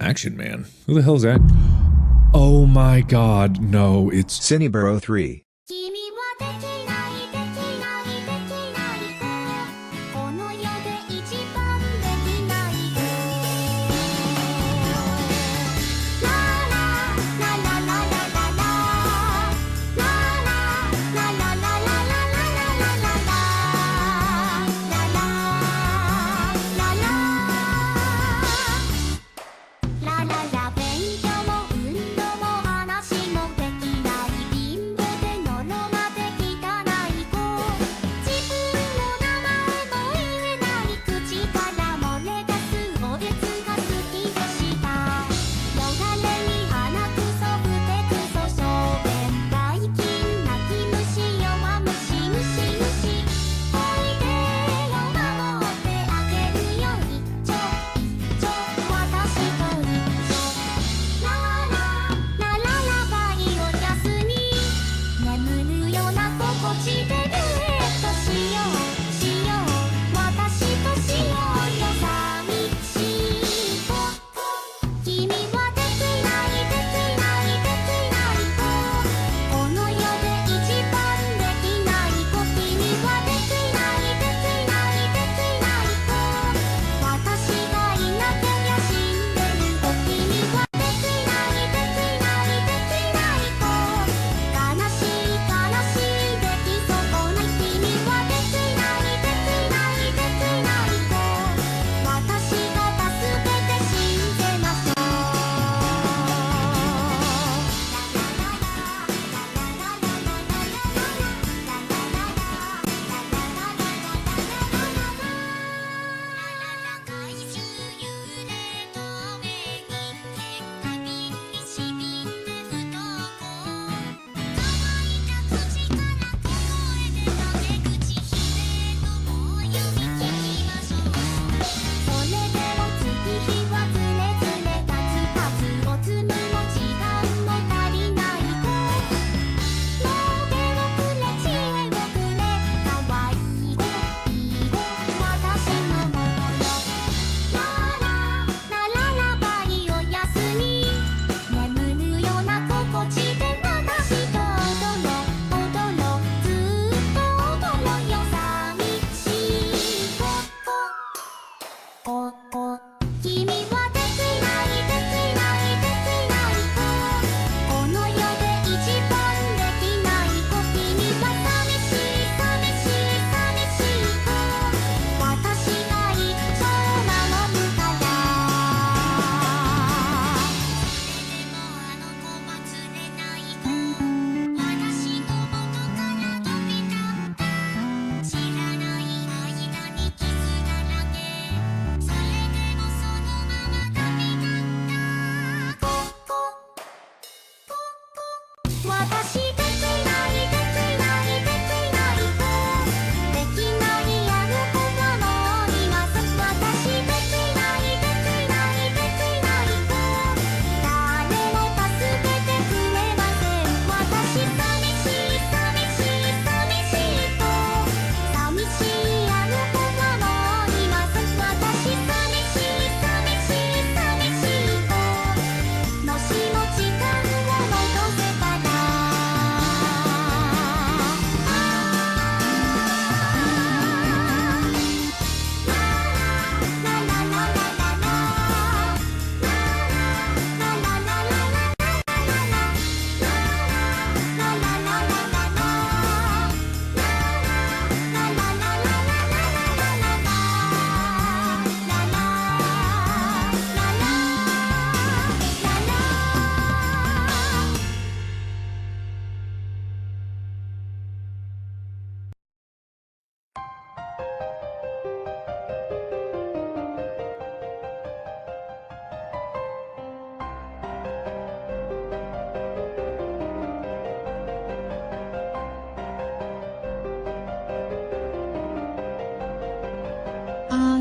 Action Man? Who the hell is that? Oh my god, no, it's Synnibear03.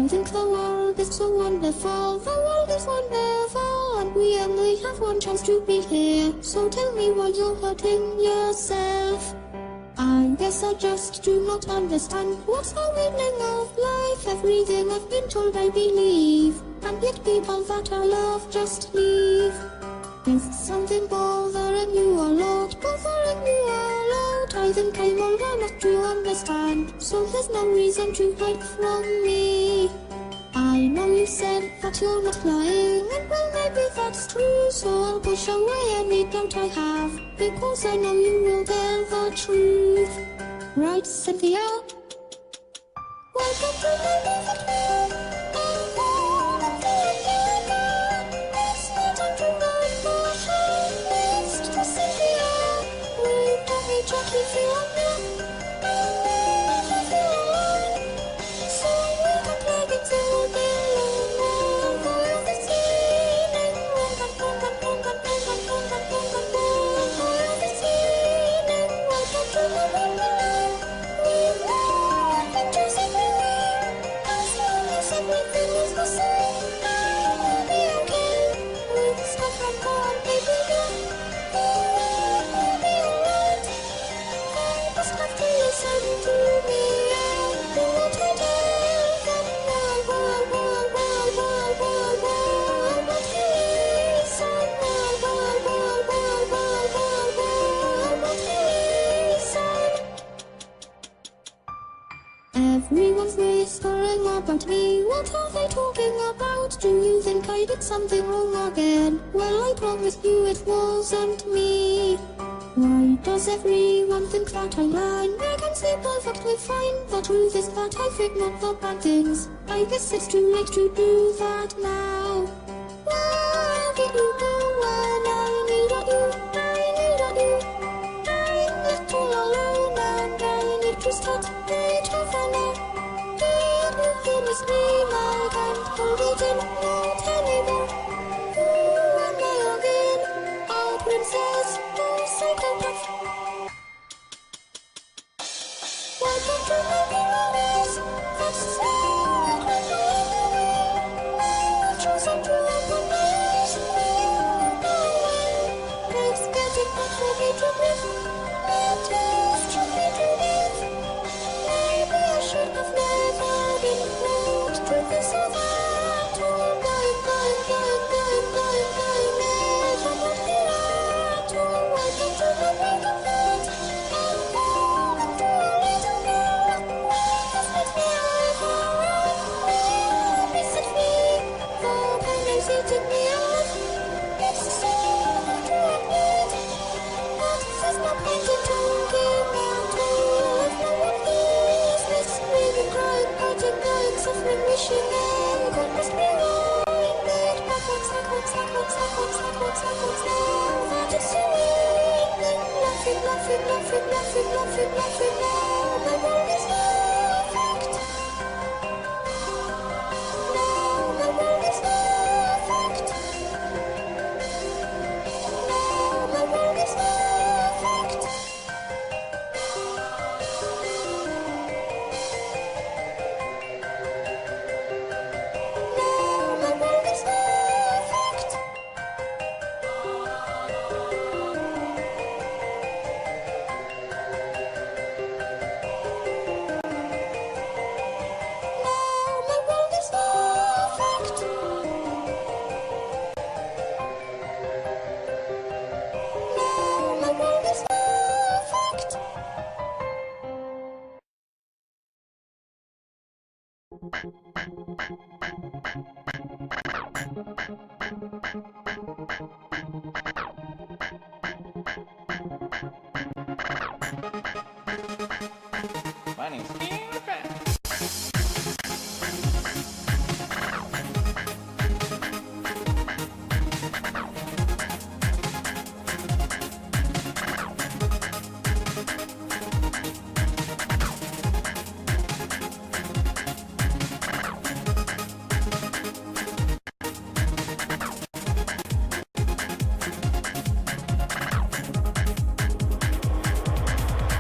I think the world is so wonderful, the world is wonderful, and we only have one chance to be here. So tell me why you're hurting yourself. I guess I just do not understand what's the meaning of life. Everything I've been told I believe, and yet people that I love just leave. Is something bothering you a lot, bothering you a lot? I think I'm old enough to understand, so there's no reason to hide from me. I know you said that you're not lying, and well maybe that's true, so I'll push away any doubt I have, because I know you will tell the truth. Right, Cynthia? Welcome to my perfect world. I'm born and feeling young. It's not time to run for shame. Next to Cynthia, we've done me Jackie feel young. And I feel alone. So we can plug into the world for this evening. For this evening, welcome to the world below. We've nothing to say anywhere, as long as everything is the same. I'll be okay with stuff I'm born, baby girl. I'll be alright. I just have to listen to me and do what I tell them. But he listen. But he listen. Everyone's whispering about me. What are they talking about? Do you think I did something wrong again? Well, I promise you it wasn't me. Why does everyone think that I lie? I can see perfectly fine. The truth is that I ignore the bad things. I guess it's too late to do that now. Where did you go when I needed you? I needed you. I'm left all alone and I need to start it over now. Did you hear me scream? I can't hold it in, not anymore. Who am I again? A princess or psychopath? Welcome to my paradise. That's not what I I've chosen to open my eyes. No way. It's getting hard for me to breathe. It is tricky to live. Maybe I should have never been brought to this or that. All going, never would be right. Oh, welcome to the break of night. I'm born to a little girl. Just let me over. Be set free. The pain is eating me up. It's so hard to admit, but there's no point in talking at all. If no one hears this, screaming, crying, hurting, dying, suffering, wishing I could miss me wind it backwards. Now that it's raining, laughing now. The world is perfect. Now the world is perfect. Now the world is perfect. Now the world is perfect. Now the world is perfect. Now the world is perfect. My name's PewDiePie.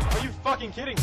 Are you fucking kidding me?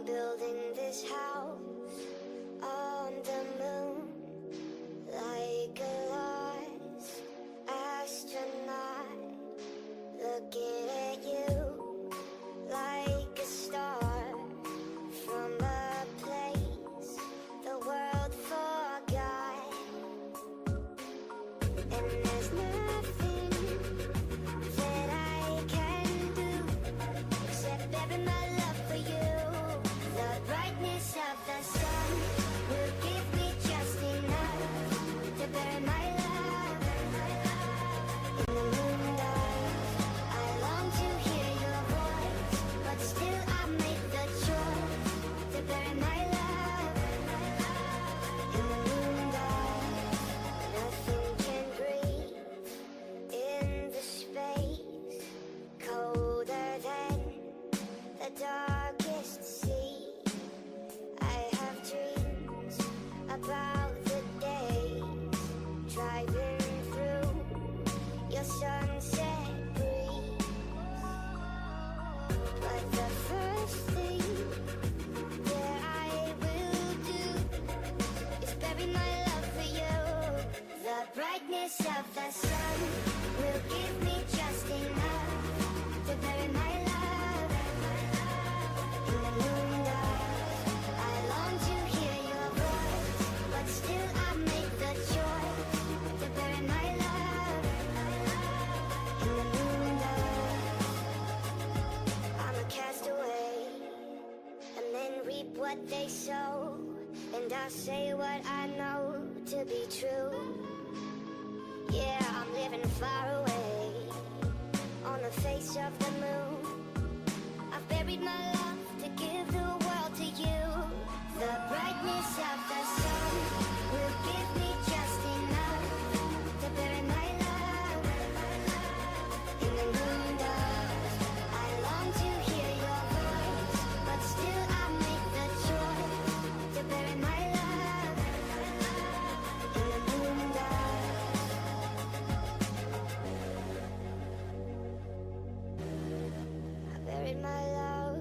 I'm building this house on the moon, like a lost astronaut, looking at you like a star from a place the world forgot. And there's nothing that I can do except bury my love for you. The brightness of the sun will give me just enough to bury my love in the moonlight. I long to hear your voice, but still I make the choice to bury my love in the moonlight. Nothing can breathe in the space colder than the darkest sea. I have dreams about the days driving through your sunset breeze. But the first thing that I will do is bury my love for you. The brightness of the sun will give me just enough to bury my love in the moonlight. I long to hear your voice, but still I make the choice to bury my love in the moonlight. I'm a castaway, and then reap what they sow, and I say what I know to be true. Yeah, I'm living far away on the face of the moon. I've buried my love to give the world to you. The brightness of the sun will give me just enough to bury my love in the moonlight. I long to hear your voice, but still I make the choice to bury my love in the moonlight. I buried my love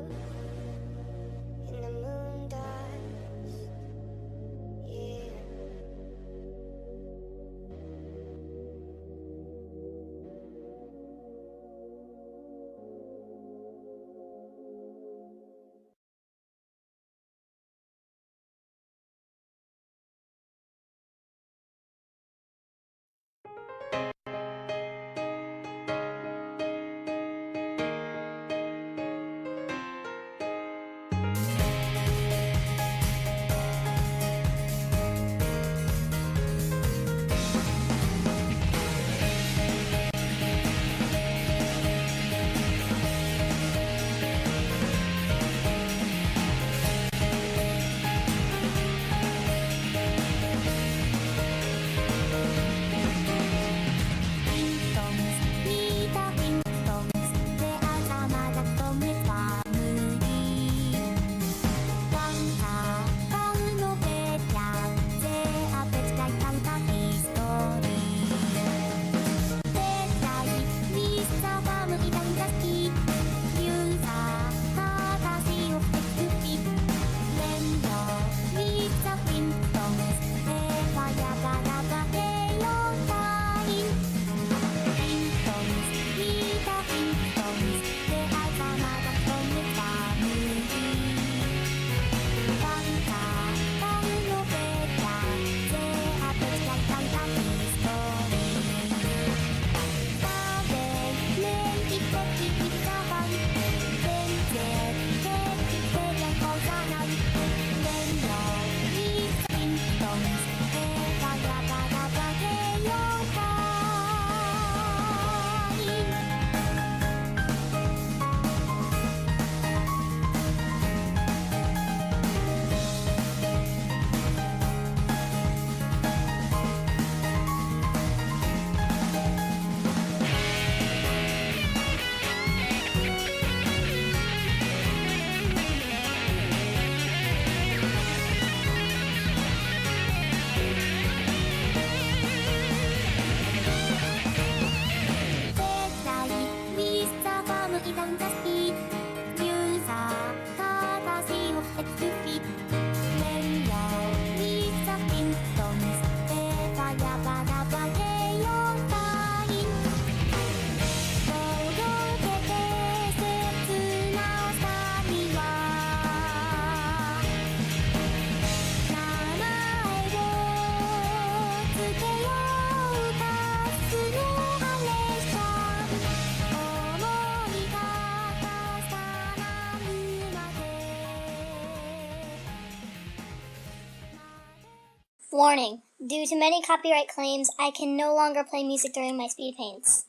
Warning: due to many copyright claims, I can no longer play music during my speed paints.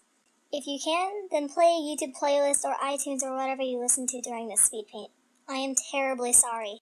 If you can, then play a YouTube playlist or iTunes or whatever you listen to during this speed paint. I am terribly sorry.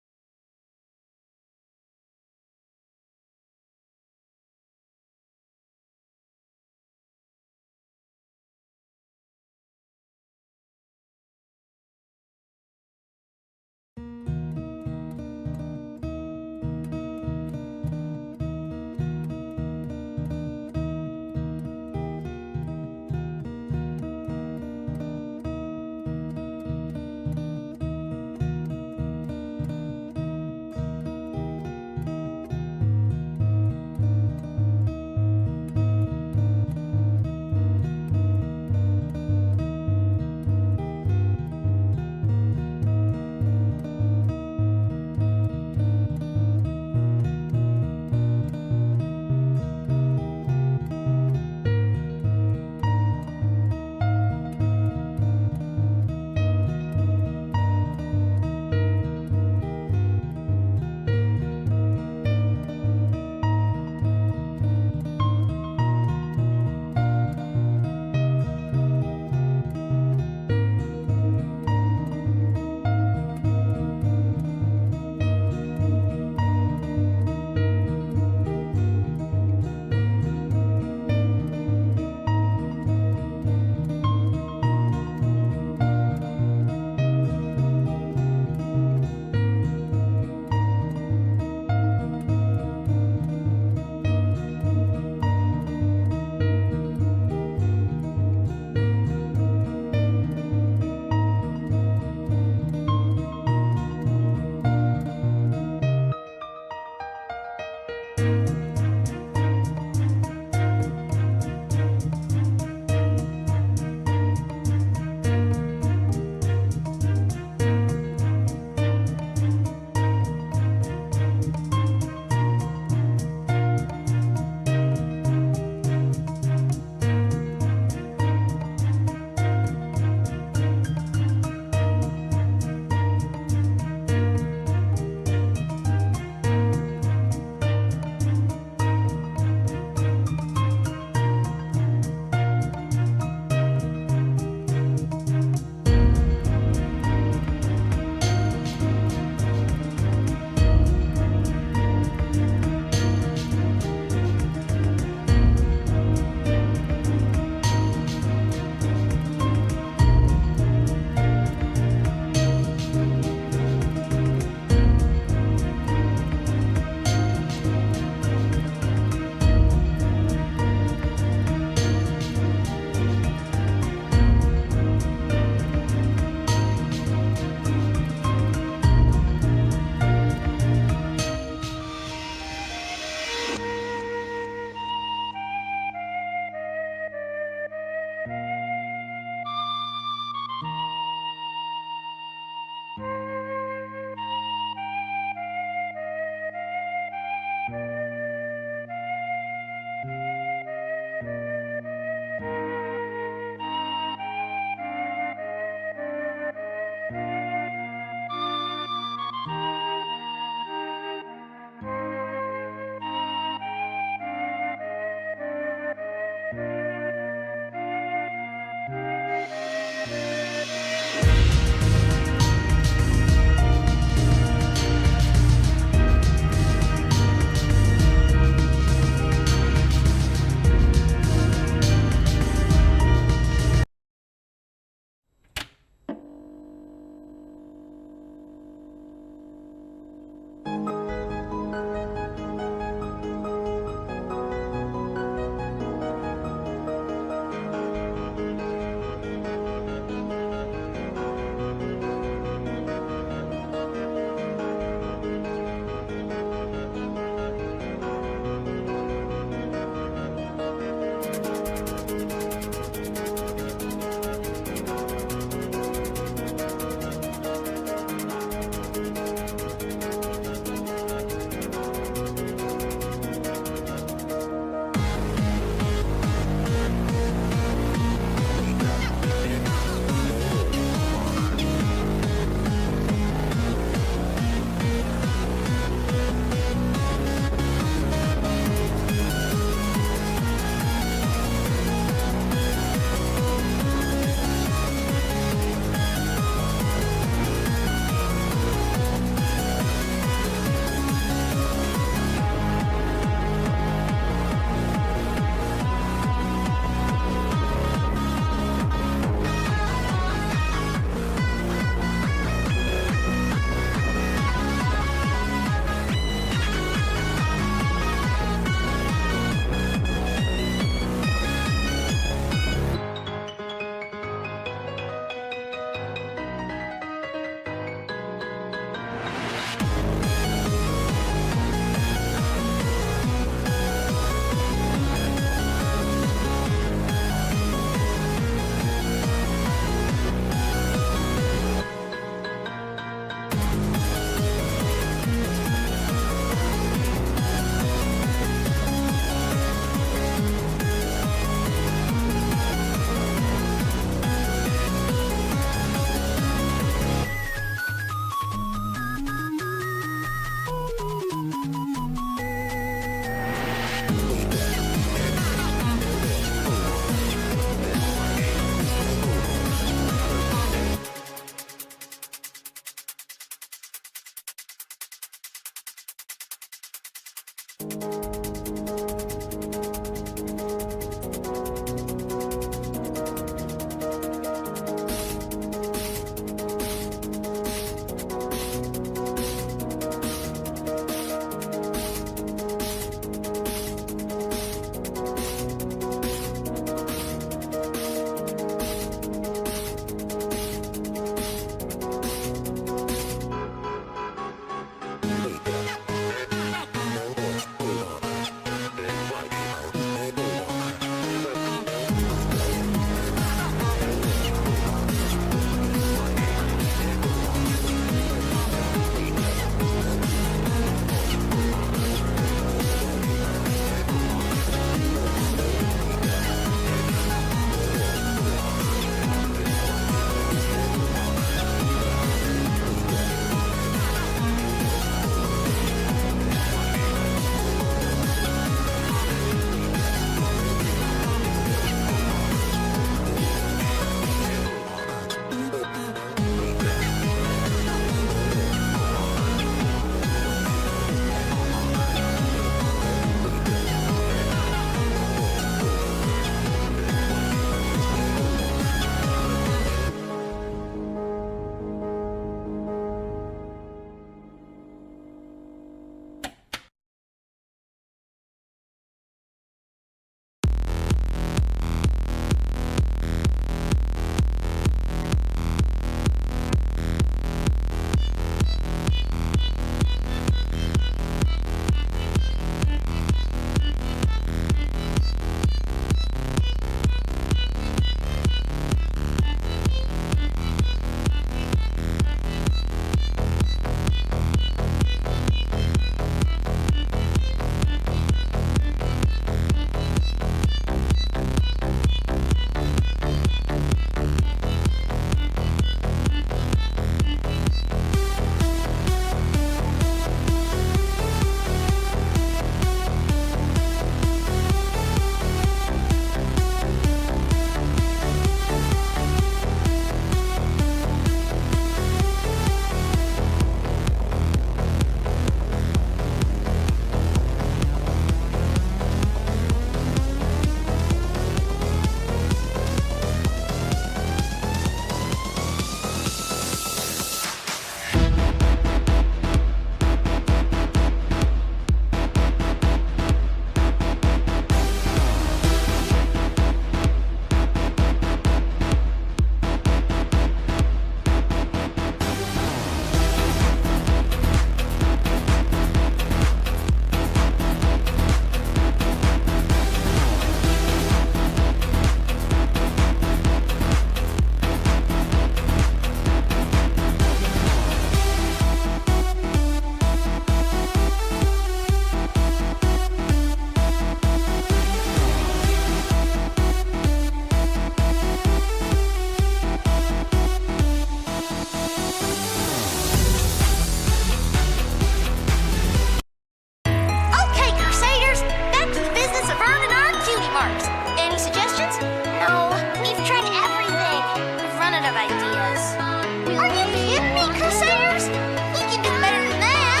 Are you kidding me, Crusaders? We can do better than that.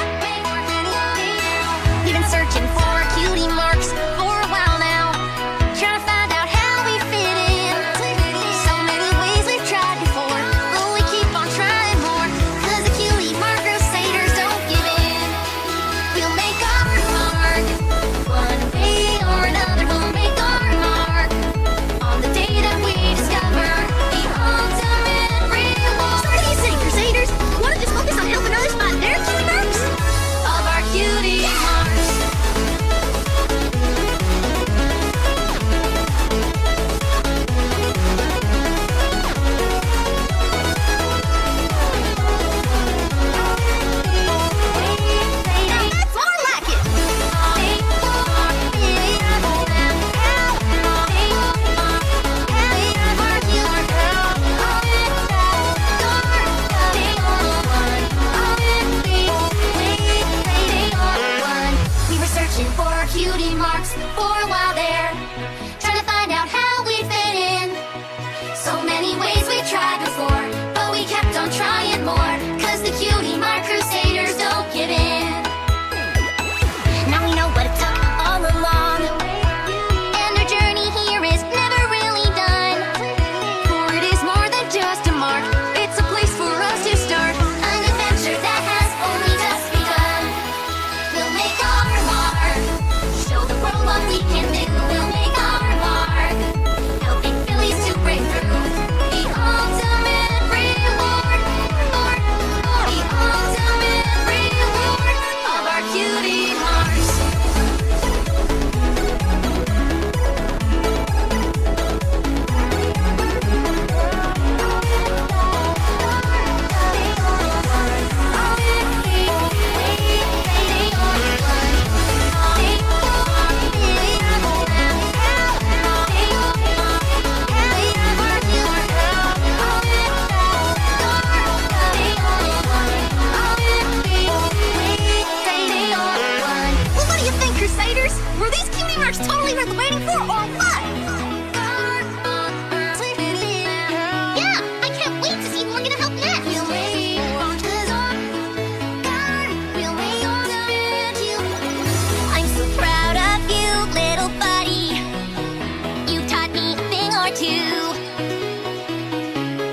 We've been searching for cutie marks for a while now, trying to find out how we fit in. So many ways we've tried before, but we keep on trying more, 'cause the cutie mark Crusaders don't give in. We'll make our mark, one way or another. We'll make our mark on the day that we discover the ultimate reward. So what do you say, Crusaders? Want to just focus on helping others find their cutie marks? Of our cutie marks. That's more like it. We were searching for cutie marks for a while there, trying to find out how we fit in. So many ways we tried before, but we kept on trying more, 'cause the cutie mark Crusaders don't give in. Now we know what it took all along, and our journey here is never really done. For it is more than just a mark, it's a place for us to start an adventure that has only just begun. We'll make our mark, show the world what we can do. We'll make our mark, helping Phillies to break through the ultimate reward. The ultimate reward of our cutie marks. Well, what do you think, Crusaders? Were these cutie marks totally worth waiting for, or what? Yeah, I can't wait to see who we're gonna help next. I'm so proud of you, little buddy. You've taught me a thing or two.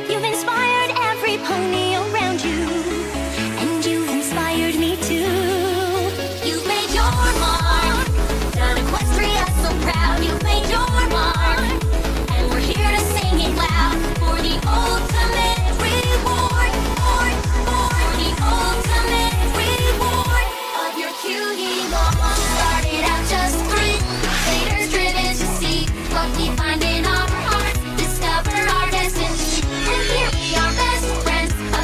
You've inspired every pony around you, and you've inspired me too. You've made your mark, done Equestria so proud. You've made your mark, and we're here to sing it loud for the ultimate reward. For the ultimate reward of your cutie mark. Started out just three, Crusaders driven to see what we find in our hearts, discover our destiny. And here we are, best friends, a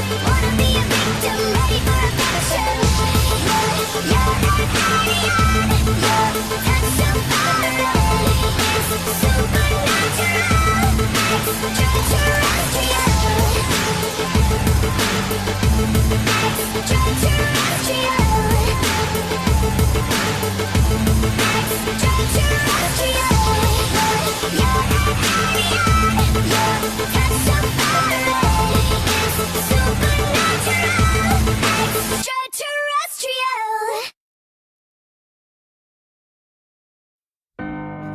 Wanna be a victim, ready for a passion. You're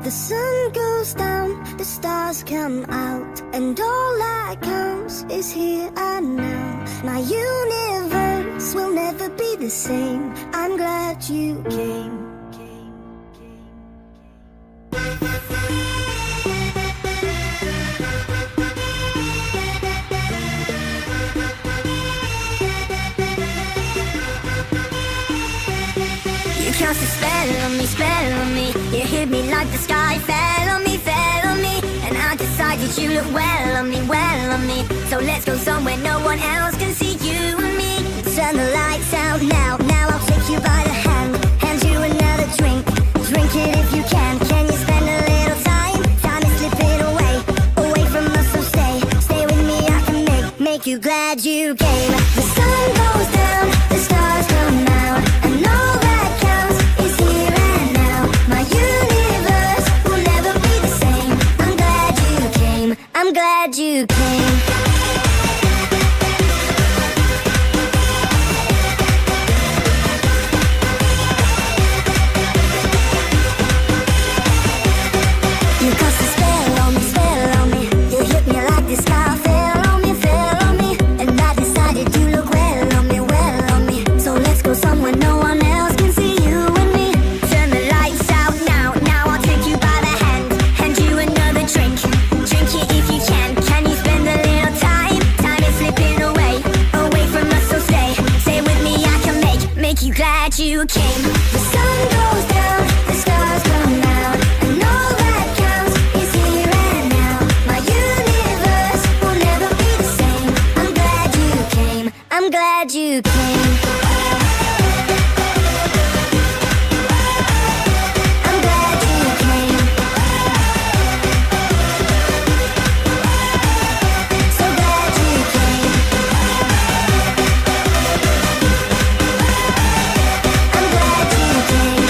The sun goes down, the stars come out, and all that counts is here and now. My universe will never be the same. I'm glad you came. Cast a spell on me. You hit me like the sky fell on me. And I decided you look well on me. So let's go somewhere no one else can see you and me. Turn the lights out now. Now I'll take you by the hand you another drink. Drink it if you can. Can you spend a little time? Time is slipping away from us. So stay with me. I can make you glad you came. The sun goes down, the stars come out, and all that counts is here and now. My universe will never be the same. I'm glad you came. I'm glad you came. You cast a spell on me. You hit me like the sky fell on me. And I decided you look well on me. So let's go somewhere no one else can see you and me. Turn the lights out now. Now I'll take you by the hand you another drink. Drink it if you can. Can you spend a little time? Time is slipping away from us. So stay with me. I can make you glad you came. The sun goes down, the stars come out, and all that counts is here and now. My universe will never be the same. I'm glad you came. I'm glad you came. I'm glad you came. So glad you came. I'm glad you came.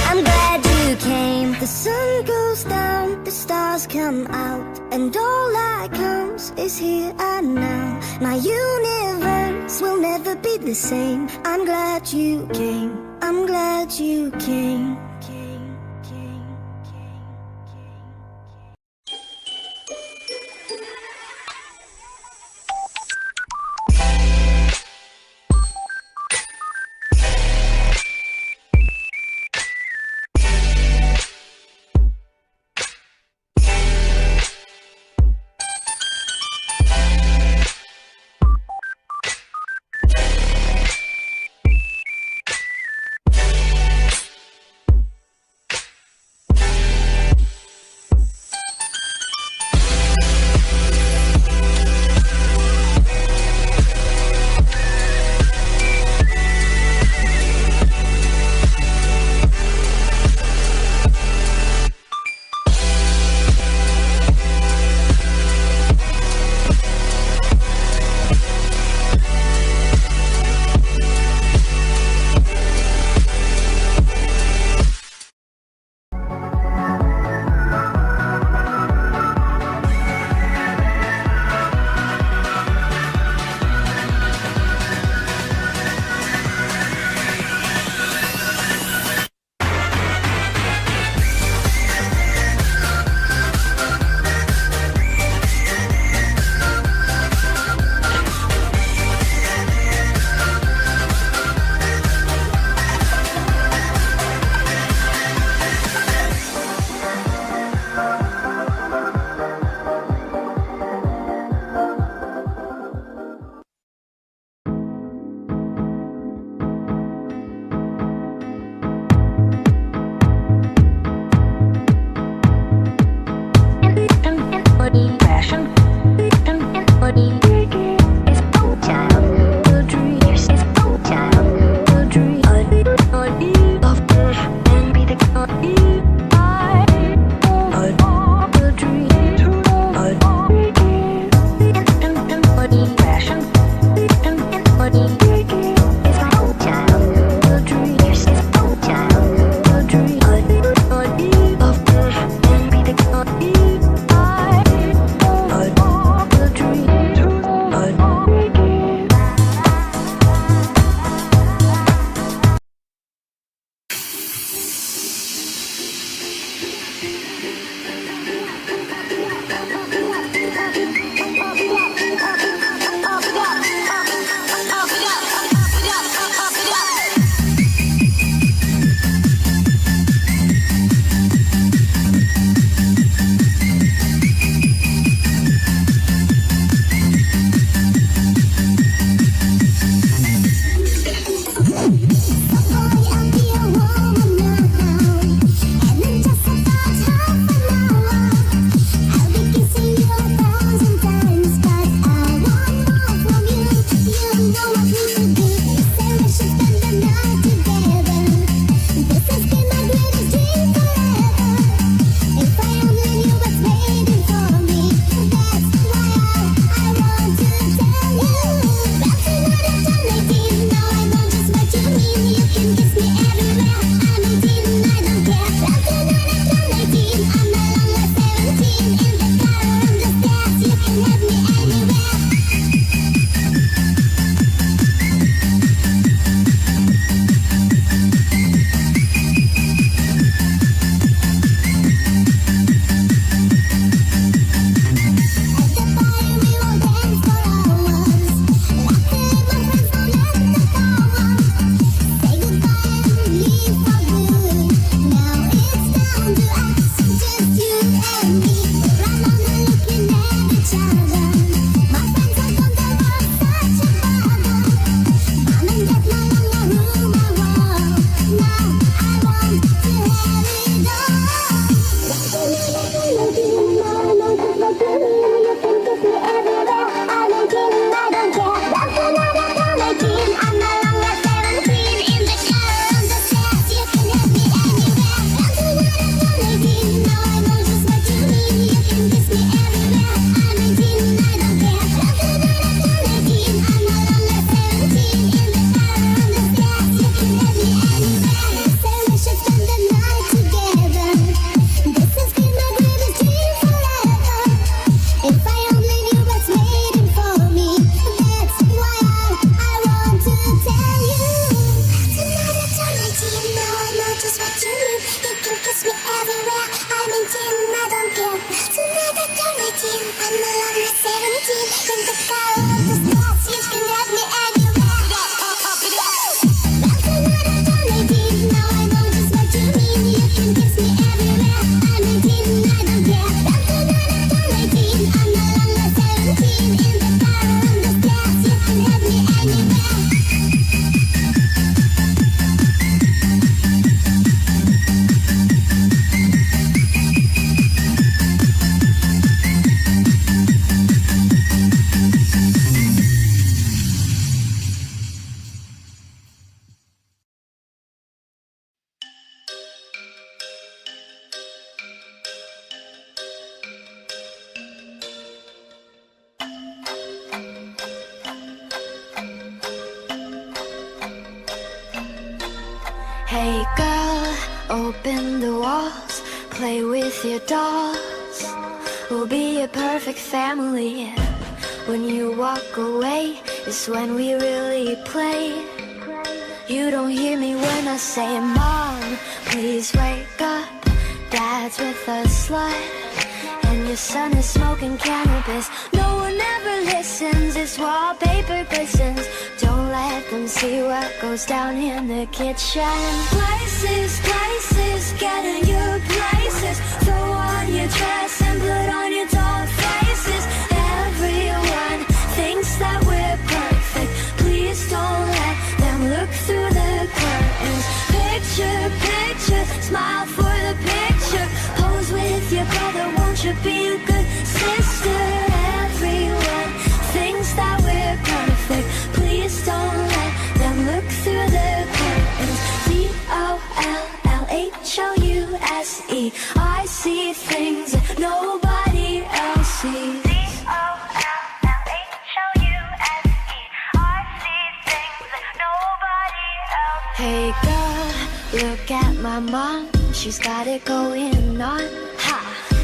I'm glad you came. The sun goes down, the stars come out, and all that counts is here and now. My universe will never be the same. I'm glad you came. I'm glad you came. Hey girl, open the walls, play with your dolls. We'll be a perfect family. When you walk away is when we really play. You don't hear me when I say, Mom, please wake up. Dad's with a slut, and your son is smoking cannabis. No one ever listens, this wallpaper glistens. Don't let them see what goes down in the kitchen. Places, places, get in your places. Throw on your dress and put on your dog faces. Everyone thinks that we're perfect. Please don't let them look through the curtains. Picture, picture, smile for the picture. Pose with your brother, won't you be a good sister? Everyone thinks that we're perfect. Please don't let them look through the curtains. DOLLHOUSE. I see things that nobody else sees. Hey girl, look at my mom, she's got it going on. Ha!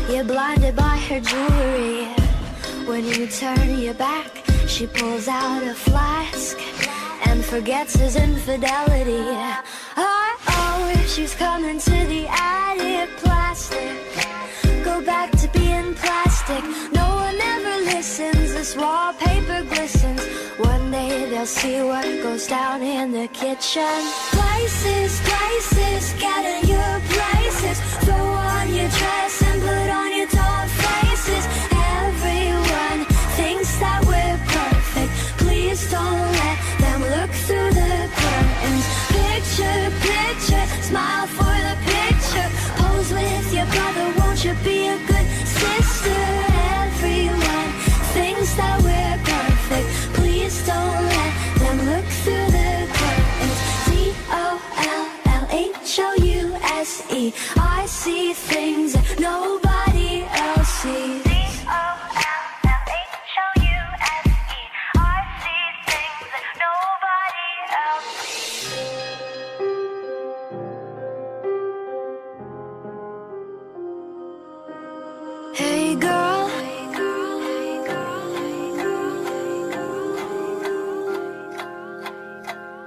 You're blinded by her jewelry. When you turn your back, she pulls out a flask and forgets his infidelity. Oh, she's coming to the attic. Plastic, go back to being plastic. No one ever listens, this wallpaper glistens. One day they'll see what goes down in the kitchen. Places, places, get in your places. Throw on your dress and put on your dog faces. Everyone thinks that we're perfect. Please don't let them look through the curtains. Picture, picture, smile for the picture. Pose with your brother, won't you be a good sister? Everyone thinks that we're perfect. Please don't let them look through the curtains. DOLLHOUSE. I see things that nobody else sees. Hey girl,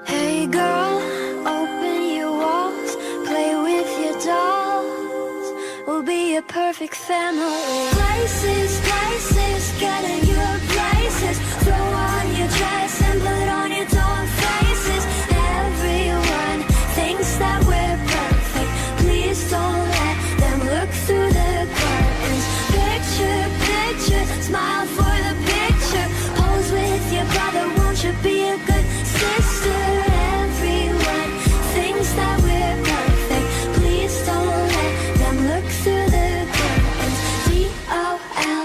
hey girl, open your walls, play with your dolls. We'll be a perfect family. Places, places, get in your places. Throw on your dress and put on your dog faces. Everyone thinks that we're perfect. Please don't let them look through the curtains. Picture, picture, smile for the picture. Pose with your brother, won't you be a good sister? Everyone thinks that we're perfect. Please don't let them look through the curtains. DOL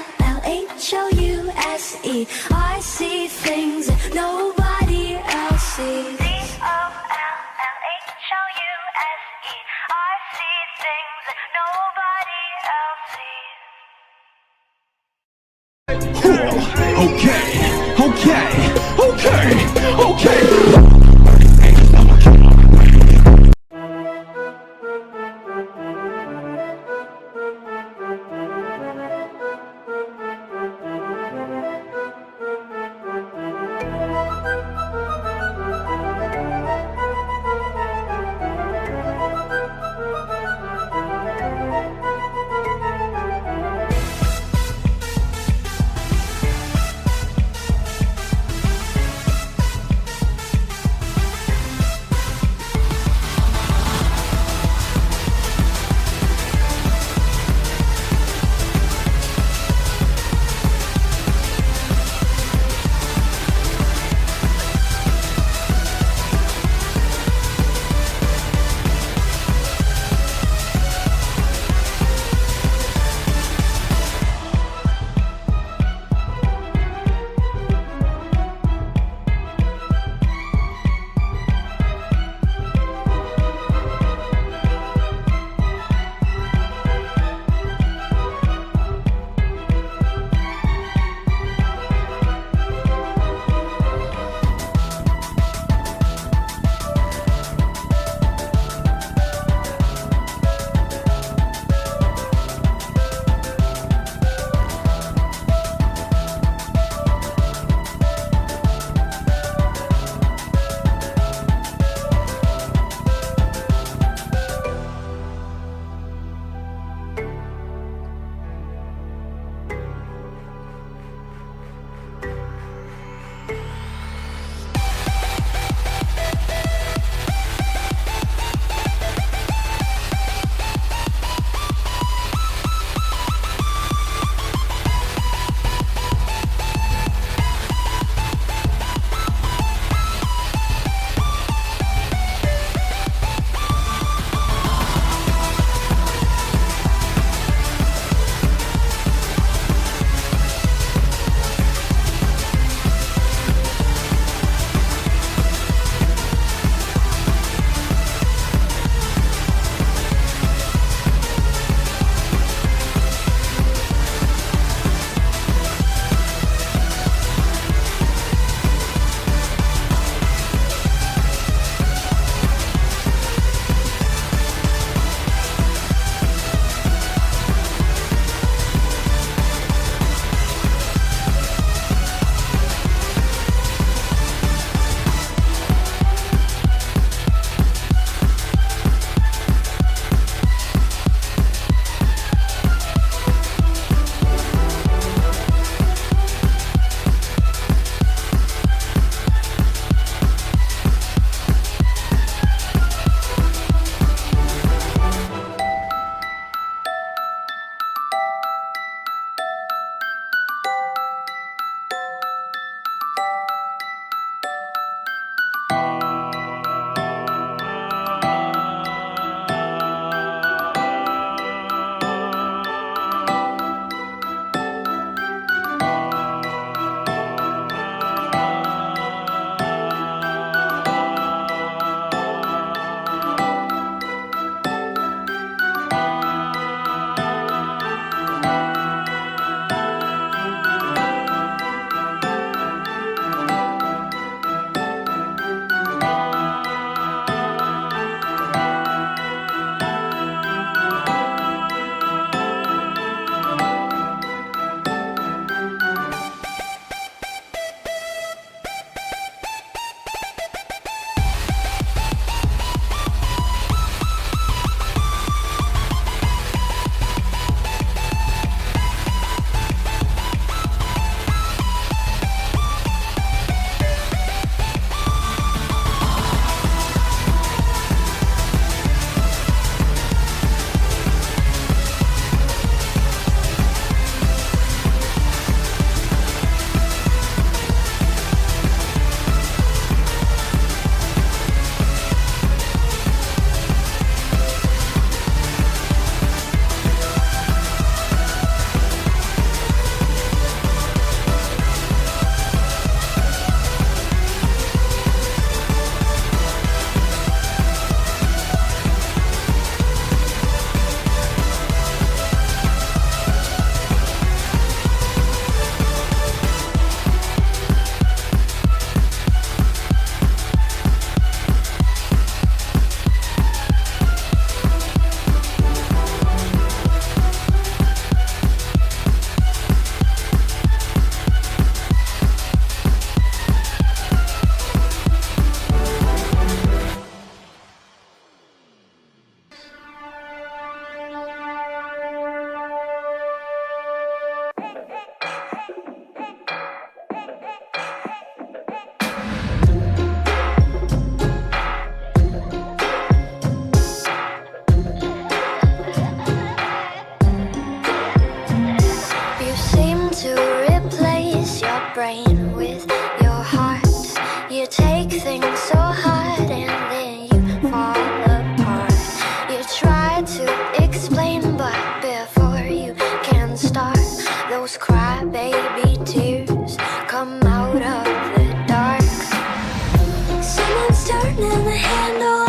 turning the handle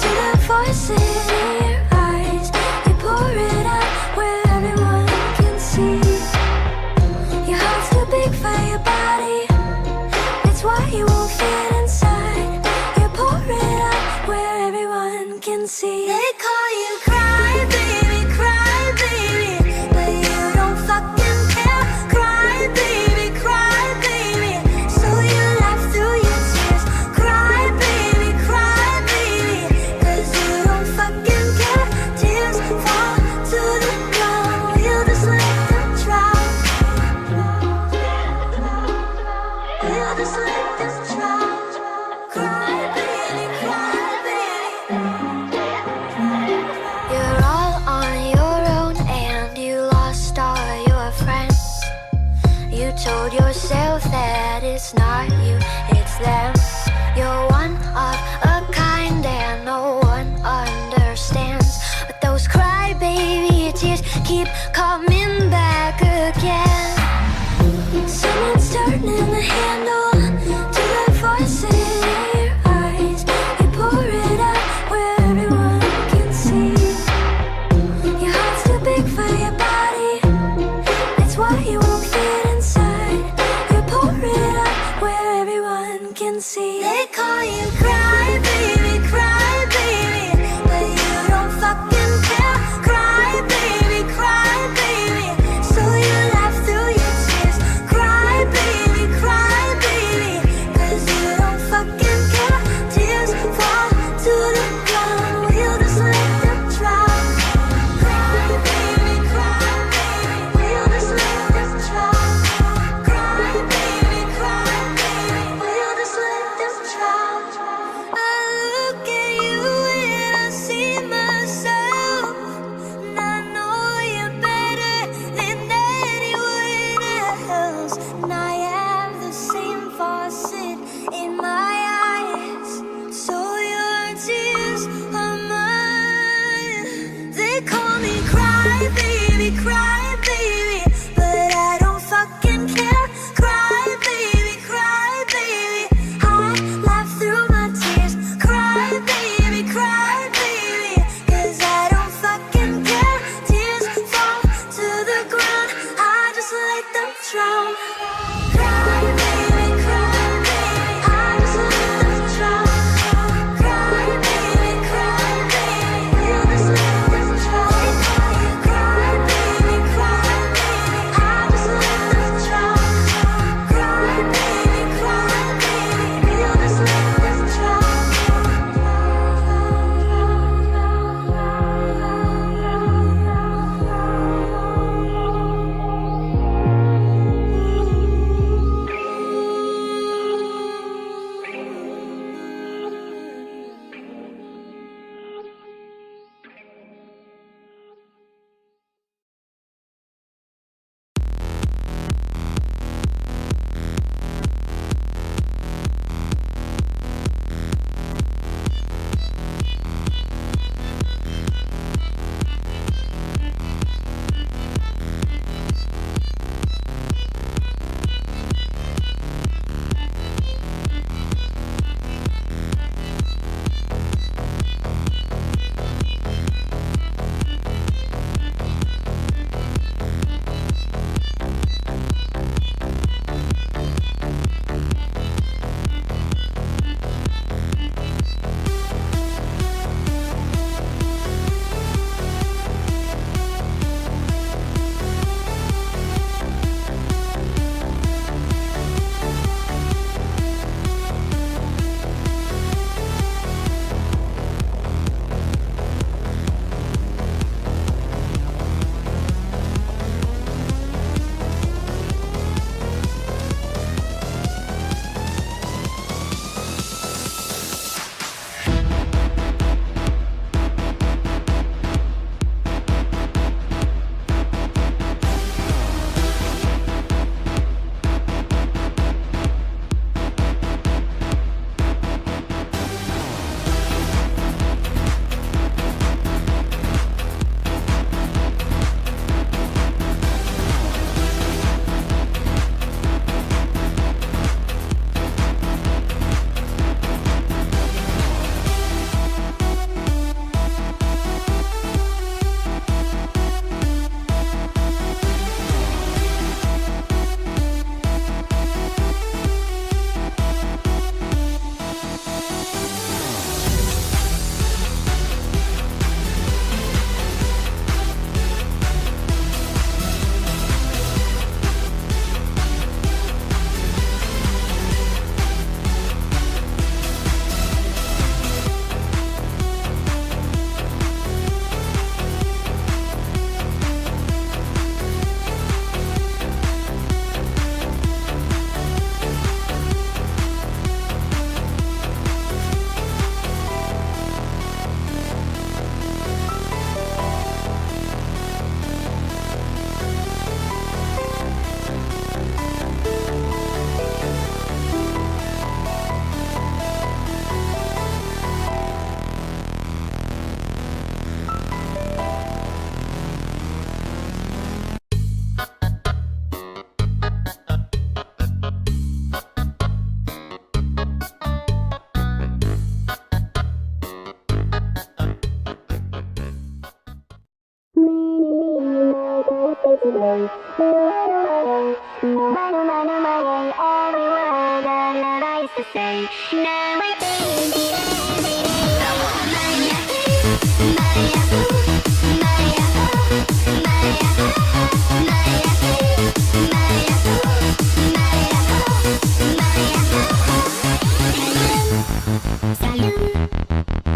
to the voices in your eyes. You pour it out where everyone can see. Your heart's too big for your body, it's why you won't fit inside. You pour it out where everyone can see. They call you cry baby, but you don't fucking care. Cry baby, so you laugh through your tears. Cry baby, 'cause you don't fucking care. Tears fall to the ground, you just let them drown. You just let them drown. Cry baby. You're all on your own and you lost all your friends. You told yourself that it's not you, it's them. You're one of a kind and no one understands. But those crybaby tears keep coming back again. Someone's turning the handle to the voices in your eyes. You pour it out where everyone can see. Your heart's too big for your body, it's why you won't fit inside. You pour it out where everyone can see.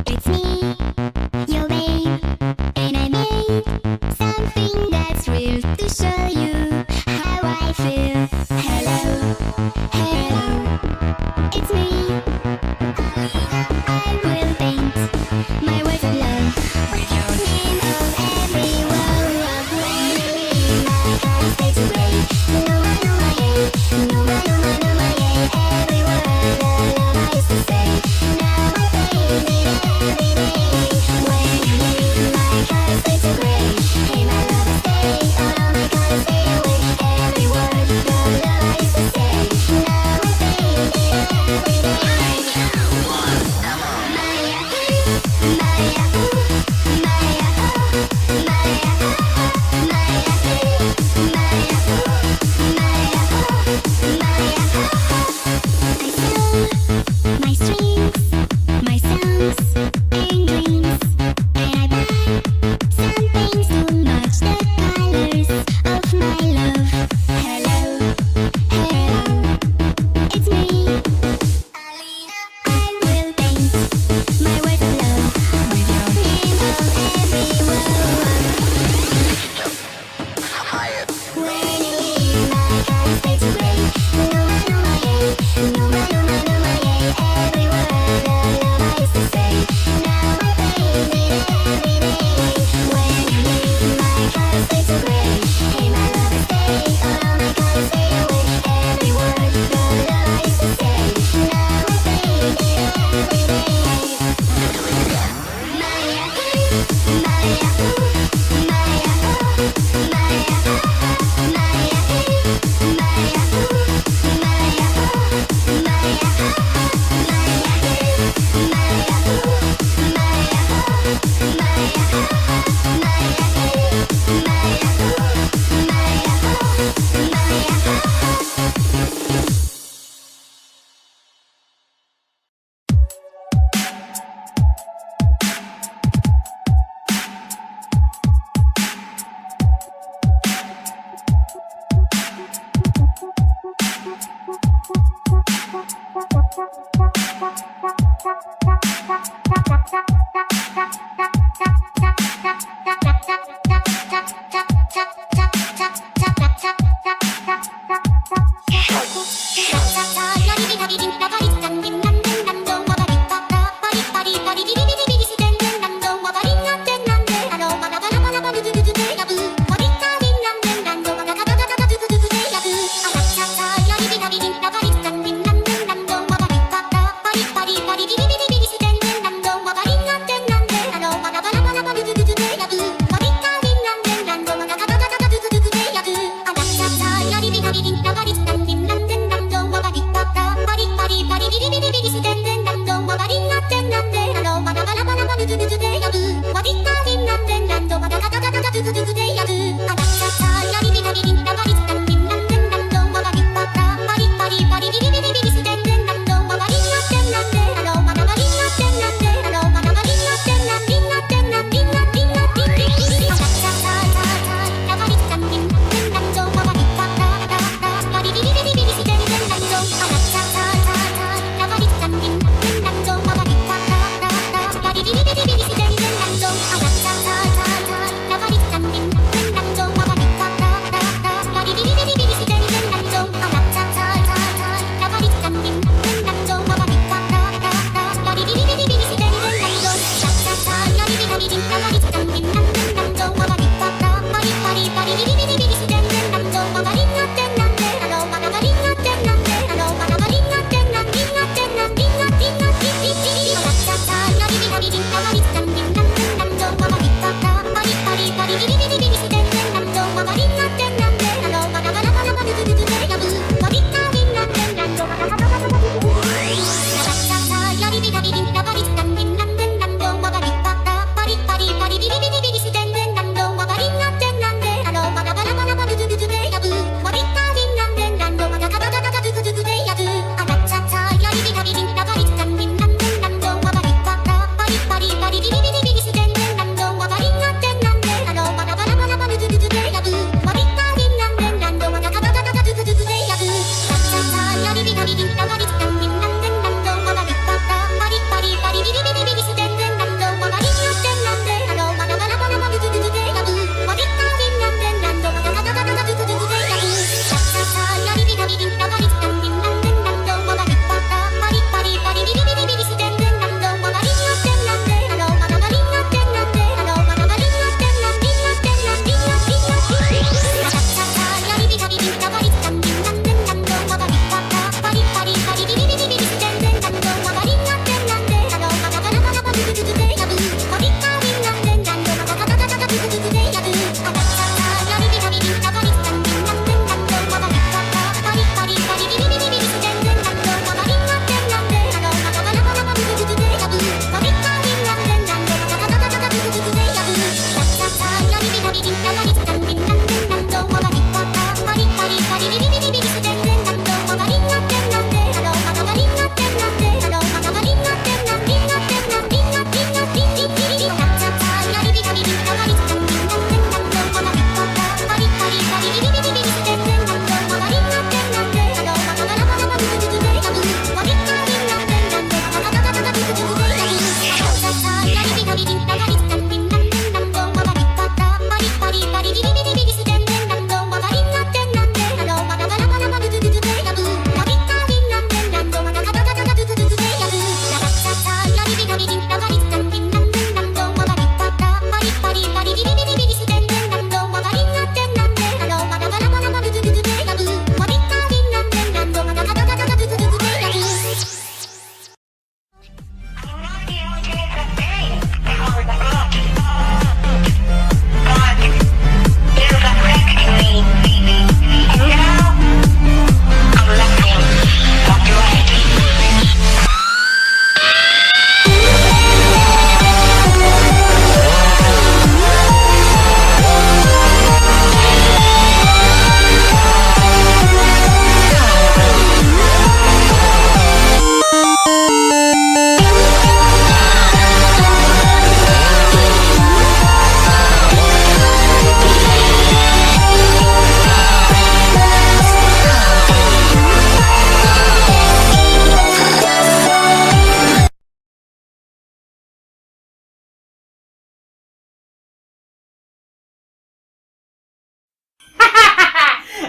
It's me, your babe, and I made something that's real to show you how I feel. Hello, hello, it's me. I will paint my words of love with your name of every word of when my heart fades away. Numa, numa, yay, numa, numa, numa, yay, every word of love I used to say. Now I paint it every day. When my heart fades to gray, hey my love, stay. Oh my God, stay away. Every word of love I used to say. Now I paint it every day. My strings, my songs, and dreams, and I buy some things to match the colors of my love. Hello, hello, it's me. I will paint my words of love with your name of every word. When you leave, my heart fades away. Numa, numa, yay, numa, numa, numa, yay, every word of love I used to say. Now I paint it every day. When you leave, my heart fades to gray. Hey my love, stay. Oh my God, stay away. Every word of love I used to say. Now I paint it every day. Maya, Maya, Maya,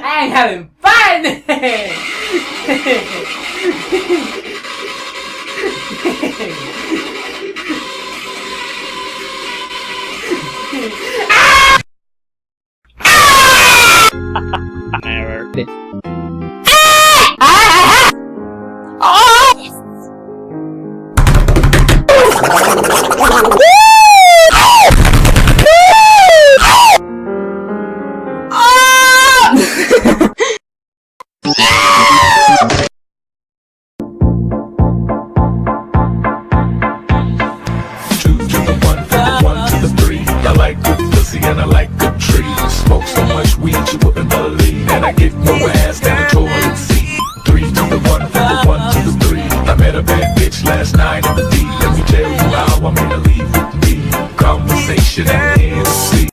I ain't having fun! And I like good trees. Smoke so much weed you wouldn't believe. And I get more ass than a toilet seat. 3 to the 1, from the 1 to the 3. I met a bad bitch last night in the D. Let me tell you how I made her leave with me. Conversation at the end of C.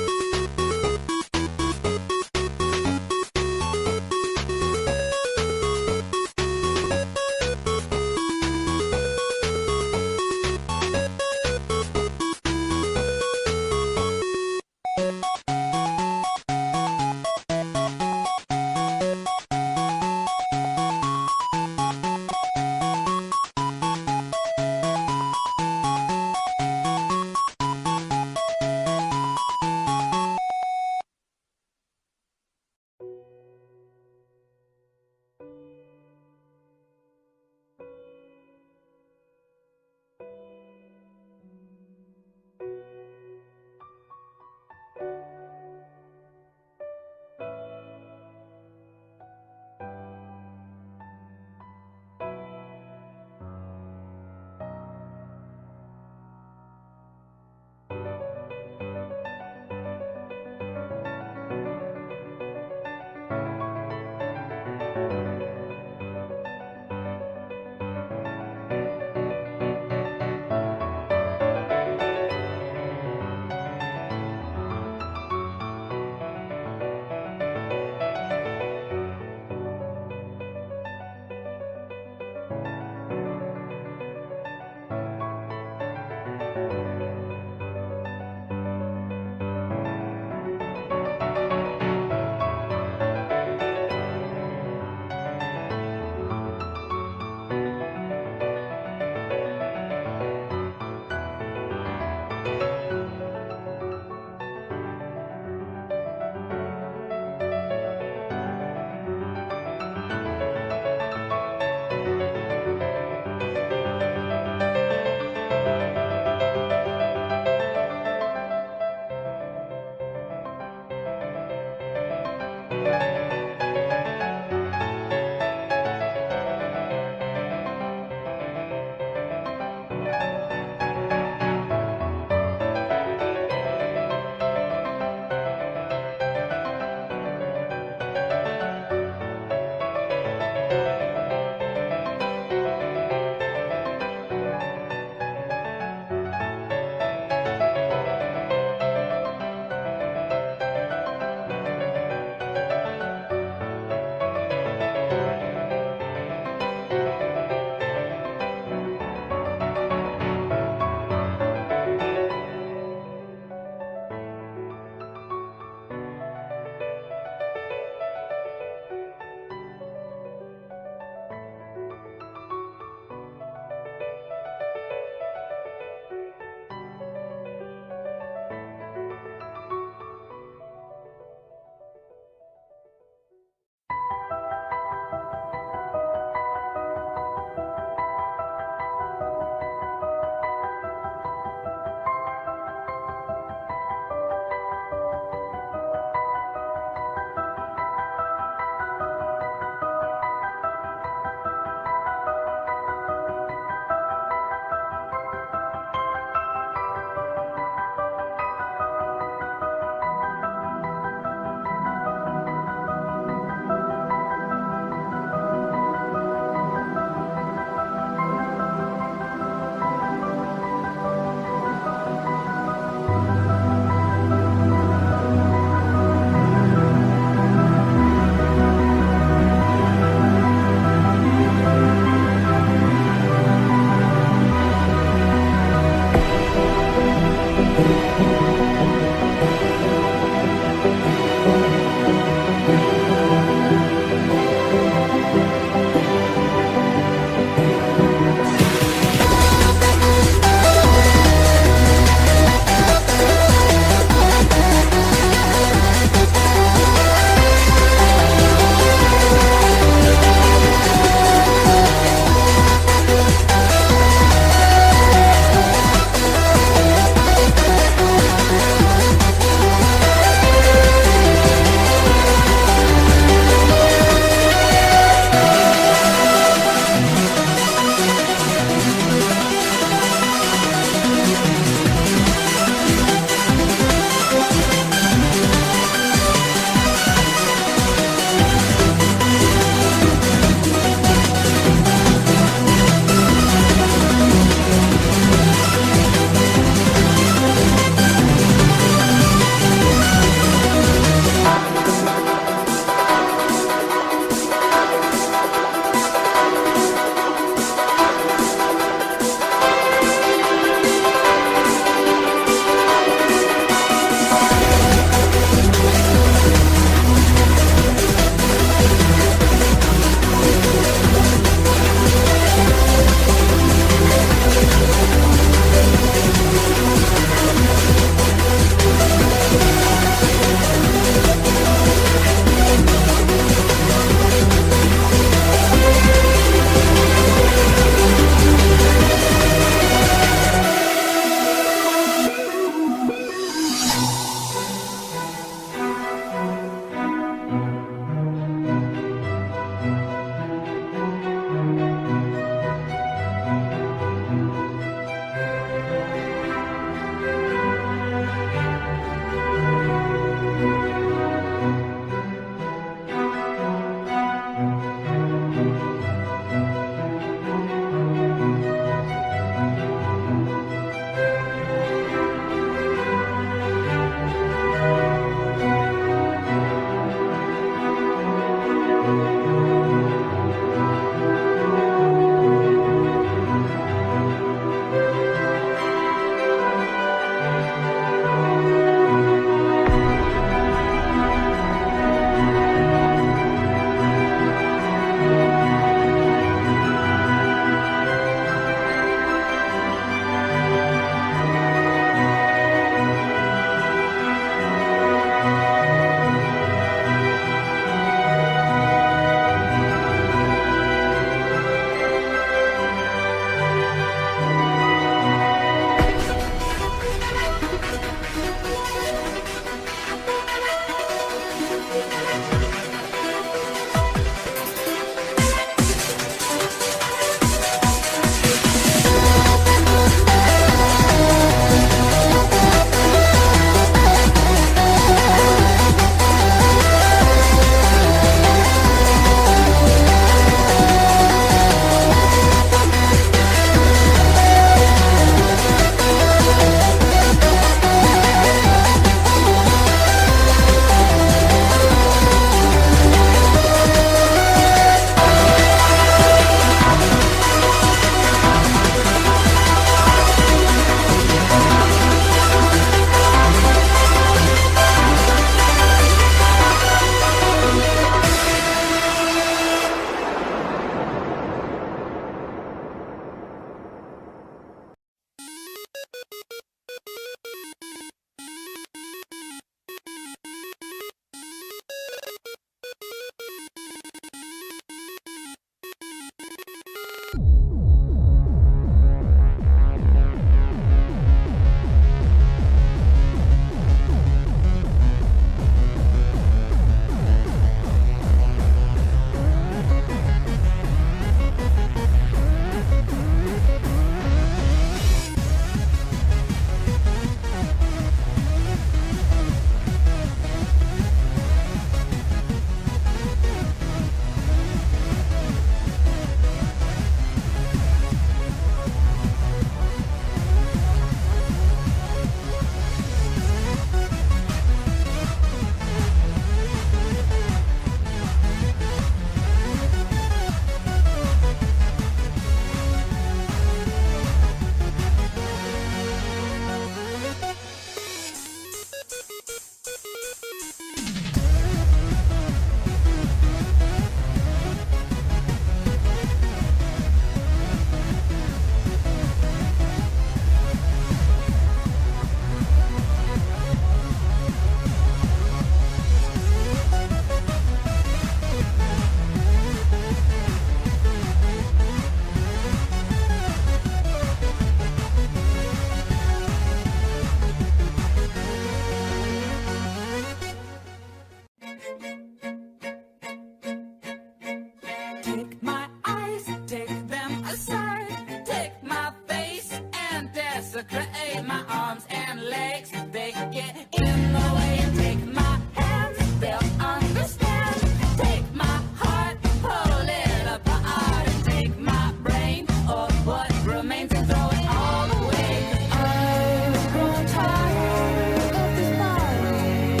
Take my eyes, take them aside. Take my face and desecrate my arms and legs. They get in the way and take my hands. They'll understand. Take my heart, pull it apart, and take my brain or what remains and throw it all away. 'Cause I've grown tired of this body,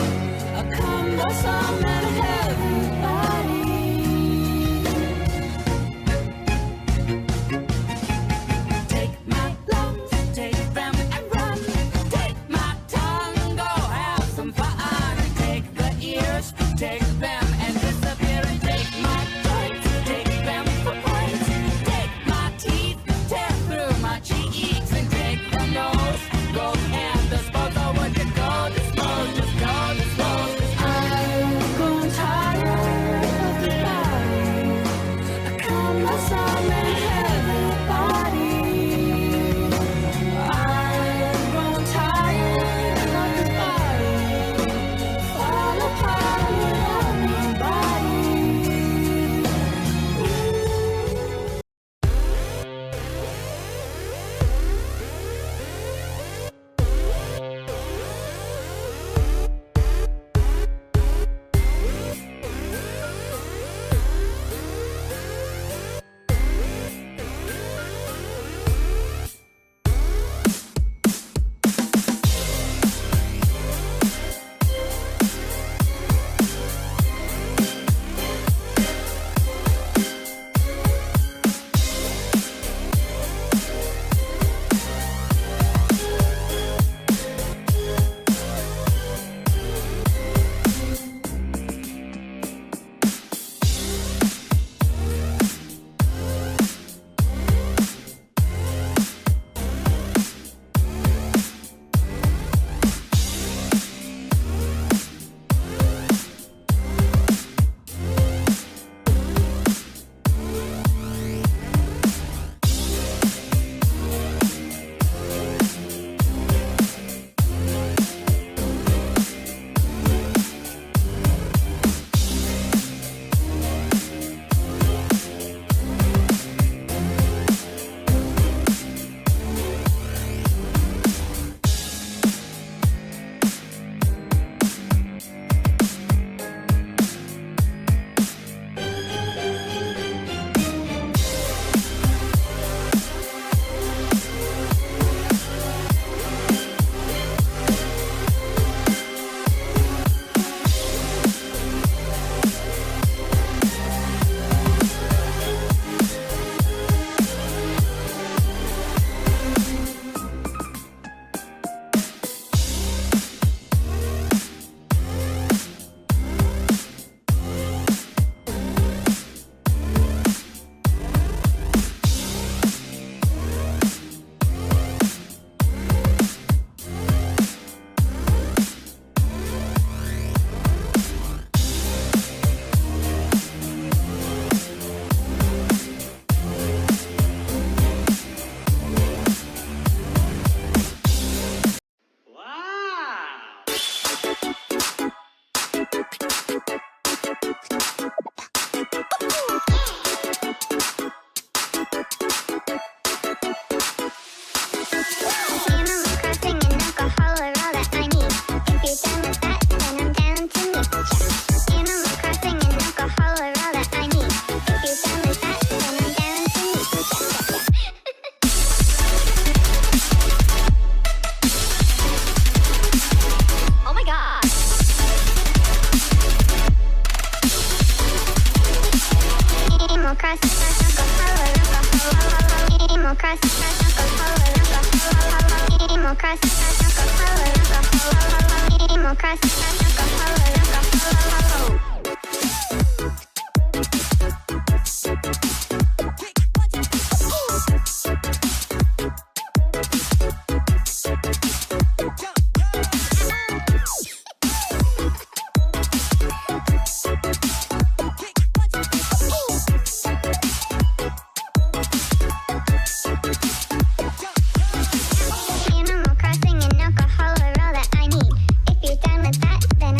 a cumbersome and heavy body. Take my lungs, take them and run. Take my tongue, go have some fun. Take the ears, take them and disappear. And take my joints, take them for points. Take my teeth, tear through my cheeks. And take the nose, go and dispose. Oh, would you go dispose, just go dispose. 'Cause I've grown tired of this body, a cumbersome and heavy body. I've grown tired of this body, fall apart without my body. Animal Crossing and alcohol are all that I need. If you're done with that, then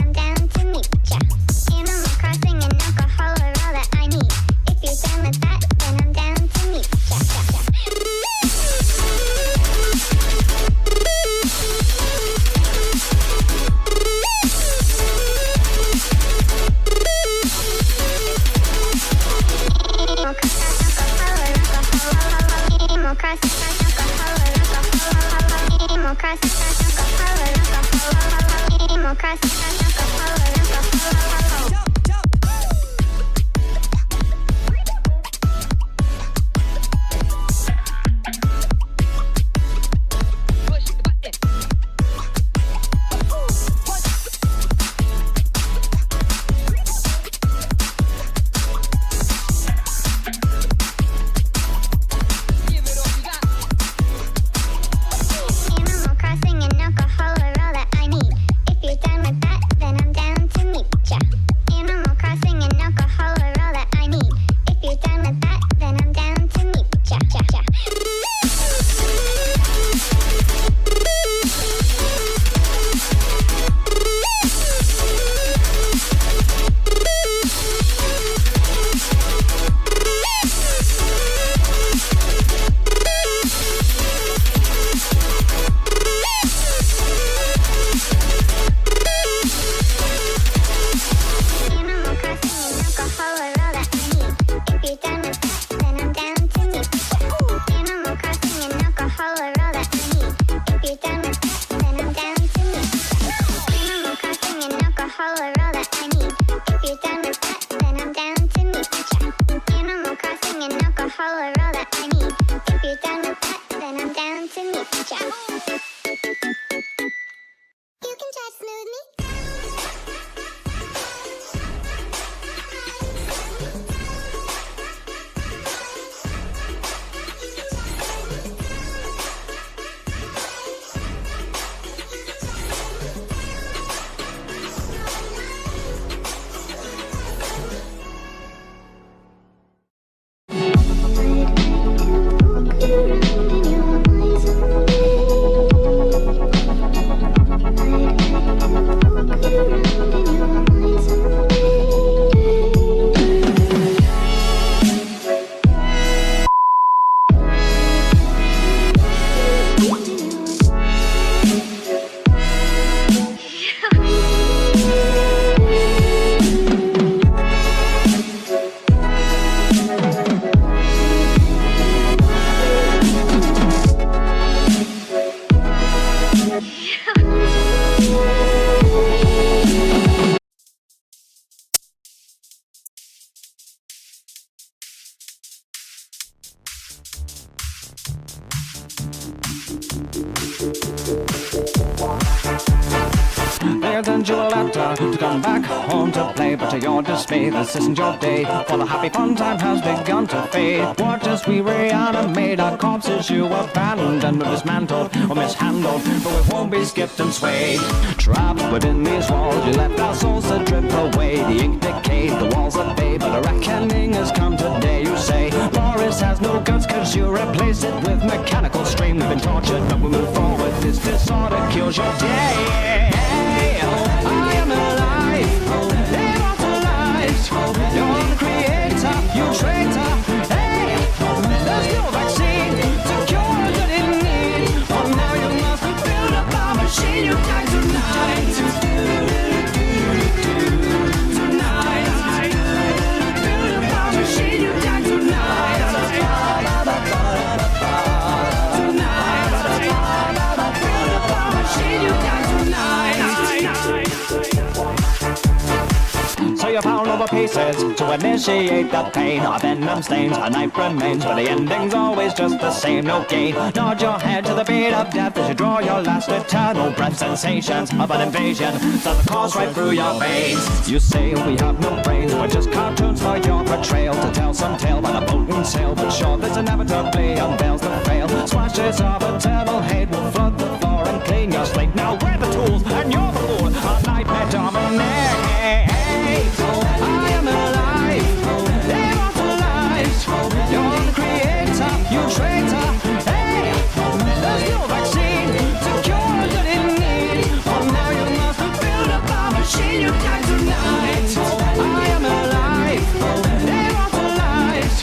They send you a letter to come back home to play, but to your dismay, this isn't your day. For the happy fun time has begun to fade. Watch as we reanimate our corpses you abandoned, or dismantled, or mishandled, but we won't be skipped and swayed. Trapped within these walls, you left our souls to drip away. The ink decayed, the walls are bay, but a reckoning has come today. You say Loris has no guts, cause you replace it with mechanical stream. We've been tortured, but we move forward. This disorder kills your day. I am alive, immortalized. You're the creator, you traitor. Hey, there's no vaccine to cure that in need. For now you must build up our machine. You die tonight. Tonight, build up our machine. You die tonight. Tonight, build up our machine. You die tonight. So you pound over pieces to initiate the pain. Our venom stains, our knife remains, but the ending's always just the same. No gain. Nod your head to the beat of death as you draw your last eternal breath. Sensations of an invasion start to course right through your veins. You say we have no brains, we're just cartoons for your portrayal. To tell some tale by the boat and sail, but sure this inevitably unveils the fail. Splashes of eternal hate will flood the floor and clean your slate. Now we're the tools and you're the fool. Our nightmare dominates. I am alive, immortalized. You're the creator, you traitor. Hey, there's no vaccine to cure that in need. For now you must build up our machine. You die tonight. I am alive, immortalized.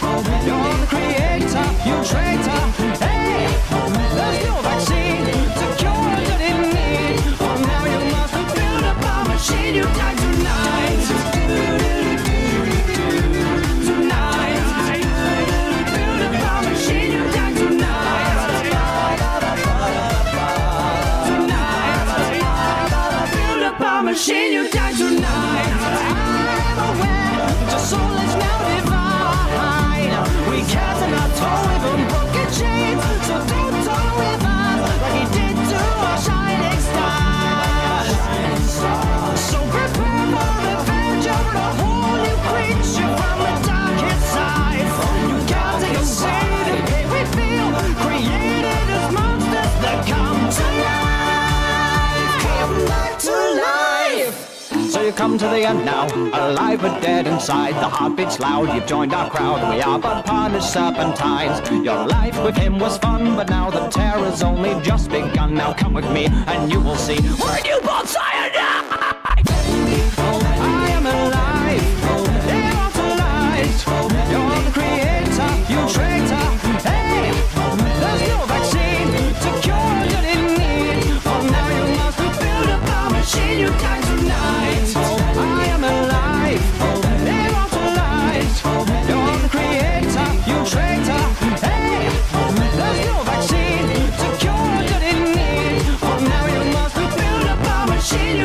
You're the creator, you traitor. Hey, there's no vaccine to cure that in need. For now you must build up our machine. You die tonight. Machine, you die tonight. I'm aware that your soul is now divine. We cast in our toe even broken chains, so don't toy with us like he did to our shining star. So prepare for revenge. You're a whole new creature from the darkest side. You can't take a say the pain we feel, created as monsters that come to life. Come back to life. So you come to the end now, alive but dead inside. The heartbeat's loud, you've joined our crowd. We are but punished serpentines. Your life with him was fun, but now the terror's only just begun. Now come with me and you will see we're newborn cyanide. I am alive, immortalized. You're the creator, you traitor. Hey, there's no vaccine to cure that in need. For now you must build up our machine. You die tonight. I am alive, immortalized. You're the creator, you traitor. Hey, there's no vaccine to cure that in need. For now you must build up our machine.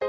I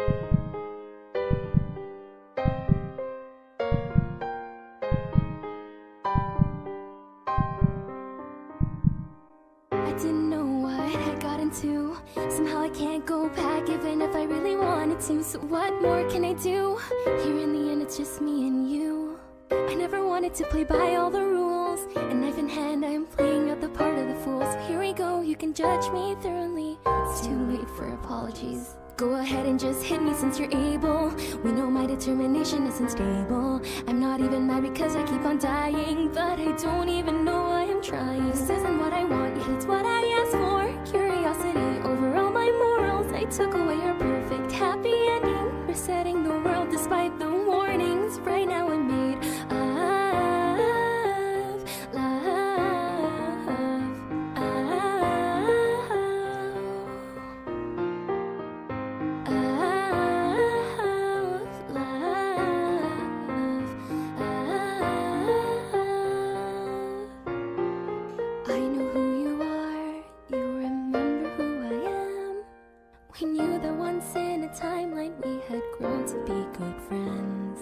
didn't know what I got into. Somehow I can't go back even if I really wanted to. So what more can I do? Here in the end it's just me and you. I never wanted to play by all the rules, and knife in hand I'm playing out the part of the fool. So here we go, you can judge me thoroughly. It's too late for apologies. Go ahead and just hit me since you're able. We know my determination isn't stable. I'm not even mad because I keep on dying, but I don't even know why I'm trying. This isn't what I want, yet it's what I asked for. Curiosity over all my morals. I took away your perfect happy ending. Resetting the world despite the warnings. Right now I'm made of timeline we had grown to be good friends,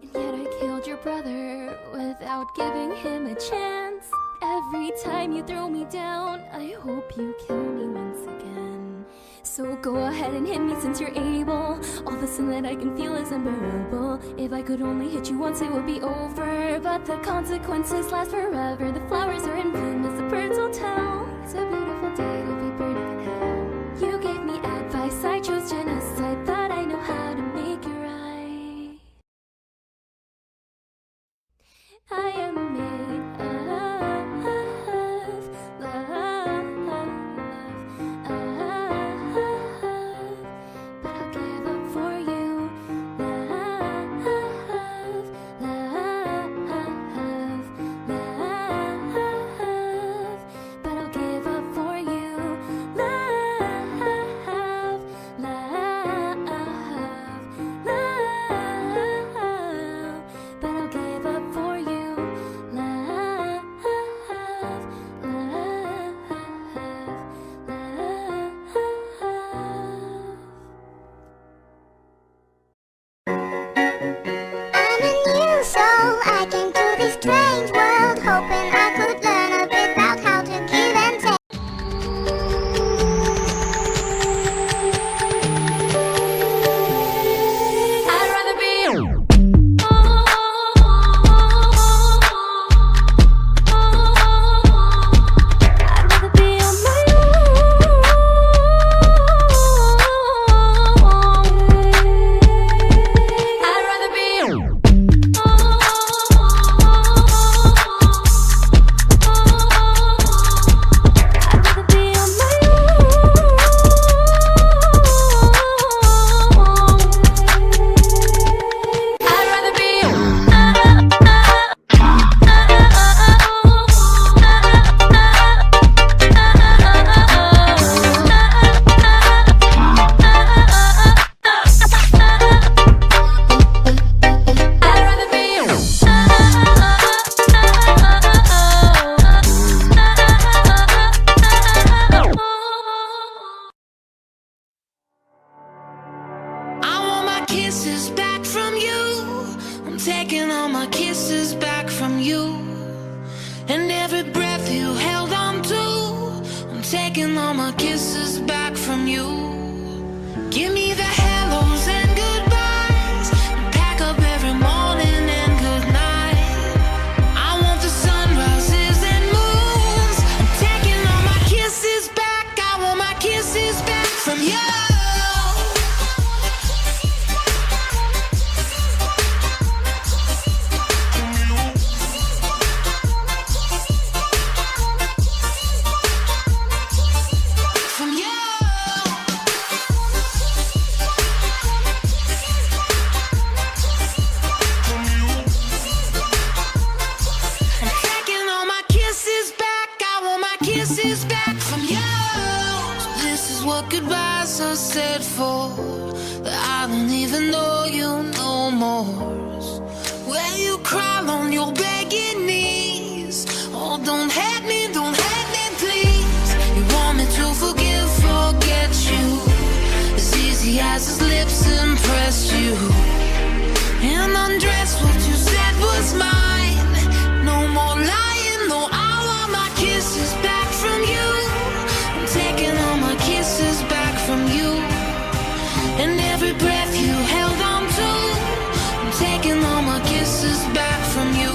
and yet I killed your brother without giving him a chance. Every time you throw me down, I hope you kill me once again. So go ahead and hit me since you're able. All the sin that I can feel is unbearable. If I could only hit you once it would be over, but the consequences last forever. The flowers are in bloom as the birds will tell. It's a beautiful day to be burning in hell. You gave me advice, I chose genocide, but I know how to make it right. I am made of love, but I'll give up for you. But I'll give up for you. But I'll give up for you. I'm a new soul. I came to this strange world, hoping I could learn a bit about how to kill and take. I'd rather be I'd rather be on my own. I'd rather be I'd rather be on my own. I'd rather be I'd rather be I want my kisses back from you. I'm taking all my kisses back from you. And every breath you held on to, I'm taking all my kisses back from you. Give me the hellos and goodbyes, and pack up every morning and good night. I want the sunrises and moons. I'm taking all my kisses back. I want my kisses back from you. From you. I'm taking all my kisses back. I want my kisses back from you. So this is what goodbyes are said for. That I don't even know you no more. Where you crawl on your begging knees. Oh, don't hate me, please. You want me to forgive, forget you. As easy as his lips guess what you said was mine. No more lying, no, I want my kisses back from you. I'm taking all my kisses back from you. And every breath you held on to, I'm taking all my kisses back from you.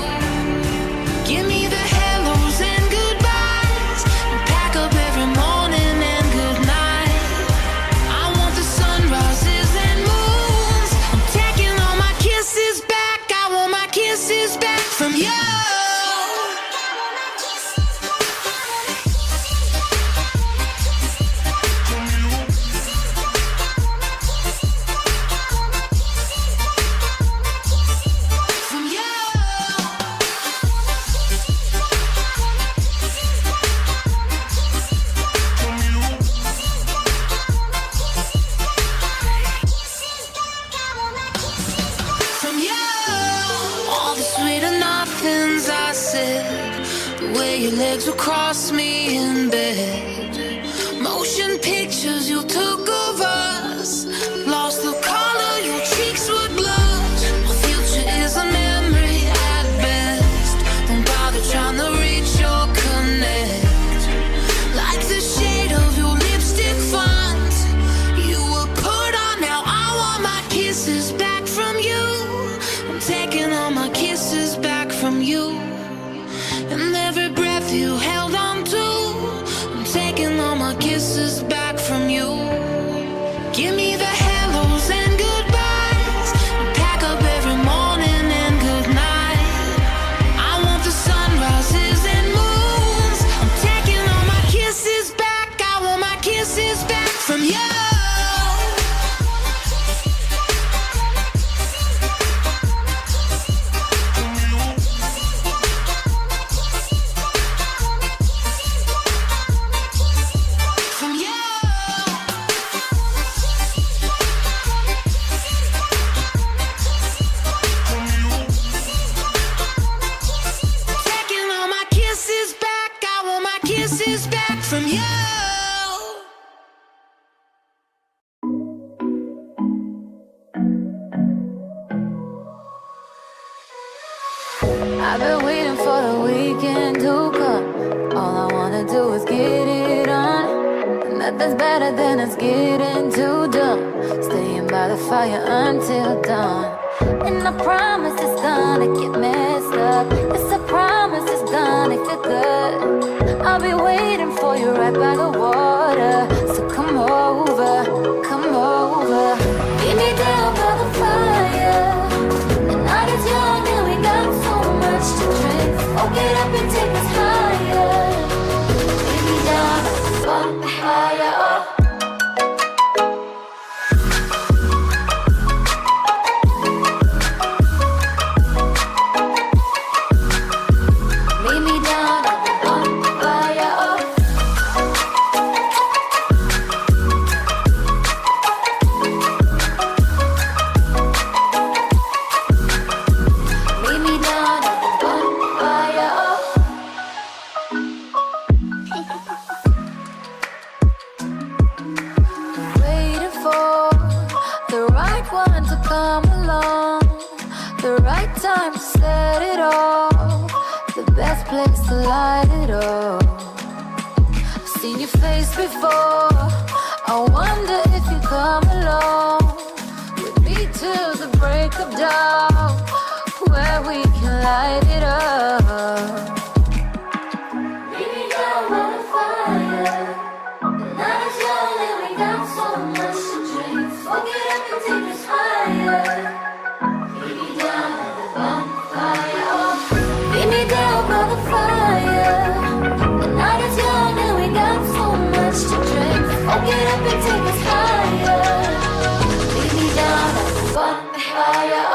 Give me the hellos and goodbyes, and pack up every morning and good night. I want the sunrises and moons. I'm taking all my kisses back. I want my kisses back from you. Your legs will cross me in bed. Motion pictures you took of us. Lost the color, your cheeks would blush. My future is a memory at best. Don't bother trying to reach or connect. Like the shade of your lipstick font you were put on. Now I want my kisses back from you. I'm taking all my kisses back from you. And every breath you held on to, I'm taking all my kisses back from you. Give me the hellos and goodbyes, and pack up every morning and good night. I want the sunrises and moons. I'm taking all my kisses back. I want my kisses back from you. I've been waiting for the weekend to come. All I wanna do is get it on. And nothing's better than us getting too done. Staying by the fire until dawn. And I promise it's gonna get messed up. Yes, I promise it's gonna feel good. I'll be waiting for you right by the water. So come over, come over. Meet me down by the fire. The night is young and we got so much to drink. Oh, get up and take us higher. Meet me down by the bonfire. Oh. Come along, the right time to set it off, the best place to light it up. I've seen your face before, I wonder if you come along with me till the break of dawn, where we can light it up. Meet me down by the fire. The night is young and we got so much to drink. So get up and take us higher. Meet me down at the bonfire. Meet me down by the fire. The night is young and we got so much to drink. So get up and take us higher. Meet me down at the bonfire.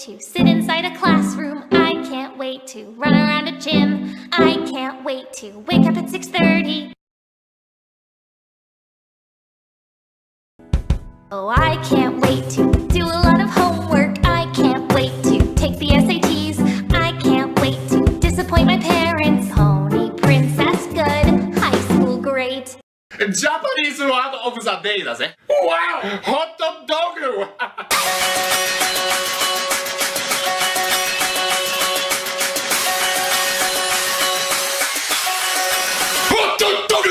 to sit inside a classroom. I can't wait to run around a gym. I can't wait to wake up at 6:30. Oh, I can't wait to do a lot of homework. I can't wait to take the SATs. I can't wait to disappoint my parents. Pony princess good, high school great. ジャパニーズワードオブザデイだぜ。わお、ホットドッグ。ホットドッグ。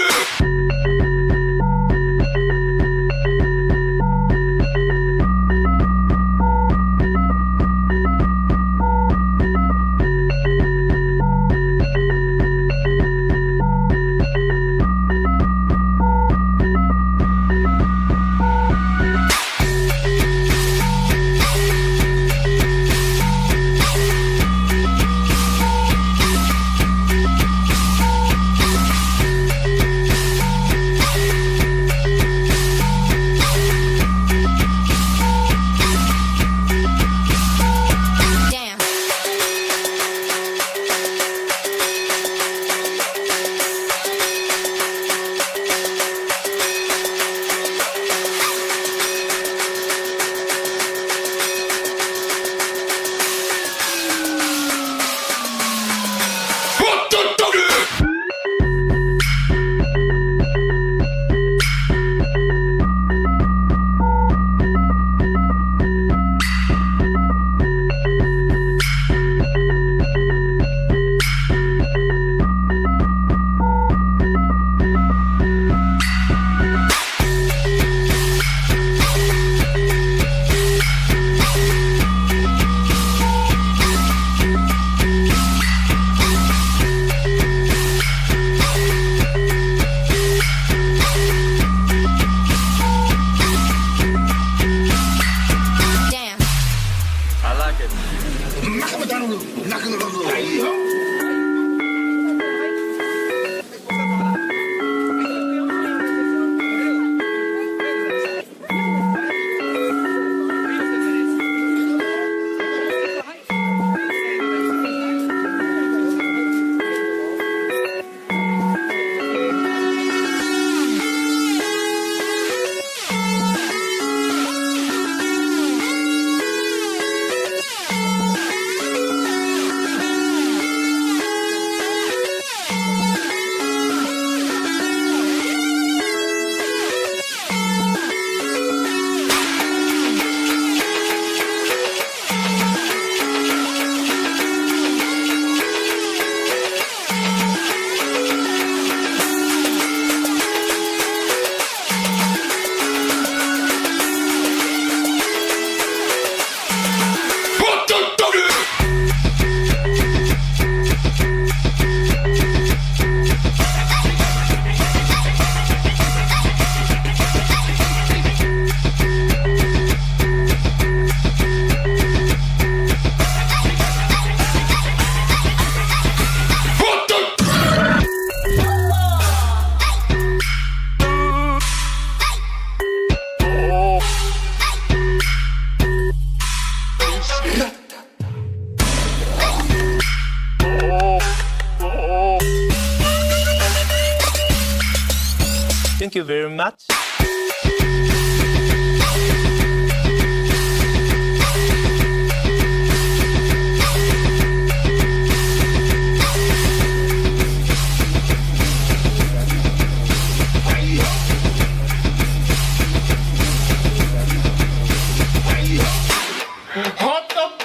Thank you very much. Hot dog!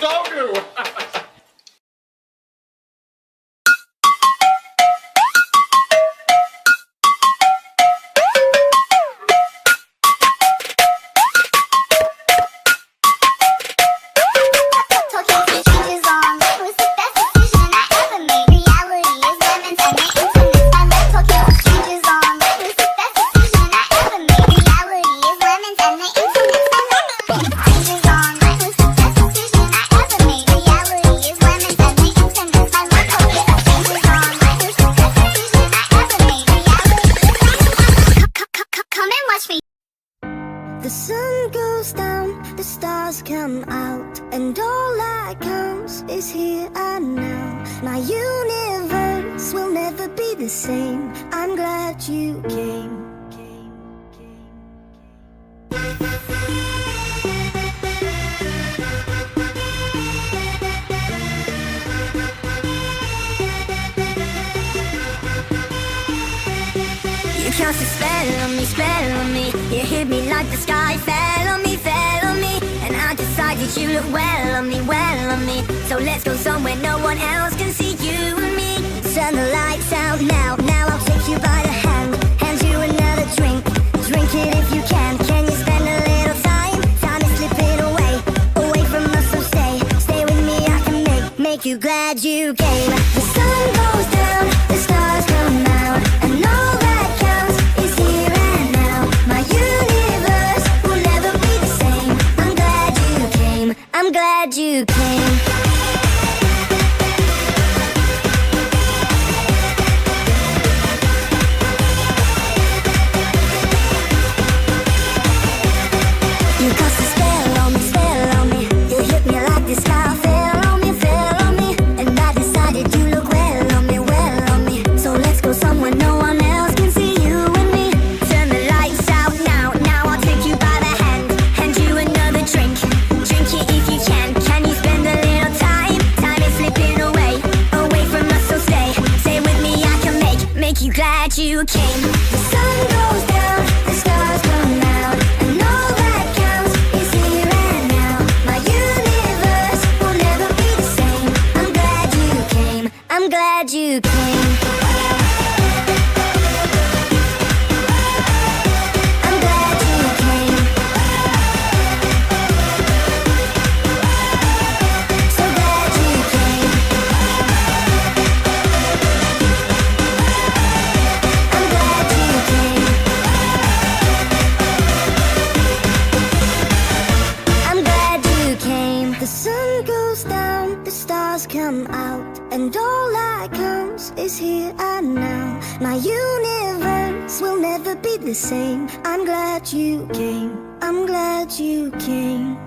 The sun goes down, the stars come out, and all I is here and now. My universe will never be the same. I'm glad you came. You cast a spell on me. You hit me like the sky fell on me. And I decided you look well on me. So let's go somewhere no one else can see you and me. Turn the lights out now. Now I'll take you by the hand. Hand you another drink. Drink it if you can. Can you spend a little time? Time is slipping away from us, so stay with me. I can make you glad you came. The sun goes down, the stars come out, and all that counts is here and now. My universe will never be the same. I'm glad you came. I'm glad you came. You cast a spell on me. You hit me like the sky fell on me. And I decided you look well on me. So let's go somewhere no one else can see you and me. Turn the lights out now. Now I'll take you by the hand. Hand you another drink. Drink it if you can. Can you spend a little time? Time is slipping away from us, so stay with me. I can make you glad you came. The sun goes down, the stars come out, and all that counts is here and now. My universe will never be the same. I'm glad you came. I'm glad you came. I'm glad you came. So glad you came. I'm glad you came. I'm glad you came. The sun goes down, the stars come out, and all that counts is here and now. My universe will never be the same. I'm glad you came. I'm glad you came.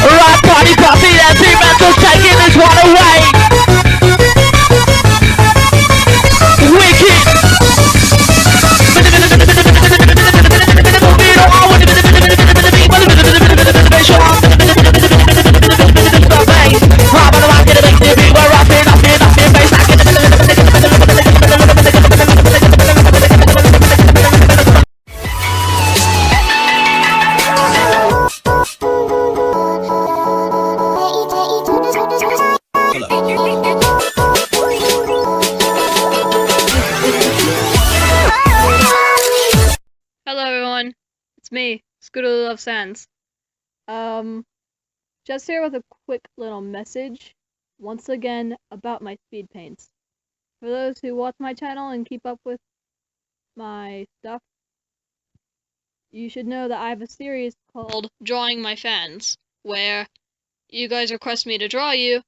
Right party coffee, that two mentals taking this one away. Wicked. Hello everyone, it's me, Scootaloo Loves Sans. Just here with a quick little message, once again, about my speed paints. For those who watch my channel and keep up with my stuff, you should know that I have a series called Drawing My Fans, where you guys request me to draw you,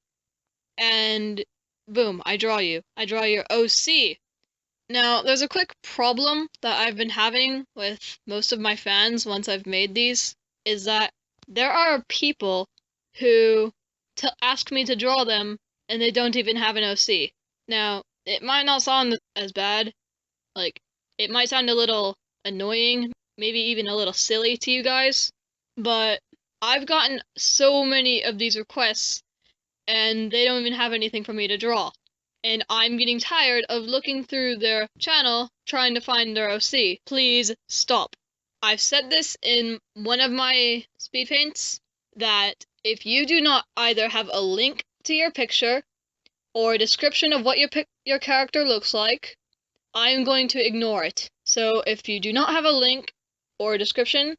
and boom, I draw you. I draw your OC. Now, there's a quick problem that I've been having with most of my fans once I've made these, is that there are people who ask me to draw them, and they don't even have an OC. Now, it might not sound as bad, like, it might sound a little annoying, maybe even a little silly to you guys, but I've gotten so many of these requests, and they don't even have anything for me to draw. And I'm getting tired of looking through their channel trying to find their OC. Please stop. I've said this in one of my speed paints, that if you do not either have a link to your picture or a description of what your character looks like, I'm going to ignore it. So if you do not have a link or a description,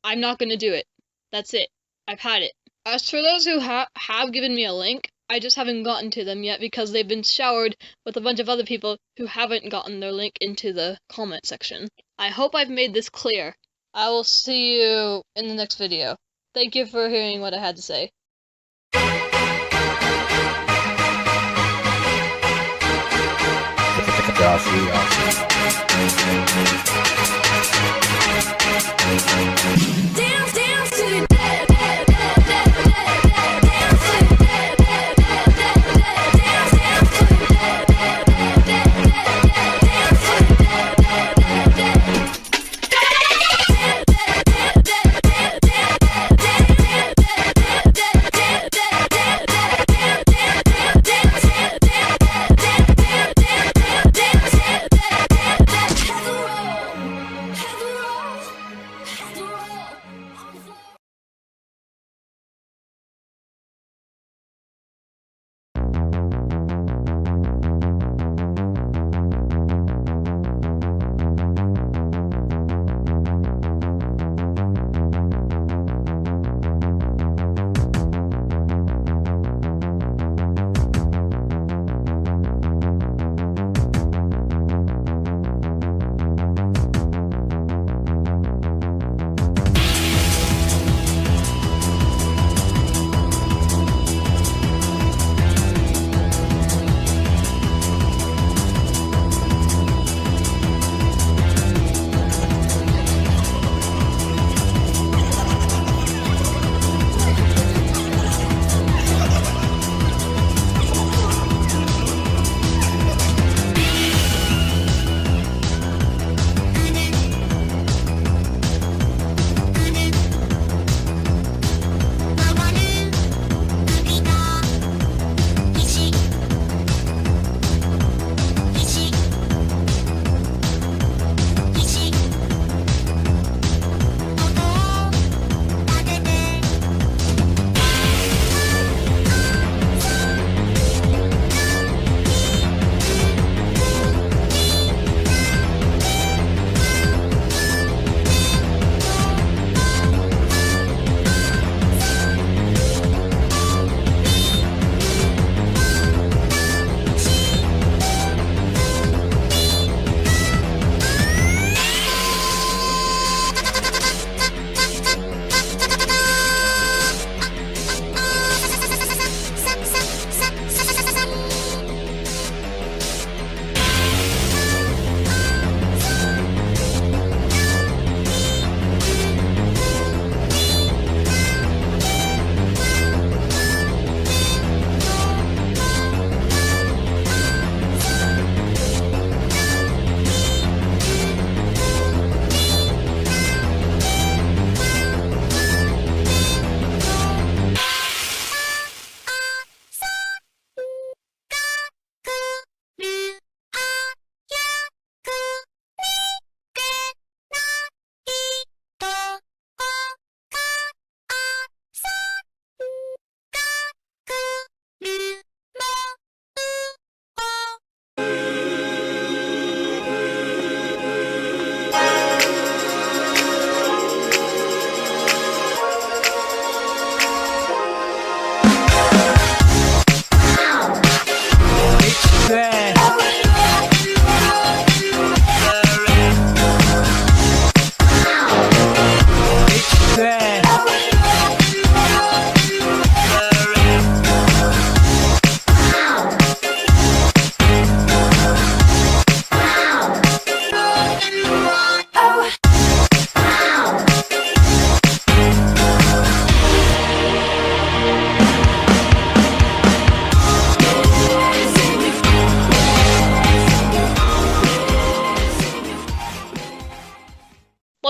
I'm not going to do it. That's it. I've had it. As for those who have given me a link, I just haven't gotten to them yet because they've been showered with a bunch of other people who haven't gotten their link into the comment section. I hope I've made this clear. I will see you in the next video. Thank you for hearing what I had to say. Dance, dance.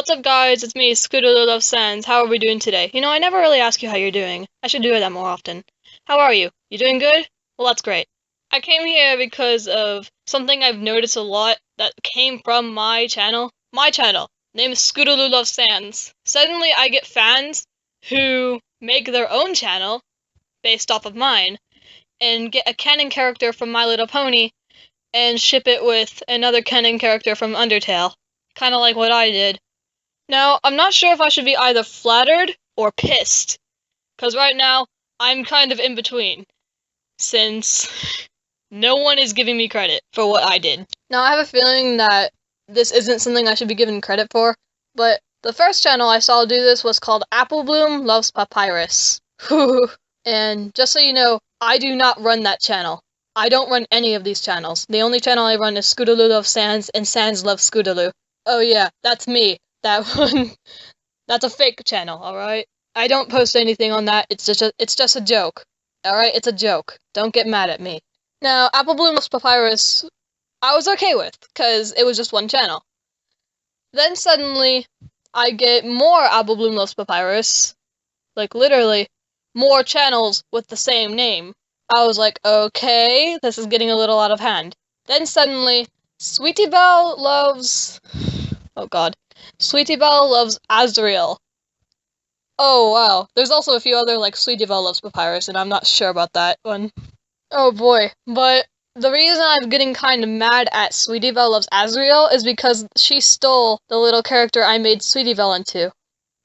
What's up, guys? It's me, Scootaloo Loves Sans. How are we doing today? You know, I never really ask you how you're doing. I should do that more often. How are you? You doing good? Well, that's great. I came here because of something I've noticed a lot that came from my channel. My channel. Name is Scootaloo Loves Sans. Suddenly, I get fans who make their own channel based off of mine and get a canon character from My Little Pony and ship it with another canon character from Undertale. Kinda like what I did. Now, I'm not sure if I should be either flattered or pissed, because right now, I'm kind of in between, since no one is giving me credit for what I did. Now, I have a feeling that this isn't something I should be given credit for, but the first channel I saw do this was called Applebloom Loves Papyrus. And just so you know, I do not run that channel. I don't run any of these channels. The only channel I run is Scootaloo Loves Sans and Sans Loves Scootaloo. Oh yeah, that's me. That one. That's a fake channel, alright? I don't post anything on that. It's just a joke. Alright? It's a joke. Don't get mad at me. Now, Applebloom Loves Papyrus, I was okay with, because it was just one channel. Then suddenly, I get more Applebloom Loves Papyrus. Like, literally, more channels with the same name. I was like, okay, this is getting a little out of hand. Then suddenly, Sweetie Belle Loves... Oh god. Sweetie Belle Loves Azrael. Oh wow, there's also a few other like Sweetie Belle Loves Papyrus, and I'm not sure about that one. Oh boy, but the reason I'm getting kind of mad at Sweetie Belle Loves Azrael is because she stole the little character I made Sweetie Belle into,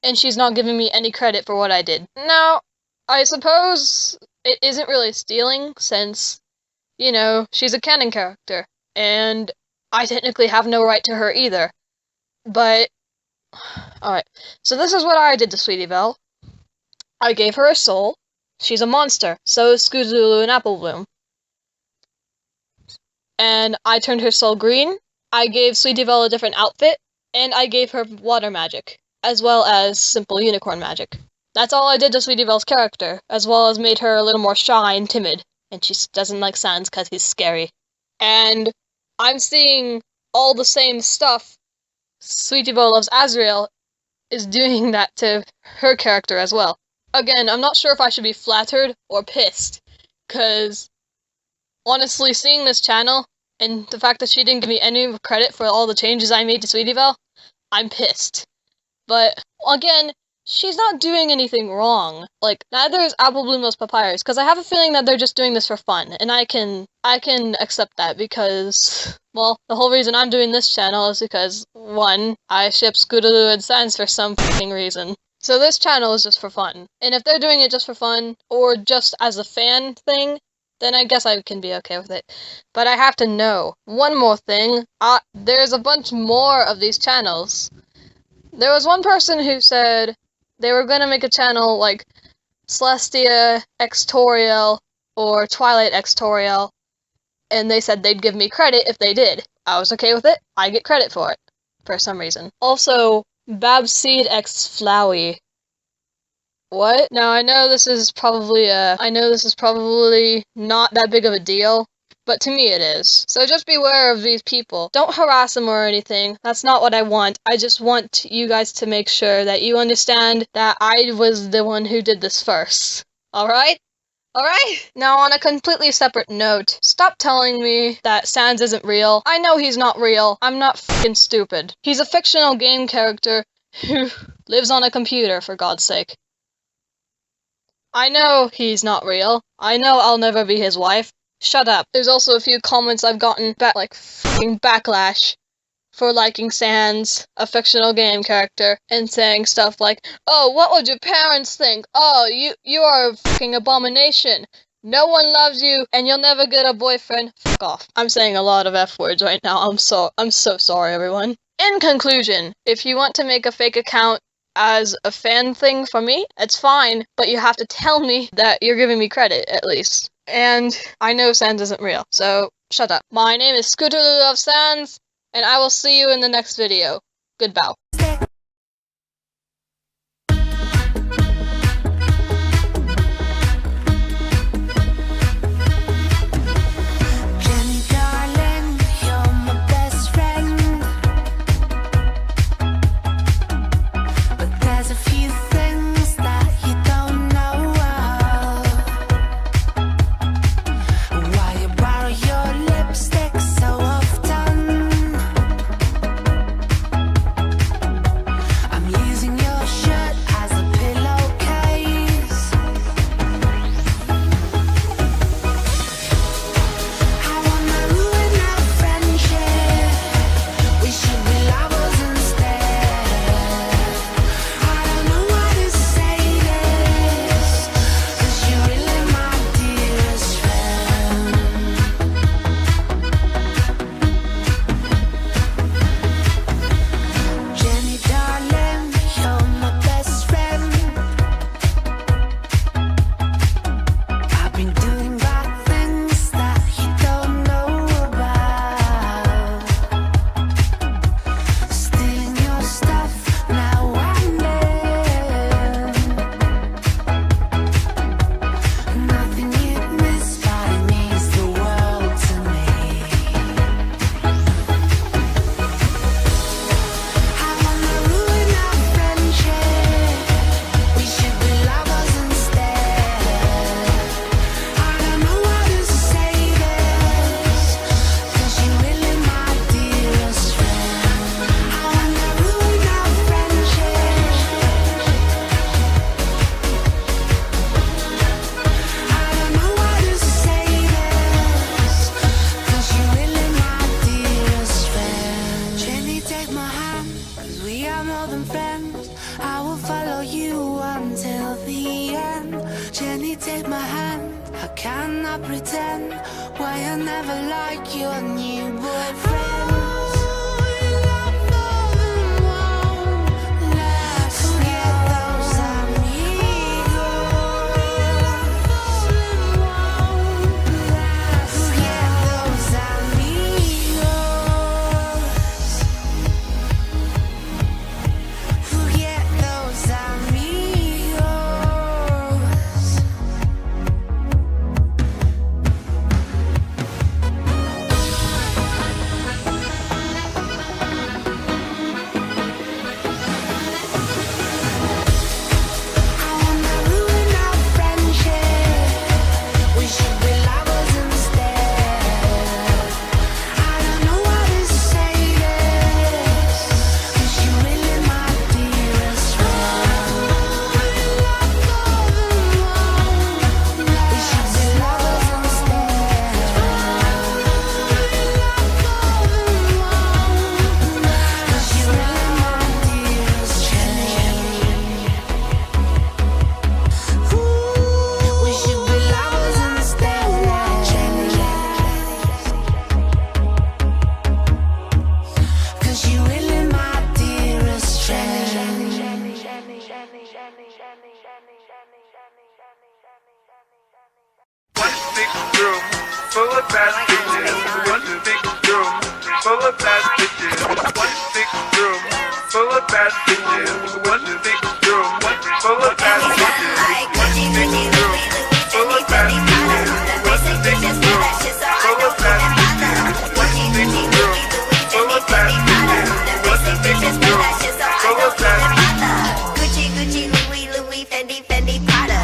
and she's not giving me any credit for what I did. Now, I suppose it isn't really stealing, since, you know, she's a canon character, and I technically have no right to her either. But, alright, so this is what I did to Sweetie Belle. I gave her a soul. She's a monster. So is Scootaloo and Applebloom. And I turned her soul green. I gave Sweetie Belle a different outfit. And I gave her water magic, as well as simple unicorn magic. That's all I did to Sweetie Belle's character, as well as made her a little more shy and timid. And she doesn't like Sans because he's scary. And I'm seeing all the same stuff Sweetie Belle Loves Azrael is doing that to her character as well. Again, I'm not sure if I should be flattered or pissed, because honestly, seeing this channel and the fact that she didn't give me any credit for all the changes I made to Sweetie Belle, I'm pissed. But again, she's not doing anything wrong. Like, neither is Applebloom Loves Papyrus, because I have a feeling that they're just doing this for fun, and I can accept that because, well, the whole reason I'm doing this channel is because, one, I ship Scootaloo and Sans for some fucking reason. So this channel is just for fun. And if they're doing it just for fun, or just as a fan thing, then I guess I can be okay with it. But I have to know. One more thing. There's a bunch more of these channels. There was one person who said they were gonna make a channel like Celestia X Toriel or Twilight X Toriel, and they said they'd give me credit if they did. I was okay with it. I get credit for it, for some reason. Also, Babseed X Flowey. What? Now I know this is probably not that big of a deal, but to me it is. So just beware of these people. Don't harass them or anything. That's not what I want. I just want you guys to make sure that you understand that I was the one who did this first. Alright? Alright? Now on a completely separate note, stop telling me that Sans isn't real. I know he's not real. I'm not f***ing stupid. He's a fictional game character who lives on a computer, for God's sake. I know he's not real. I know I'll never be his wife. Shut up. There's also a few comments I've gotten back, like f***ing backlash for liking Sans, a fictional game character, and saying stuff like, oh, what would your parents think? Oh, you are a f***ing abomination. No one loves you, and you'll never get a boyfriend. Fuck off. I'm saying a lot of F words right now. I'm so sorry, everyone. In conclusion, if you want to make a fake account as a fan thing for me, it's fine, but you have to tell me that you're giving me credit, at least. And I know Sans isn't real, so shut up. My name is Scootaloo Loves Sans, and I will see you in the next video. Goodbye. Jenny darling, you're my best friend. Why I never like your new boyfriend. Forget those amigos. Forget those amigos. Forget those amigos. I wanna ruin our friendship. We should be lovers instead. I don't know how to say this, 'cause you really my dearest friend. We should be lovers instead. 'Cause you really my dearest friend. We should be lovers instead. 'Cause you really my dearest friend. One big room full of bad bitches. One big room full of bad bitches. One big room full of bad bitches. One big room full of bad bitches. One big room full of bad bitches. One big room full of bad bitches. One big room full of bad bitches. One big room full of bad bitches. Gucci, Gucci, Louis, Louis, Fendi, Fendi, Prada.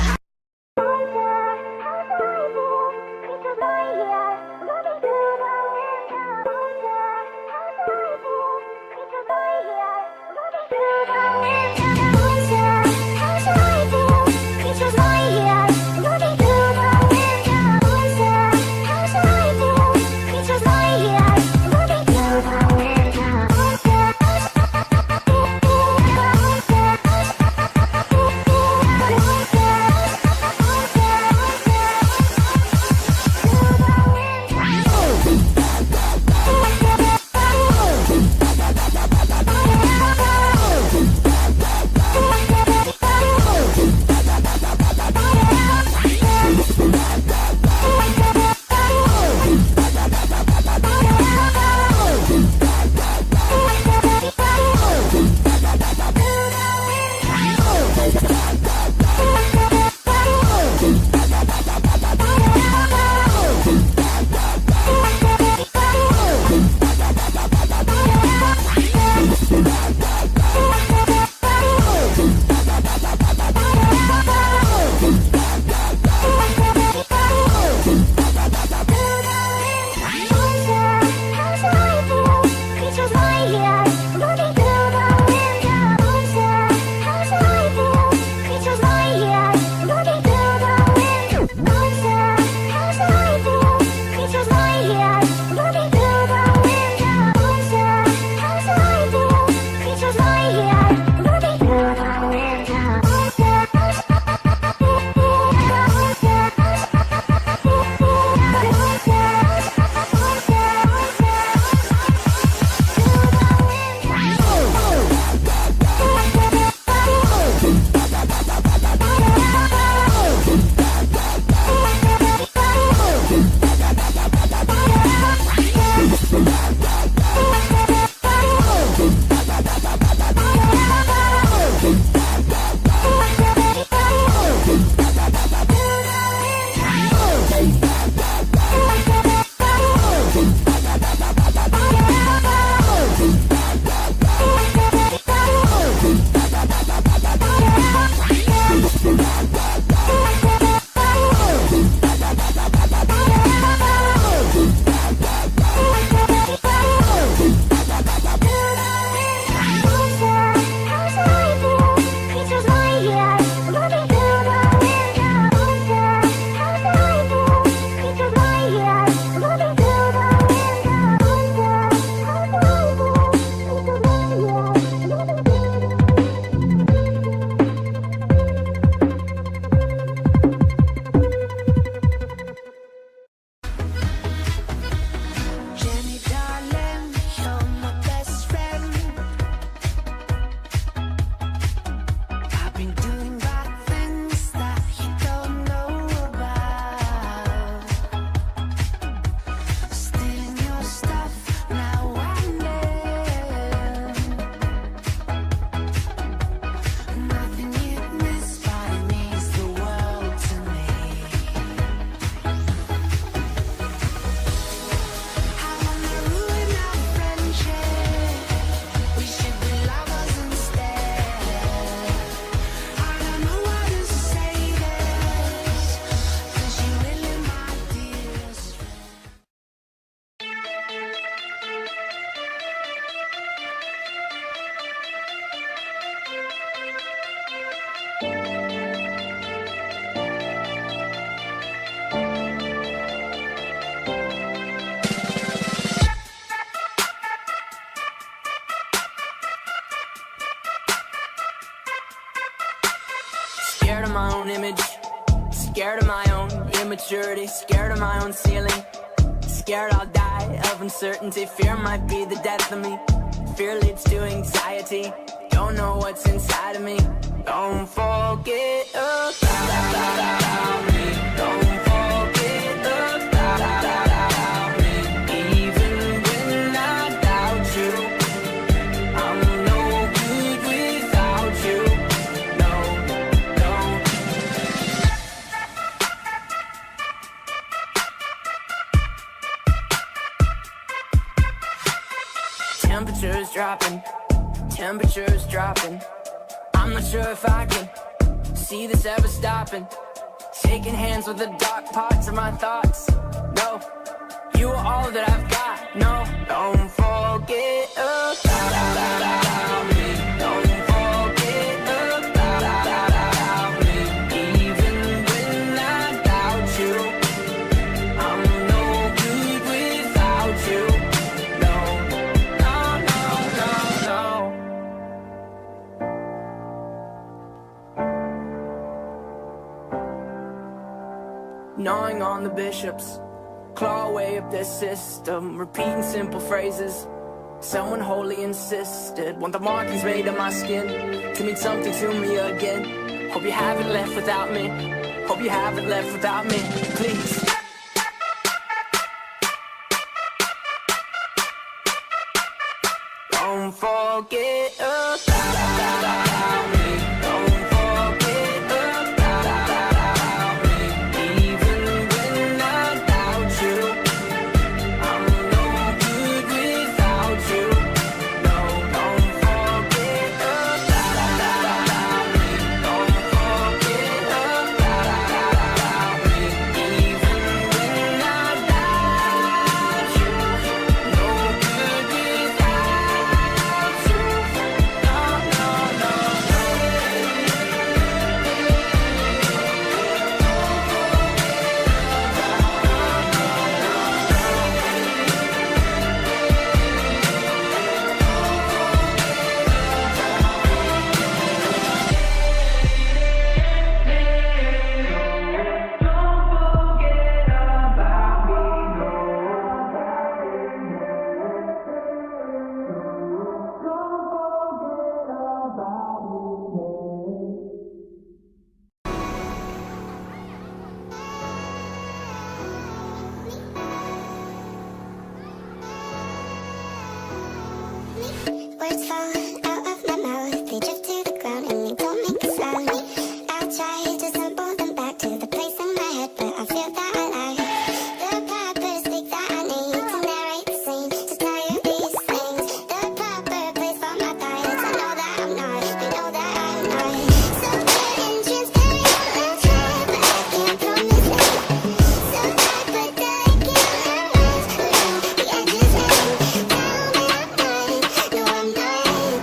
Scared of my own immaturity, scared of my own ceiling. Scared I'll die of uncertainty, fear might be the death of me. Fear leads to anxiety, don't know what's inside of me. Don't forget about me, don't forget about me. Even when I doubt you, I'm no good without you. No, no. Temperature's dropping, temperature's dropping. I'm not sure if I can see this ever stopping. Shaking hands with the dark parts of my thoughts. No, you are all that I've got. No, don't forget about me. Don't forget about me. Even when I doubt you, I'm no good without you. No, no, no, no, no. Gnawing on the bishops, claw away up their system, repeating simple phrases. Someone wholly insisted, want the markings made on my skin to mean something to me again. Hope you haven't left without me, hope you haven't left without me, please. Don't forget about me. Don't forget about me. Even when I doubt you, I'm no good without you. No, don't forget about me. Don't forget about me. Even when I doubt you, no good without you. No, no, no, Words fall out of my mouth, they drift to the ground and they don't make a sound. I try to sample them back to the place in my head, but I feel that I lie. The proper speak that I need to narrate the scene, to tell you these things. The proper place for my thoughts, I know that I'm not, they know that I'm not. So getting transparent, I'll try, but I can't promise it. So tight, but I can't realize, the edges hang. Tell me I'm not, no I'm not.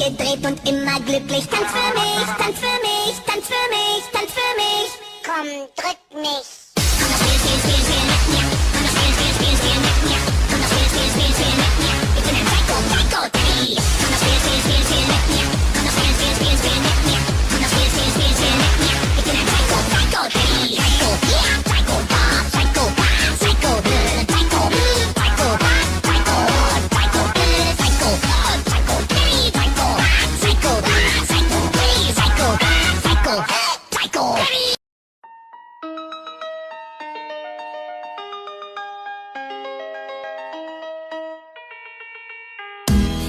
durchgedreht und immer glücklich. Tanz für mich, tanz für mich, tanz für mich, tanz für mich. Komm, drück mich. Komm, das Spiel mit mir. Komm, das Spiel mit mir. Komm, das Spiel mit mir. Ich bin ein Psycho-Daddy. Komm, das Spiel mit mir. Komm, das Spiel mit mir. Komm, das Spiel mit mir. Ich bin ein Psycho-Daddy. Psycho, yeah, Psycho, Bob, Psycho, Bob, Psycho, Psycho, Psycho, Psycho, Psycho, Psycho, Psycho, Daddy, Psycho, Psycho, Psycho, Psycho, Psycho, Psycho, Daddy.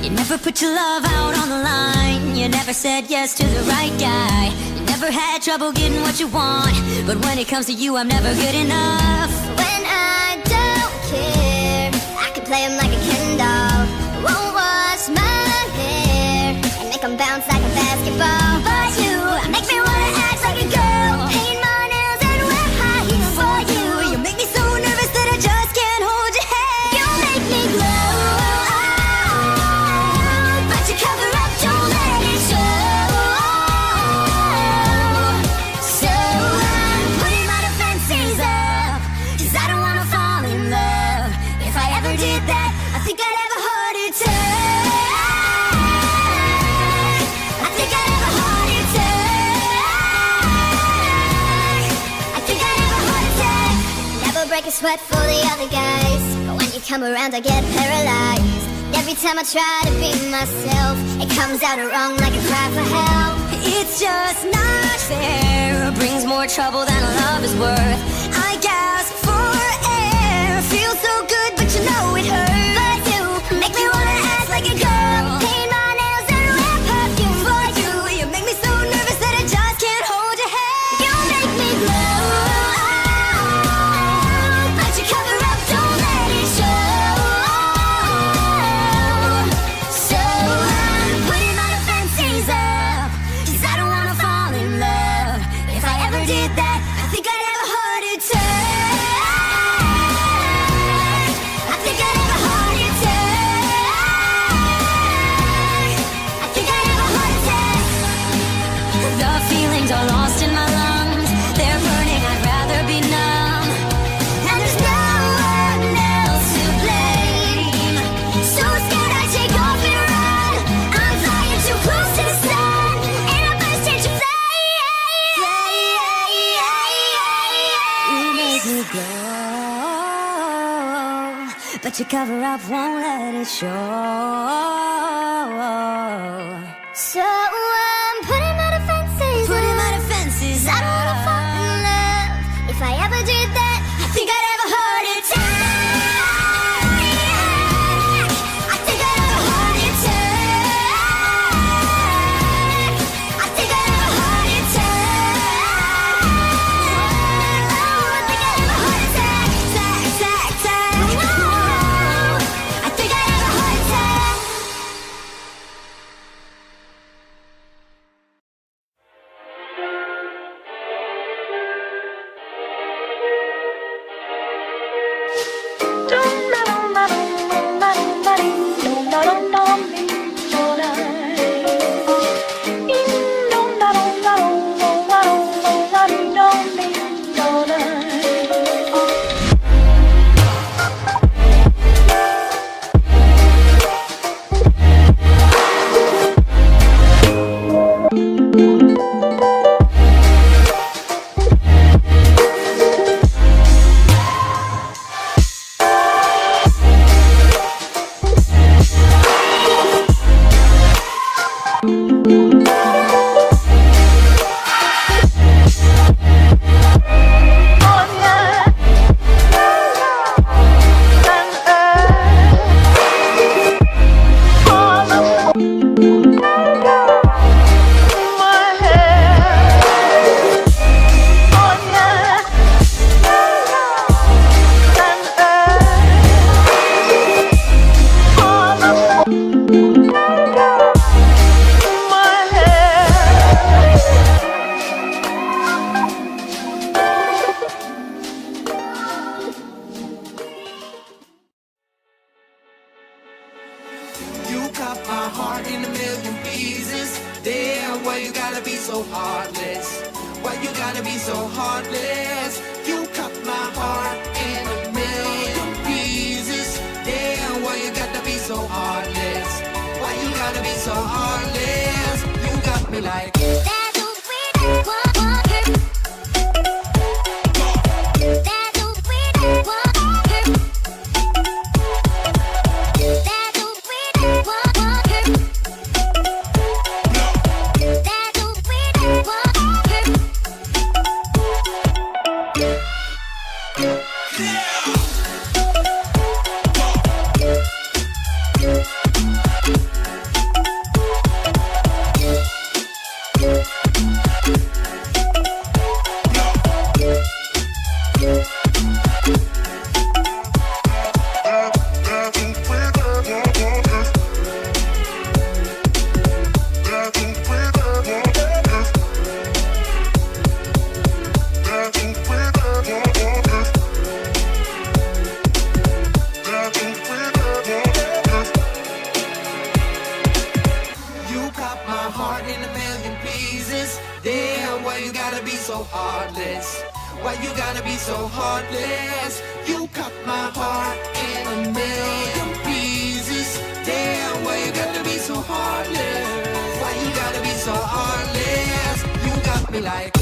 You never put your love out on the line. You never said yes to the right guy. You never had trouble getting what you want. But when it comes to you, I'm never good enough. When I don't care, I can play him like a Ken doll. Won't wash my hair and make him bounce like a basketball. But you make me wanna act like a girl, paint my nails and wear high heels for you. You make me so nervous that I just can't hold your hand. You make me glow, but you cover up, don't let it show. So I'm putting my defenses up, 'cause I don't wanna fall in love. If I ever did that, I think I'd have a heart attack. I think I'd have a heart attack. I think I'd have a heart attack. Never break a sweat for the other guys, but when you come around I get paralyzed. Every time I try to be myself, it comes out wrong like a cry for help. It's just not fair. Brings more trouble than love is worth. I gasp for air. Feels so good, but you know it hurts. But you make me wanna act like a girl, paint my nails and wear perfume for you. You make me so nervous that I just can't hold your hand. You make me glow, but you cover up, don't let it show. So I'm putting my defenses up, 'cause I don't wanna fall in love. If I ever did that, I think I'd have a heart attack. I think I'd have a heart attack. I think I'd have a heart attack. The feelings are lost in my lungs. They're burning, I'd rather be numb. And there's no one else to blame. So scared I take off and run. I'm flying too close to the sun, and I burst into flame. You make me glow, but your cover up won't let it show. So I'm putting my defenses Putting my up. defenses 'Cause I don't wanna fall in love. If I ever did that, I think I'd have a heart attack. I think I'd have a heart attack. I think I'd have a heart attack. I think I'd have a heart attack. I think I'd have a heart attack. why you gotta be so heartless? Why you gotta be so heartless? You cut my heart in a million pieces. Damn, why you gotta be so heartless? Why you gotta be so heartless? You got me like that old sweet water. That old sweet water. That old sweet water. That old sweet water. You cut my heart in a million pieces. Damn, why you gotta be so heartless? Why you gotta be so heartless? You cut my heart in a million pieces. Damn, why you gotta be so heartless? Why you gotta be so heartless? You got me like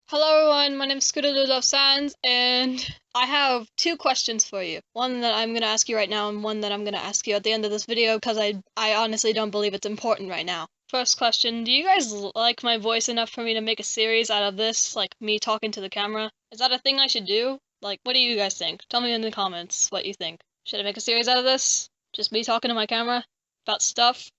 Hello everyone, my name is Scootaloo Loves Sans, and I have two questions for you. One that I'm going to ask you right now, and one that I'm going to ask you at the end of this video, because I honestly don't believe it's important right now. First question, do you guys like my voice enough for me to make a series out of this, like me talking to the camera? Is that a thing I should do? Like, what do you guys think? Tell me in the comments what you think. Should I make a series out of this? Just me talking to my camera? About stuff?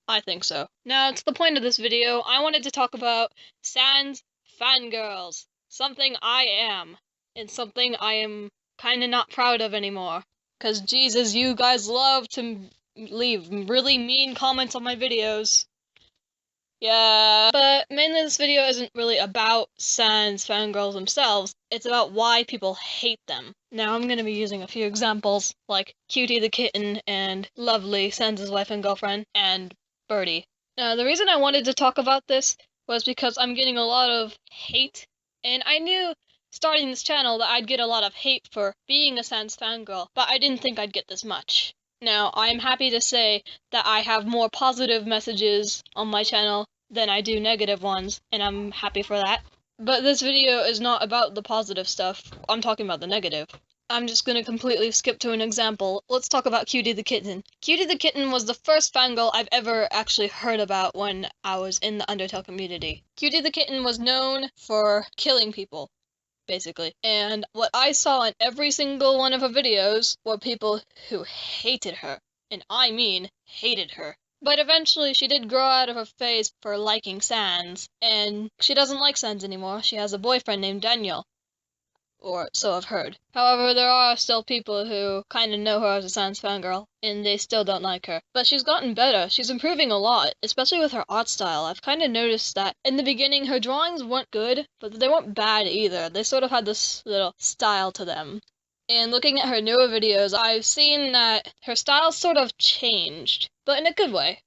I think so. Now, to the point of this video, I wanted to talk about Sans fangirls. Something I am, and something I am kinda not proud of anymore. Cause Jesus, you guys love to leave really mean comments on my videos. Yeah, but mainly this video isn't really about Sans fangirls themselves, it's about why people hate them. Now I'm gonna be using a few examples, like Cutie the Kitten and Lovely, Sans' wife and girlfriend, and Birdie. Now the reason I wanted to talk about this was because I'm getting a lot of hate, and I knew starting this channel that I'd get a lot of hate for being a Sans fangirl, but I didn't think I'd get this much. Now, I am happy to say that I have more positive messages on my channel than I do negative ones, and I'm happy for that. But this video is not about the positive stuff, I'm talking about the negative. I'm just gonna completely skip to an example. Let's talk about Cutie the Kitten. Cutie the Kitten was the first fangirl I've ever actually heard about when I was in the Undertale community. Cutie the Kitten was known for killing people, basically. And what I saw in every single one of her videos were people who hated her. And I mean hated her. But eventually she did grow out of her phase for liking Sans, and she doesn't like Sans anymore. She has a boyfriend named Daniel. Or so I've heard. However, there are still people who kind of know her as a Sans fangirl, and they still don't like her. But she's gotten better. She's improving a lot, especially with her art style. I've kind of noticed that in the beginning her drawings weren't good, but they weren't bad either. They sort of had this little style to them. And looking at her newer videos, I've seen that her style sort of changed, but in a good way.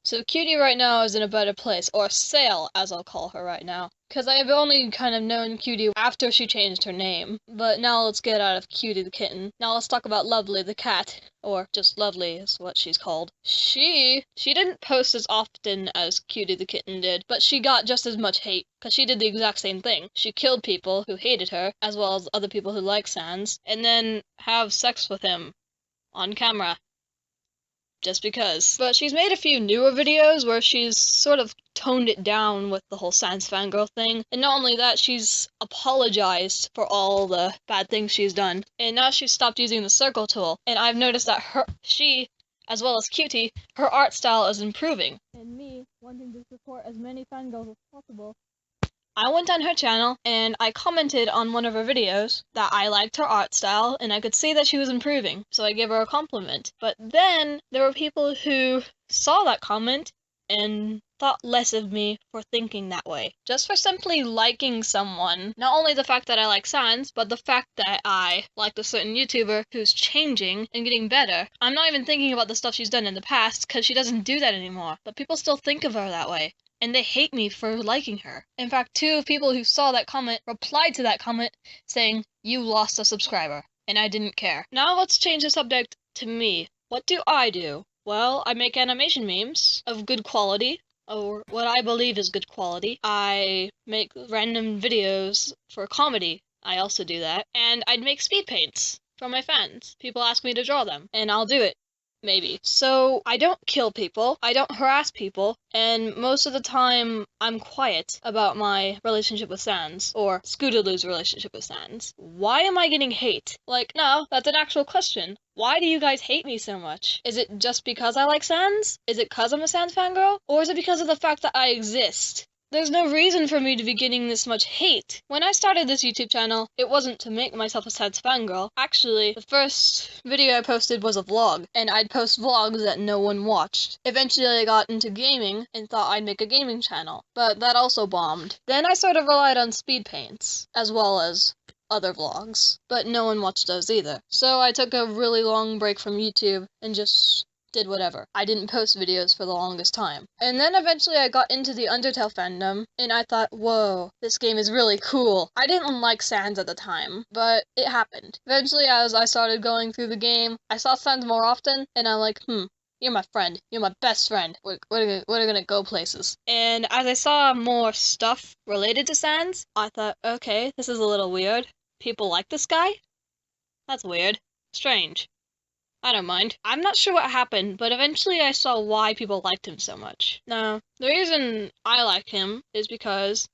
So Cutie right now is in a better place, or Sail, as I'll call her right now. Because I've only kind of known Cutie after she changed her name. But now let's get out of Cutie the Kitten. Now let's talk about Lovely the cat, or just Lovely is what she's called. She didn't post as often as Cutie the Kitten did, but she got just as much hate, because she did the exact same thing. She killed people who hated her, as well as other people who like Sans, and then have sex with him on camera. Just because. But she's made a few newer videos where she's sort of toned it down with the whole Sans fangirl thing. And not only that, she's apologized for all the bad things she's done. And now she's stopped using the circle tool. And I've noticed that she, as well as Cutie, her art style is improving. And me, wanting to support as many fangirls as possible, I went on her channel and I commented on one of her videos that I liked her art style and I could see that she was improving, so I gave her a compliment. But then there were people who saw that comment and thought less of me for thinking that way. Just for simply liking someone. Not only the fact that I like Sans, but the fact that I liked a certain YouTuber who's changing and getting better. I'm not even thinking about the stuff she's done in the past because she doesn't do that anymore, but people still think of her that way. And they hate me for liking her. In fact, 2 people who saw that comment replied to that comment saying, "You lost a subscriber," and I didn't care. Now let's change the subject to me. What do I do? Well, I make animation memes of good quality, or what I believe is good quality. I make random videos for comedy. I also do that. And I'd make speed paints for my fans. People ask me to draw them, and I'll do it. Maybe. So I don't kill people, I don't harass people, and most of the time I'm quiet about my relationship with Sans, or Scootaloo's relationship with Sans. Why am I getting hate? Like, no, that's an actual question. Why do you guys hate me so much? Is it just because I like Sans? Is it because I'm a Sans fangirl? Or is it because of the fact that I exist? There's no reason for me to be getting this much hate. When I started this YouTube channel, it wasn't to make myself a Sans fangirl. Actually, the first video I posted was a vlog, and I'd post vlogs that no one watched. Eventually I got into gaming and thought I'd make a gaming channel, but that also bombed. Then I sort of relied on speed paints, as well as other vlogs, but no one watched those either. So I took a really long break from YouTube and just did whatever. I didn't post videos for the longest time. And then eventually I got into the Undertale fandom, and I thought, whoa, this game is really cool. I didn't like Sans at the time, but it happened. Eventually, as I started going through the game, I saw Sans more often, and I'm like, you're my friend. You're my best friend. We're gonna go places. And as I saw more stuff related to Sans, I thought, okay, this is a little weird. People like this guy? That's weird. Strange. I don't mind. I'm not sure what happened, but eventually I saw why people liked him so much. Now, the reason I like him is because,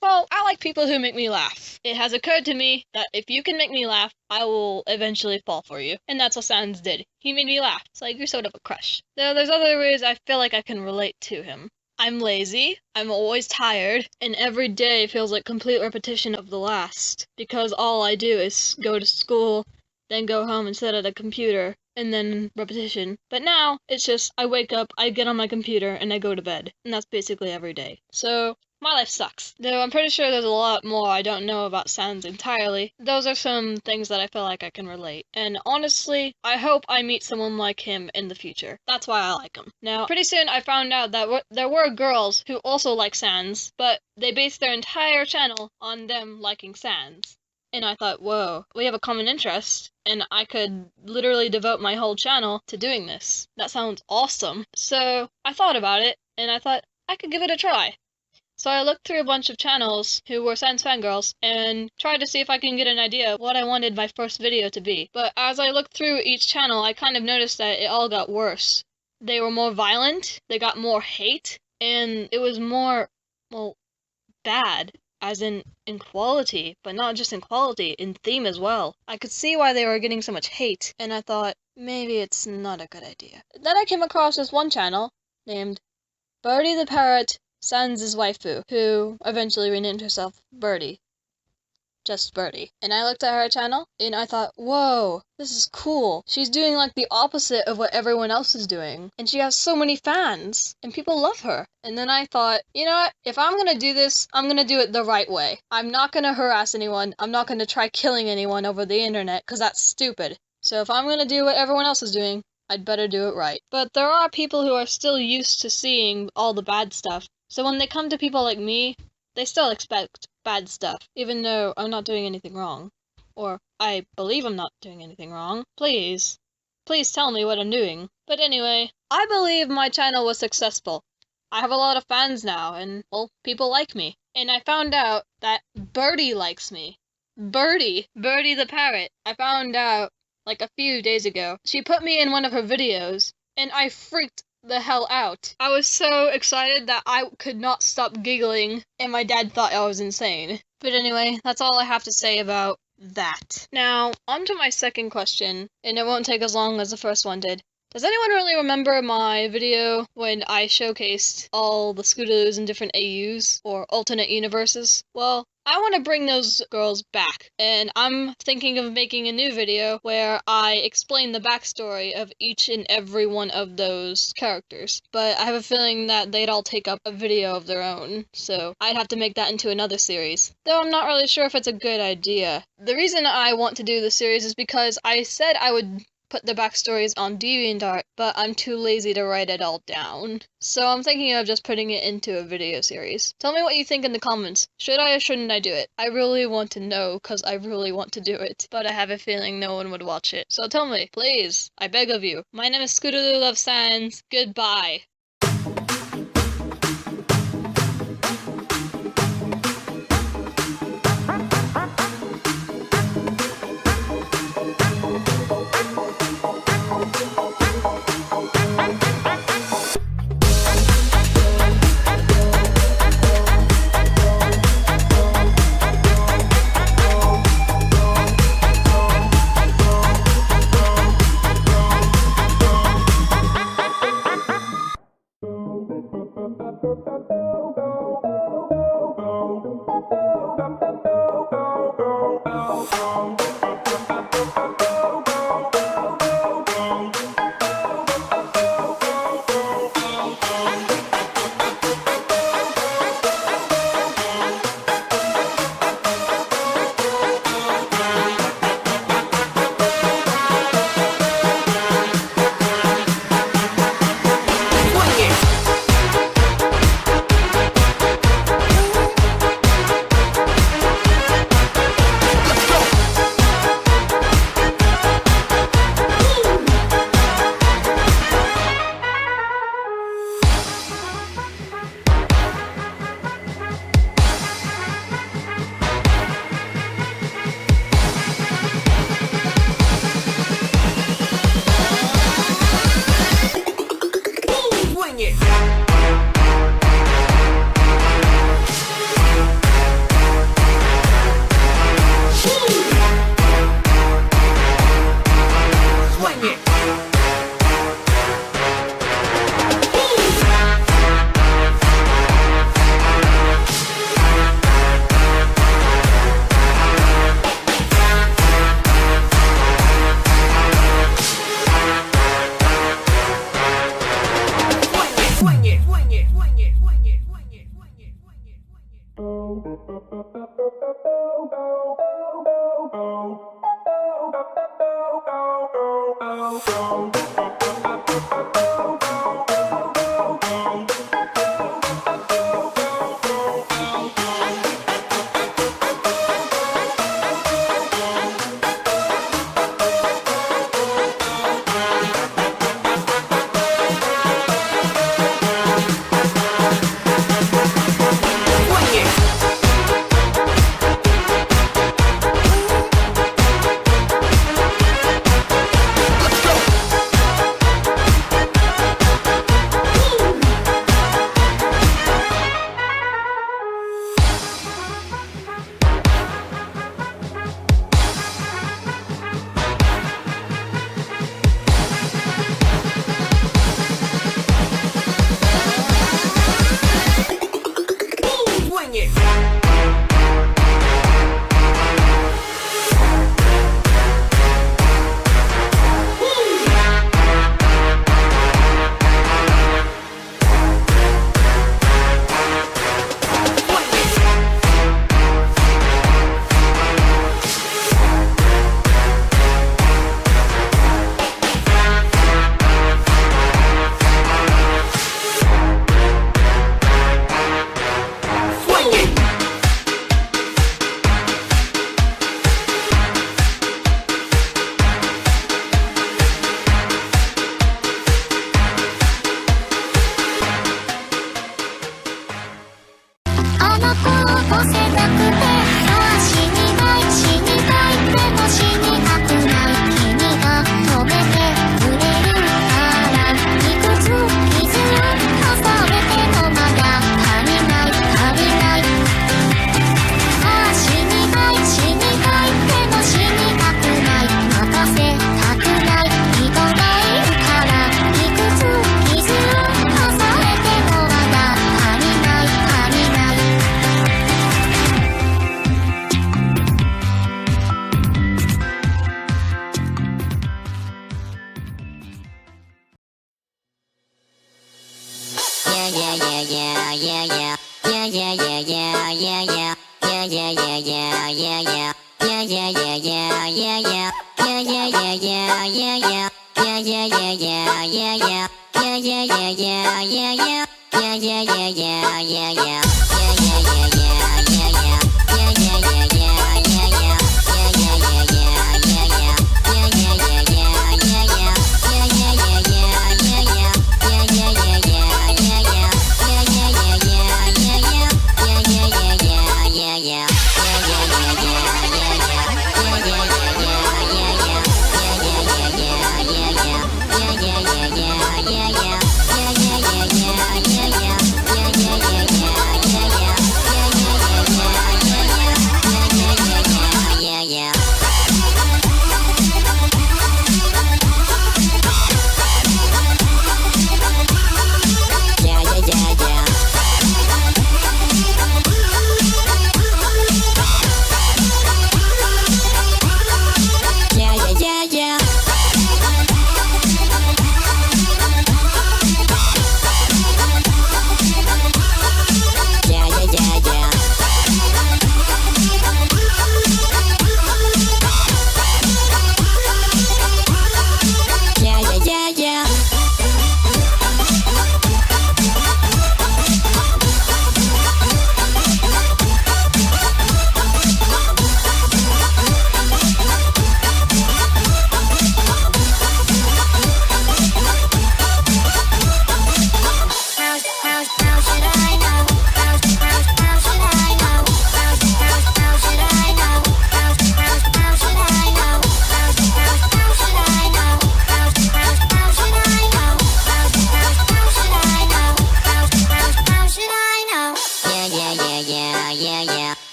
well, I like people who make me laugh. It has occurred to me that if you can make me laugh, I will eventually fall for you. And that's what Sans did. He made me laugh. It's like you're sort of a crush. Now, there's other ways I feel like I can relate to him. I'm lazy, I'm always tired, and every day feels like complete repetition of the last. Because all I do is go to school, then go home and sit at a computer, and then repetition. But now, it's just, I wake up, I get on my computer, and I go to bed. And that's basically every day. So, my life sucks. Though I'm pretty sure there's a lot more I don't know about Sans entirely. Those are some things that I feel like I can relate. And honestly, I hope I meet someone like him in the future. That's why I like him. Now, pretty soon I found out that there were girls who also like Sans, but they based their entire channel on them liking Sans. And I thought, whoa, we have a common interest, and I could literally devote my whole channel to doing this. That sounds awesome. So I thought about it, and I thought I could give it a try. So I looked through a bunch of channels who were Sans fangirls and tried to see if I can get an idea of what I wanted my first video to be. But as I looked through each channel, I kind of noticed that it all got worse. They were more violent, they got more hate, and it was more, well, bad. As in quality, but not just in quality, in theme as well. I could see why they were getting so much hate, and I thought, maybe it's not a good idea. Then I came across this one channel named Birdie the Parrot, Sans' waifu, who eventually renamed herself Birdie. Just Birdie. And I looked at her channel, and I thought, whoa, this is cool. She's doing like the opposite of what everyone else is doing. And she has so many fans, and people love her. And then I thought, you know what, if I'm gonna do this, I'm gonna do it the right way. I'm not gonna harass anyone, I'm not gonna try killing anyone over the internet, because that's stupid. So if I'm gonna do what everyone else is doing, I'd better do it right. But there are people who are still used to seeing all the bad stuff. So when they come to people like me, they still expect bad stuff, even though I'm not doing anything wrong. Or, I believe I'm not doing anything wrong. Please tell me what I'm doing. But anyway, I believe my channel was successful. I have a lot of fans now, and, well, people like me. And I found out that Birdie likes me. Birdie the parrot. I found out, like, a few days ago. She put me in one of her videos, and I freaked the hell out. I was so excited that I could not stop giggling, and my dad thought I was insane. But anyway, that's all I have to say about that. Now, on to my second question, and it won't take as long as the first one did. Does anyone really remember my video when I showcased all the Scootaloos in different AUs, or alternate universes? Well, I want to bring those girls back, and I'm thinking of making a new video where I explain the backstory of each and every one of those characters. But I have a feeling that they'd all take up a video of their own, so I'd have to make that into another series. Though I'm not really sure if it's a good idea. The reason I want to do the series is because I said I would put the backstories on DeviantArt, but I'm too lazy to write it all down. So I'm thinking of just putting it into a video series. Tell me what you think in the comments. Should I or shouldn't I do it? I really want to know, because I really want to do it, but I have a feeling no one would watch it. So tell me, please, I beg of you. My name is Scootaloo Loves Sans. Goodbye.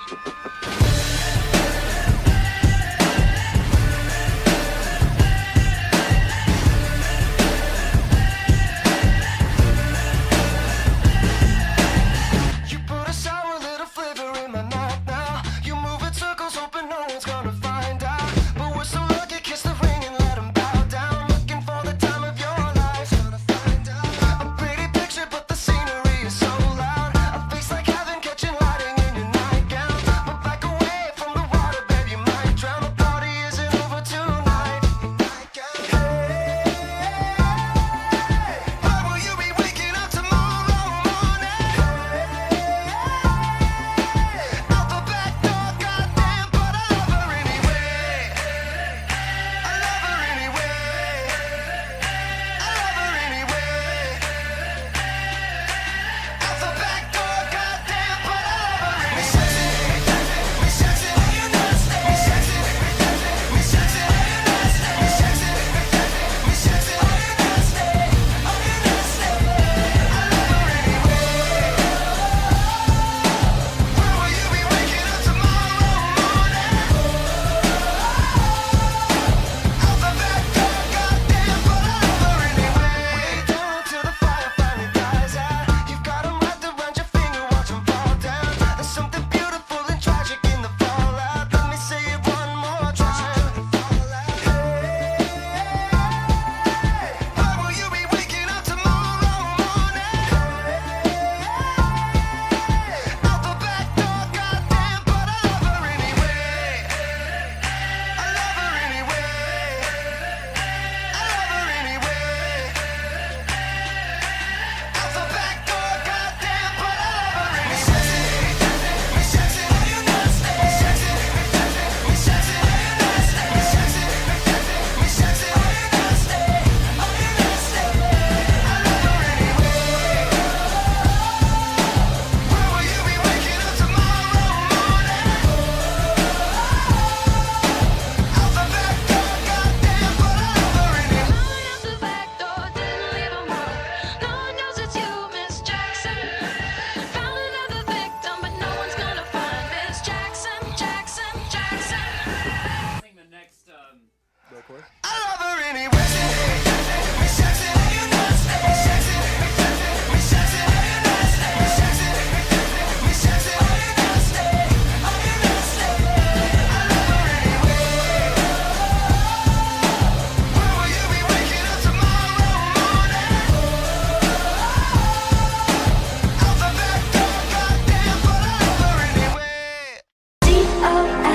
You put a sour little flavor in my mouth now. You move in circles, hoping no one's gonna find out. But we're so lucky, kiss the ring and let 'em bow down. Looking for the time of your life. A pretty picture, but the scenery is so loud. A face like heaven, catching lighting in your nightgown. But back away from the water, babe, you might drown. The party isn't over tonight. How will you be waking up tomorrow morning? Out the back door, goddamn, but I love her anyway. I love her anyway. I love her anyway. Out the back door, goddamn, but I love her anyway. Me sexy, you nasty. Me sexy, you nasty. Me sexy, you nasty. Me sexy, you nasty. Oh, you nasty. I love her anyway. Where will you be waking up tomorrow morning? Out the back door, goddamn, but I love her anyway. Down to the fire finally dies out. You've got 'em wrapped around your finger, watch 'em fall down. There's something beautiful and tragic in the fallout. Let me say it one more time. How will you be waking up tomorrow morning? Out the back door, goddamn, but I love her anyway. I love her anyway. I love her anyway. Out the back door, goddamn, but I love her anyway. Me sexy, you nasty. Me sexy, you nasty. Me sexy, you nasty. Me sexy, me sexy, you nasty. Oh, you nasty. I love her anyway. Where will you be waking up tomorrow morning? Out the back door, goddamn, but I love her anyway. Out the back door, didn't leave a mark. No one knows it's you, Miss Jackson. Found another victim, but no one's gonna find Miss Jackson, Jackson, Jackson. I love her anyway. Me sexy, you nasty. Me sexy, me sexy, you nasty. Me sexy, me sexy, you nasty. Oh, you nasty. I love her anyway. Where will you be waking up tomorrow morning? Out the back door, goddamn, but I love her anyway. DOLLHOUSE.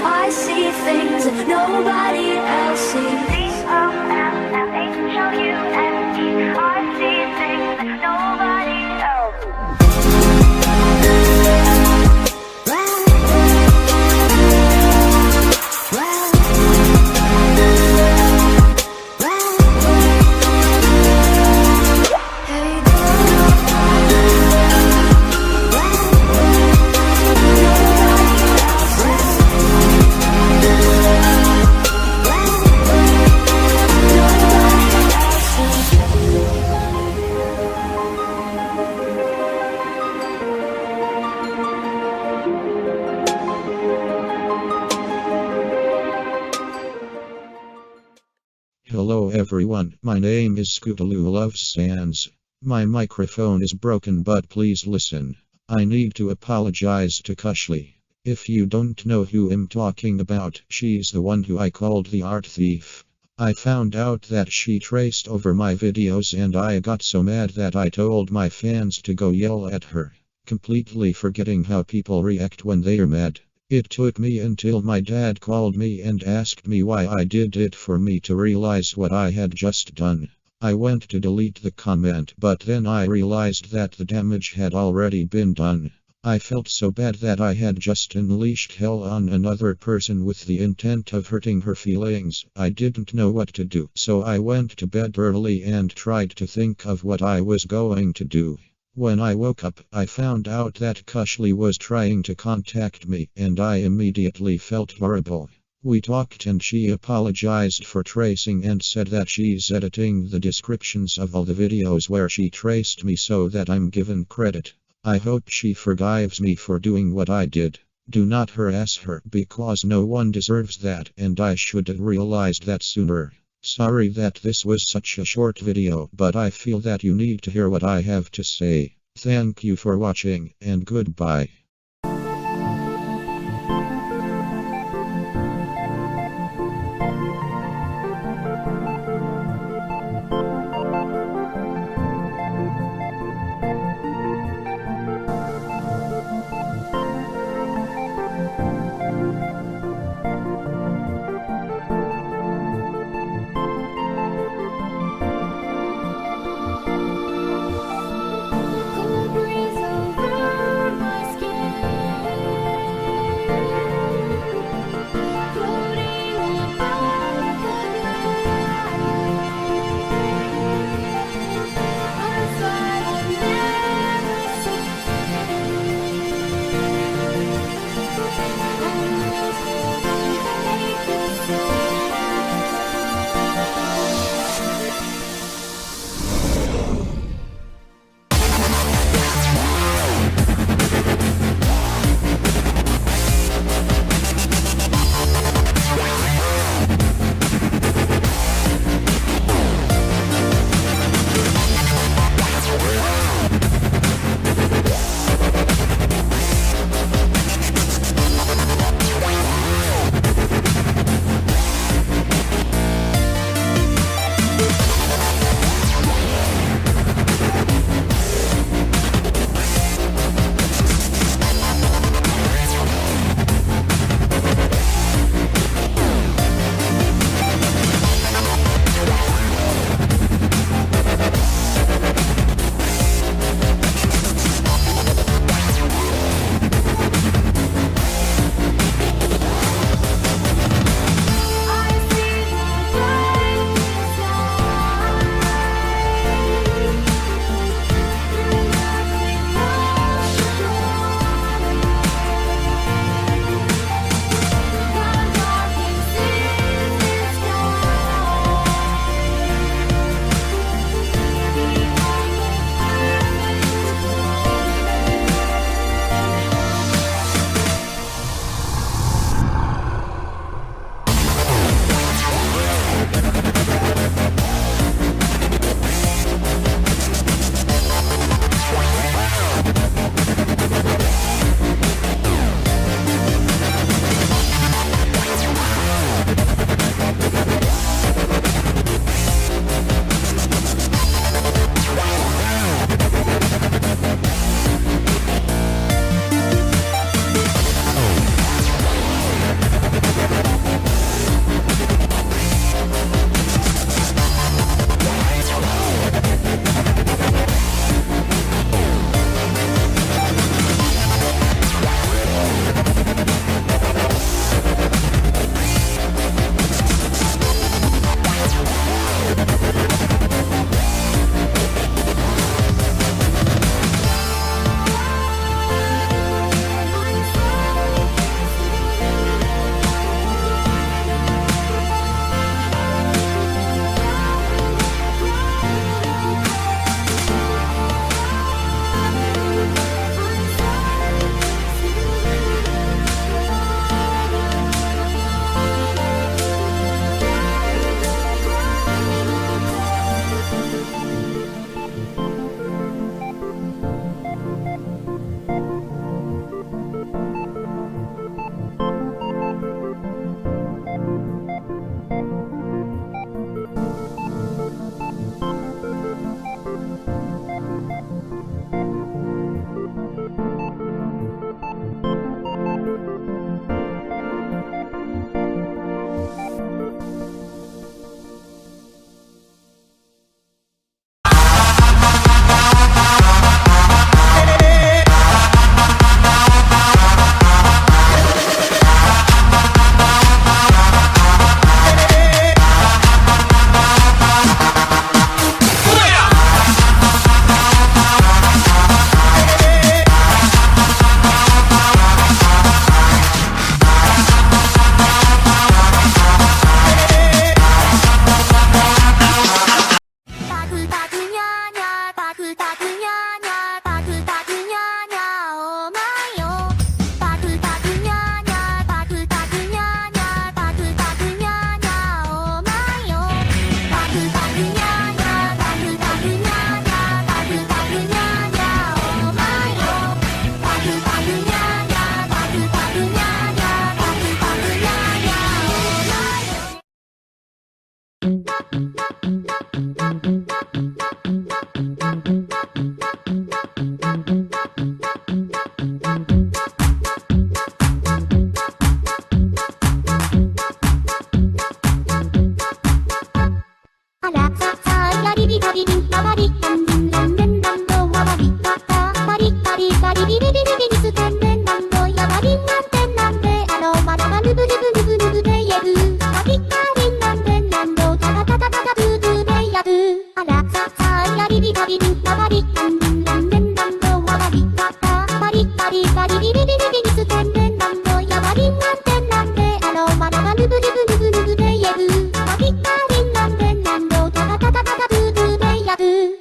I see things that nobody else sees. DOLLHOUSE. I see things that nobody else Hello everyone, my name is Scootaloo Loves Sans. My microphone is broken but please listen. I need to apologize to Plushy. If you don't know who I'm talking about, she's the one who I called the art thief. I found out that she traced over my videos and I got so mad that I told my fans to go yell at her, completely forgetting how people react when they're mad. It took me until my dad called me and asked me why I did it for me to realize what I had just done. I went to delete the comment, but then I realized that the damage had already been done. I felt so bad that I had just unleashed hell on another person with the intent of hurting her feelings. I didn't know what to do, so I went to bed early and tried to think of what I was going to do. When I woke up, I found out that Plushy was trying to contact me, and I immediately felt horrible. We talked and she apologized for tracing and said that she's editing the descriptions of all the videos where she traced me so that I'm given credit. I hope she forgives me for doing what I did. Do not harass her because no one deserves that and I should have realized that sooner. Sorry that this was such a short video, but I feel that you need to hear what I have to say. Thank you for watching and goodbye. Cool breeze over my skin. リリリリリリリス天然ランドヤバリンなんてなんでアロマラマルブルブルブルブで言えるパリッカリンなんてなんどタタタタタタブーブーでやるあらささやりりバリリンラバリカンリンランデンランドワバリカタパリパリパリリリリリリリス天然ランドヤバリンなんてなんでアロマラマルブルブルブルブで言えるパリッカリンなんてなんどタタタタタタブーブーでやる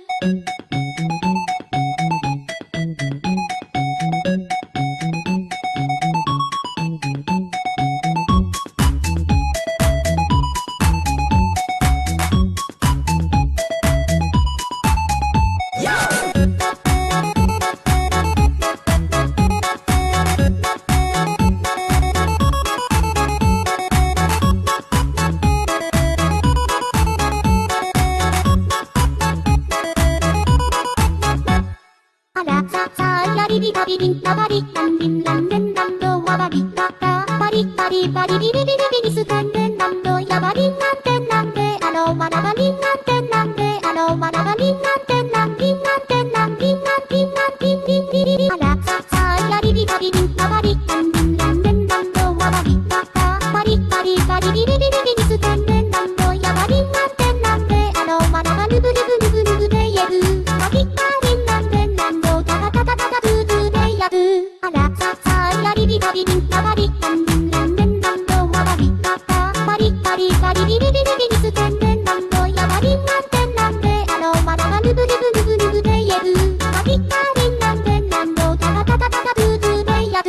あらささやりりバリリンラバリカンリンランデンランドワバリカタパリパリパリリリリリリリス天然ランドヤバリンなんてなんでアロマラバリンなんてなんでアロマラバリンなんてなんリンなんてなんリンなんリンなんリンリンリリリあらささやりりバリリンラバリカンリンランデンランドワバリカタパリパリパリリリリリリリス天然ランドヤバリンなんてなんでアロマラバルブルブルブルブで言えるパリカリンなんてなんどタタタタタタブーブーでやるあらささやりりバリリンラバリカンリンランデンランドワバリカタパリパリパリリリリリリリス天然ランドヤバリンなんてなんでアロマラバルブルブルブルブで言えるパリカリンなんてなんどタタタタタタブーブーでやる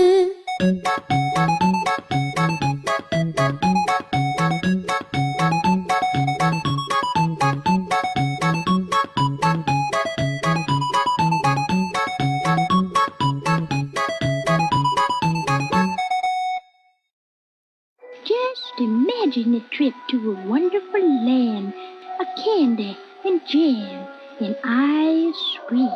Just imagine a trip to a wonderful land, a candy and jam and ice cream.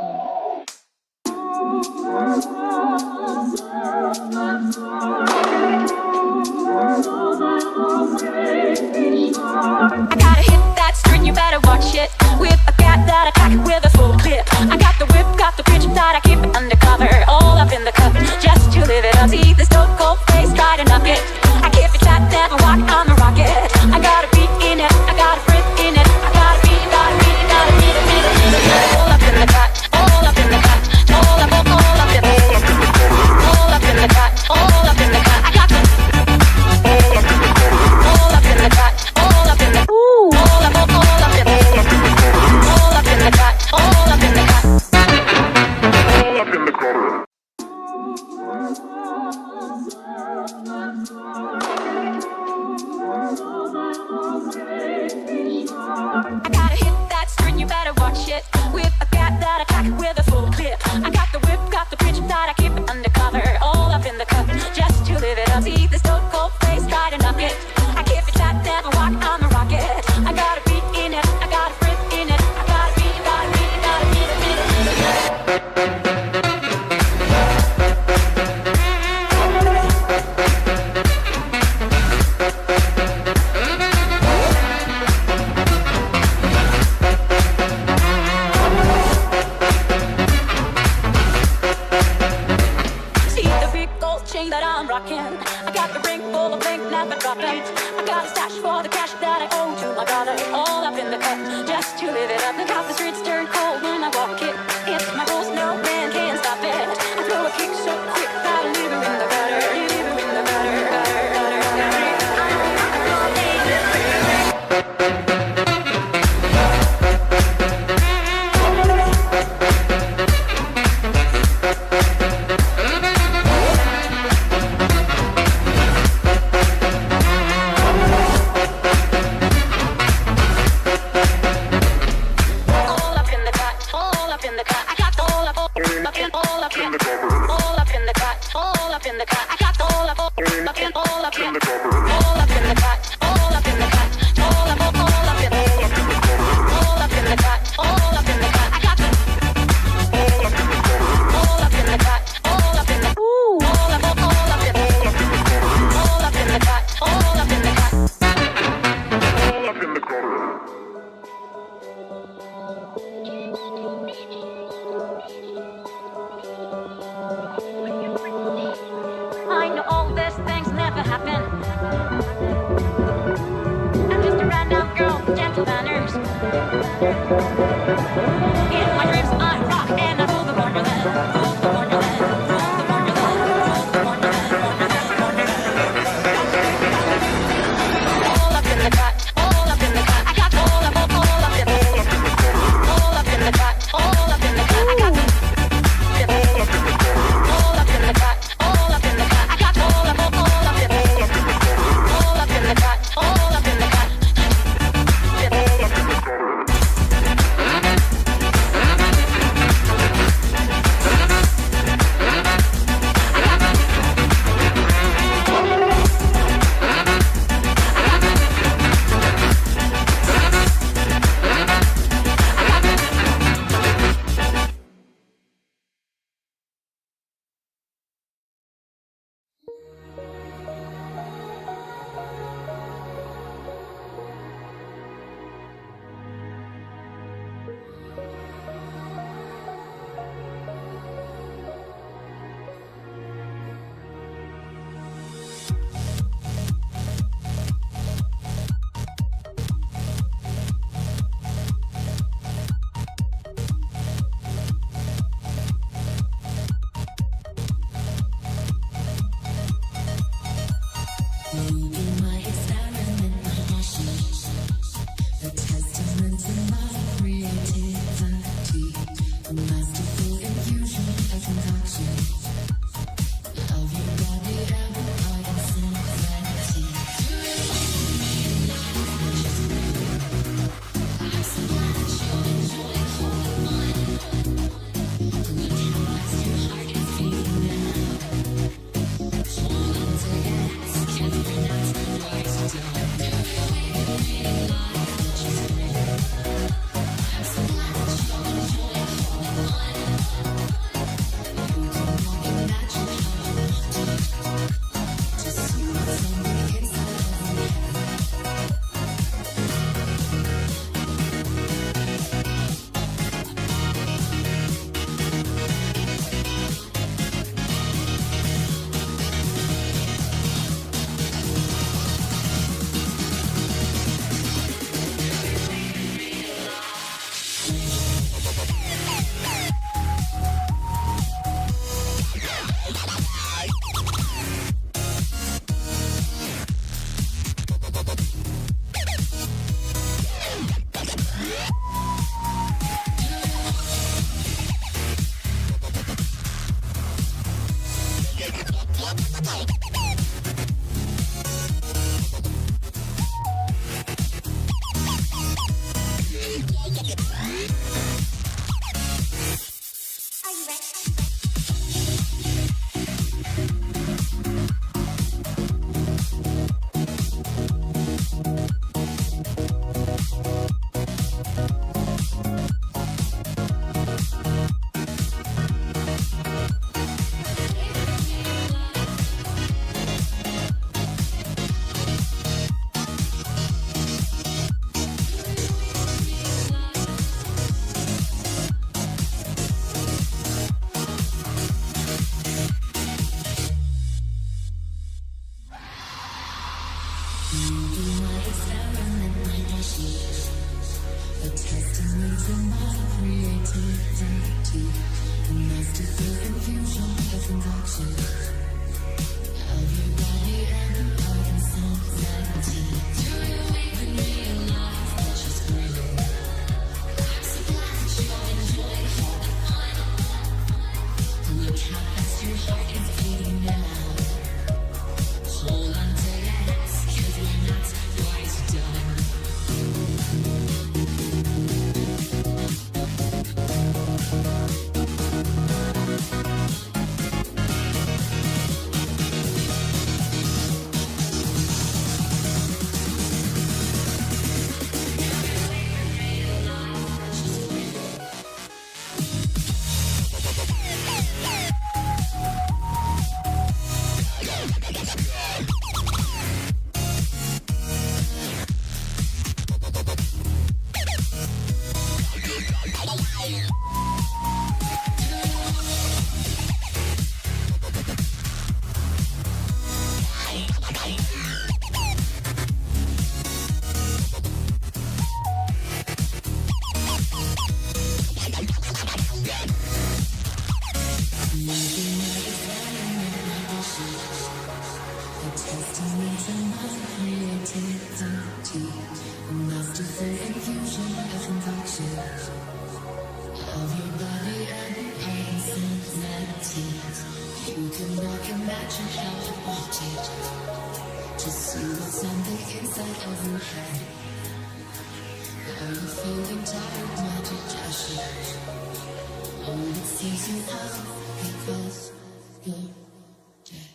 I gotta hit that string, you better watch it. With a cat that I cock it with a full clip. I got the whip, got the pitch that I keep it undercover. All up in the cup, just to live it up. See the stone cold face, try to knock it. I keep it tight, never walk on the rocket. I got a beat in it, I got a grip in it. I got a beat, got a beat, got a beat, a beat, a beat, a beat. All up in the cut, all up in the cut, all up in the cut, all up in the cut, all up in the cut. I got the all up in the cut, all up in the cut, all up in the cut, all up in the cut, all up in the cut, all up in the cut. I gotta hit that string, you better watch it. With a cat that I cock it with a full clip. I got the whip, got the pitch that I keep it undercover. All up in the cup, just to live it up. See the stone cold face, try to knock it. I keep it tight, never walk on the rocket. I got a beat in it, I got a grip in it. I got a beat, got a beat, got a beat, a beat, a beat, a beat. See the big gold chain that I'm rocking. I got the ring full of bling, never dropping. I got a stash for the cash that I owe to my brother. All up in the cup, just to live it up. Look how the streets turn cold when I walk it. It's my rules, no man can stop it. I throw a kick so quick that I leave him in the gutter. Leave him in the gutter, gutter, gutter, gutter. All up in the cut, all up in the cut. I got the all up in, all up in the cut, all up in the cut, all up in the cut. I got the all up in, all up in the cut, all up in the cut, all up in the cut, all up in, all up in the cut, all up in the cut. I got the all up in the cut, all up in the cut, all up in the all up in, all up in the cut, all up in the cut. happen. I'm just a random girl with gentle manners. In my dreams I rock and I rule the wonderland. Rule the wonderland. Rule the wonderland. Rule the wonderland. All up in the cut. All up in the cut. I got all up in the all up in the cut. All up in the cut. I got all up in the cut. All up in the cut. I got all up in the all up in the cut. All up in the cut. imagine how I wanted to see what's on the inside of your head. Are you feeling tired, magic dasher? Oh, it seems you out because you're dead.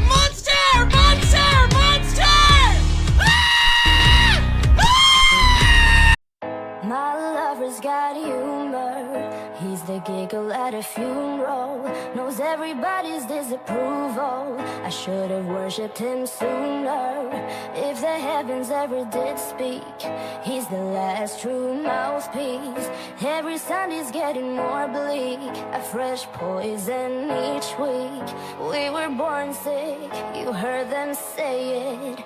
Monster! Monster! Monster! a funeral, knows everybody's disapproval. I should have worshipped him sooner. If the heavens ever did speak, he's the last true mouthpiece. Every Sunday's getting more bleak, a fresh poison each week. We were born sick, you heard them say it.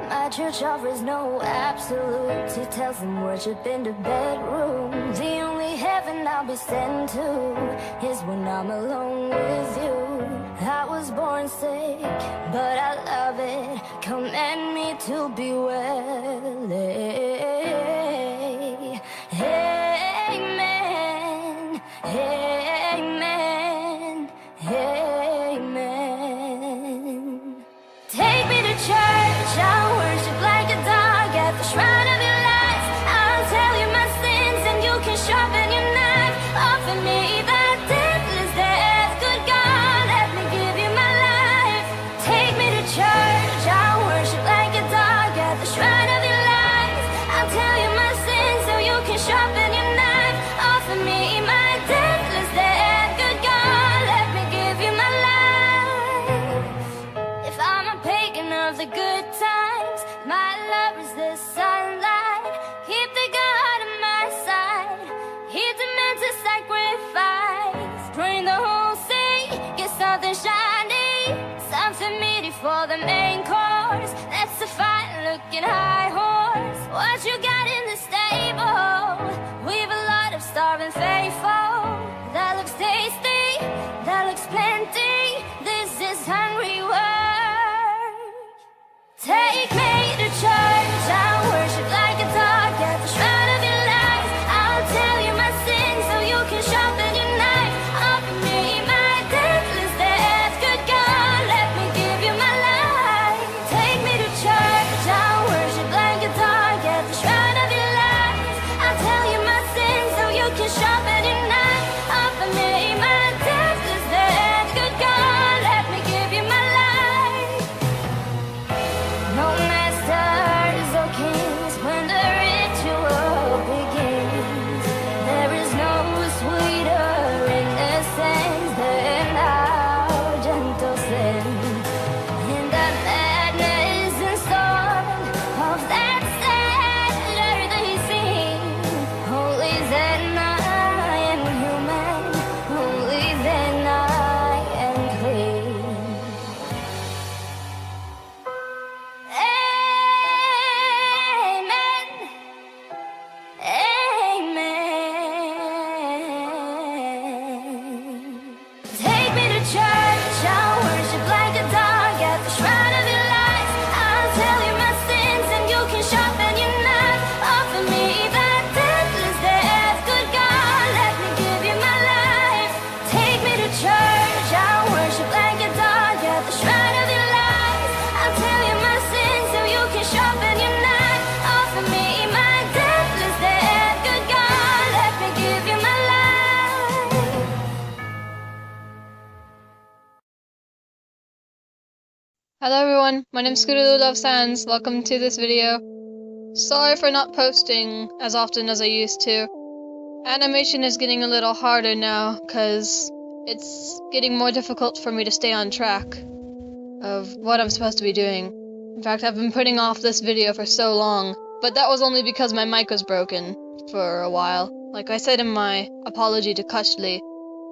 My church offers no absolutes. He tells them worship in the bedroom. The only heaven I'll be sent to is when I'm alone with you. I was born sick, but I love it. Command me to be well. Amen. Amen. Amen. Take me to church, I'll worship like a dog at the shrine of your life. I'll tell you my sins and you can sharpen your knife. Offer me that deathless death. Good God, let me give you my life. Take me to church, I'll worship like a dog at the shrine of your life. I'll tell you my sins so you can sharpen your knife. Offer me my deathless death. Good God, let me give you my life. If I'm a pagan of the good times, my love is the sunlight. Keep the God on my side. He demands a sacrifice. Drain the whole sea, get something shiny, something meaty for the main course. That's a fine-looking high horse. What you got in the stable? We've a lot of starving faithful. That looks tasty, that looks plenty. This is hungry work. Take me to church, I'll worship like a dog at the shrine of your life. I'll tell you my sins so you can sharpen your knife. Offer me my deathless death. Good God, let me give you my life. Take me to church, I'll worship like a dog at the shrine of your life. I'll tell you my sins so you can sharpen your knife. Offer me my deathless death. Good God, let me give you my life. No masters or kings when the ritual begins. There is no sweeter innocence than our gentle sin. In the madness and storm of that settler they sing. Only then I am human. Only then I am clean. Amen. Amen. Take me to church, I'll worship like a dog at the shrine of your life. I'll tell you my sins and you can sharpen your knife. Offer me that deathless death. Good God, let me give you my life. Take me to church, I'll worship like a dog at the shrine of your life. I'll tell you my sins so you can sharpen your knife. Offer me my deathless death. Good God, let me give you my life. Hello everyone, my name is Scootaloo Loves Sans. Welcome to this video. Sorry for not posting as often as I used to. Animation is getting a little harder now, cause it's getting more difficult for me to stay on track of what I'm supposed to be doing. In fact, I've been putting off this video for so long, but that was only because my mic was broken for a while. Like I said in my apology to Plushy,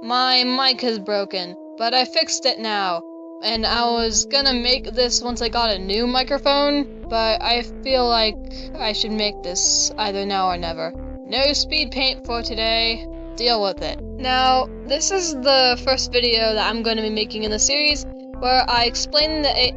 my mic is broken, but I fixed it now. And I was gonna make this once I got a new microphone, but I feel like I should make this either now or never. No speed paint for today. Deal with it. Now, this is the first video that I'm going to be making in the series where I explain the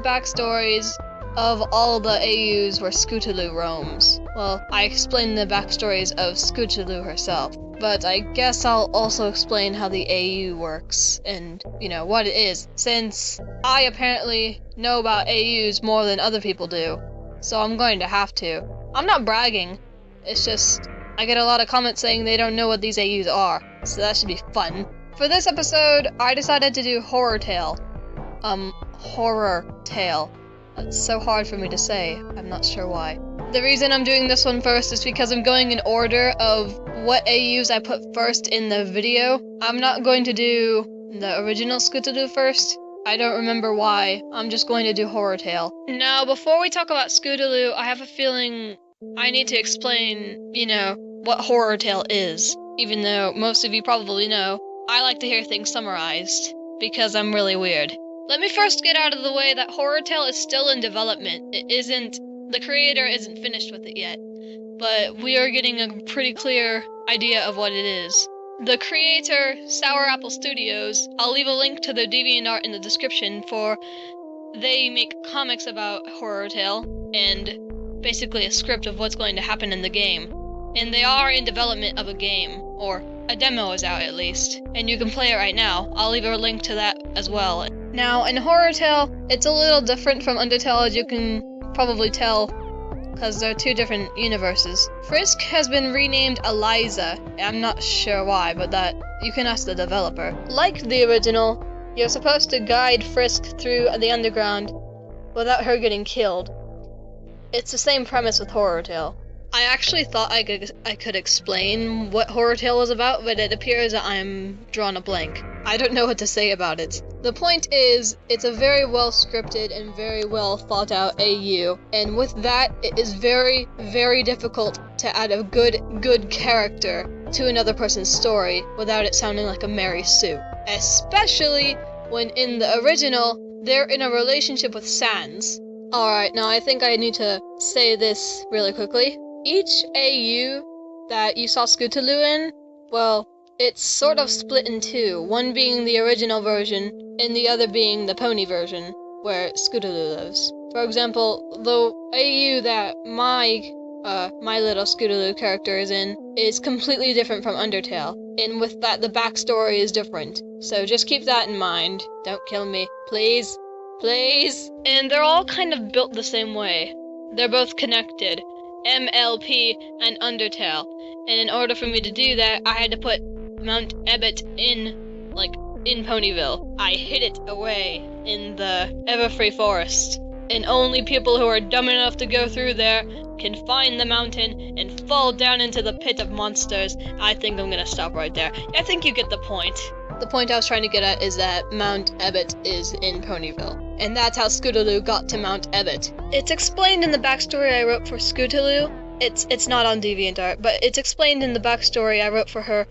backstories of all the AUs where Scootaloo roams. Well, I explain the backstories of Scootaloo herself, but I guess I'll also explain how the AU works and, you know, what it is, since I apparently know about AUs more than other people do, so I'm going to have to. I'm not bragging, it's just I get a lot of comments saying they don't know what these AUs are, so that should be fun. For this episode, I decided to do Outertale. Outertale. That's so hard for me to say, I'm not sure why. The reason I'm doing this one first is because I'm going in order of what AUs I put first in the video. I'm not going to do the original Scootaloo first. I don't remember why. I'm just going to do Horrortale. Now, before we talk about Scootaloo, I have a feeling I need to explain, you know, what Horrortale is. Even though most of you probably know, I like to hear things summarized, because I'm really weird. Let me first get out of the way that Horrortale is still in development. The creator isn't finished with it yet, but we are getting a pretty clear idea of what it is. The creator, Sour Apple Studios, I'll leave a link to their DeviantArt in the description for they make comics about Horrortale and basically a script of what's going to happen in the game. And they are in development of a game, or a demo is out at least, and you can play it right now. I'll leave a link to that as well. Now, in Horrortale, it's a little different from Undertale, as you can probably tell, because they're two different universes. Frisk has been renamed Eliza. I'm not sure why, but that you can ask the developer. Like the original, you're supposed to guide Frisk through the underground without her getting killed. It's the same premise with Horrortale. I actually thought I could explain what Horrortale was about, but it appears that I'm drawing a blank. I don't know what to say about it. The point is, it's a very well scripted and very well thought out AU, and with that, it is very, very difficult to add a good character to another person's story without it sounding like a Mary Sue. Especially when in the original, they're in a relationship with Sans. Alright, now I think I need to say this really quickly. Each AU that you saw Scootaloo in, well, it's sort of split in two, one being the original version, and the other being the pony version, where Scootaloo lives. For example, the AU that my little Scootaloo character is in is completely different from Undertale, and with that the backstory is different. So just keep that in mind. Don't kill me, please. Please! And they're all kind of built the same way. They're both connected. MLP and Undertale. And in order for me to do that, I had to put Mount Ebbet in Ponyville. I hid it away in the Everfree Forest. And only people who are dumb enough to go through there can find the mountain and fall down into the pit of monsters. I think I'm gonna stop right there. I think you get the point. The point I was trying to get at is that Mount Ebbet is in Ponyville. And that's how Scootaloo got to Mount Ebbet. It's explained in the backstory I wrote for Scootaloo. It's not on DeviantArt, but it's explained in the backstory I wrote for her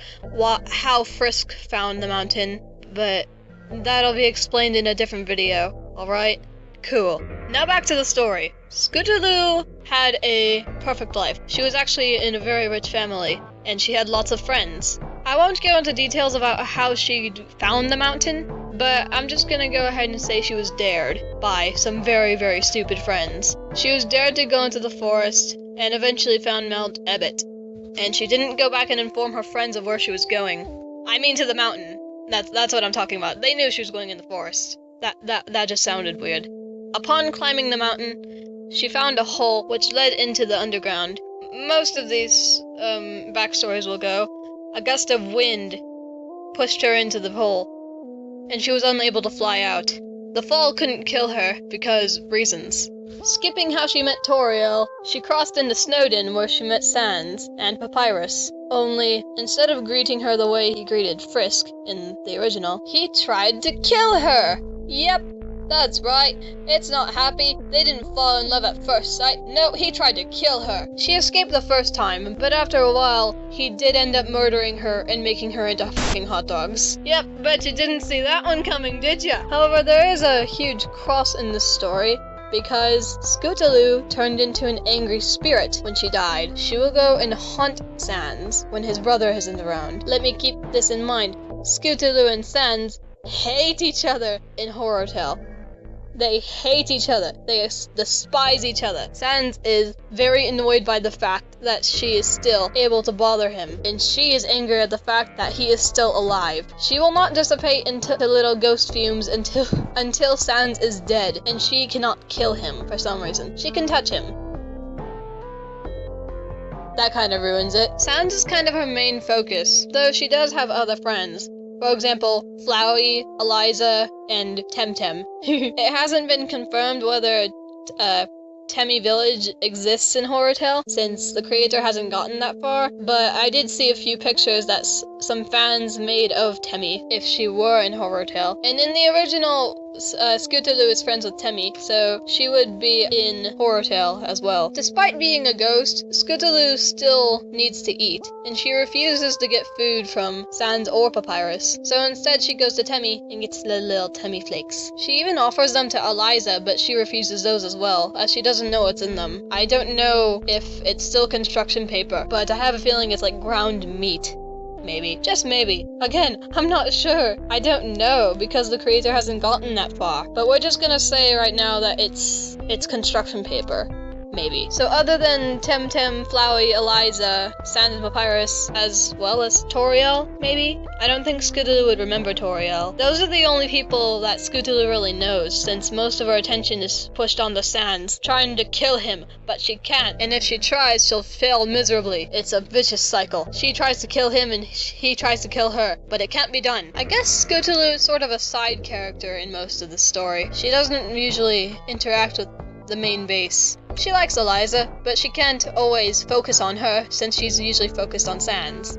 how Frisk found the mountain, but that'll be explained in a different video, alright? Cool. Now back to the story. Scootaloo had a perfect life. She was actually in a very rich family, and she had lots of friends. I won't go into details about how she found the mountain, but I'm just gonna go ahead and say she was dared by some very, very stupid friends. She was dared to go into the forest, and eventually found Mount Ebbet. And she didn't go back and inform her friends of where she was going. I mean to the mountain. That's what I'm talking about. They knew she was going in the forest. That just sounded weird. Upon climbing the mountain, she found a hole which led into the underground. Most of these backstories will go. A gust of wind pushed her into the hole, and she was unable to fly out. The fall couldn't kill her because reasons. Skipping how she met Toriel, she crossed into Snowdin where she met Sans and Papyrus. Only, instead of greeting her the way he greeted Frisk in the original, he tried to kill her! Yep, that's right. It's not happy. They didn't fall in love at first sight. No, he tried to kill her. She escaped the first time, but after a while, he did end up murdering her and making her into fucking hot dogs. Yep, bet you didn't see that one coming, did ya? However, there is a huge cross in this story, because Scootaloo turned into an angry spirit when she died. She will go and haunt Sans when his brother isn't around. Let me keep this in mind. Scootaloo and Sans hate each other in Horrortale. They hate each other. They despise each other. Sans is very annoyed by the fact that she is still able to bother him, and she is angry at the fact that he is still alive. She will not dissipate into the little ghost fumes until Sans is dead, and she cannot kill him for some reason. She can touch him. That kind of ruins it. Sans is kind of her main focus, though she does have other friends. For example, Flowey, Eliza, and Temtem. It hasn't been confirmed whether Temmie Village exists in Outertale, since the creator hasn't gotten that far, but I did see a few pictures that some fans made of Temmie if she were in Outertale. And in the original, Scootaloo is friends with Temmie, so she would be in Outertale as well. Despite being a ghost, Scootaloo still needs to eat, and she refuses to get food from Sans or Papyrus. So instead she goes to Temmie and gets the little Temmie flakes. She even offers them to Eliza, but she refuses those as well, as she doesn't know what's in them. I don't know if it's still construction paper, but I have a feeling it's like ground meat. Maybe. Just maybe. Again, I'm not sure. I don't know, because the creator hasn't gotten that far. But we're just gonna say right now that it's construction paper. Maybe. So other than Temtem, Flowey, Eliza, Sans and Papyrus, as well as Toriel, maybe? I don't think Scootaloo would remember Toriel. Those are the only people that Scootaloo really knows, since most of her attention is pushed on the Sans, trying to kill him, but she can't. And if she tries, she'll fail miserably. It's a vicious cycle. She tries to kill him and he tries to kill her, but it can't be done. I guess Scootaloo is sort of a side character in most of the story. She doesn't usually interact with the main base. She likes Eliza, but she can't always focus on her, since she's usually focused on Sans,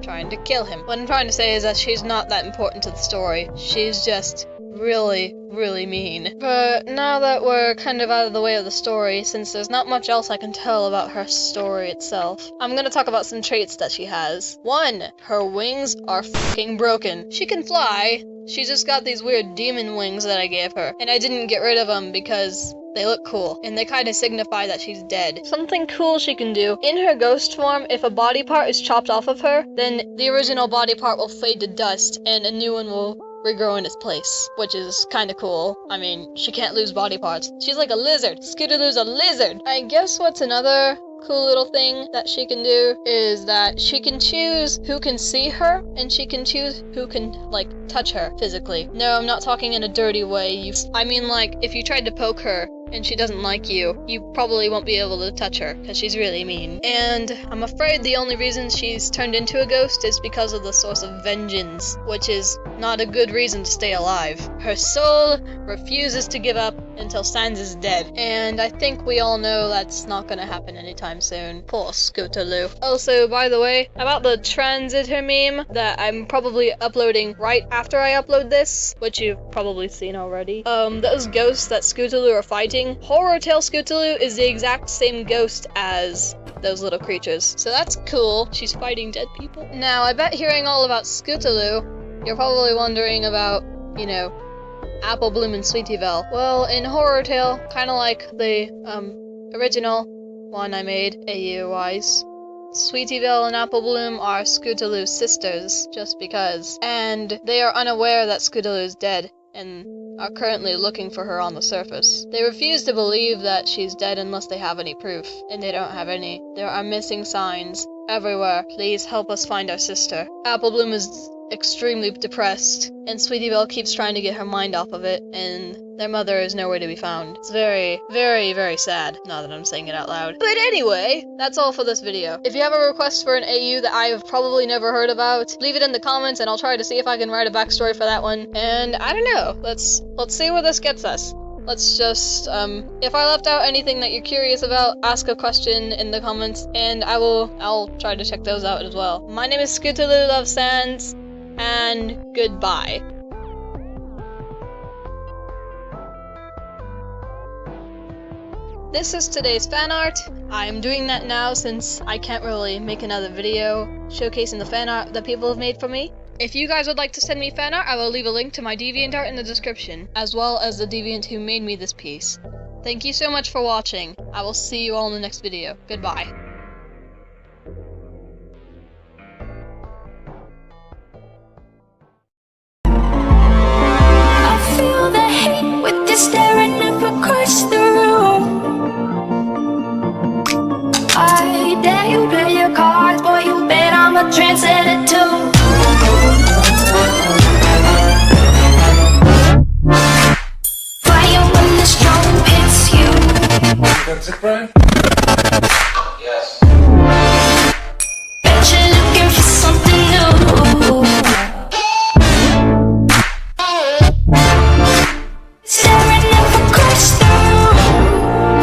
trying to kill him. What I'm trying to say is that she's not that important to the story. She's just really, really mean. But now that we're kind of out of the way of the story, since there's not much else I can tell about her story itself, I'm gonna talk about some traits that she has. 1. Her wings are fucking broken. She can fly, she's just got these weird demon wings that I gave her, and I didn't get rid of them because they look cool, and they kind of signify that she's dead. Something cool she can do, in her ghost form, if a body part is chopped off of her, then the original body part will fade to dust, and a new one will regrow in its place, which is kind of cool. I mean, she can't lose body parts. She's like a lizard. Scootaloo's a lizard! I guess what's another cool little thing that she can do is that she can choose who can see her, and she can choose who can, like, touch her physically. No, I'm not talking in a dirty way. I mean, like, if you tried to poke her and she doesn't like you, you probably won't be able to touch her, because she's really mean. And I'm afraid the only reason she's turned into a ghost is because of the source of vengeance, which is not a good reason to stay alive. Her soul refuses to give up until Sans is dead, and I think we all know that's not gonna happen anytime soon. Poor Scootaloo. Also, by the way, about the transitor meme that I'm probably uploading right after I upload this, which you've probably seen already, those ghosts that Scootaloo are fighting, Outertale Scootaloo is the exact same ghost as those little creatures. So that's cool. She's fighting dead people. Now, I bet hearing all about Scootaloo, you're probably wondering about, you know, Applebloom and Sweetieville. Well, in Outertale, kind of like the original one I made, AU-wise, Sweetieville and Applebloom are Scootaloo's sisters, just because. And they are unaware that Scootaloo is dead, and are currently looking for her on the surface. They refuse to believe that she's dead unless they have any proof, and they don't have any. There are missing signs everywhere. Please help us find our sister. Applebloom is extremely depressed, and Sweetieville keeps trying to get her mind off of it, and their mother is nowhere to be found. It's very, very, very sad, now that I'm saying it out loud. But anyway, that's all for this video. If you have a request for an AU that I have probably never heard about, leave it in the comments and I'll try to see if I can write a backstory for that one. And I don't know, let's see where this gets us. Let's just, if I left out anything that you're curious about, ask a question in the comments, and I'll try to check those out as well. My name is Scootaloo Loves Sans, and goodbye. This is today's fan art. I am doing that now since I can't really make another video showcasing the fan art that people have made for me. If you guys would like to send me fan art, I will leave a link to my DeviantArt in the description, as well as the deviant who made me this piece. Thank you so much for watching. I will see you all in the next video. Goodbye. I feel the hate with you staring up across the room. I dare you play your cards, boy, you bet I'm a trendsetter too. Fire when the storm hits you. That's it, Brian? Yes. Bet you're looking for something new. Staring up across the room.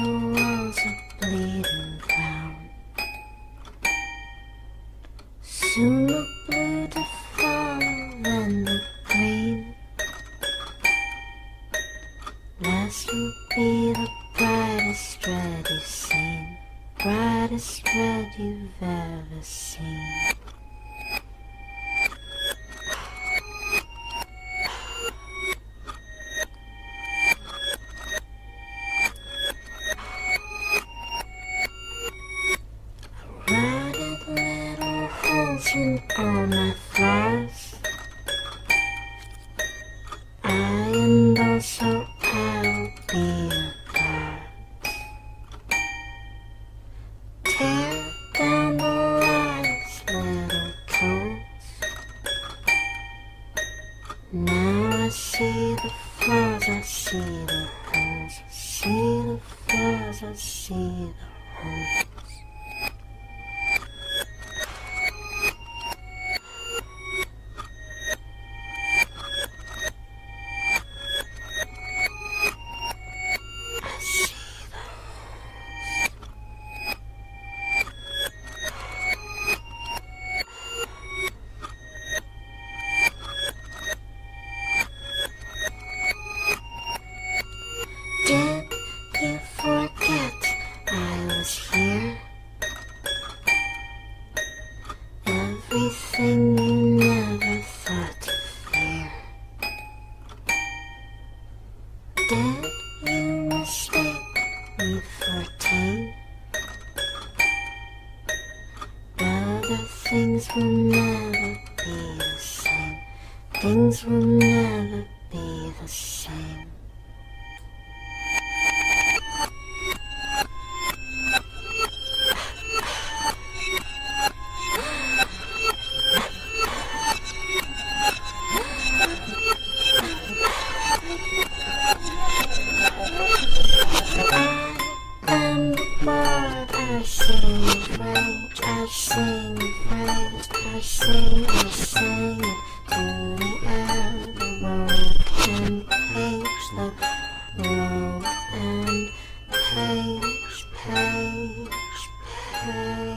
walls are bleeding brown. Soon the blue to follow, then the green. Last will be the brightest red you've seen, brightest red you've ever seen. Rotted little holes in all my flowers. I and also I'll be a guard. Tear down the last little coats. Now I see the flaws, I see the holes. I see the flaws, I see the holes. Did you forget I was here? Everything you never thought to fear. Did you mistake me for tame? Brother, things will never be the same. Things will never be the same. And what I sing with rage, I sing with rage, I sing it to the air, the road and page, the road and page, page, page.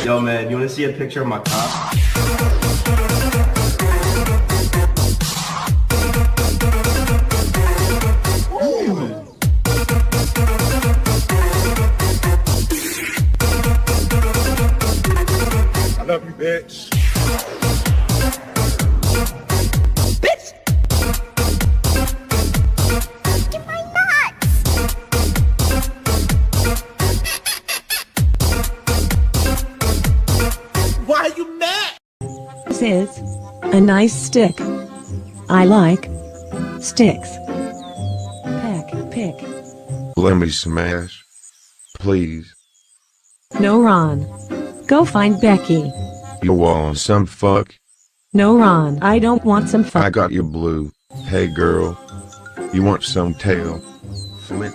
Yo, man, you wanna see a picture of my cock? I love you, bitch. Bitch! Get my nuts! Why are you mad? This is a nice stick. I like sticks. Pick. Let me smash. Please. No, Ron. Go find Becky. You want some fuck? No, Ron. I don't want some fun. I got your blue. Hey girl. You want some tail? Flint.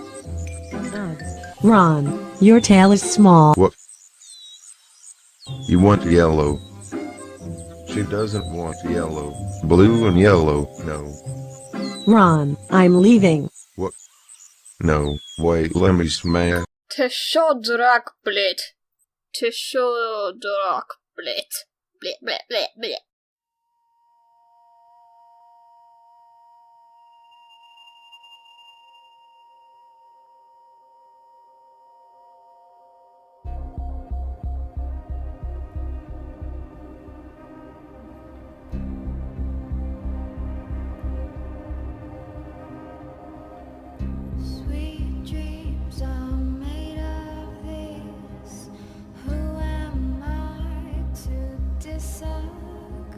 Ron, your tail is small. What? You want yellow? She doesn't want yellow. Blue and yellow, no. Ron, I'm leaving. What? No, wait, let me smash. Ты шо, дурак, блять? Ты шо, дурак, блять? Блять. Sweet dreams are made of this. Who am I to disagree?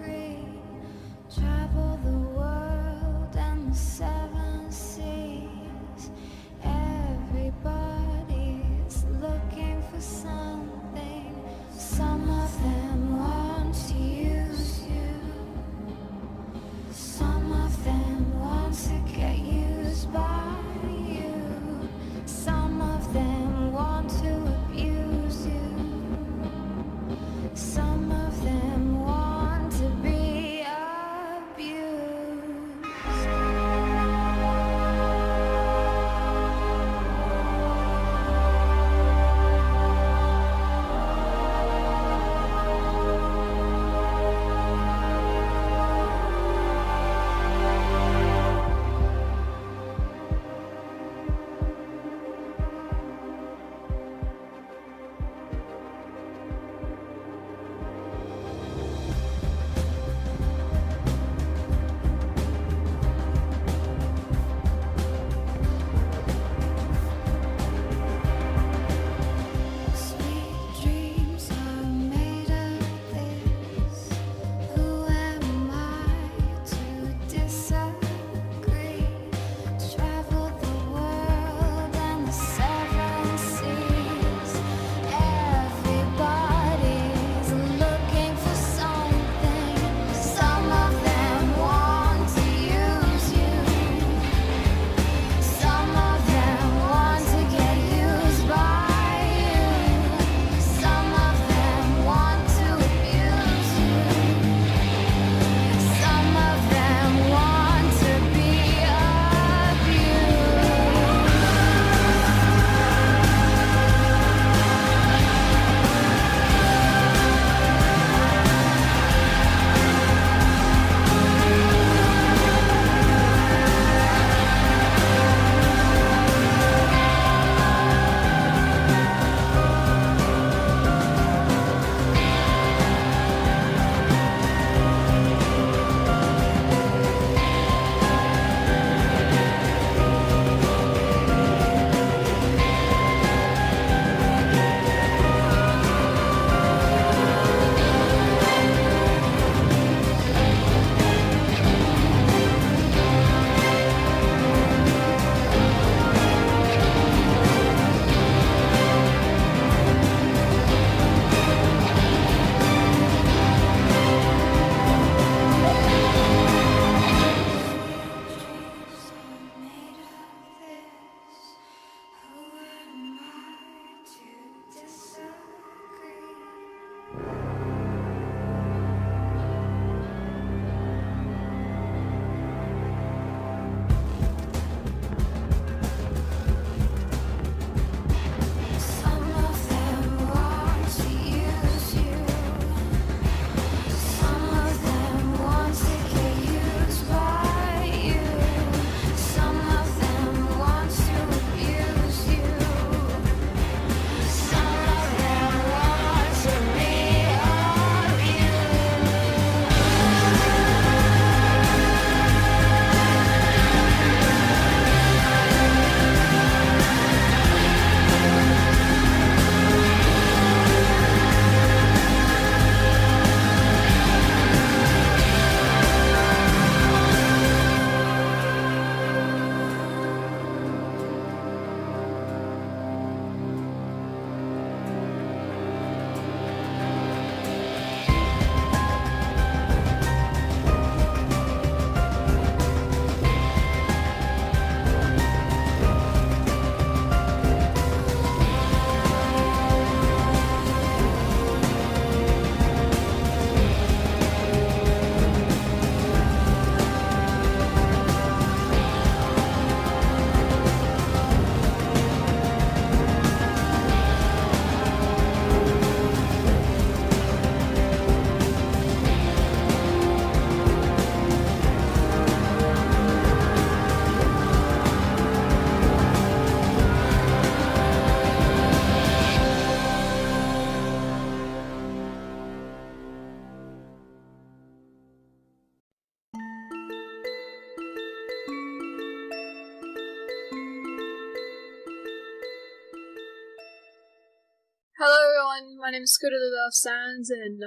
my name is Scootaloo Loves Sans, and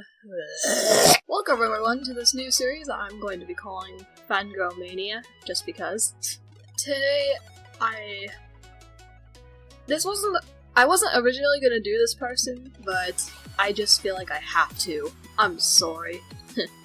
welcome everyone to this new series that I'm going to be calling Fangirl Mania, just because. Today, I wasn't originally gonna do this person, but I just feel like I have to. I'm sorry.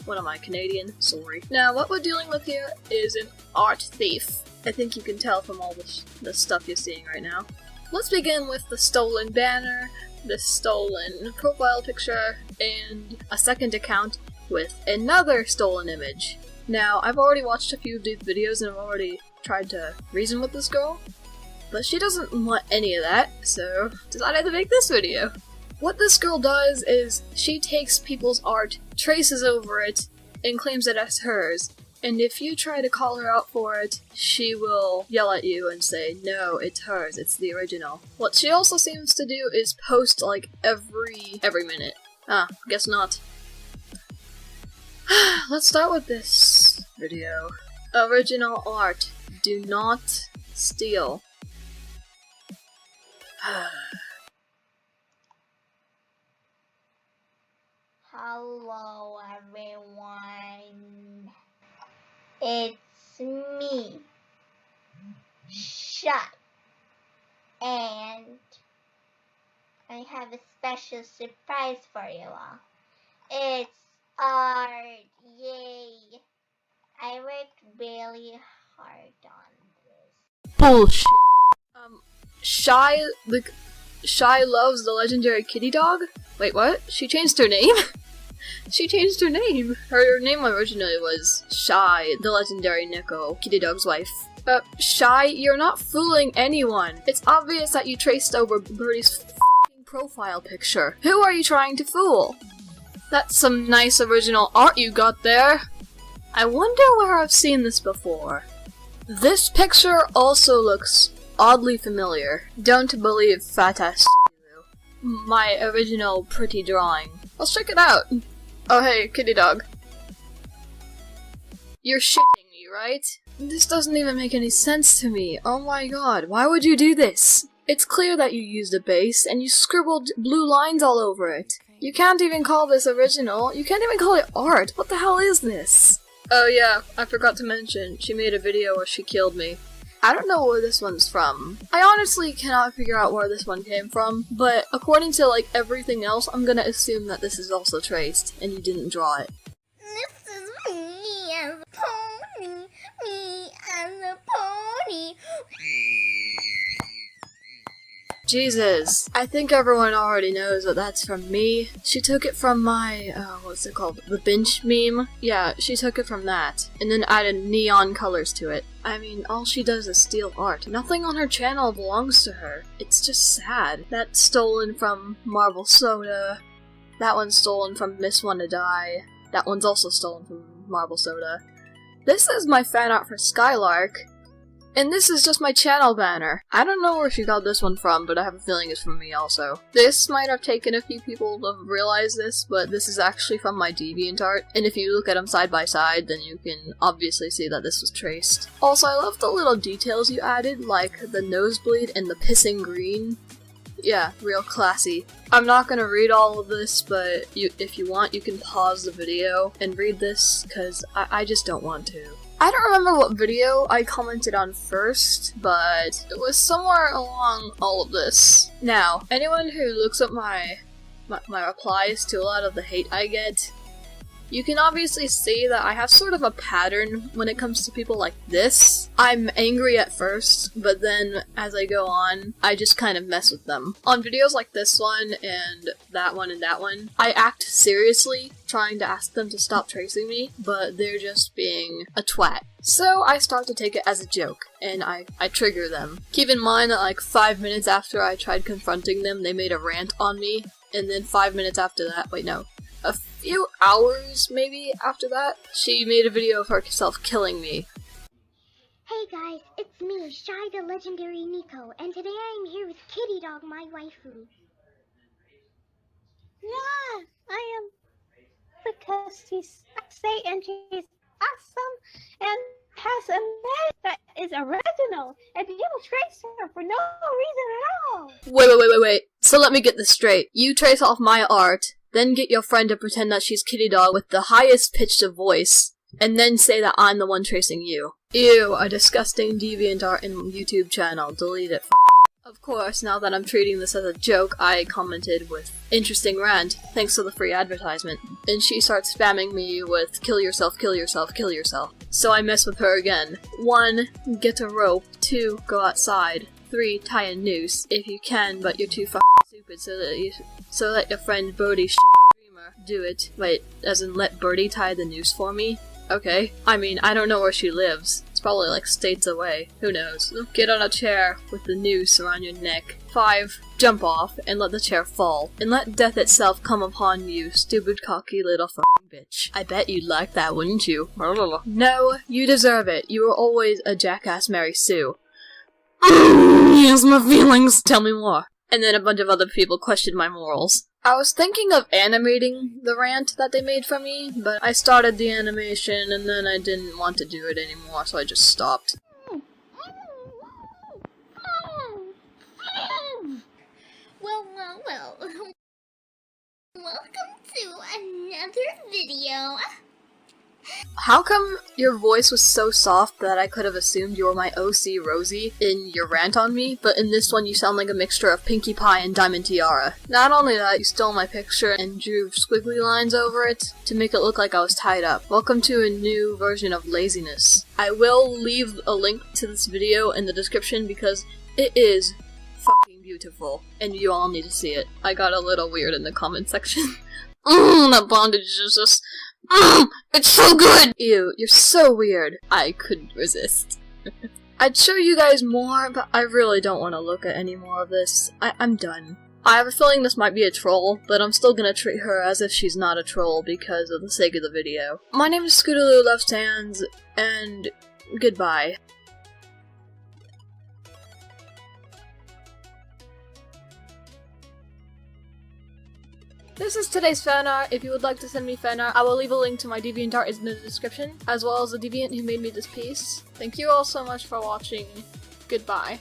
What am I, Canadian? Sorry. Now, what we're dealing with here is an art thief. I think you can tell from all the stuff you're seeing right now. Let's begin with the stolen banner, the stolen profile picture, and a second account with another stolen image. Now, I've already watched a few of these videos and I've already tried to reason with this girl, but she doesn't want any of that, so decided to make this video. What this girl does is she takes people's art, traces over it, and claims it as hers. And if you try to call her out for it, she will yell at you and say, no, it's hers, it's the original. What she also seems to do is post like every minute. Ah, guess not. Let's start with this video. Original art. Do not steal. Hello everyone. It's me, Shy, and I have a special surprise for you all. It's art, yay! I worked really hard on this. Bullshit. Shy loves the legendary kitty dog? Wait, what? She changed her name? She changed her name! Her name originally was Shy, the legendary Neko, Kitty Dog's wife. Shy, you're not fooling anyone! It's obvious that you traced over Birdie's f***ing profile picture. Who are you trying to fool? That's some nice original art you got there! I wonder where I've seen this before. This picture also looks oddly familiar. Don't believe fat-ass Scootaloo. My original pretty drawing. Let's check it out! Oh hey, kitty dog. You're shitting me, right? This doesn't even make any sense to me. Oh my god, why would you do this? It's clear that you used a base, and you scribbled blue lines all over it. You can't even call this original. You can't even call it art. What the hell is this? Oh yeah, I forgot to mention, she made a video where she killed me. I don't know where this one's from. I honestly cannot figure out where this one came from, but according to like everything else, I'm gonna assume that this is also traced, and you didn't draw it. This is me as a pony, me as a pony. Jesus, I think everyone already knows that that's from me. She took it from my, what's it called? The bench meme? Yeah, she took it from that, and then added neon colors to it. I mean, all she does is steal art. Nothing on her channel belongs to her. It's just sad. That's stolen from Marble Soda. That one's stolen from Miss Wanna Die. That one's also stolen from Marble Soda. This is my fan art for Skylark. And this is just my channel banner. I don't know where she got this one from, but I have a feeling it's from me also. This might have taken a few people to realize this, but this is actually from my DeviantArt. And if you look at them side by side, then you can obviously see that this was traced. Also, I love the little details you added, like the nosebleed and the pissing green. Yeah, real classy. I'm not gonna read all of this, but if you want, you can pause the video and read this, because I just don't want to. I don't remember what video I commented on first, but it was somewhere along all of this. Now, anyone who looks at my replies to a lot of the hate I get, you can obviously see that I have sort of a pattern when it comes to people like this. I'm angry at first, but then as I go on, I just kind of mess with them. On videos like this one, and that one, I act seriously, trying to ask them to stop tracing me, but they're just being a twat. So I start to take it as a joke, and I trigger them. Keep in mind that like 5 minutes after I tried confronting them, they made a rant on me, and then 5 minutes after that, wait no, a few hours maybe after that, she made a video of herself killing me. Hey guys, it's me, Shy the legendary Nico, and today I'm here with Kitty Dog, my waifu. Yeah, I am, because she's sexy and she's awesome and has a name that is original, and you will trace her for no reason at all. Wait. So let me get this straight. You trace off my art, then get your friend to pretend that she's Kitty Dog with the highest pitched of voice, and then say that I'm the one tracing you. Ew, a disgusting deviant art in YouTube channel. Delete it. Of course, now that I'm treating this as a joke, I commented with interesting rant, thanks to the free advertisement. And she starts spamming me with kill yourself, kill yourself, kill yourself. So I mess with her again. 1. Get a rope. 2. Go outside. 3. Tie a noose, if you can, but you're too stupid so that your friend Birdie streamer do it. Wait, as in let Birdie tie the noose for me? Okay. I mean, I don't know where she lives. It's probably like states away. Who knows? Get on a chair with the noose around your neck. 5. Jump off and let the chair fall. And let death itself come upon you, stupid cocky little fucking bitch. I bet you'd like that, wouldn't you? No, you deserve it. You were always a jackass Mary Sue. Here's my feelings. Tell me more. And then a bunch of other people questioned my morals. I was thinking of animating the rant that they made for me, but I started the animation and then I didn't want to do it anymore, so I just stopped. Well. Welcome to another video. How come your voice was so soft that I could have assumed you were my OC Rosie in your rant on me, but in this one you sound like a mixture of Pinkie Pie and Diamond Tiara? Not only that, you stole my picture and drew squiggly lines over it to make it look like I was tied up. Welcome to a new version of laziness. I will leave a link to this video in the description because it is fucking beautiful, and you all need to see it. I got a little weird in the comment section. That bondage is just... it's so good! Ew, you're so weird. I couldn't resist. I'd show you guys more, but I really don't want to look at any more of this. I'm done. I have a feeling this might be a troll, but I'm still gonna treat her as if she's not a troll because of the sake of the video. My name is Scootaloo Loves Sans, and goodbye. This is today's fan art. If you would like to send me fan art, I will leave a link to my DeviantArt in the description, as well as the deviant who made me this piece. Thank you all so much for watching. Goodbye.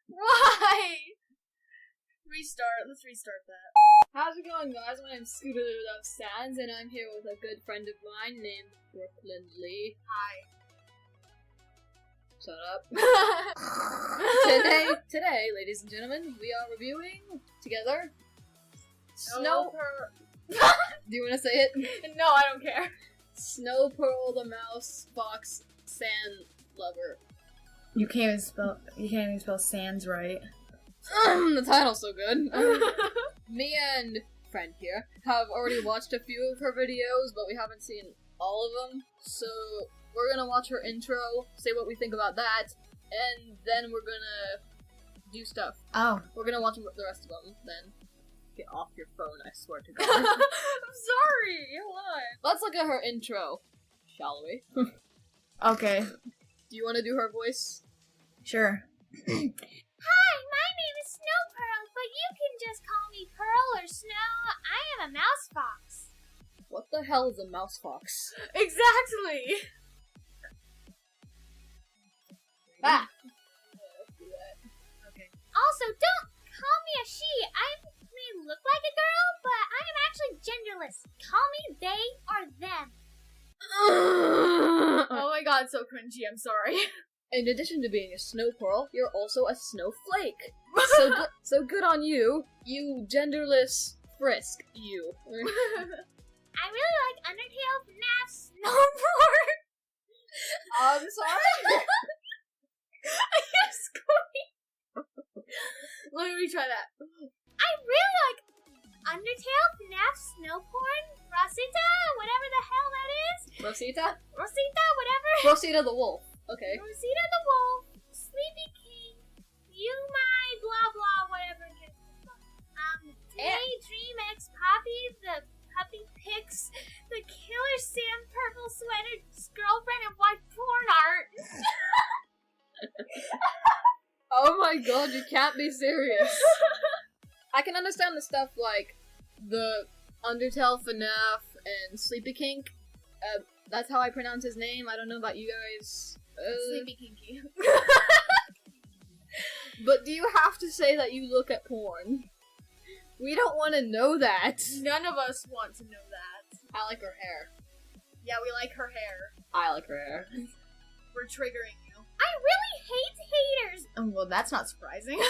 Why? Restart. Let's restart that. How's it going, guys? My name's Scootaloo Loves Sans, and I'm here with a good friend of mine named Brooklyn Lee. Hi. Shut up. Today, ladies and gentlemen, we are reviewing together Snow Pearl. Do you want to say it? No, I don't care. Snow Pearl the Mouse Fox Sand Lover. You can't even spell Sans right. The title's so good. Me and friend here have already watched a few of her videos, but we haven't seen all of them. So we're gonna watch her intro, say what we think about that, and then we're gonna do stuff. Oh. We're gonna watch the rest of them then. Get off your phone, I swear to God. I'm sorry. What? Let's look at her intro, shall we? Okay. Do you want to do her voice? Sure. Hi, my name is Snow Pearl, but you can just call me Pearl or Snow. I am a mouse fox. What the hell is a mouse fox? Exactly. Ah! Okay. Also, don't call me a she. I may look like a girl, but I am actually genderless. Call me they or them. Oh my god, so cringy, I'm sorry. In addition to being a snow pearl, you're also a snowflake. So good on you, you genderless Frisk, you. I really like Undertale, FNAF, Snowboard. I'm sorry? Let me retry that. I really like Undertale, FNAF, Snowporn, Rosita, whatever the hell that is. Rosita? Rosita, whatever. Rosita the wolf. Okay. Rosita the wolf, Sleepy King, Yumai, blah blah, whatever. Daydream X Poppy, the Puppy Pix, the Killer Sam Purple Sweater girlfriend of white porn art. Oh my god, you can't be serious. I can understand the stuff like the Undertale, FNAF, and Sleepy Kink. That's how I pronounce his name. I don't know about you guys. Sleepy Kinky. But do you have to say that you look at porn? We don't want to know that. None of us want to know that. I like her hair. Yeah, we like her hair. I like her hair. We're triggering you. I really hate haters. Well, that's not surprising.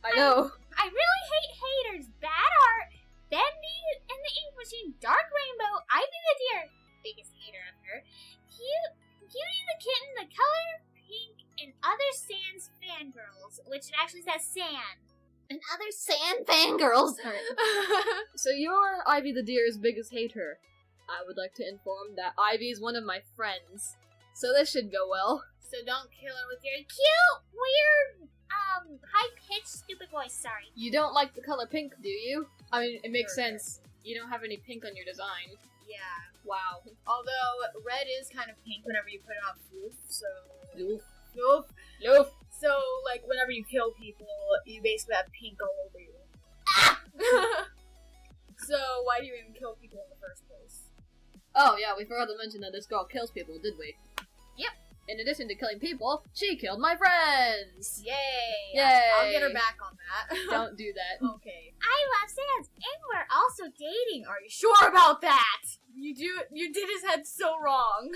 I know. I really hate haters. Bad art, Bendy and the Ink Machine, Dark Rainbow, Ivy the Deer, biggest hater of her, Cutie the Kitten, the Color Pink, and other Sans fangirls, which it actually says San. And other San fangirls. So you're Ivy the Deer's biggest hater. I would like to inform that Ivy is one of my friends, so this should go well. So don't kill her with your cute, weird, high-pitched, stupid voice, sorry. You don't like the color pink, do you? I mean, it makes sense. You don't have any pink on your design. Yeah. Wow. Although, red is kind of pink whenever you put it on Floof, so... Loof. So, like, whenever you kill people, you basically have pink all over you. So, why do you even kill people in the first place? Oh yeah, we forgot to mention that this girl kills people, did we? Yep. In addition to killing people, she killed my friends! Yay! Yay! I'll get her back on that. Don't do that. Okay. I love Sans, and we're also dating. Are you sure about that? You did his head so wrong.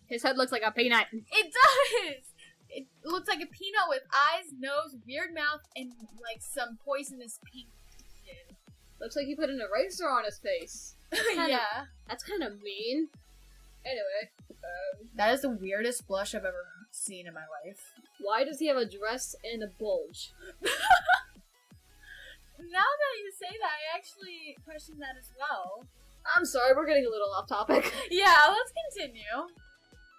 His head looks like a peanut. It does! It looks like a peanut with eyes, nose, weird mouth, and like some poisonous pink shit. Looks like he put an eraser on his face. Yeah. That's kind of mean. Anyway. That is the weirdest blush I've ever seen in my life. Why does he have a dress and a bulge? Now that you say that, I actually question that as well. I'm sorry, we're getting a little off topic. Yeah, let's continue.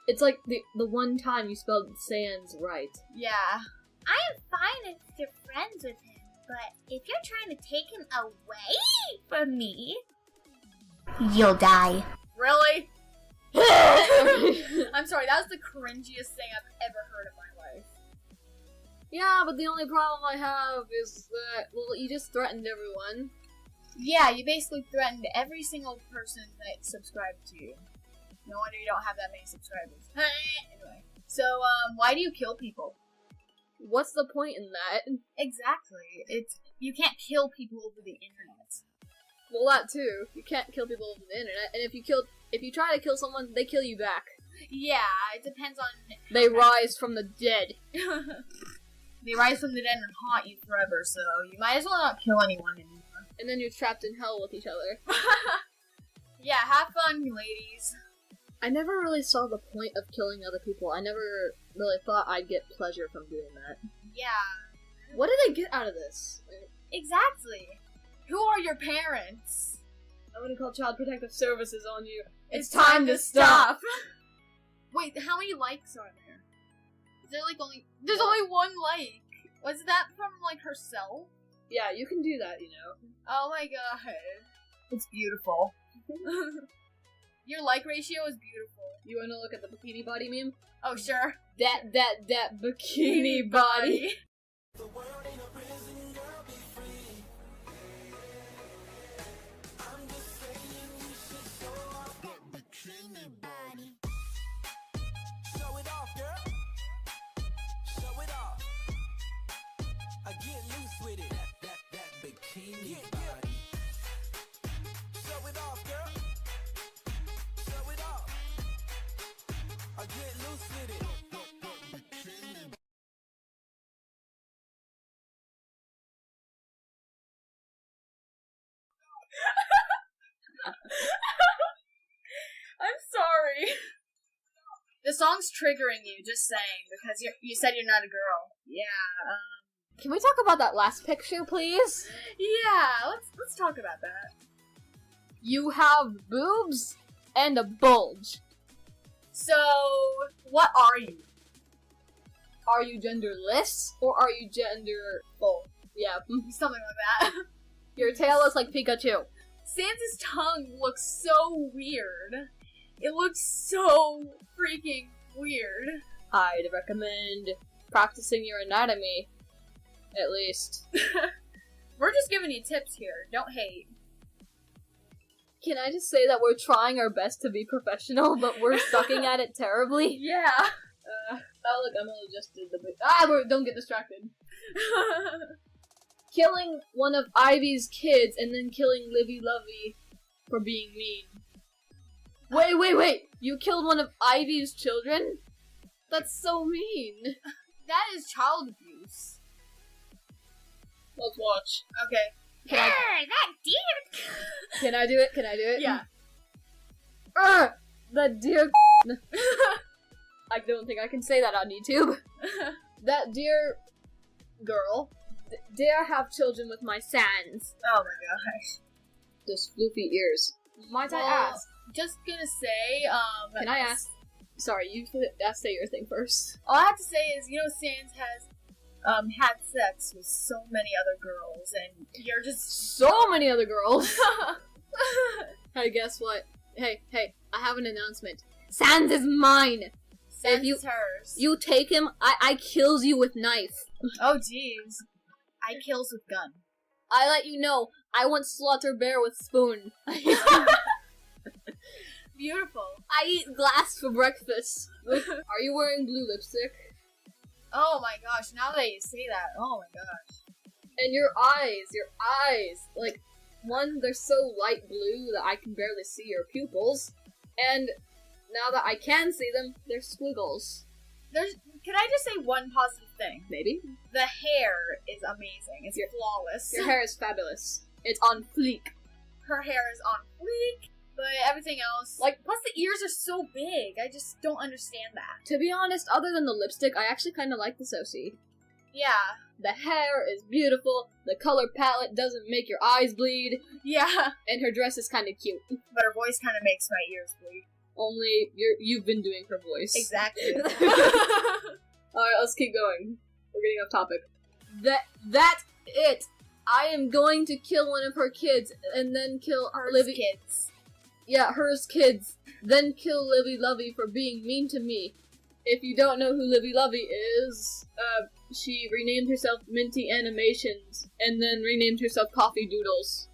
It's like the one time you spelled Sans right. Yeah. I am fine if you're friends with him, but if you're trying to take him away from me, you'll die. Really? I'm sorry, that was the cringiest thing I've ever heard in my life. Yeah, but the only problem I have is that, well, you just threatened everyone. Yeah, you basically threatened every single person that subscribed to you. No wonder you don't have that many subscribers. Anyway, so, why do you kill people? What's the point in that? Exactly. You can't kill people over the internet. Well, that too. You can't kill people over the internet, and if you try to kill someone, they kill you back. Yeah, it depends on... They rise from the dead. They rise from the dead and haunt you forever, so you might as well not kill anyone anymore. And then you're trapped in hell with each other. Yeah, have fun, ladies. I never really saw the point of killing other people. I never really thought I'd get pleasure from doing that. Yeah. What do they get out of this? Exactly. Who are your parents? I'm gonna call Child Protective Services on you. It's time to stop! Wait, how many likes are there? Is there like only... There's only one like! Was that from, like, herself? Yeah, you can do that, you know. Oh my god. It's beautiful. Your like ratio is beautiful. You wanna look at the bikini body meme? Oh, sure. That bikini body. Show it off, girl. Show it off. I get loose with it. That bikini body. Show it off, girl. Show it off. I get loose with it. I'm sorry. The song's triggering you, just saying, because you said you're not a girl. Yeah, Can we talk about that last picture, please? Yeah, let's talk about that. You have boobs and a bulge. So, what are you? Are you genderless or are you genderful? Yeah, Something like that. your tail looks like Pikachu. Sans' tongue looks so weird. It looks so freaking weird. I'd recommend practicing your anatomy, at least. We're just giving you tips here. Don't hate. Can I just say that we're trying our best to be professional, but we're sucking at it terribly? Yeah. Oh look, Emily just did the don't get distracted. Killing one of Ivy's kids and then killing Livy Lovey for being mean. Wait! You killed one of Ivy's children? That's so mean. That is child abuse. Let's watch. Okay. That deer! Can I do it? Yeah. That dear I don't think I can say that on YouTube. That dear girl dare have children with my Sans. Oh my gosh. Those floofy ears. Might I ask? Just gonna say, Can I ask? Sorry, you say your thing first. All I have to say is, Sans has had sex with so many other girls, and you're just so many other girls. Hey, guess what? Hey, I have an announcement. Sans is mine. Sans is hers. You take him, I kills you with knife. Oh jeez. I kills with gun. I let you know, I want slaughter bear with spoon. Beautiful. I eat glass for breakfast. Are you wearing blue lipstick? Oh my gosh, now that you say that, oh my gosh. And your eyes, like, one, they're so light blue that I can barely see your pupils, and now that I can see them, they're squiggles. Can I just say one positive thing? Maybe. The hair is amazing. It's flawless. Your hair is fabulous. It's on fleek. Her hair is on fleek, but everything else, plus the ears are so big. I just don't understand that. To be honest, other than the lipstick, I actually kind of like the Sosie. Yeah. The hair is beautiful, the color palette doesn't make your eyes bleed. Yeah. And her dress is kind of cute. But her voice kind of makes my ears bleed. Only you've been doing her voice. Exactly. Alright, let's keep going. We're getting off topic. That's it! I am going to kill one of her kids, and then kill Hers kids. Yeah, hers kids. Then kill Livy Lovey for being mean to me. If you don't know who Livy Lovey is, she renamed herself Minty Animations, and then renamed herself Coffee Doodles.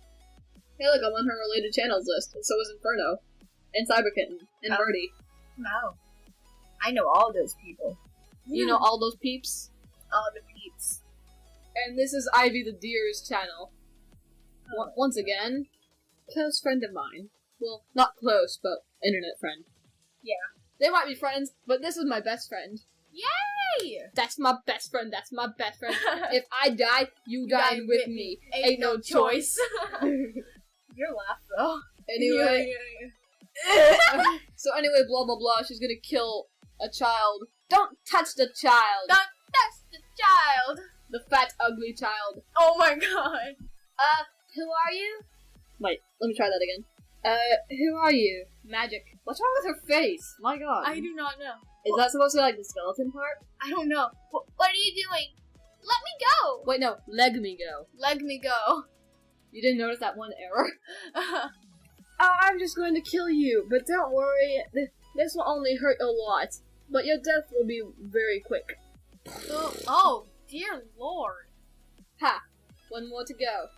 Hey look, I'm on her related channels list, and so is Inferno, and Cyberkitten, and Birdie. No. I know all those people. You know all those peeps? All the peeps. And this is Ivy the Deer's channel. Once again, close friend of mine. Well, not close, but internet friend. Yeah. They might be friends, but this is my best friend. Yay! That's my best friend, If I die, you die with me. Ain't no choice. Your laugh, though. Anyway. So anyway, blah blah blah, she's gonna kill a child. Don't touch the child! Don't touch the child! The fat, ugly child. Oh my god. Who are you? Wait, let me try that again. Who are you? Magic. What's wrong with her face? My god. I do not know. Is that supposed to be like the skeleton part? I don't know. What are you doing? Let me go! Wait, no, leg me go. Leg me go. You didn't notice that one error? Oh, I'm just going to kill you, but don't worry, this will only hurt a lot. But your death will be very quick. Oh, dear lord. Ha! One more to go.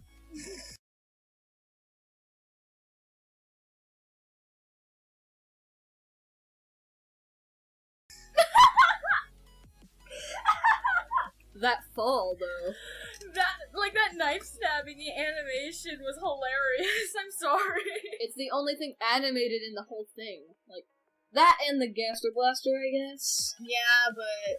That fall, though. That knife stabbing animation was hilarious. I'm sorry. It's the only thing animated in the whole thing. Like, that and the Gaster Blaster, I guess. Yeah,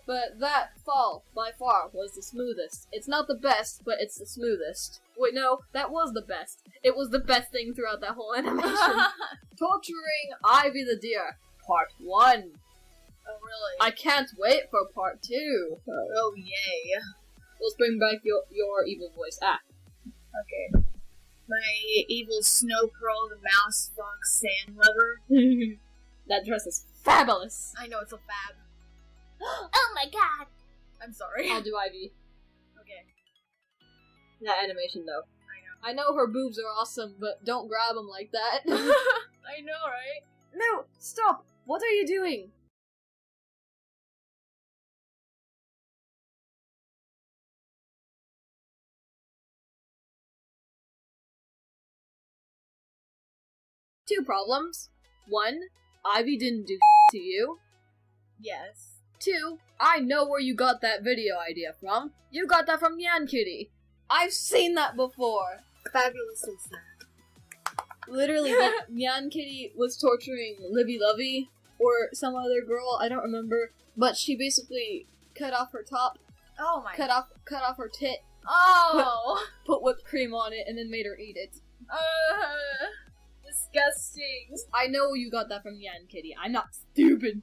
But that fall, by far, was the smoothest. It's not the best, but it's the smoothest. Wait, no, that was the best. It was the best thing throughout that whole animation. Torturing Ivy the Deer, Part 1. Oh, really? I can't wait for Part 2. Oh, yay. Let's bring back your evil voice. Okay. My evil Snow Pearl, the Mouse Fox Sand Lover. That dress is fabulous. I know, it's a fab. Oh my god! I'm sorry. I'll do Ivy. Okay. That animation, though. I know her boobs are awesome, but don't grab them like that. I know, right? No, stop! What are you doing? Two problems. One, Ivy didn't do to you. Yes. Two, I know where you got that video idea from. You got that from Nyan Kitty. I've seen that before. Fabulously sad. Literally, Nyan Kitty was torturing Libby Lovey or some other girl, I don't remember, but she basically cut off her top. Oh my. Cut off her tit. Oh. Put whipped cream on it and then made her eat it. Disgusting. I know you got that from Nyan Kitty. I'm not stupid.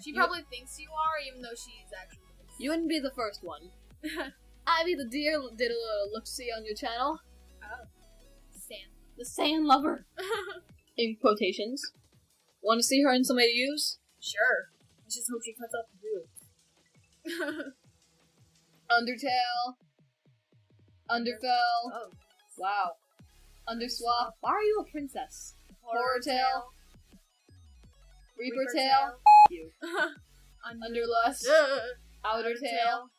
She probably thinks you are, even though she's actually. You wouldn't be the first one. Ivy the Deer did a little look-see on your channel. Oh. Sand. The Sand Lover. In quotations. Want to see her in some AUs? Sure. I just hope she cuts off the boobs. Undertale. Underfell. Oh. Wow. Underswap. Why are you a princess? Horrortail. Reapertail. You. Underlust. Outertale.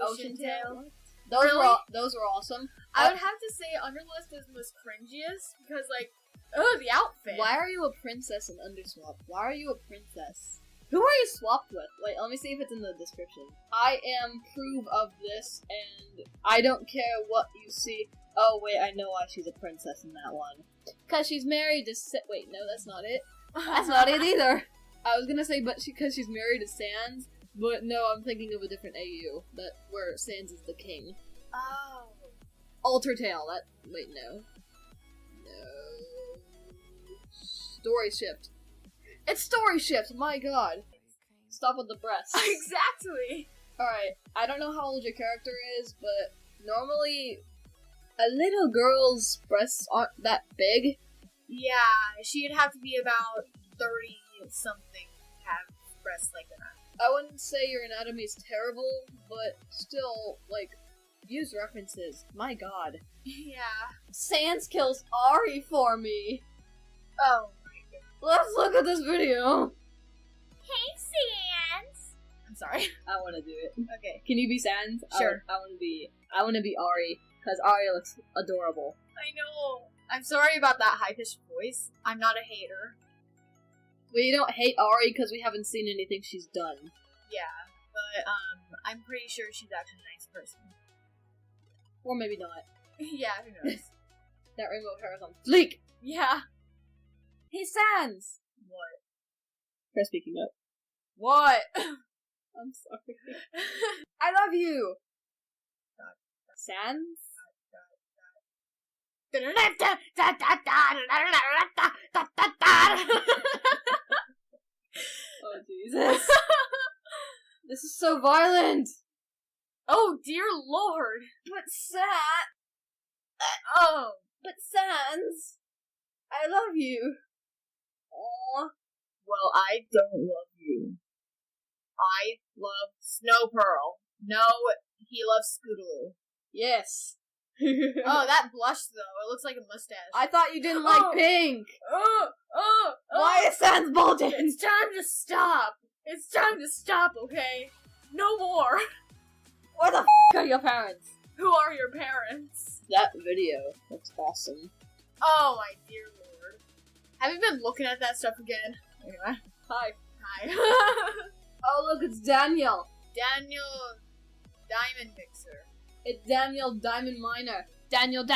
Oceantail. Those were awesome. I would have to say Underlust is the most cringiest because, like, the outfit. Why are you a princess in Underswap? Why are you a princess? Who are you swapped with? Wait, let me see if it's in the description. I am proof of this, and I don't care what you see. Oh, wait, I know why she's a princess in that one. Because she's married to wait, no, that's not it. That's not it either. I was gonna say, because she's married to Sans, but no, I'm thinking of a different AU, where Sans is the king. Oh. Outertale, wait, no. No. Story Shift. It's Story Shift, my god. Stop with the breasts. Exactly. Alright, I don't know how old your character is, but normally a little girl's breasts aren't that big. Yeah, she'd have to be about 30-something to have breasts like that. I wouldn't say your anatomy is terrible, but still, like, use references. My god. Yeah. Sans kills Ari for me. Oh my god. Let's look at this video. Hey, Sans! I'm sorry. I want to do it. Okay. Can you be Sans? Sure. I want to be Ari, because Ari looks adorable. I know. I'm sorry about that high-pitched voice. I'm not a hater. We don't hate Ari because we haven't seen anything she's done. Yeah, but I'm pretty sure she's actually a nice person. Or maybe not. Yeah, who knows? That rainbow hair is on fleek! Yeah. Hey, Sans! What? Try speaking up. What? I'm sorry. I love you! Sans? Oh, Jesus. This is so violent! Oh, dear lord! But Sans... Oh! But Sans... I love you. Aww. Well, I don't love you. I love Snow Pearl. No He loves Scootaloo. Yes. Oh, that blush though. It looks like a mustache. I thought you didn't like pink. Why is Sans bulging? It's time to stop. It's time to stop, okay? No more. Where the f are your parents? Who are your parents? That video looks awesome. Oh my dear lord. Have you been looking at that stuff again? Anyway. Hi. Hi. Oh look, it's Daniel. Daniel Diamond Mixer. It's Daniel Diamond Miner. Daniel. From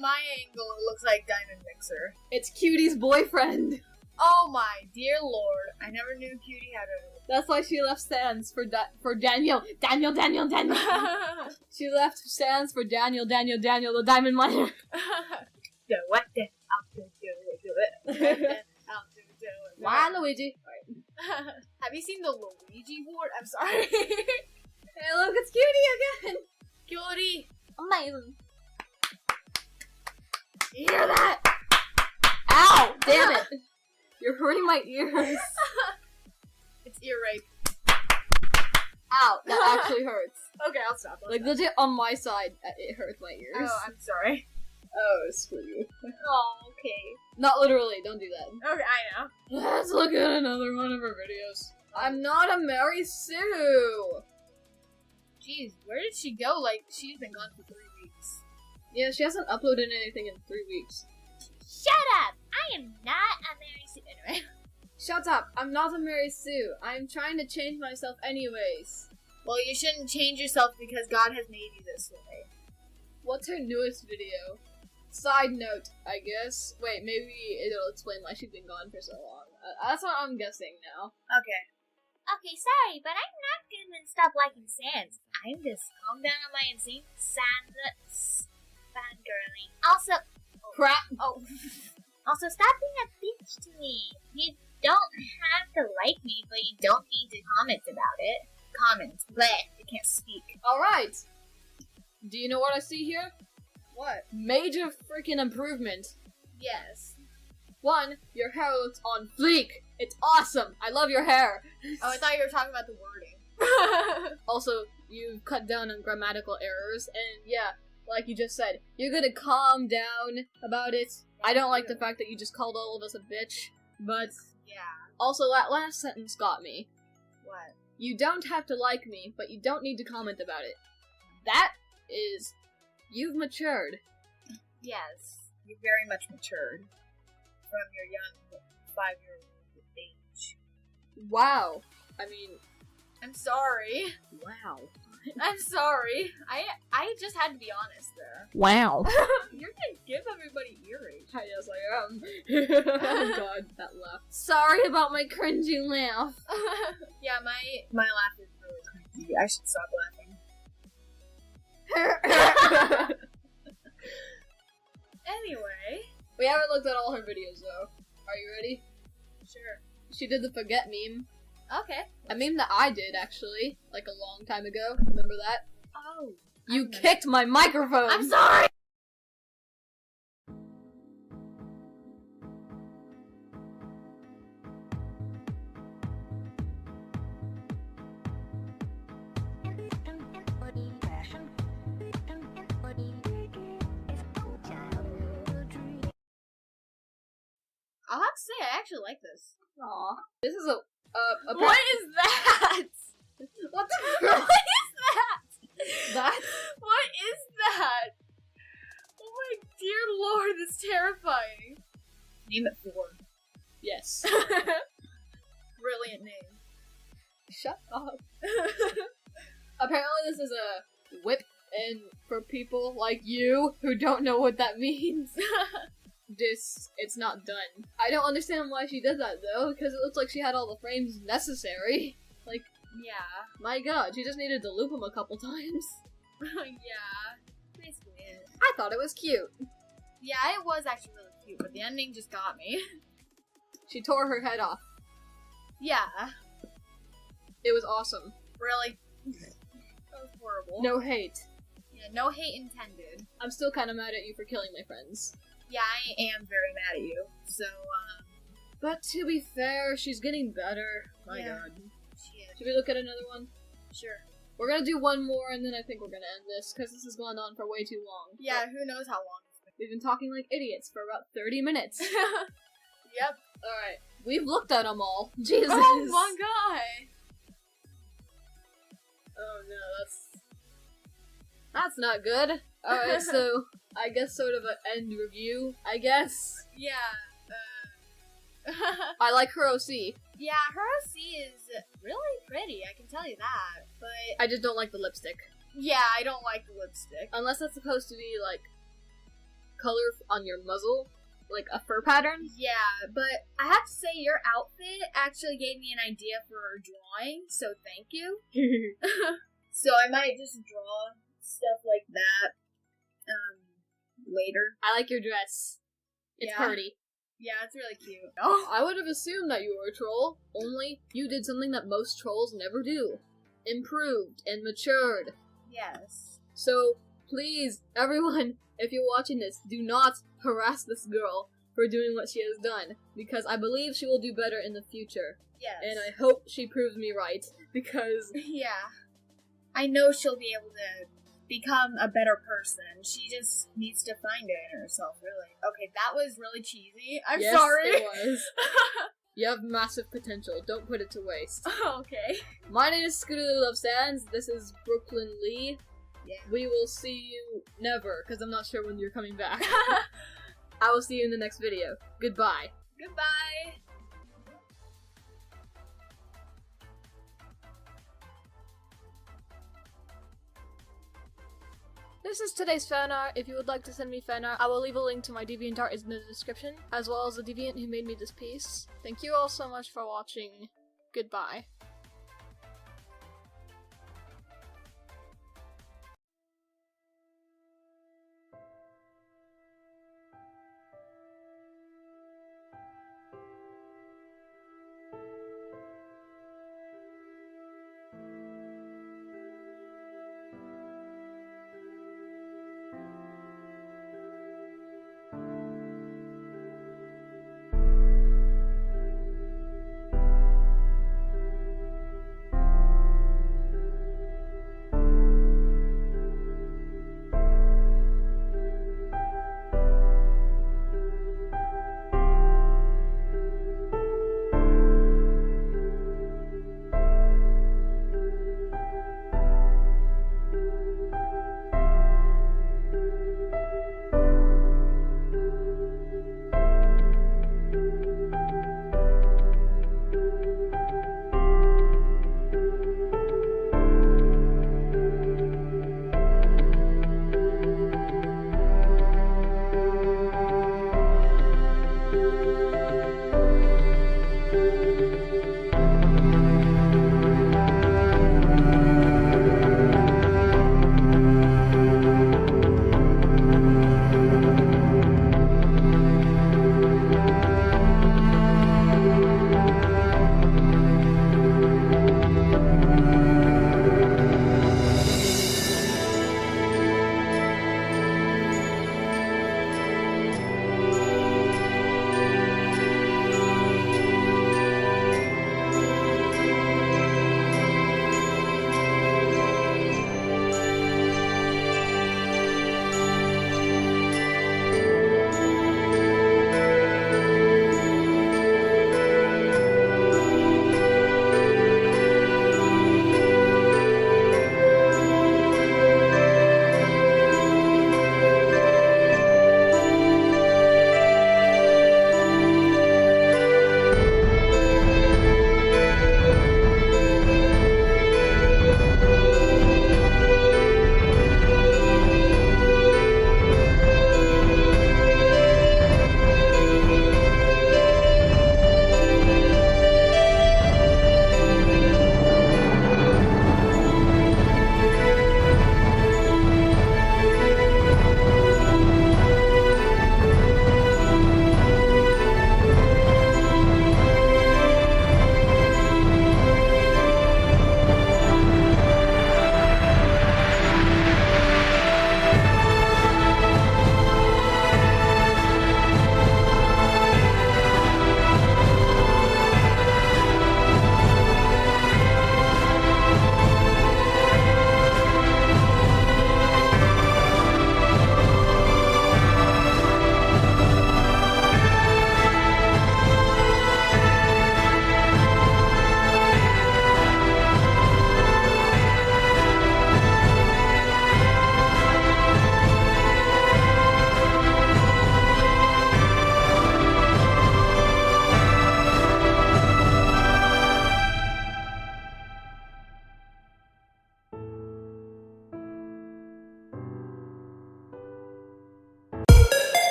my angle, it looks like Diamond Mixer. It's Cutie's boyfriend. Oh my dear lord. I never knew Cutie had a... That's why she left Sans for Daniel. Daniel. She left Sans for Daniel, the Diamond Miner. Do it. I'll do it. Why, Luigi? Have you seen the Luigi board? I'm sorry. Hey, look, it's Cutie again. Cutie. Amazing. You hear that? Ow! Damn it. You're hurting my ears. It's ear rape. Ow, that actually hurts. Okay, I'll stop. Like, legit on my side, it hurts my ears. Oh, I'm sorry. Oh, screw you. Oh, okay. Not literally, don't do that. Okay, I know. Let's look at another one of her videos. I'm not a Mary Sue! Jeez, where did she go? Like, she's been gone for 3 weeks. Yeah, she hasn't uploaded anything in 3 weeks. Shut up! I am not a Mary Sue. Anyway. Shut up! I'm not a Mary Sue. I'm trying to change myself anyways. Well, you shouldn't change yourself because God has made you this way. What's her newest video? Side note, I guess. Wait, maybe it'll explain why she's been gone for so long. That's what I'm guessing now. Okay. Okay, sorry, but I'm not gonna stop liking Sans. I'm just calm down on my insane Sans fangirling. Also, crap. Oh, also stop being a bitch to me. You don't have to like me, but you don't need to comment about it. Comment, bleh. You can't speak. All right. Do you know what I see here? What? Major freaking improvement. Yes. 1, your hair looks on fleek. It's awesome. I love your hair. Oh, I thought you were talking about the wording. Also, you've cut down on grammatical errors, and yeah, like you just said, you're gonna calm down about it. I don't like the fact that you just called all of us a bitch, but yeah. Also, that last sentence got me. What? You don't have to like me, but you don't need to comment about it. That is... You've matured. Yes, you've very much matured from your young 5-year-old age. Wow. I mean... I'm sorry. Wow. I'm sorry. I just had to be honest there. Wow. You're gonna give everybody earrings. Yes, I am. Oh god, that laugh. Sorry about my cringy laugh. Yeah, my laugh is really cringy. I should stop laughing. Anyway. We haven't looked at all her videos though. Are you ready? Sure. She did the forget meme. Okay. A meme that I did actually, like a long time ago. Remember that? Oh. You kicked my microphone! I'm sorry! I'll have to say, I actually like this. Aw. This is a what is that? What the What is that? That? What is that? Oh my dear lord, that's terrifying. Name it 4. Yes. Brilliant name. Shut up. Apparently this is a whip, and for people like you who don't know what that means, it's not done. I don't understand why she did that though, because it looks like she had all the frames necessary. Like, yeah. My god, she just needed to loop them a couple times. Yeah. Basically it. I thought it was cute. Yeah, it was actually really cute, but the ending just got me. She tore her head off. Yeah. It was awesome. Really? That was horrible. No hate. Yeah, no hate intended. I'm still kind of mad at you for killing my friends. Yeah, I am very mad at you. So, But to be fair, she's getting better. My god. She is. Should we look at another one? Sure. We're gonna do one more, and then I think we're gonna end this, because this has gone on for way too long. Yeah, who knows how long. We've been talking like idiots for about 30 minutes. Yep. Alright. We've looked at them all. Jesus. Oh my god. Oh no, that's not good. Alright, so I guess sort of an end review, I guess. Yeah. I like her OC. Yeah, her OC is really pretty, I can tell you that. But I just don't like the lipstick. yeah, I don't like the lipstick. Unless that's supposed to be like color on your muzzle, like a fur pattern. Yeah, but I have to say your outfit actually gave me an idea for a drawing, so thank you. So I might just draw stuff like that later. I like your dress. It's Yeah. pretty. Yeah, it's really cute. I would have assumed that you were a troll, only you did something that most trolls never do. Improved and matured. Yes. So, please, everyone, if you're watching this, do not harass this girl for doing what she has done, because I believe she will do better in the future. Yes. And I hope she proves me right, because... Yeah. I know she'll be able to become a better person. She just needs to find it in herself, really. Okay, that was really cheesy. I'm yes, sorry. It was. You have massive potential. Don't put it to waste. Okay. My name is Scootaloo Loves Sans. This is Brooklyn Lee. Yeah. We will see you never, because I'm not sure when you're coming back. I will see you in the next video. Goodbye. Goodbye. This is today's fan art. If you would like to send me fan art, I will leave a link to my DeviantArt in the description, as well as the deviant who made me this piece. Thank you all so much for watching. Goodbye.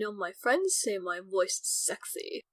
know my friends say my voice is sexy.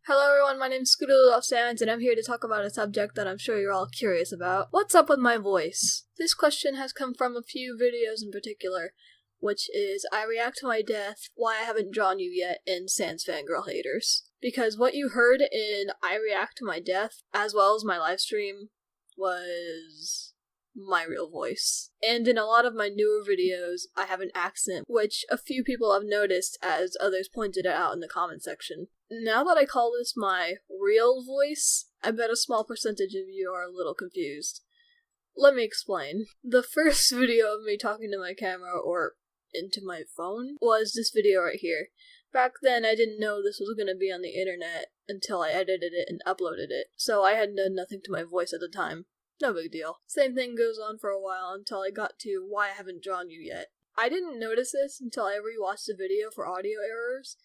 Hello everyone, my name's Scootaloo Loves Sans, and I'm here to talk about a subject that I'm sure you're all curious about. What's up with my voice? This question has come from a few videos in particular, which is I react to my death, why I haven't drawn you yet, and Sans fangirl haters. Because what you heard in I react to my death, as well as my livestream, was my real voice. And in a lot of my newer videos, I have an accent, which a few people have noticed as others pointed it out in the comment section. Now that I call this my real voice, I bet a small percentage of you are a little confused. Let me explain. The first video of me talking to my camera, or into my phone, was this video right here. Back then, I didn't know this was going to be on the internet until I edited it and uploaded it, so I had done nothing to my voice at the time. No big deal. Same thing goes on for a while until I got to why I haven't drawn you yet. I didn't notice this until I rewatched the video for audio errors,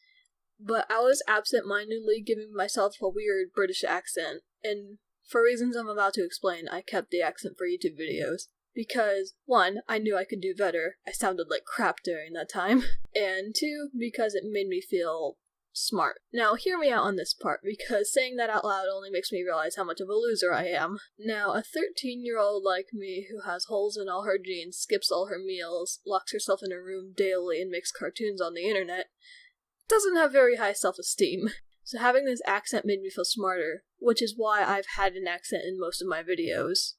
but I was absent-mindedly giving myself a weird British accent, and for reasons I'm about to explain, I kept the accent for YouTube videos. Because, 1, I knew I could do better, I sounded like crap during that time, and 2, because it made me feel smart. Now, hear me out on this part, because saying that out loud only makes me realize how much of a loser I am. Now, a 13-year-old like me who has holes in all her jeans, skips all her meals, locks herself in a room daily, and makes cartoons on the internet, doesn't have very high self-esteem. So having this accent made me feel smarter, which is why I've had an accent in most of my videos.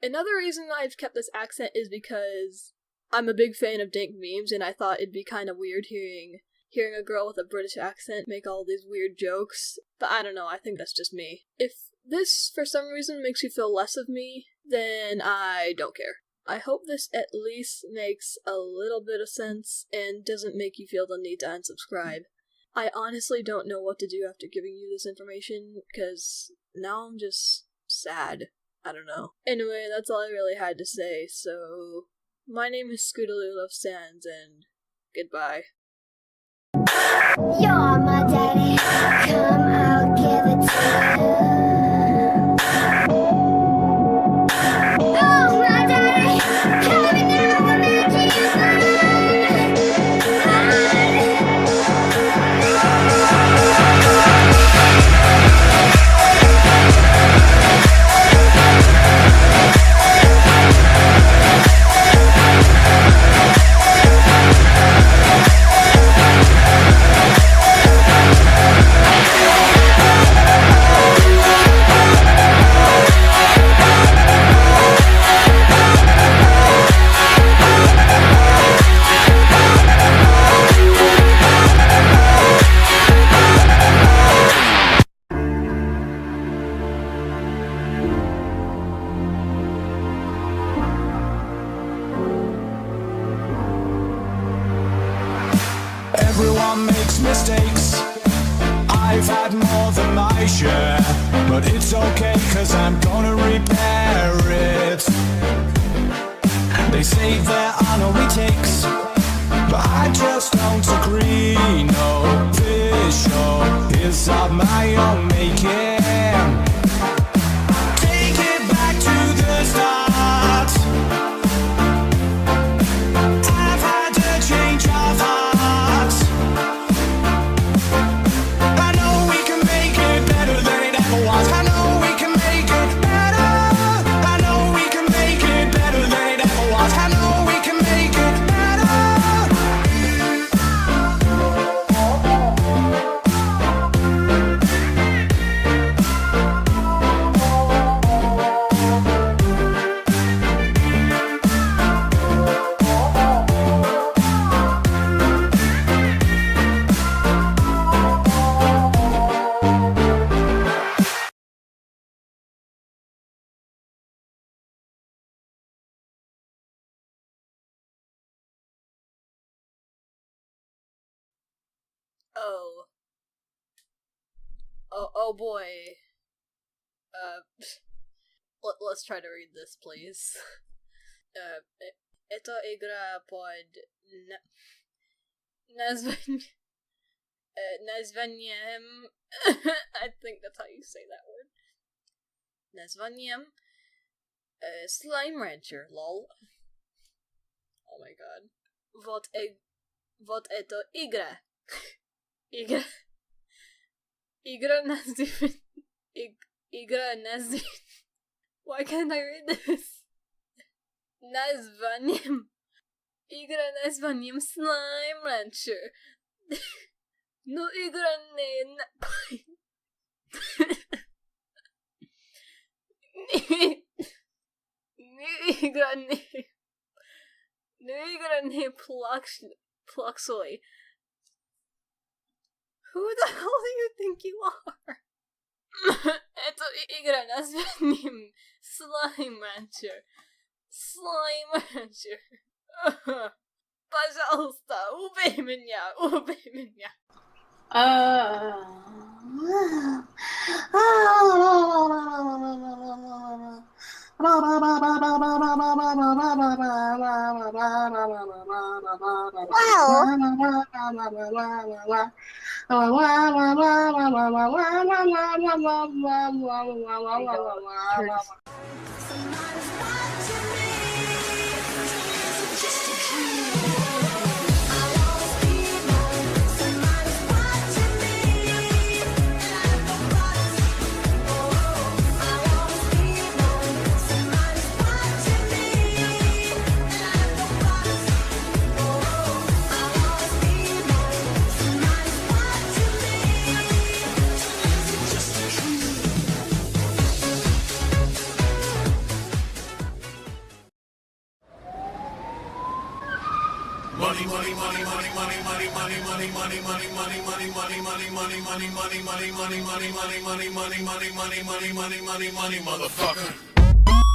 Another reason I've kept this accent is because I'm a big fan of dank memes, and I thought it'd be kind of weird hearing a girl with a British accent make all these weird jokes, but I don't know, I think that's just me. If this, for some reason, makes you feel less of me, then I don't care. I hope this at least makes a little bit of sense and doesn't make you feel the need to unsubscribe. I honestly don't know what to do after giving you this information, because now I'm just sad. I don't know. Anyway, that's all I really had to say, so my name is Scootaloo Loves Sans, and goodbye. You're my daddy, come I'll give it to you. Oh my daddy, come and now we're making you Everyone makes mistakes. I've had more than my share, but it's okay, cause I'm gonna repair it. They say there are no retakes, but I just don't agree. No, this show is of my own making. Take it back to the start. I've had to change of heart. I know we can make it better than it ever was. I know we can make it better. I know we can make it better than it ever was. I know we can make it better. Oh boy. Let's try to read this, please. Ito igra pod nazvaniem. I think that's how you say that word. Nazvaniem. Slime Rancher, lol. Oh my god. Вот это игра. Игра. Игра называется... Игра называется... Why can't I read this? Названием... Игра названием Slime Rancher. Ну, игра не... Игра не Pluxley. Who the hell do you think you are? Это игра названием Slime Rancher. Slime Rancher. Пожалуйста, убей меня, убей меня. Money, motherfucker.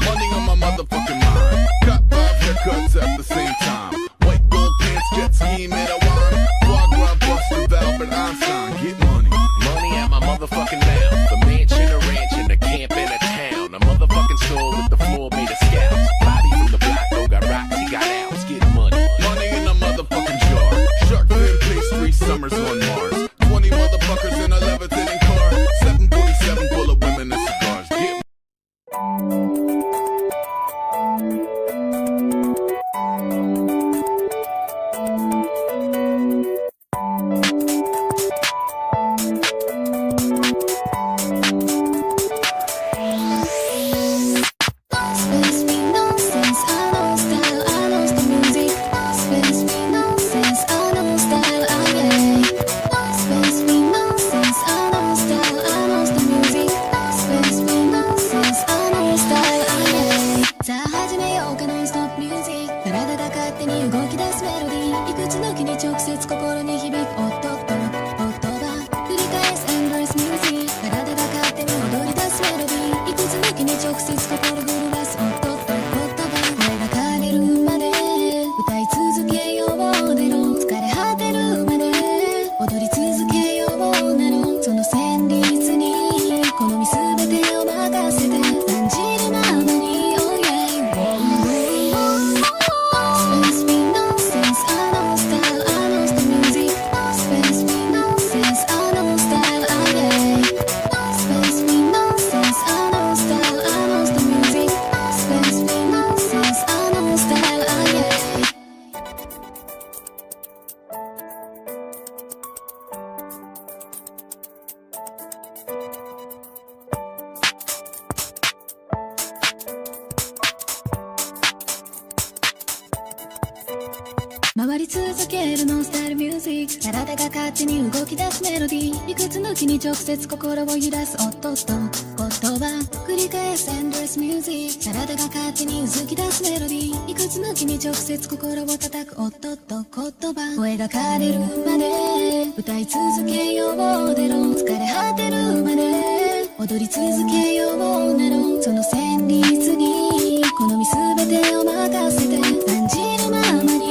Money on my motherfucking mind. Got 5 haircuts at the same time. White gold pants, jet ski, marijuana. Foie gras, Buster, Albert Einstein. Get money. Money at my motherfucking mouth. The mansion, a ranch, and a camp in a town. A motherfucking store with the floor made of scouts. Bobby from the block, though, got rocks, he got outs. Get money. Money in a motherfucking jar. Shark fin pastry, summers on Mars. 20 motherfuckers in a levitating car. 747 full of women and cigars. Get回り続けるノンスタイルミュージック、体が勝手に動き出すメロディー、いくつ抜きに直接心を揺らす音と言葉、繰り返すエンドレスミュージック、体が勝手にうずき出すメロディー、いくつ抜きに直接心を叩く音と言葉、声が枯れるまで歌い続けようでろ、疲れ果てるまで踊り続けようなの、その旋律に好み全てを任せて感じるままに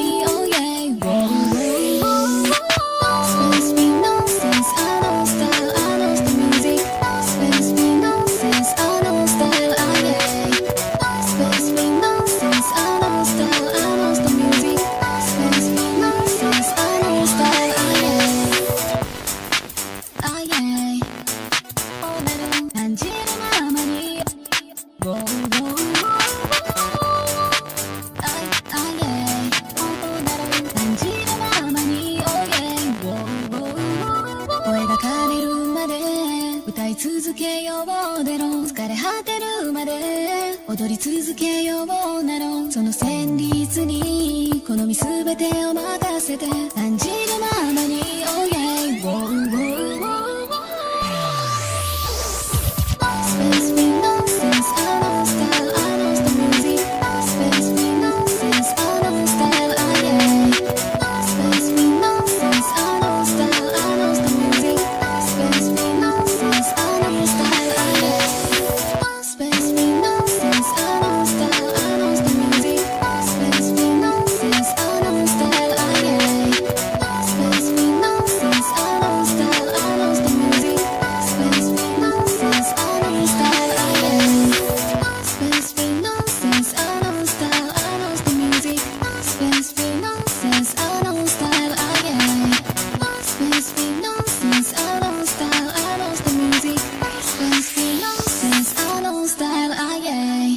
感じるままに踊り続けようなのその旋律に好みすべてを任せて感じるままに Oh yeah Whoa, whoa, whoa. Space free nonsense I know style I know the music Space free nonsense I know style I yeah Space free nonsense I know style I know the music Space free nonsense I know style I yeah Space free nonsense I know style I know the music Space free nonsense I know style I yeah Space free nonsense I know style I know the music Space free nonsense I know style I yeah Space free nonsense I know style I know the music Space free nonsense I know style I yeah Space free nonsense I know style I know the music Space free nonsense I know style I yeah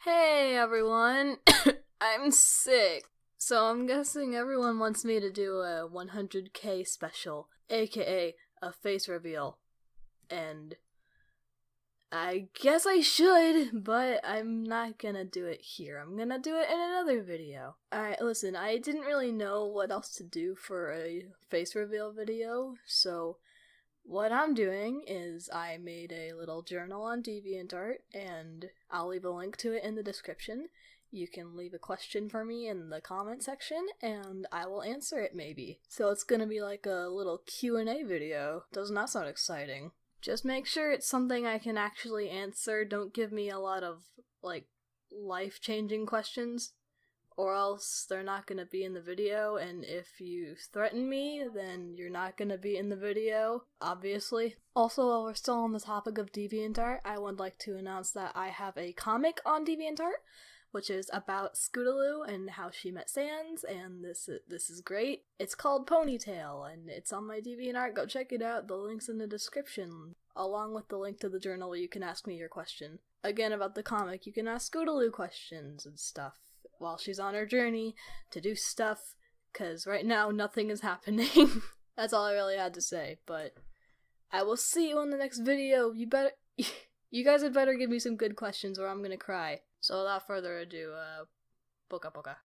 Hey everyone, I'm sick. So I'm guessing everyone wants me to do a 100k special, aka a face reveal. And I guess I should, but I'm not gonna do it here. I'm gonna do it in another video. Alright, listen, I didn't really know what else to do for a face reveal video, so what I'm doing is I made a little journal on DeviantArt, and I'll leave a link to it in the description. You can leave a question for me in the comment section, and I will answer it maybe. So it's gonna be like a little Q&A video. Doesn't that sound exciting? Just make sure it's something I can actually answer. Don't give me a lot of, like, life-changing questions, or else they're not gonna be in the video, and if you threaten me, then you're not gonna be in the video, obviously. Also, while we're still on the topic of DeviantArt, I would like to announce that I have a comic on DeviantArt, which is about Scootaloo and how she met Sans, and this is great. It's called Ponytail, and it's on my DeviantArt. Go check it out. The link's in the description, along with the link to the journal where you can ask me your question. Again, about the comic, you can ask Scootaloo questions and stuff while she's on her journey to do stuff, because right now nothing is happening. That's all I really had to say, but I will see you in the next video. You guys had better give me some good questions or I'm gonna cry. So without further ado, boca boca.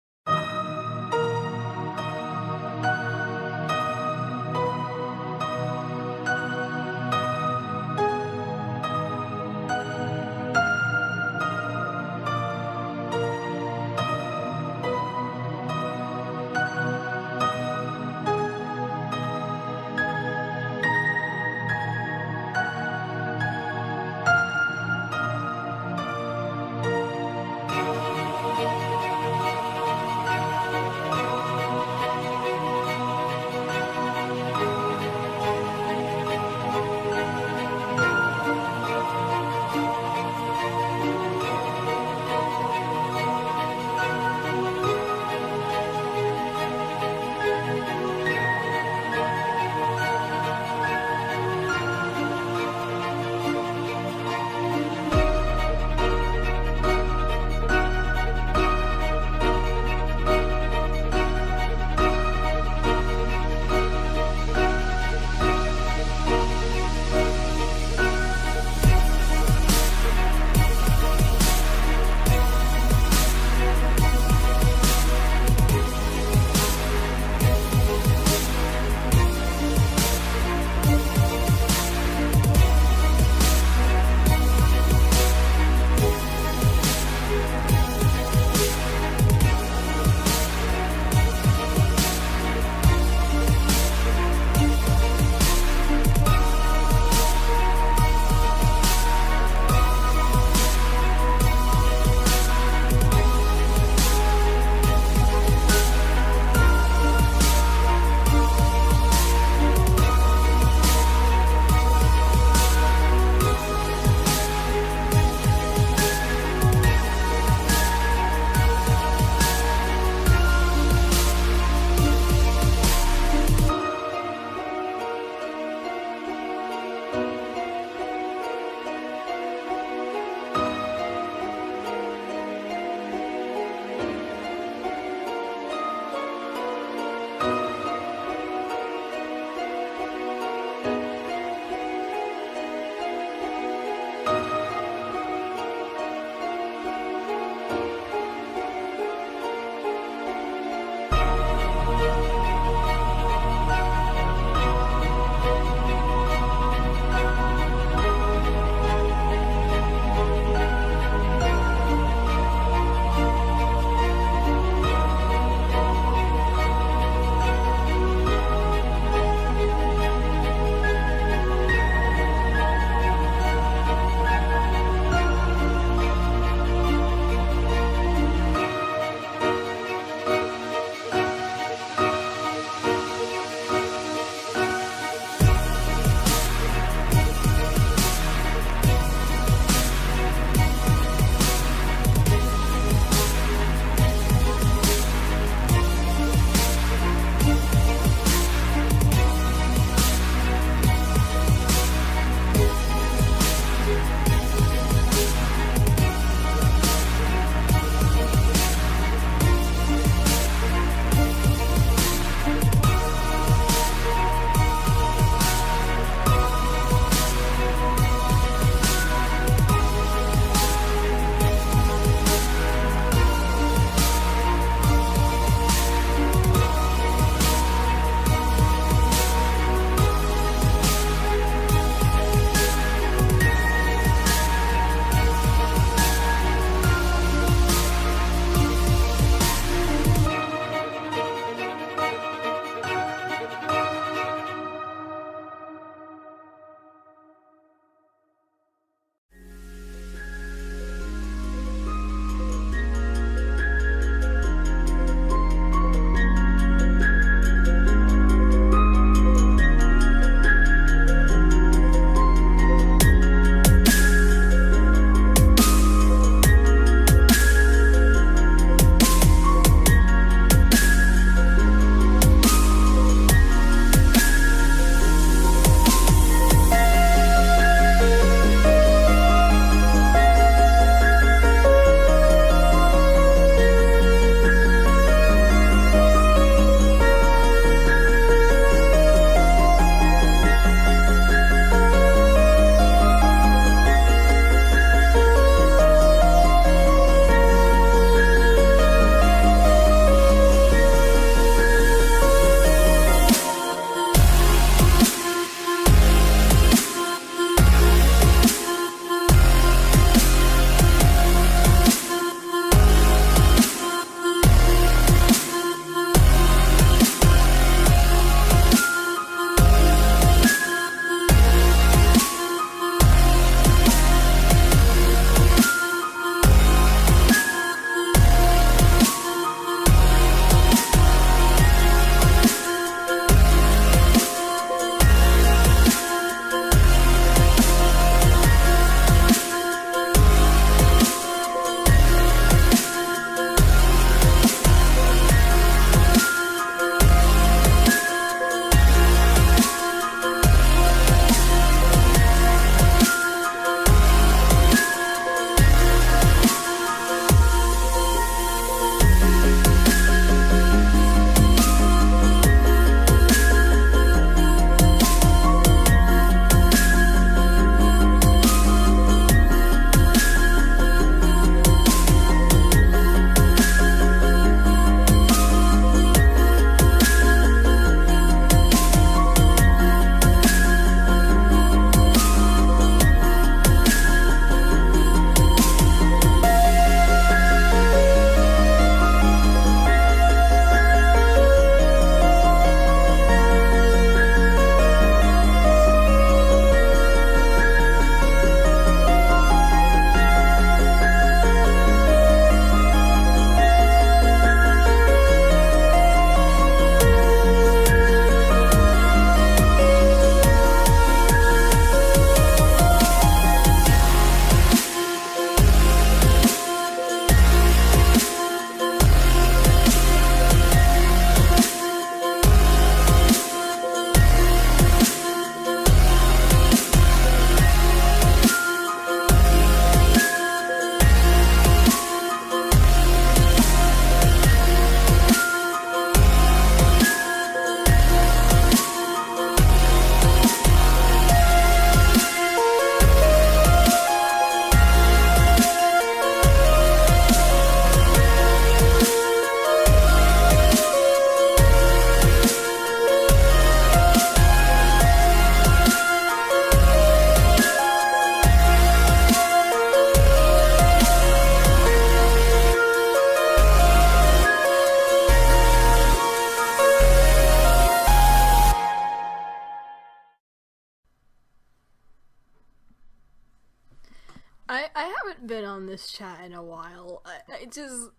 I haven't been on this chat in a while. I just...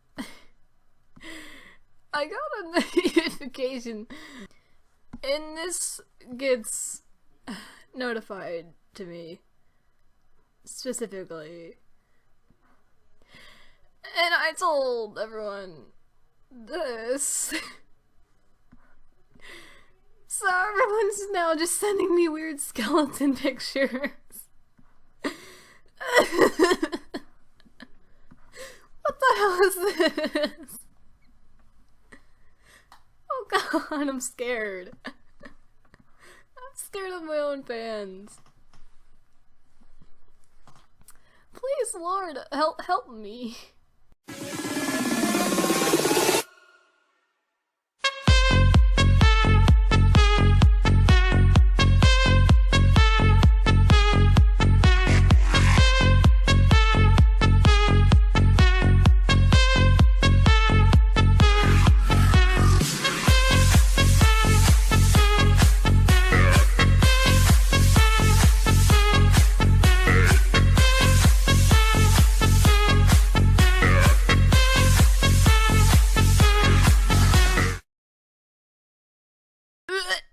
I got a notification, and this gets notified to me, specifically. And I told everyone this. So everyone's now just sending me weird skeleton pictures. What the hell is this? Oh god, I'm scared. I'm scared of my own fans. Please, Lord, help me.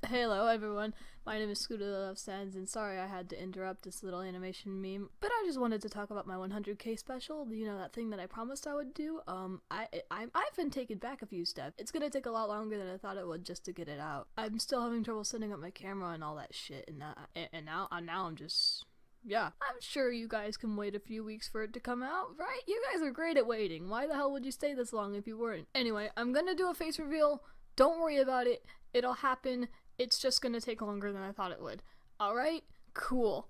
Hello everyone, my name is Scootaloo Loves Sans, and sorry I had to interrupt this little animation meme, but I just wanted to talk about my 100k special, you know, that thing that I promised I would do. I've been taken back a few steps. It's gonna take a lot longer than I thought it would just to get it out. I'm still having trouble setting up my camera and all that shit, and now I'm just... yeah. I'm sure you guys can wait a few weeks for it to come out, right? You guys are great at waiting. Why the hell would you stay this long if you weren't? Anyway, I'm gonna do a face reveal. Don't worry about it. It'll happen. It's just gonna take longer than I thought it would. Alright? Cool.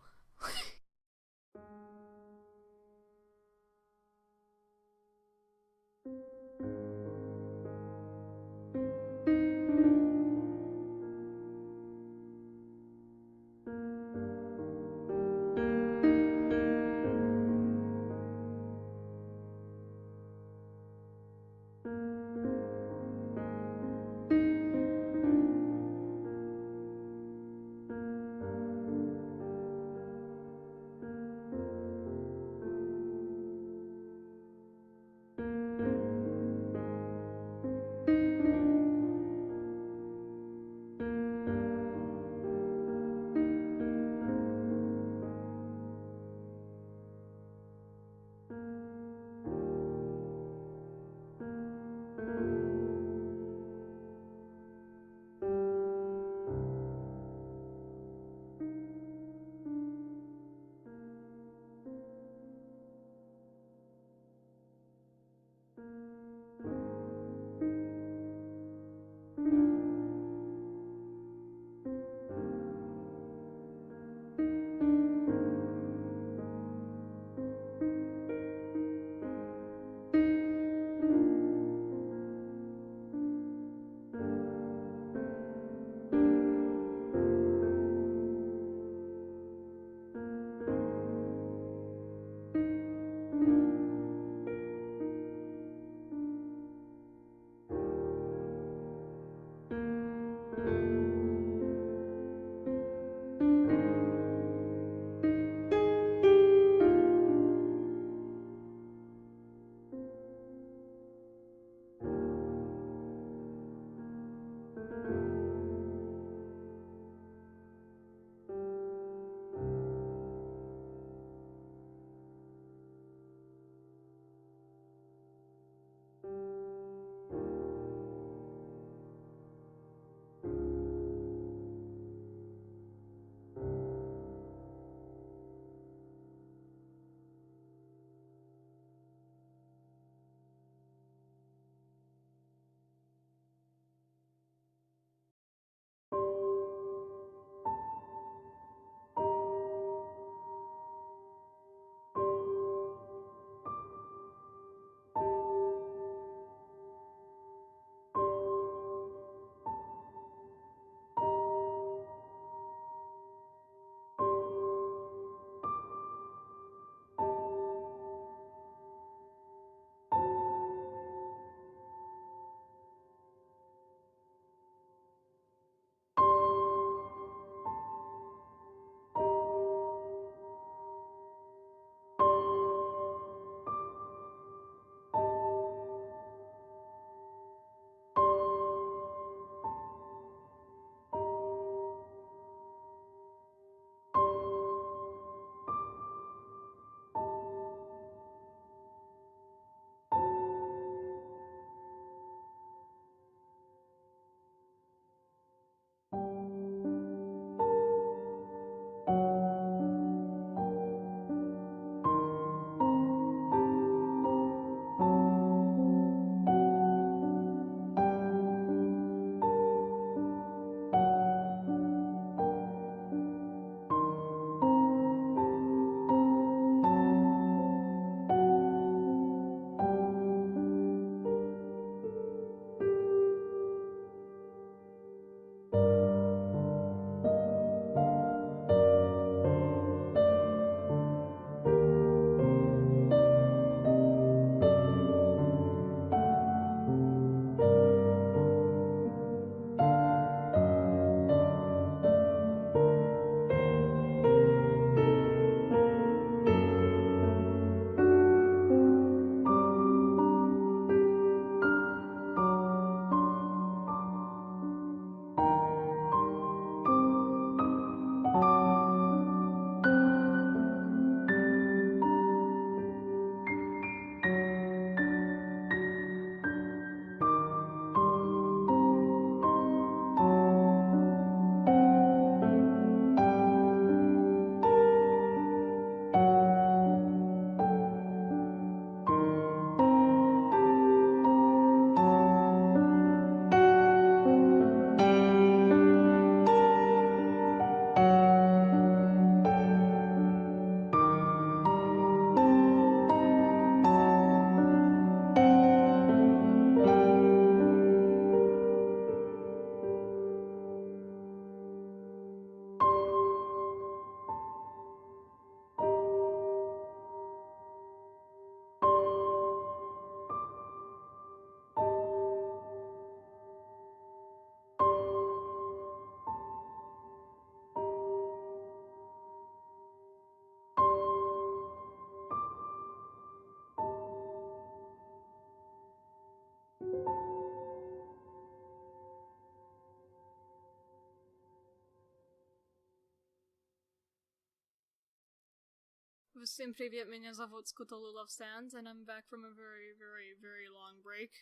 Всем привет, меня зовут Scootaloo Loves Sans, and I'm back from a very, very, very long break.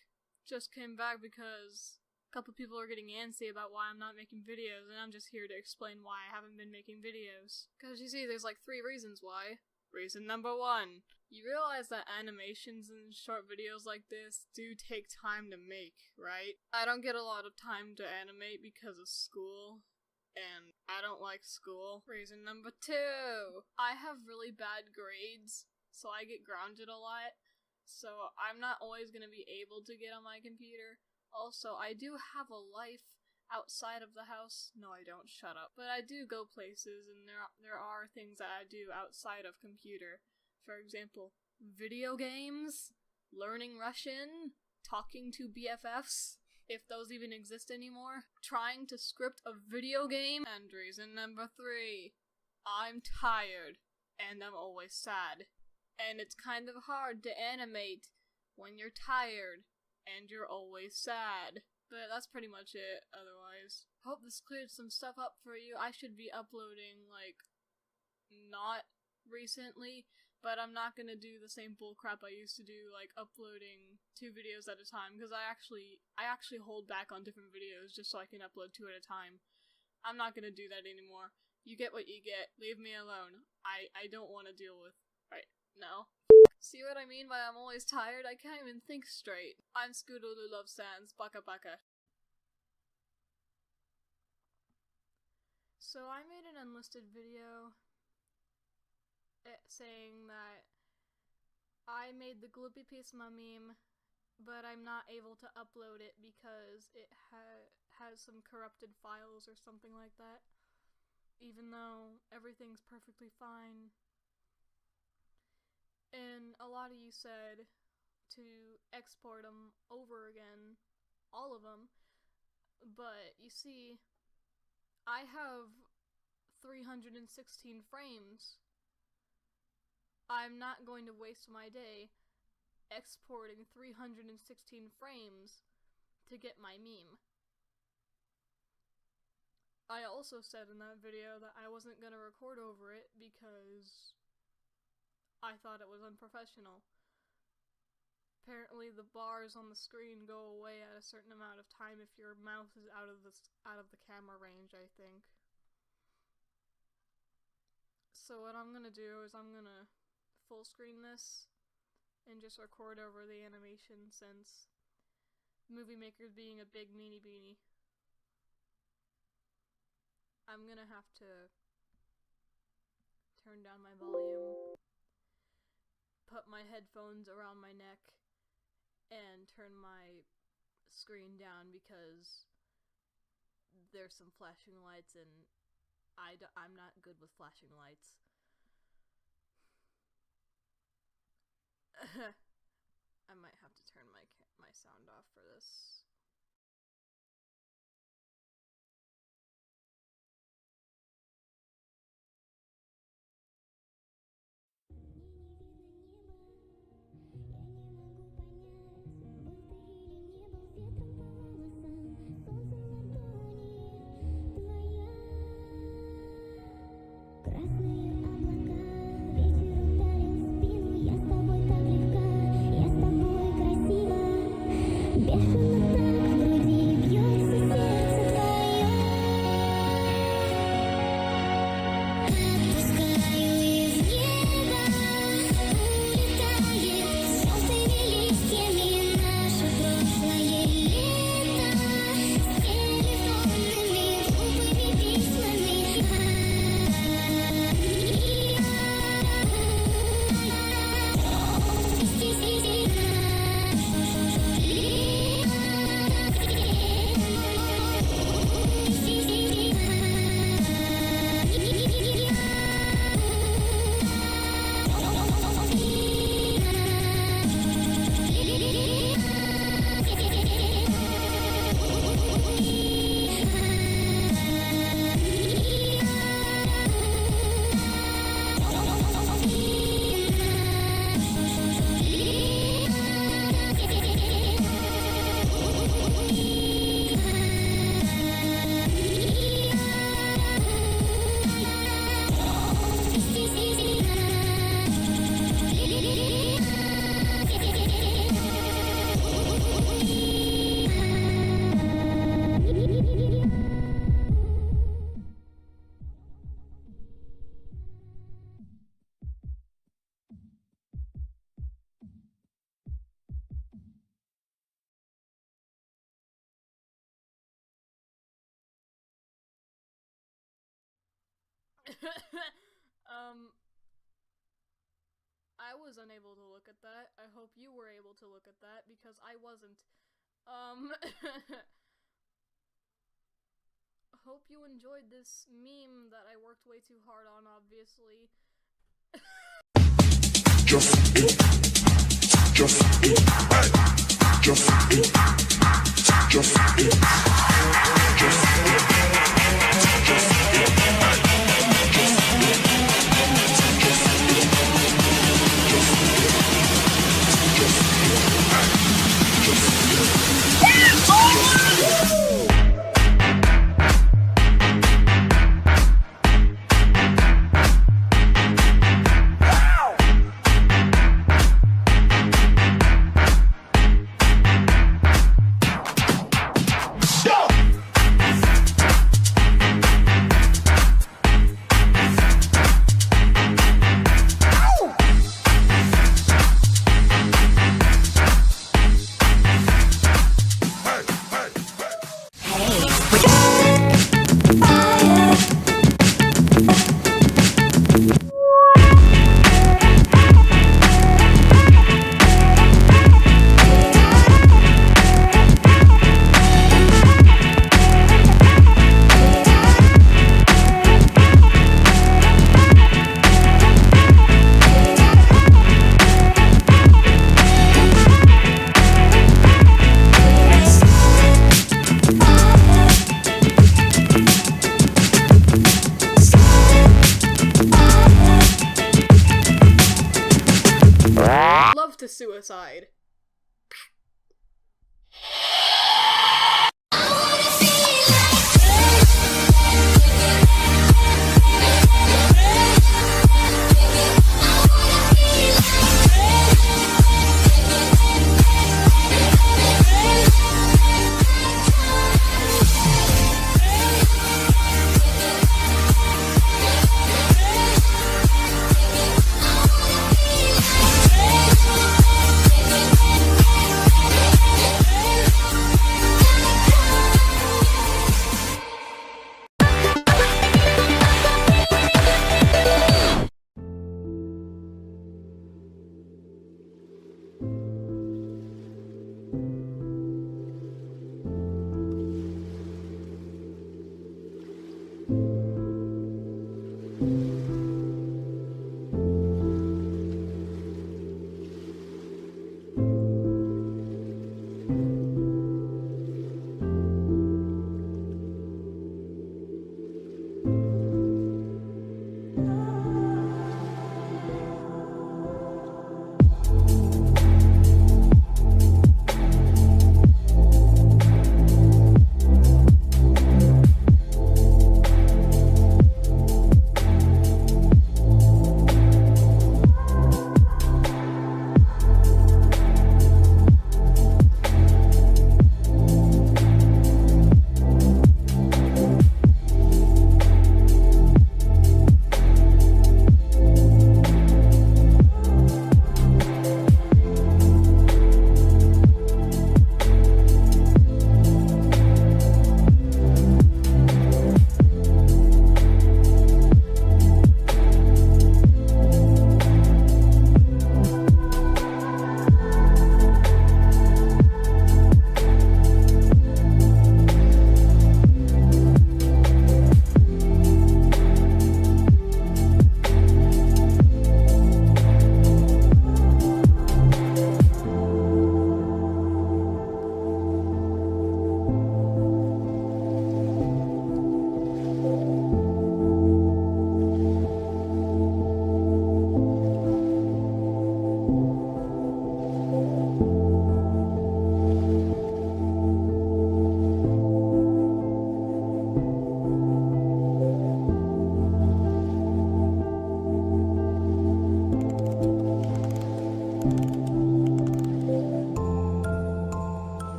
Just came back because a couple people are getting antsy about why I'm not making videos, and I'm just here to explain why I haven't been making videos. Cause you see, there's like 3 reasons why. Reason number 1. You realize that animations and short videos like this do take time to make, right? I don't get a lot of time to animate because of school. And I don't like school. Reason number 2. I have really bad grades, so I get grounded a lot. So I'm not always going to be able to get on my computer. Also, I do have a life outside of the house. No, I don't. Shut up. But I do go places, and there are things that I do outside of computer. For example, video games, learning Russian, talking to BFFs. If those even exist anymore, trying to script a video game, and reason number 3, I'm tired, and I'm always sad. And it's kind of hard to animate when you're tired, and you're always sad. But that's pretty much it, otherwise. Hope this cleared some stuff up for you. I should be uploading, like, not recently, but I'm not gonna do the same bullcrap I used to do, like uploading 2 videos at a time, because I actually hold back on different videos just so I can upload 2 at a time. I'm not gonna do that anymore. You get what you get. Leave me alone. I don't want to deal with right now. See what I mean by I'm always tired? I can't even think straight. I'm Scootaloo Loves Sans. Baka baka. So I made an unlisted video saying that I made the Lullaby meme, but I'm not able to upload it because it has some corrupted files or something like that, even though everything's perfectly fine. And a lot of you said to export them over again, all of them, but you see, I have 316 frames. I'm not going to waste my day exporting 316 frames to get my meme. I also said in that video that I wasn't going to record over it because I thought it was unprofessional. Apparently the bars on the screen go away at a certain amount of time if your mouse is out of the camera range, I think. So what I'm going to do is I'm going to full screen this and just record over the animation, since Movie Maker's being a big meanie beanie. I'm gonna have to turn down my volume, put my headphones around my neck, and turn my screen down because there's some flashing lights and I'm not good with flashing lights. I might have to turn my sound off for this. Бешено I was unable to look at that. I hope you were able to look at that, because I wasn't. Hope you enjoyed this meme that I worked way too hard on, obviously. Love to suicide.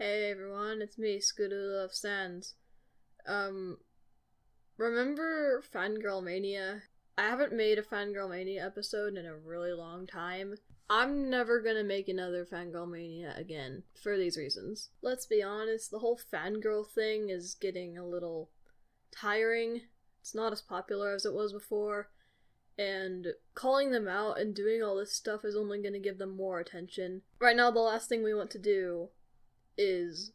Hey everyone, it's me, Scootaloo Loves Sans. Remember Fangirl Mania? I haven't made a Fangirl Mania episode in a really long time. I'm never gonna make another Fangirl Mania again, for these reasons. Let's be honest, the whole fangirl thing is getting a little tiring. It's not as popular as it was before, and calling them out and doing all this stuff is only gonna give them more attention. Right now, the last thing we want to do is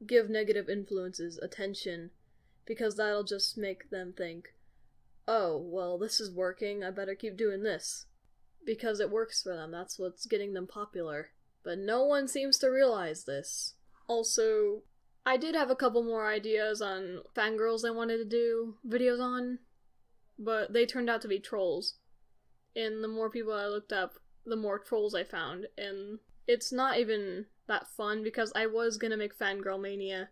give negative influences attention, because that'll just make them think, oh, well, this is working, I better keep doing this. Because it works for them, that's what's getting them popular. But no one seems to realize this. Also, I did have a couple more ideas on fangirls I wanted to do videos on, but they turned out to be trolls. And the more people I looked up, the more trolls I found, and it's not even that fun, because I was gonna make Fangirl Mania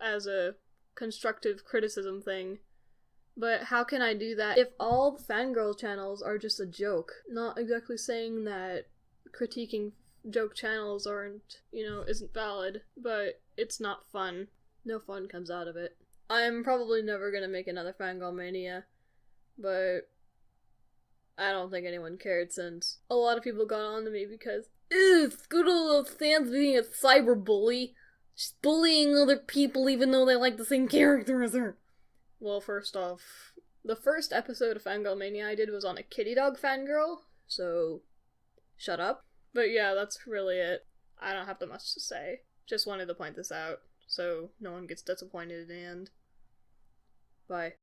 as a constructive criticism thing, but how can I do that if all the fangirl channels are just a joke? Not exactly saying that critiquing joke channels isn't valid, but it's not fun. No fun comes out of it. I'm probably never gonna make another Fangirl Mania, but I don't think anyone cared, since a lot of people got on to me because, ew, Scootaloo Loves Sans being a cyberbully. She's bullying other people even though they like the same character as her. Well, first off, the first episode of Fangirl Mania I did was on a kitty dog fangirl, so shut up. But yeah, that's really it. I don't have that much to say. Just wanted to point this out, so no one gets disappointed in the end. Bye.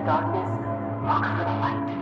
darkness, walk for the light.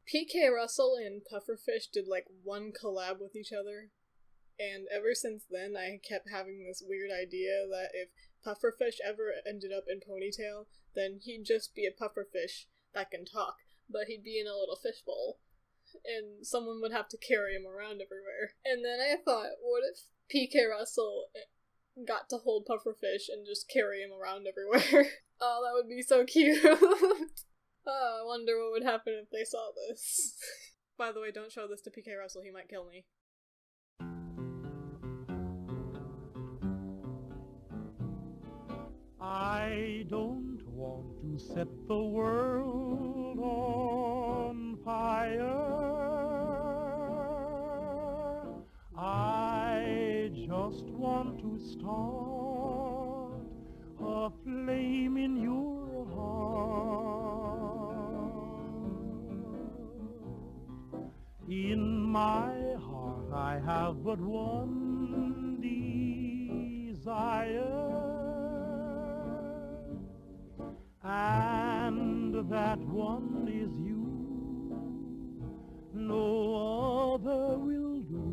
PK Russell and Pufferfish did like one collab with each other, and ever since then I kept having this weird idea that if Pufferfish ever ended up in Ponytail, then he'd just be a pufferfish that can talk, but he'd be in a little fishbowl, and someone would have to carry him around everywhere. And then I thought, what if PK Russell got to hold Pufferfish and just carry him around everywhere? Oh, that would be so cute. Oh, I wonder what would happen if they saw this. By the way, don't show this to PK Russell, he might kill me. I don't want to set the world on fire. I just want to start a flame in your heart. In my heart I have but one desire, and that one is you. No other will do.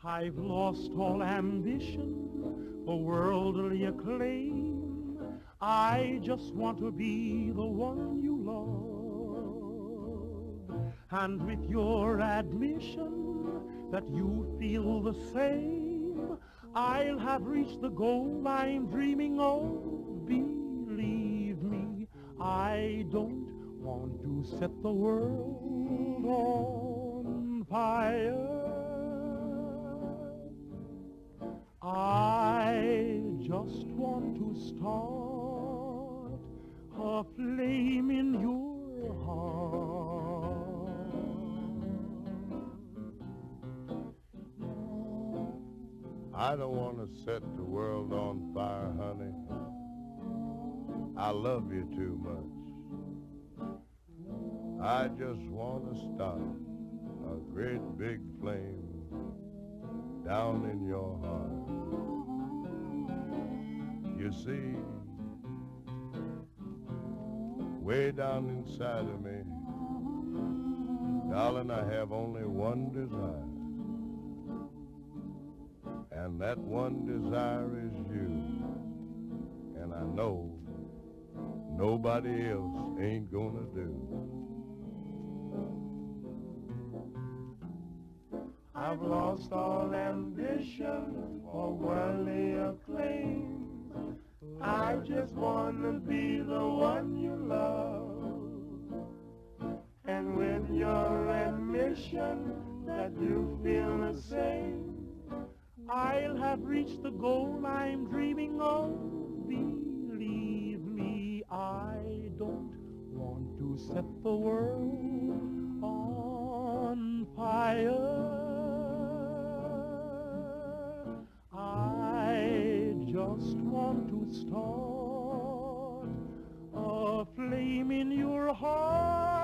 I've lost all ambition for worldly acclaim. I just want to be the one you love, and with your admission that you feel the same, I'll have reached the goal I'm dreaming of. Believe me, I don't want to set the world on fire. I just want to start a flame in your heart. I don't want to set the world on fire, honey. I love you too much. I just want to start a great big flame down in your heart. You see, way down inside of me, darling, I have only one desire. And that one desire is you. And I know nobody else ain't gonna do. I've lost all ambition for worldly acclaim. I just wanna be the one you love. And with your admission that you feel the same, I'll have reached the goal I'm dreaming of. Believe me, I don't want to set the world on fire. I just want to start a flame in your heart.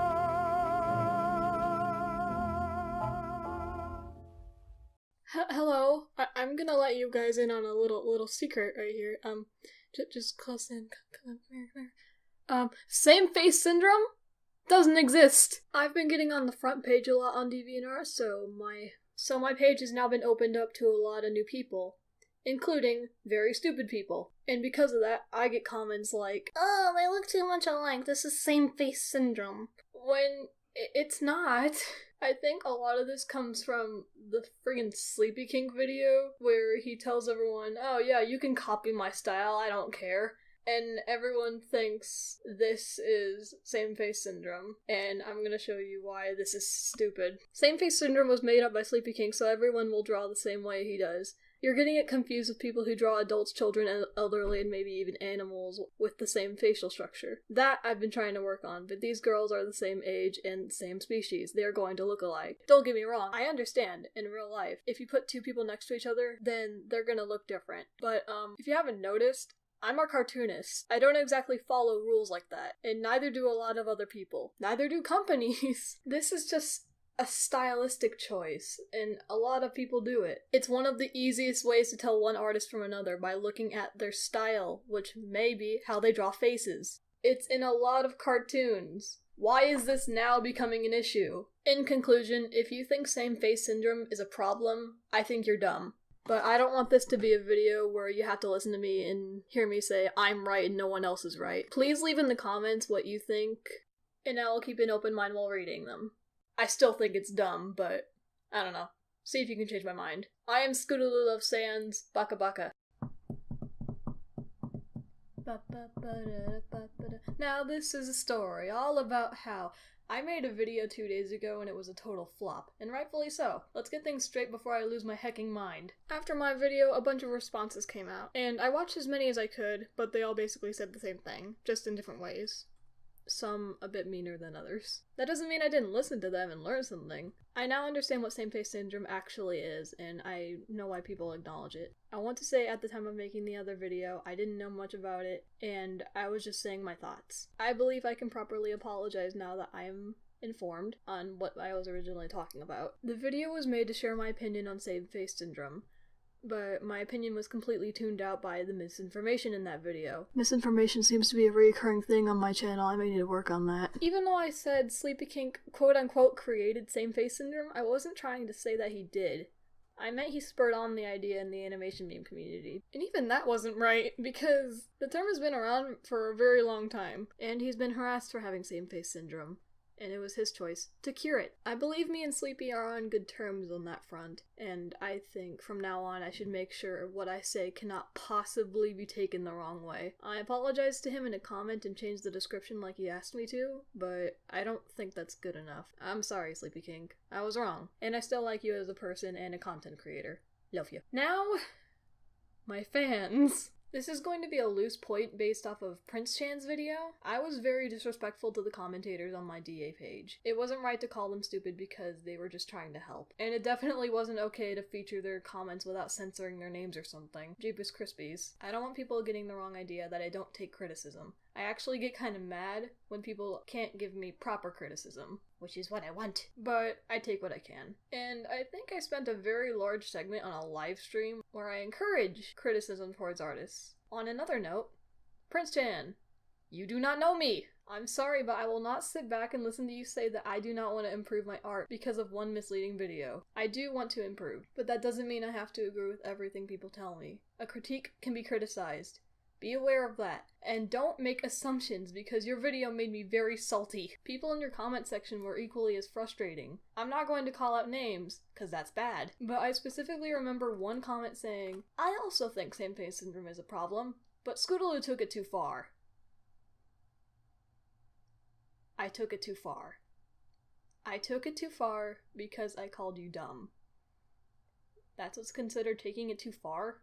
Hello, I'm gonna let you guys in on a little secret right here. Just close in. Come here. Same face syndrome doesn't exist. I've been getting on the front page a lot on DeviantArt, so my page has now been opened up to a lot of new people, including very stupid people. And because of that, I get comments like, "Oh, they look too much alike. This is same face syndrome." When it's not. I think a lot of this comes from the friggin' Sleepy King video, where he tells everyone, "Oh yeah, you can copy my style, I don't care." And everyone thinks this is same face syndrome, and I'm gonna show you why this is stupid. Same face syndrome was made up by Sleepy King, so everyone will draw the same way he does. You're getting it confused with people who draw adults, children, elderly, and maybe even animals with the same facial structure. That I've been trying to work on, but these girls are the same age and same species. They're going to look alike. Don't get me wrong, I understand, in real life, if you put two people next to each other, then they're gonna look different. But, if you haven't noticed, I'm a cartoonist. I don't exactly follow rules like that, and neither do a lot of other people. Neither do companies. This is just a stylistic choice, and a lot of people do it. It's one of the easiest ways to tell one artist from another by looking at their style, which may be how they draw faces. It's in a lot of cartoons. Why is this now becoming an issue? In conclusion, if you think same face syndrome is a problem, I think you're dumb. But I don't want this to be a video where you have to listen to me and hear me say I'm right and no one else is right. Please leave in the comments what you think, and I will keep an open mind while reading them. I still think it's dumb, but I don't know. See if you can change my mind. I am Scootaloo Loves Sans. Baka baka. Now this is a story all about how I made a video 2 days ago and it was a total flop, and rightfully so. Let's get things straight before I lose my hecking mind. After my video, a bunch of responses came out, and I watched as many as I could, but they all basically said the same thing, just in different ways. Some a bit meaner than others. That doesn't mean I didn't listen to them and learn something. I now understand what same-face syndrome actually is, and I know why people acknowledge it. I want to say at the time of making the other video, I didn't know much about it, and I was just saying my thoughts. I believe I can properly apologize now that I am informed on what I was originally talking about. The video was made to share my opinion on same-face syndrome, but my opinion was completely tuned out by the misinformation in that video. Misinformation seems to be a recurring thing on my channel. I may need to work on that. Even though I said Sleepy King quote-unquote created same-face syndrome, I wasn't trying to say that he did. I meant he spurred on the idea in the animation meme community. And even that wasn't right, because the term has been around for a very long time, and he's been harassed for having same-face syndrome. And it was his choice to cure it. I believe me and Sleepy are on good terms on that front, and I think from now on I should make sure what I say cannot possibly be taken the wrong way. I apologized to him in a comment and changed the description like he asked me to, but I don't think that's good enough. I'm sorry, Sleepy King. I was wrong. And I still like you as a person and a content creator. Love you. Now, my fans. This is going to be a loose point based off of Prince Chan's video. I was very disrespectful to the commentators on my DA page. It wasn't right to call them stupid because they were just trying to help. And it definitely wasn't okay to feature their comments without censoring their names or something. Jeepers Crispies. I don't want people getting the wrong idea that I don't take criticism. I actually get kind of mad when people can't give me proper criticism, which is what I want. But I take what I can. And I think I spent a very large segment on a live stream where I encourage criticism towards artists. On another note, Prince Chan, you do not know me! I'm sorry, but I will not sit back and listen to you say that I do not want to improve my art because of one misleading video. I do want to improve, but that doesn't mean I have to agree with everything people tell me. A critique can be criticized. Be aware of that. And don't make assumptions because your video made me very salty. People in your comment section were equally as frustrating. I'm not going to call out names, cause that's bad. But I specifically remember one comment saying, I also think same-face syndrome is a problem, but Scootaloo took it too far. I took it too far. I took it too far because I called you dumb. That's what's considered taking it too far?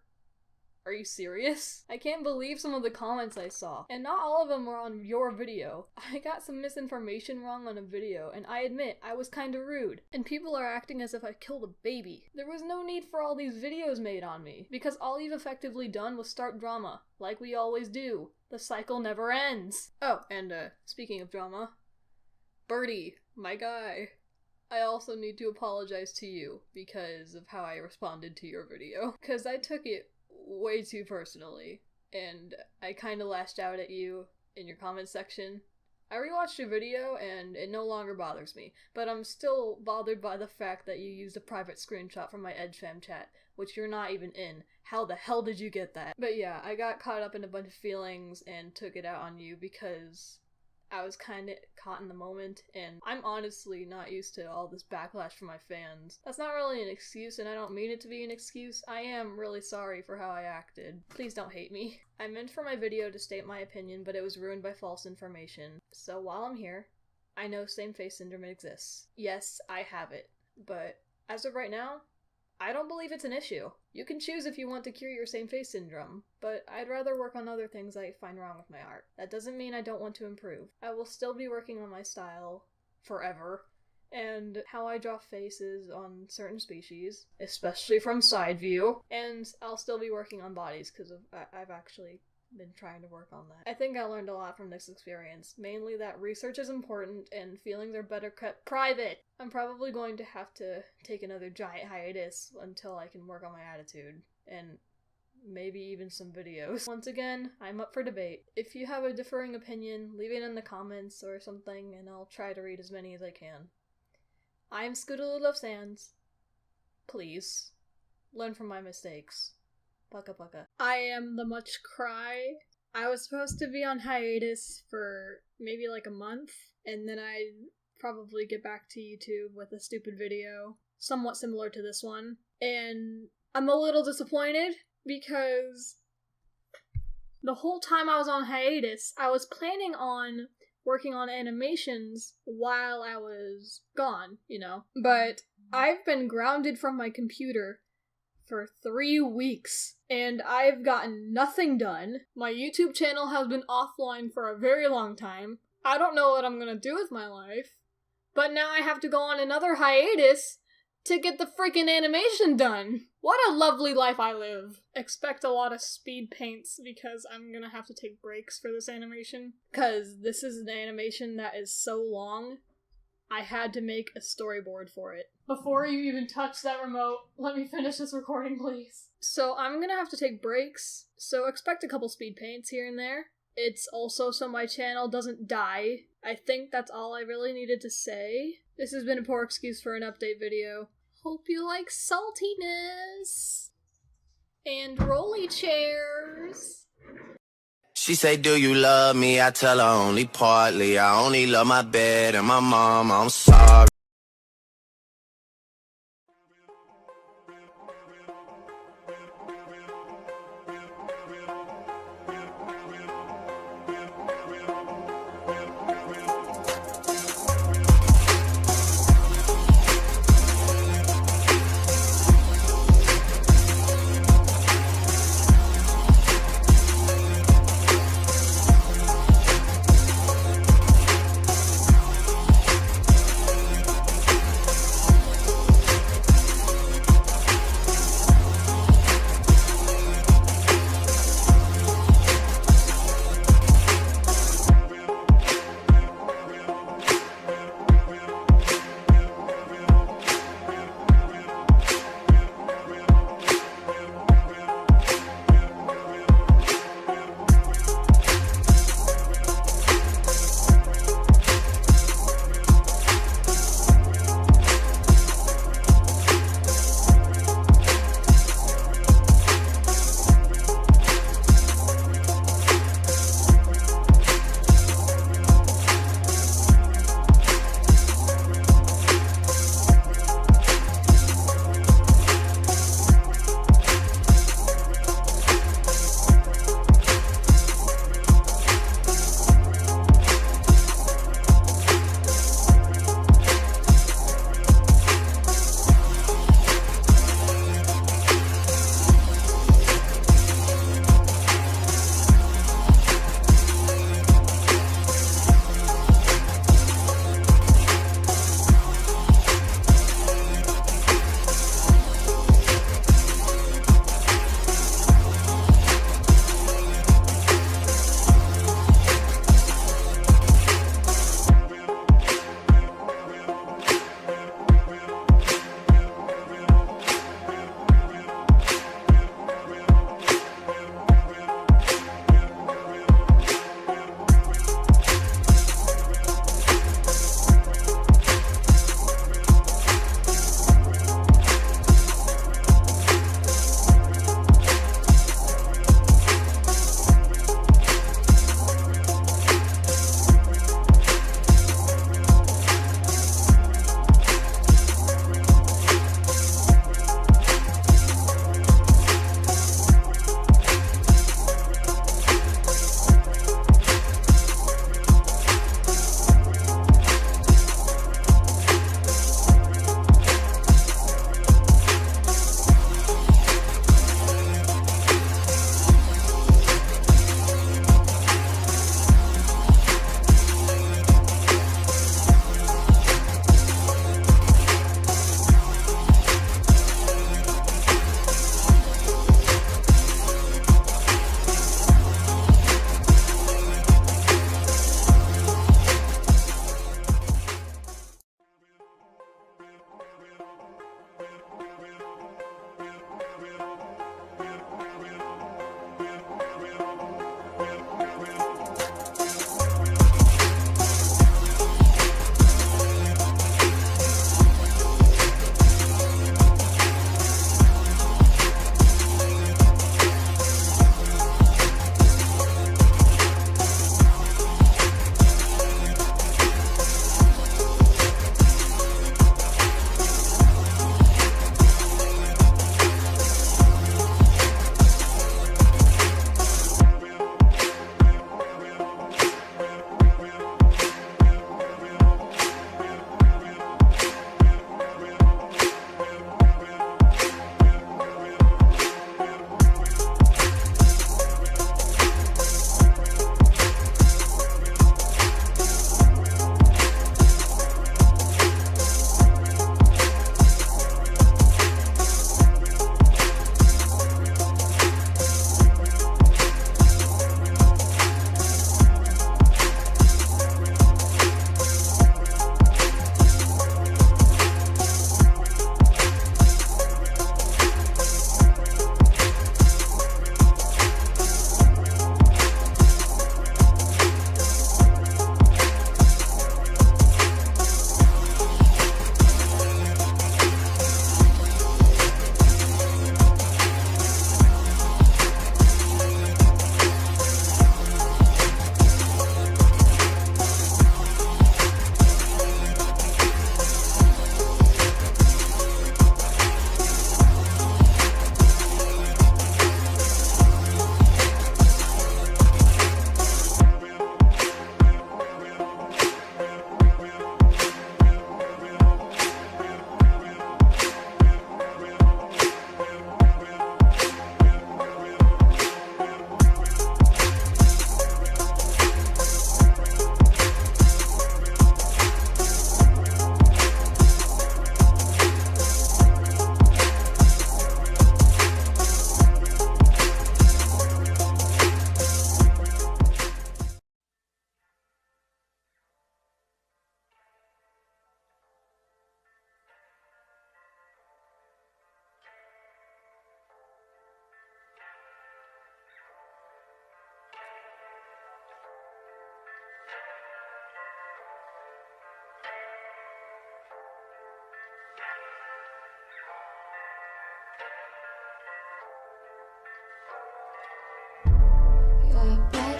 Are you serious? I can't believe some of the comments I saw. And not all of them were on your video. I got some misinformation wrong on a video, and I admit, I was kinda rude. And people are acting as if I killed a baby. There was no need for all these videos made on me, because all you've effectively done was start drama, like we always do. The cycle never ends. Oh, and speaking of drama, Birdie, my guy. I also need to apologize to you because of how I responded to your video. Because I took it way too personally, and I kinda lashed out at you in your comment section. I rewatched your video and it no longer bothers me, but I'm still bothered by the fact that you used a private screenshot from my EdgeFam chat, which you're not even in. How the hell did you get that? But yeah, I got caught up in a bunch of feelings and took it out on you because I was kind of caught in the moment, and I'm honestly not used to all this backlash from my fans. That's not really an excuse, and I don't mean it to be an excuse. I am really sorry for how I acted. Please don't hate me. I meant for my video to state my opinion, but it was ruined by false information. So while I'm here, I know same-face syndrome exists. Yes, I have it, but as of right now, I don't believe it's an issue. You can choose if you want to cure your same-face syndrome, but I'd rather work on other things I find wrong with my art. That doesn't mean I don't want to improve. I will still be working on my style forever, and how I draw faces on certain species, especially from side view, and I'll still be working on bodies because I've actually been trying to work on that. I think I learned a lot from this experience, mainly that research is important and feelings are better kept private. I'm probably going to have to take another giant hiatus until I can work on my attitude, and maybe even some videos. Once again, I'm up for debate. If you have a differing opinion, leave it in the comments or something, and I'll try to read as many as I can. I'm Scootaloo Loves Sans. Please, learn from my mistakes. Pucka pucka. I am the Much Cry. I was supposed to be on hiatus for maybe like a month, and then I'd probably get back to YouTube with a stupid video, somewhat similar to this one. And I'm a little disappointed because the whole time I was on hiatus, I was planning on working on animations while I was gone, you know? But I've been grounded from my computer for 3 weeks, and I've gotten nothing done. My YouTube channel has been offline for a very long time. I don't know what I'm gonna do with my life, but now I have to go on another hiatus to get the freaking animation done. What a lovely life I live. Expect a lot of speed paints because I'm gonna have to take breaks for this animation. Because this is an animation that is so long, I had to make a storyboard for it. Before you even touch that remote, let me finish this recording, please. So I'm gonna have to take breaks, so expect a couple speed paints here and there. It's also so my channel doesn't die. I think that's all I really needed to say. This has been a poor excuse for an update video. Hope you like saltiness. And rolly chairs. She say, do you love me? I tell her only partly. I only love my bed and my mom. I'm sorry.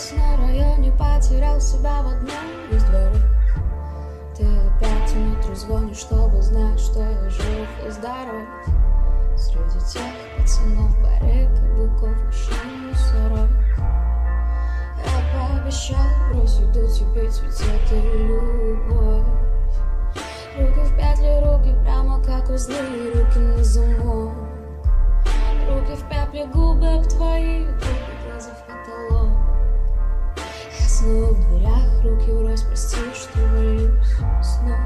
опять на районе потерял себя в одном из дворов. Ты опять в метро звонишь, чтобы знать, что я жив и здоров. Среди тех пацанов, барыг и быков, машин мусоров. Я пообещал бросить дуть и петь, ведь это любовь. Руки в петли, руки прямо как узлы, руки на замок. Руки в пепле, губы об твои губы, глаза в потолок. Я снова в дверях, руки врозь, прости, что валюсь с ног.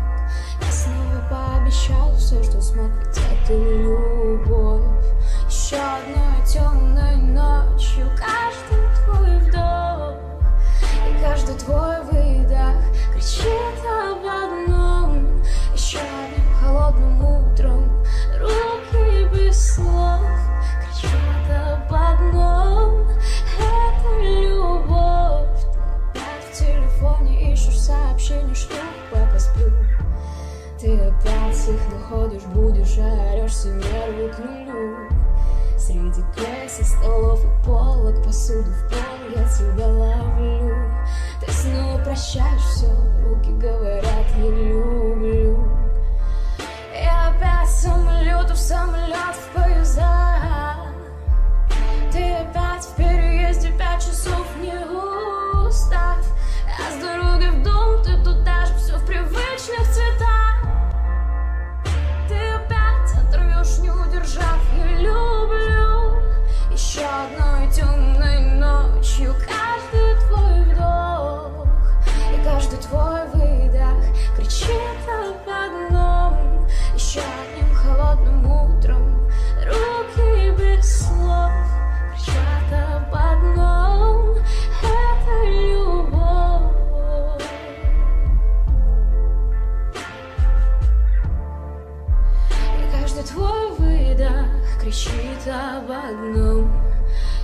Я снова пообещал все, что смог, ведь это любовь. Еще одной темной ночью каждый твой вдох и каждый твой выдох кричит об одном. Еще одним холодным утром руки без слов кричат об одном. Это любовь. Ты опять в телефоне ищешь сообщения, что я посплю. Ты опять их находишь, будешь, орешься, нервы к нулю. Среди кресел, столов и полок, посуду в пол я тебя ловлю. Ты снова прощаешь все, руки говорят, я люблю. И опять самолетов, самолет в поезда. Ты опять в переезде 5 часов, не устав. Я с дороги в дом, ты туда же, все в привычных цветах. Ты опять оторвешь, не удержав, я люблю. Еще одной темной ночью каждый твой вдох и каждый твой выдох кричит об одном. Еще одним холодным утром руки без слов кричат об одном. Это любовь. И каждый твой выдох кричит об одном.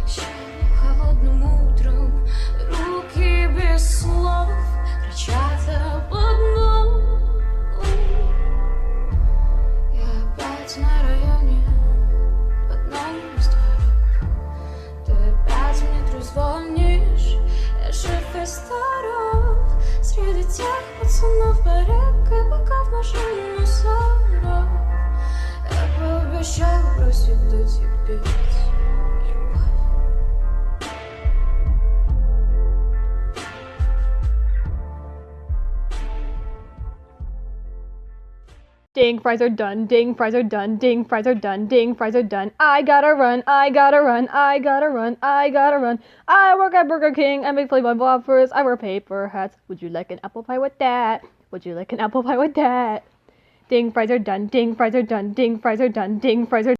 Еще одним холодным утром руки без слов кричат об одном. Я опять на районе в одном из дворов. Ты опять в метро звонишь, я жив и здоров. Среди тех пацанов, барыг и быков, машин мусоров. Я пообещал бросить дуть и петь. Ding, fries are done, ding, fries are done, ding, fries are done, ding, fries are done. I gotta run, I gotta run, I gotta run, I gotta run. I work at Burger King, I make flavor wafers, I wear paper hats. Would you like an apple pie with that? Would you like an apple pie with that? Ding, fries are done, ding, fries are done, ding, fries are done, ding, fries are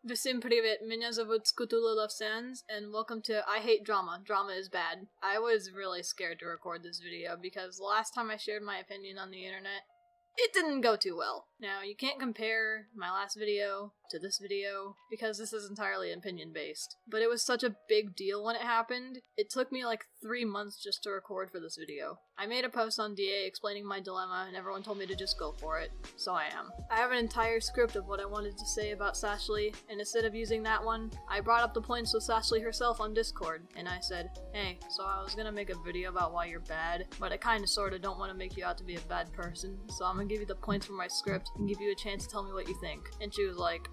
Всем привет, меня зовут Scootaloo Loves Sans, and welcome to I Hate Drama. Drama is bad. I was really scared to record this video because the last time I shared my opinion on the internet, it didn't go too well. Now, you can't compare my last video to this video because this is entirely opinion-based, but it was such a big deal when it happened, it took me like 3 months just to record for this video. I made a post on DA explaining my dilemma and everyone told me to just go for it, so I am. I have an entire script of what I wanted to say about Sashly, and instead of using that one, I brought up the points with Sashly herself on Discord, and I said, hey, so I was gonna make a video about why you're bad, but I kinda sorta don't want to make you out to be a bad person, so I'm gonna give you the points from my script and give you a chance to tell me what you think. And she was like,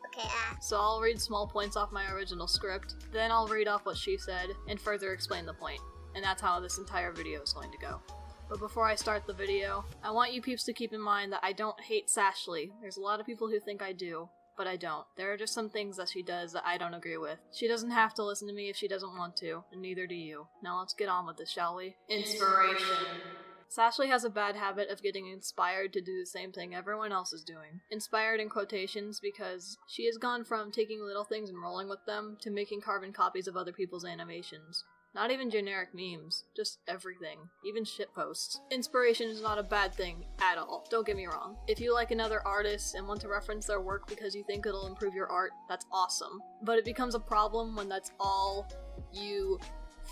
Okay, So I'll read small points off my original script, then I'll read off what she said, and further explain the point. And that's how this entire video is going to go. But before I start the video, I want you peeps to keep in mind that I don't hate Sashly. There's a lot of people who think I do, but I don't. There are just some things that she does that I don't agree with. She doesn't have to listen to me if she doesn't want to, and neither do you. Now let's get on with this, shall we? Inspiration. Sashly has a bad habit of getting inspired to do the same thing everyone else is doing. Inspired in quotations because she has gone from taking little things and rolling with them to making carbon copies of other people's animations. Not even generic memes, just everything, even shitposts. Inspiration is not a bad thing at all, don't get me wrong. If you like another artist and want to reference their work because you think it'll improve your art, that's awesome. But it becomes a problem when that's all you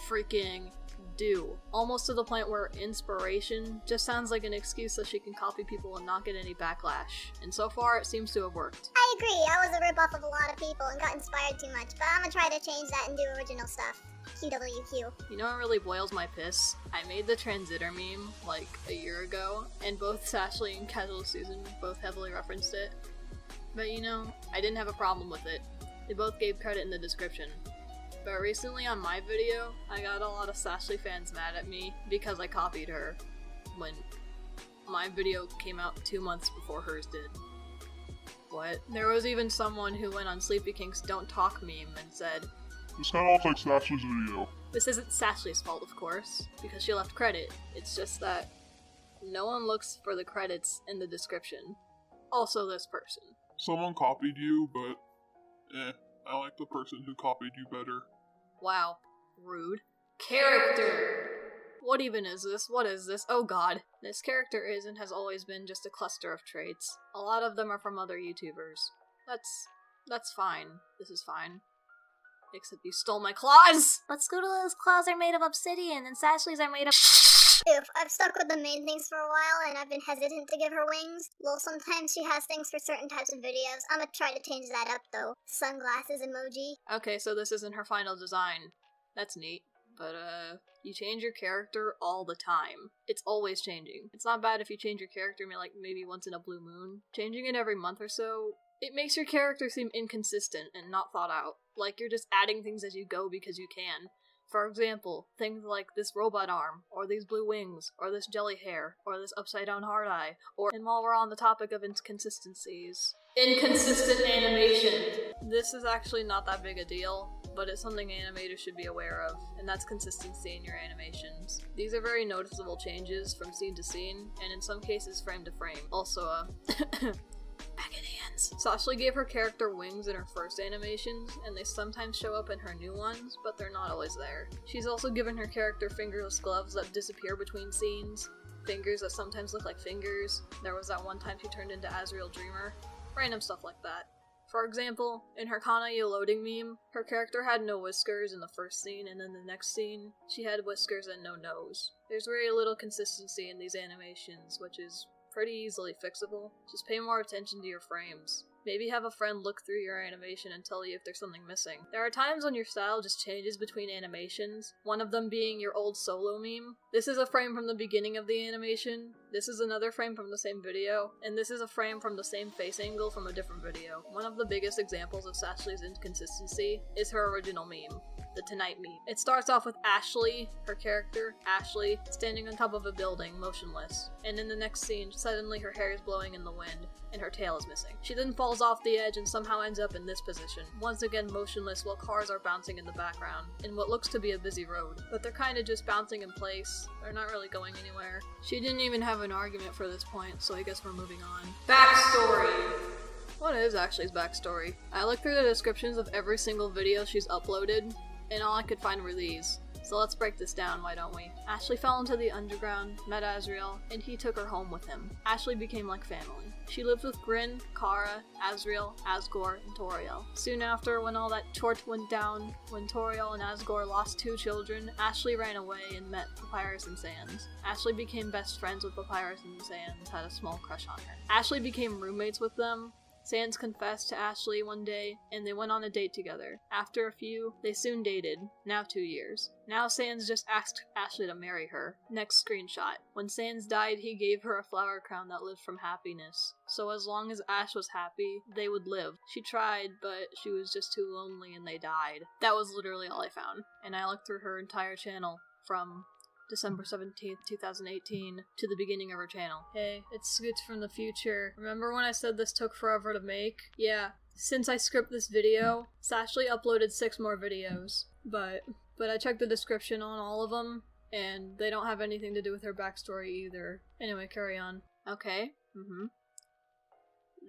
freaking do. Almost to the point where inspiration just sounds like an excuse so she can copy people and not get any backlash. And so far, it seems to have worked. I agree, I was a ripoff of a lot of people and got inspired too much, but I'm gonna try to change that and do original stuff. QWQ. You know what really boils my piss? I made the Transitor meme like a year ago, and both Sashly and Casual Susan both heavily referenced it. But you know, I didn't have a problem with it. They both gave credit in the description. But recently on my video, I got a lot of Sashly fans mad at me because I copied her when my video came out 2 months before hers did. What? There was even someone who went on Sleepy King's Don't Talk meme and said, "This kinda looks like Sashly's video." This isn't Sashly's fault, of course, because she left credit. It's just that no one looks for the credits in the description. Also this person. Someone copied you, but I like the person who copied you better. Wow. Rude. Character! What even is this? What is this? Oh god. This character is and has always been just a cluster of traits. A lot of them are from other YouTubers. That's fine. This is fine. Except you stole my claws! But Scootaloo's claws are made of obsidian and Sashly's are made of Oof, I've stuck with the main things for a while and I've been hesitant to give her wings. Well, sometimes she has things for certain types of videos. I'm gonna try to change that up though. Sunglasses emoji. Okay, so this isn't her final design. That's neat. But, you change your character all the time. It's always changing. It's not bad if you change your character maybe once in a blue moon. Changing it every month or so, it makes your character seem inconsistent and not thought out. Like you're just adding things as you go because you can. For example, things like this robot arm, or these blue wings, or this jelly hair, or this upside down hard eye, and while we're on the topic of inconsistencies, inconsistent animation! This is actually not that big a deal, but it's something animators should be aware of, and that's consistency in your animations. These are very noticeable changes from scene to scene, and in some cases frame to frame. Also, back in hands. Sashly gave her character wings in her first animations, and they sometimes show up in her new ones, but they're not always there. She's also given her character fingerless gloves that disappear between scenes, fingers that sometimes look like fingers. There was that one time she turned into Azrael Dreamer. Random stuff like that. For example, in her Kanayu loading meme, her character had no whiskers in the first scene, and in the next scene, she had whiskers and no nose. There's very little consistency in these animations, which is pretty easily fixable. Just pay more attention to your frames. Maybe have a friend look through your animation and tell you if there's something missing. There are times when your style just changes between animations, one of them being your old solo meme. This is a frame from the beginning of the animation, this is another frame from the same video, and this is a frame from the same face angle from a different video. One of the biggest examples of Sashly's inconsistency is her original meme, the Tonight meme. It starts off with Ashley, her character, Ashley, standing on top of a building, motionless, and in the next scene, suddenly her hair is blowing in the wind, and her tail is missing. She then falls off the edge and somehow ends up in this position, once again motionless while cars are bouncing in the background, in what looks to be a busy road. But they're kinda just bouncing in place, they're not really going anywhere. She didn't even have an argument for this point, so I guess we're moving on. Backstory! What is Ashley's backstory? I looked through the descriptions of every single video she's uploaded, and all I could find were these. So let's break this down, why don't we? Ashley fell into the underground, met Azrael, and he took her home with him. Ashley became like family. She lived with Grin, Kara, Azrael, Asgore, and Toriel. Soon after, when all that tort went down, when Toriel and Asgore lost 2 children, Ashley ran away and met Papyrus and Sans. Ashley became best friends with Papyrus and Sans, had a small crush on her. Ashley became roommates with them. Sans confessed to Ashley one day, and they went on a date together. After a few, they soon dated, now 2 years. Now Sans just asked Ashley to marry her. Next screenshot. When Sans died, he gave her a flower crown that lived from happiness. So as long as Ash was happy, they would live. She tried, but she was just too lonely and they died. That was literally all I found. And I looked through her entire channel, from December 17th, 2018 to the beginning of her channel. Hey, it's Scoots from the future. Remember when I said this took forever to make? Yeah. Since I script this video, Ashley uploaded 6 more videos. But I checked the description on all of them, and they don't have anything to do with her backstory either. Anyway, carry on. Okay.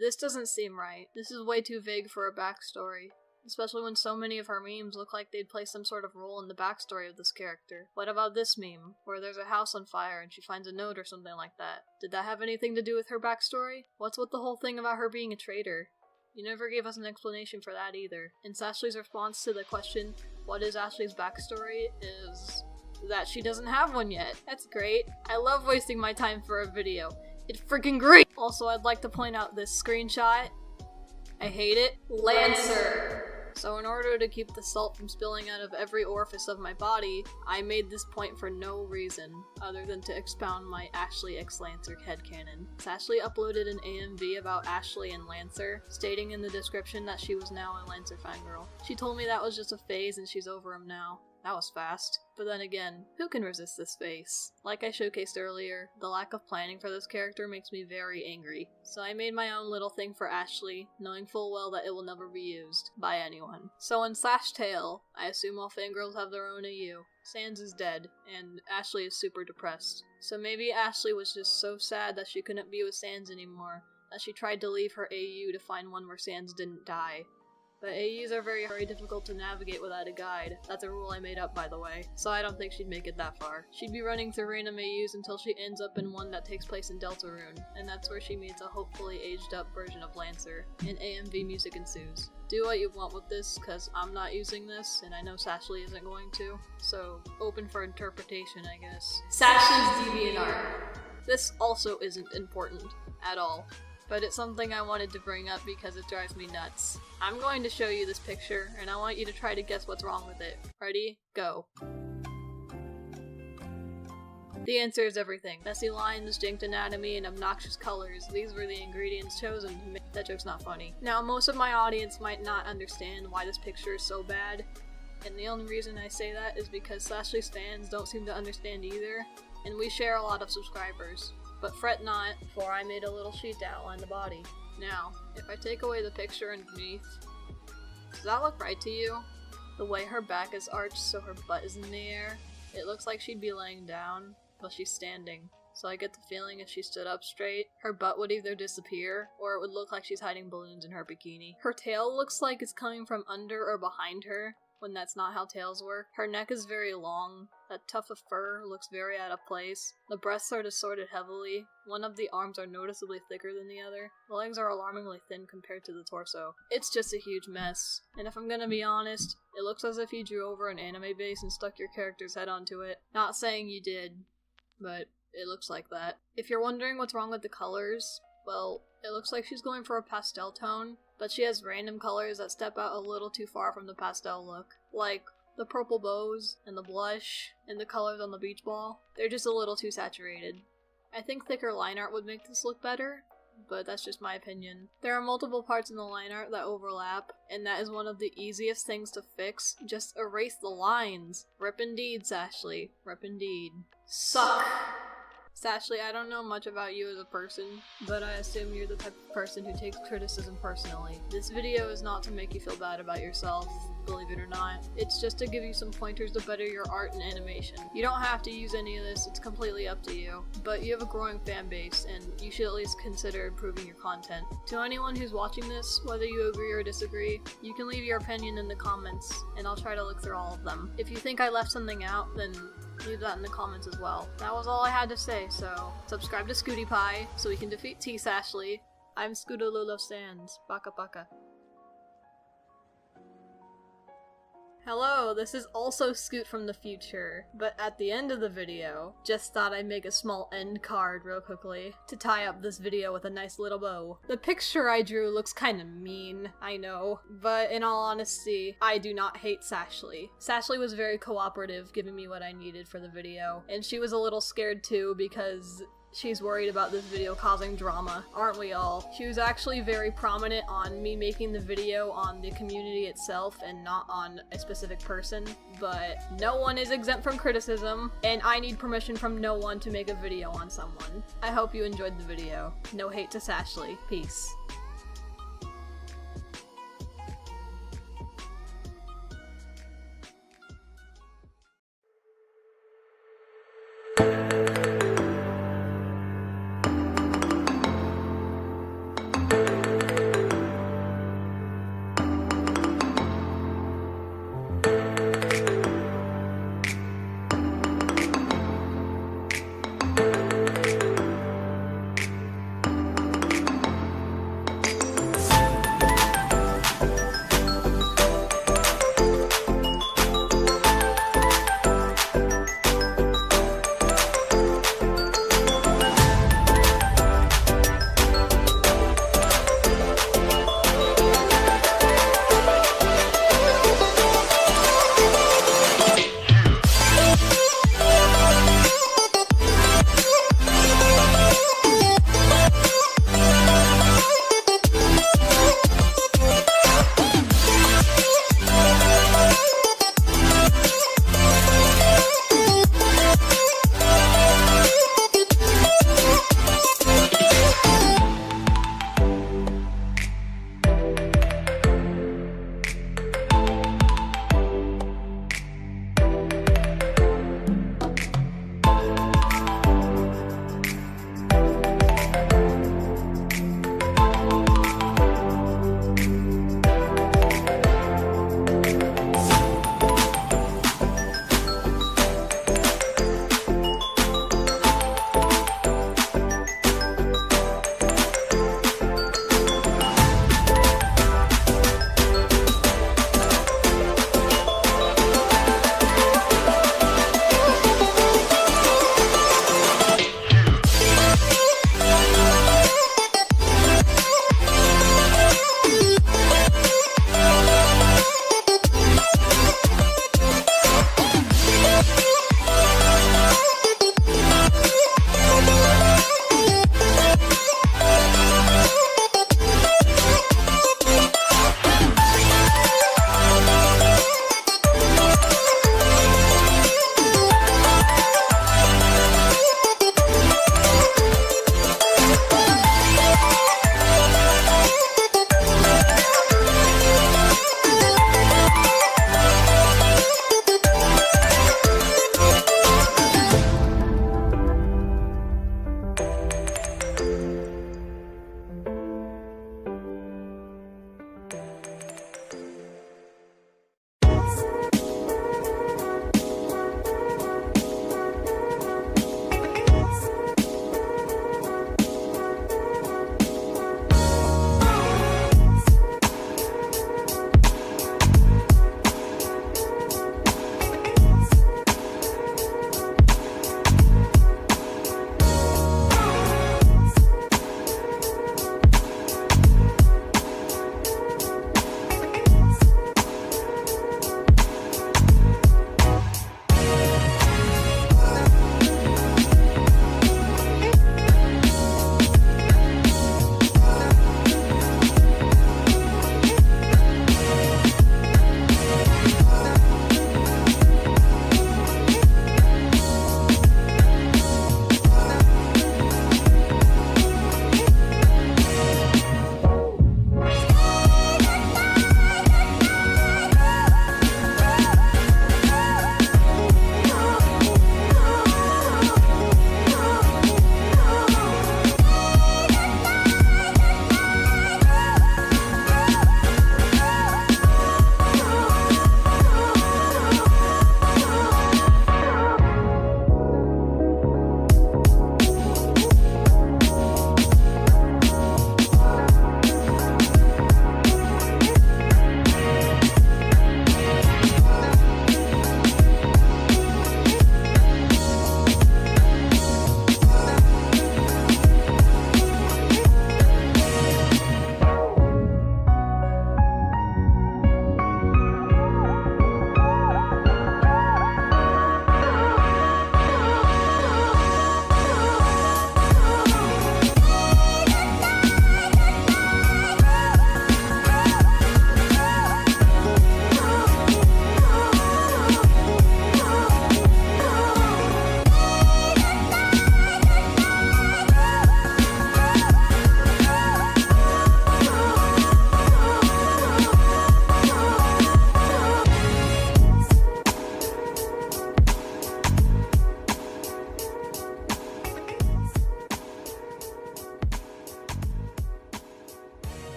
This doesn't seem right. This is way too vague for a backstory. Especially when so many of her memes look like they'd play some sort of role in the backstory of this character. What about this meme, where there's a house on fire and she finds a note or something like that? Did that have anything to do with her backstory? What's with the whole thing about her being a traitor? You never gave us an explanation for that either. And Ashley's response to the question, what is Ashley's backstory, is that she doesn't have one yet. That's great. I love wasting my time for a video. It's freaking great! Also, I'd like to point out this screenshot. I hate it. Lancer! So in order to keep the salt from spilling out of every orifice of my body, I made this point for no reason, other than to expound my Ashley x Lancer headcanon. Ashley uploaded an AMV about Ashley and Lancer, stating in the description that she was now a Lancer fangirl. She told me that was just a phase and she's over him now. That was fast. But then again, who can resist this face? Like I showcased earlier, the lack of planning for this character makes me very angry. So I made my own little thing for Ashley, knowing full well that it will never be used by anyone. So in /Tale, I assume all fangirls have their own AU. Sans is dead, and Ashley is super depressed. So maybe Ashley was just so sad that she couldn't be with Sans anymore, that she tried to leave her AU to find one where Sans didn't die. But AUs are very, very difficult to navigate without a guide. That's a rule I made up, by the way. So I don't think she'd make it that far. She'd be running through random AUs until she ends up in one that takes place in Deltarune, and that's where she meets a hopefully aged up version of Lancer, and AMV music ensues. Do what you want with this, cause I'm not using this, and I know Ashley isn't going to, so open for interpretation, I guess. Ashley's DeviantArt. This also isn't important at all, but it's something I wanted to bring up because it drives me nuts. I'm going to show you this picture, and I want you to try to guess what's wrong with it. Ready? Go. The answer is everything. Messy lines, janked anatomy, and obnoxious colors. These were the ingredients chosen to make that joke's not funny. Now, most of my audience might not understand why this picture is so bad, and the only reason I say that is because Ashley's fans don't seem to understand either, and we share a lot of subscribers. But fret not, for I made a little sheet to outline the body. Now, if I take away the picture underneath, does that look right to you? The way her back is arched so her butt is in the air, it looks like she'd be laying down, but she's standing. So I get the feeling if she stood up straight, her butt would either disappear, or it would look like she's hiding balloons in her bikini. Her tail looks like it's coming from under or behind her, when that's not how tails work. Her neck is very long, that tuft of fur looks very out of place, the breasts are distorted heavily, one of the arms are noticeably thicker than the other, the legs are alarmingly thin compared to the torso. It's just a huge mess, and if I'm gonna be honest, it looks as if you drew over an anime base and stuck your character's head onto it. Not saying you did, but it looks like that. If you're wondering what's wrong with the colors, well, it looks like she's going for a pastel tone, but she has random colors that step out a little too far from the pastel look. Like the purple bows, and the blush, and the colors on the beach ball. They're just a little too saturated. I think thicker line art would make this look better, but that's just my opinion. There are multiple parts in the line art that overlap, and that is one of the easiest things to fix. Just erase the lines. Rip indeed, Ashley. Rip indeed. Suck. Ashley, I don't know much about you as a person, but I assume you're the type of person who takes criticism personally. This video is not to make you feel bad about yourself, believe it or not. It's just to give you some pointers to better your art and animation. You don't have to use any of this, it's completely up to you. But you have a growing fan base, and you should at least consider improving your content. To anyone who's watching this, whether you agree or disagree, you can leave your opinion in the comments, and I'll try to look through all of them. If you think I left something out, then leave that in the comments as well. That was all I had to say, so subscribe to ScootyPie so we can defeat T. Ashley. I'm Scootaloo Loves Sans. Baka baka. Hello, this is also Scoot from the future, but at the end of the video, just thought I'd make a small end card real quickly to tie up this video with a nice little bow. The picture I drew looks kinda mean, I know, but in all honesty, I do not hate Ashley. Ashley was very cooperative, giving me what I needed for the video, and she was a little scared too because she's worried about this video causing drama, aren't we all? She was actually very prominent on me making the video on the community itself and not on a specific person, but no one is exempt from criticism, and I need permission from no one to make a video on someone. I hope you enjoyed the video. No hate to Ashley. Peace.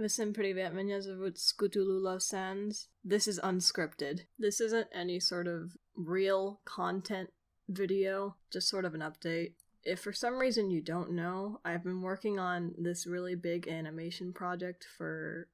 Всем привет, меня зовут Scootaloo Loves Sans. This is unscripted. This isn't any sort of real content video, just sort of an update. If for some reason you don't know, I've been working on this really big animation project for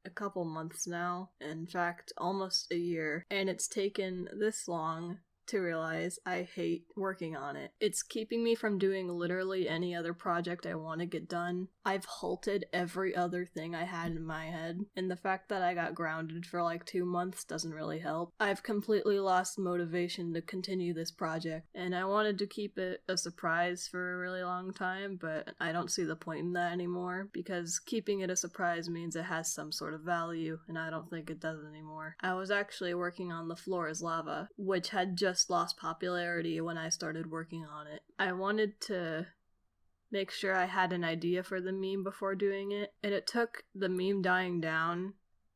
a couple months now. In fact, almost a year. And it's taken this long to realize I hate working on it. It's keeping me from doing literally any other project I want to get done. I've halted every other thing I had in my head, and the fact that I got grounded for like 2 months doesn't really help. I've completely lost motivation to continue this project, and I wanted to keep it a surprise for a really long time, but I don't see the point in that anymore, because keeping it a surprise means it has some sort of value, and I don't think it does anymore. I was actually working on The Floor is Lava, which had just lost popularity when I started working on it. I wanted to make sure I had an idea for the meme before doing it, and it took the meme dying down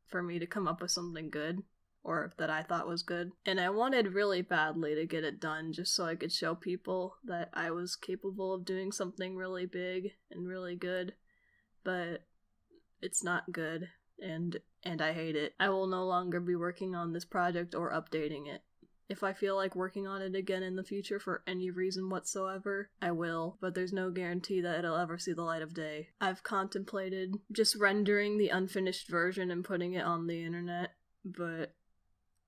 for me to come up with something good, or that I thought was good. And I wanted really badly to get it done just so I could show people that I was capable of doing something really big and really good, but it's not good, and I hate it. I will no longer be working on this project or updating it. If I feel like working on it again in the future for any reason whatsoever, I will, but there's no guarantee that it'll ever see the light of day. I've contemplated just rendering the unfinished version and putting it on the internet, but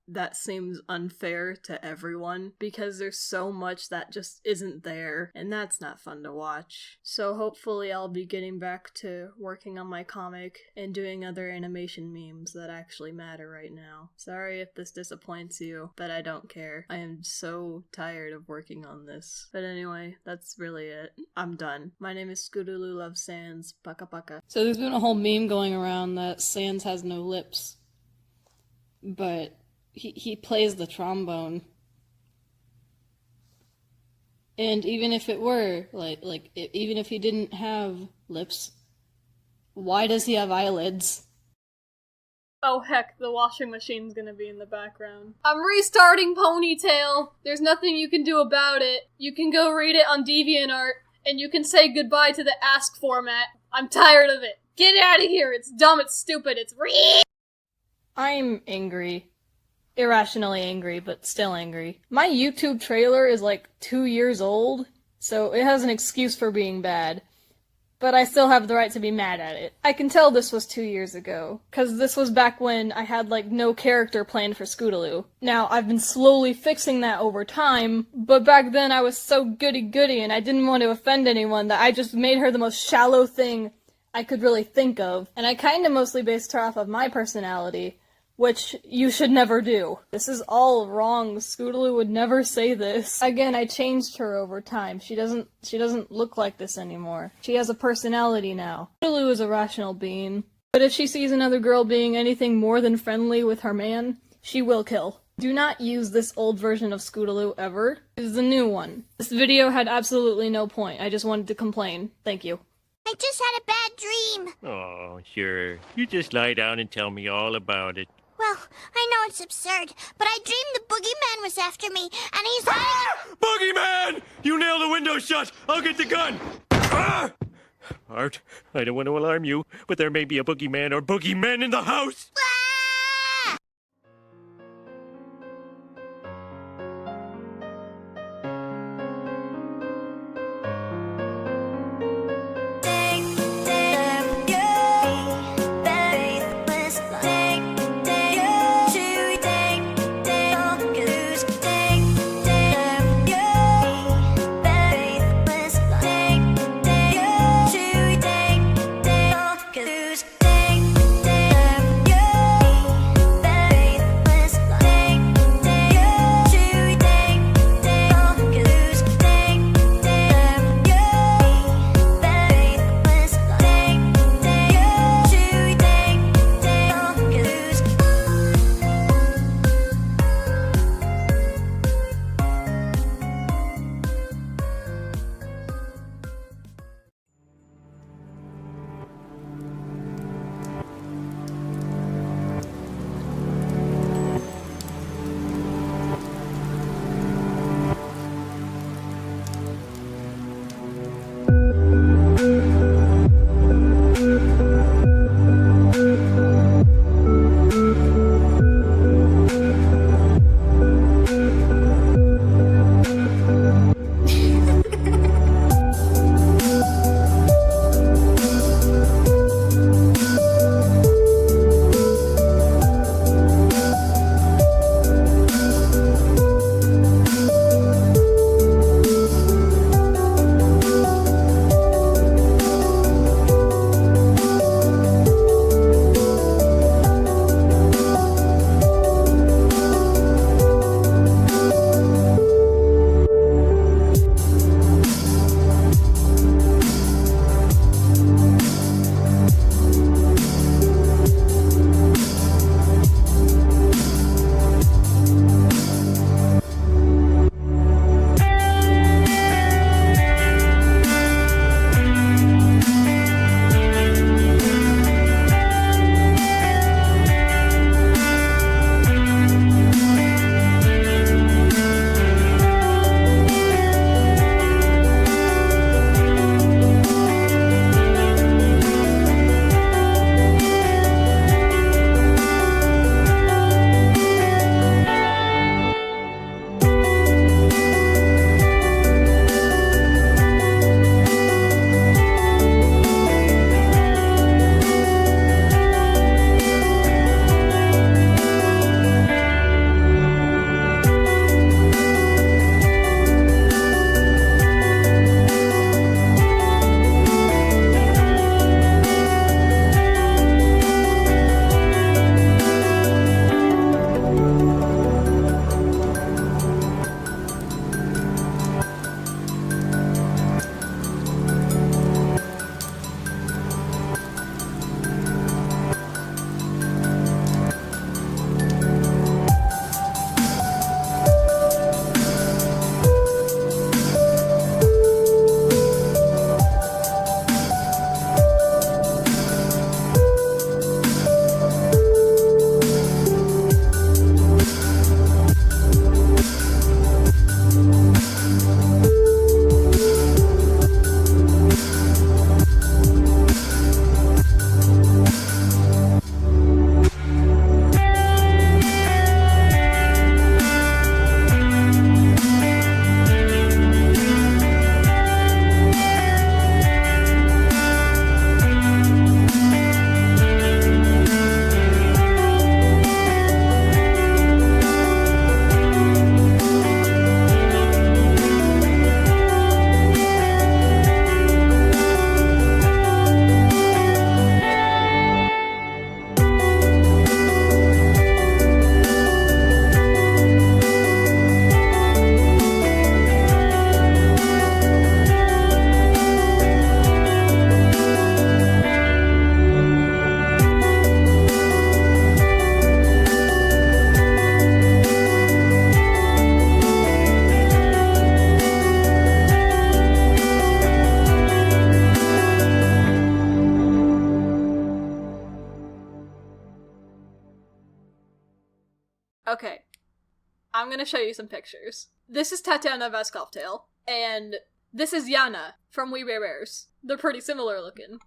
that seems unfair to everyone because there's so much that just isn't there, and that's not fun to watch. So hopefully I'll be getting back to working on my comic and doing other animation memes that actually matter right now. Sorry if this disappoints you, but I don't care. I am so tired of working on this. But anyway, that's really it. I'm done. My name is Scootaloo Loves Sans. Paka paka. So there's been a whole meme going around that Sans has no lips, but he plays the trombone. And even if it were, even if he didn't have lips, why does he have eyelids? Oh heck, the washing machine's gonna be in the background. I'm restarting Ponytail! There's nothing you can do about it. You can go read it on DeviantArt, and you can say goodbye to the ask format. I'm tired of it. Get out of here! It's dumb, it's stupid, it's I'm angry. Irrationally angry, but still angry. My YouTube trailer is like 2 years old, so it has an excuse for being bad. But I still have the right to be mad at it. I can tell this was 2 years ago, cause this was back when I had like no character planned for Scootaloo. Now, I've been slowly fixing that over time, but back then I was so goody-goody and I didn't want to offend anyone that I just made her the most shallow thing I could really think of. And I kinda mostly based her off of my personality, which you should never do. This is all wrong. Scootaloo would never say this. Again, I changed her over time. She doesn't look like this anymore. She has a personality now. Scootaloo is a rational being, but if she sees another girl being anything more than friendly with her man, she will kill. Do not use this old version of Scootaloo ever. This is the new one. This video had absolutely no point. I just wanted to complain. Thank you. I just had a bad dream. Oh, sure. You just lie down and tell me all about it. Well, I know it's absurd, but I dreamed the boogeyman was after me, and he's Boogeyman! You nail the window shut! I'll get the gun! Ah! Art, I don't want to alarm you, but there may be a boogeyman or boogeymen in the house! I'm gonna show you some pictures. This is Tatiana Vaskovtail, and this is Yana from We Bear Bears. They're pretty similar looking.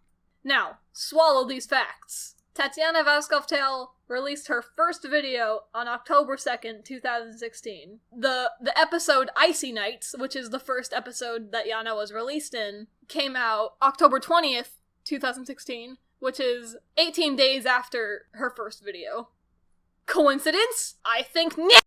Now, swallow these facts. Tatiana Vaskovtail released her first video on October 2nd, 2016. The episode Icy Nights, which is the first episode that Yana was released in, came out October 20th, 2016, which is 18 days after her first video. Coincidence? I think not.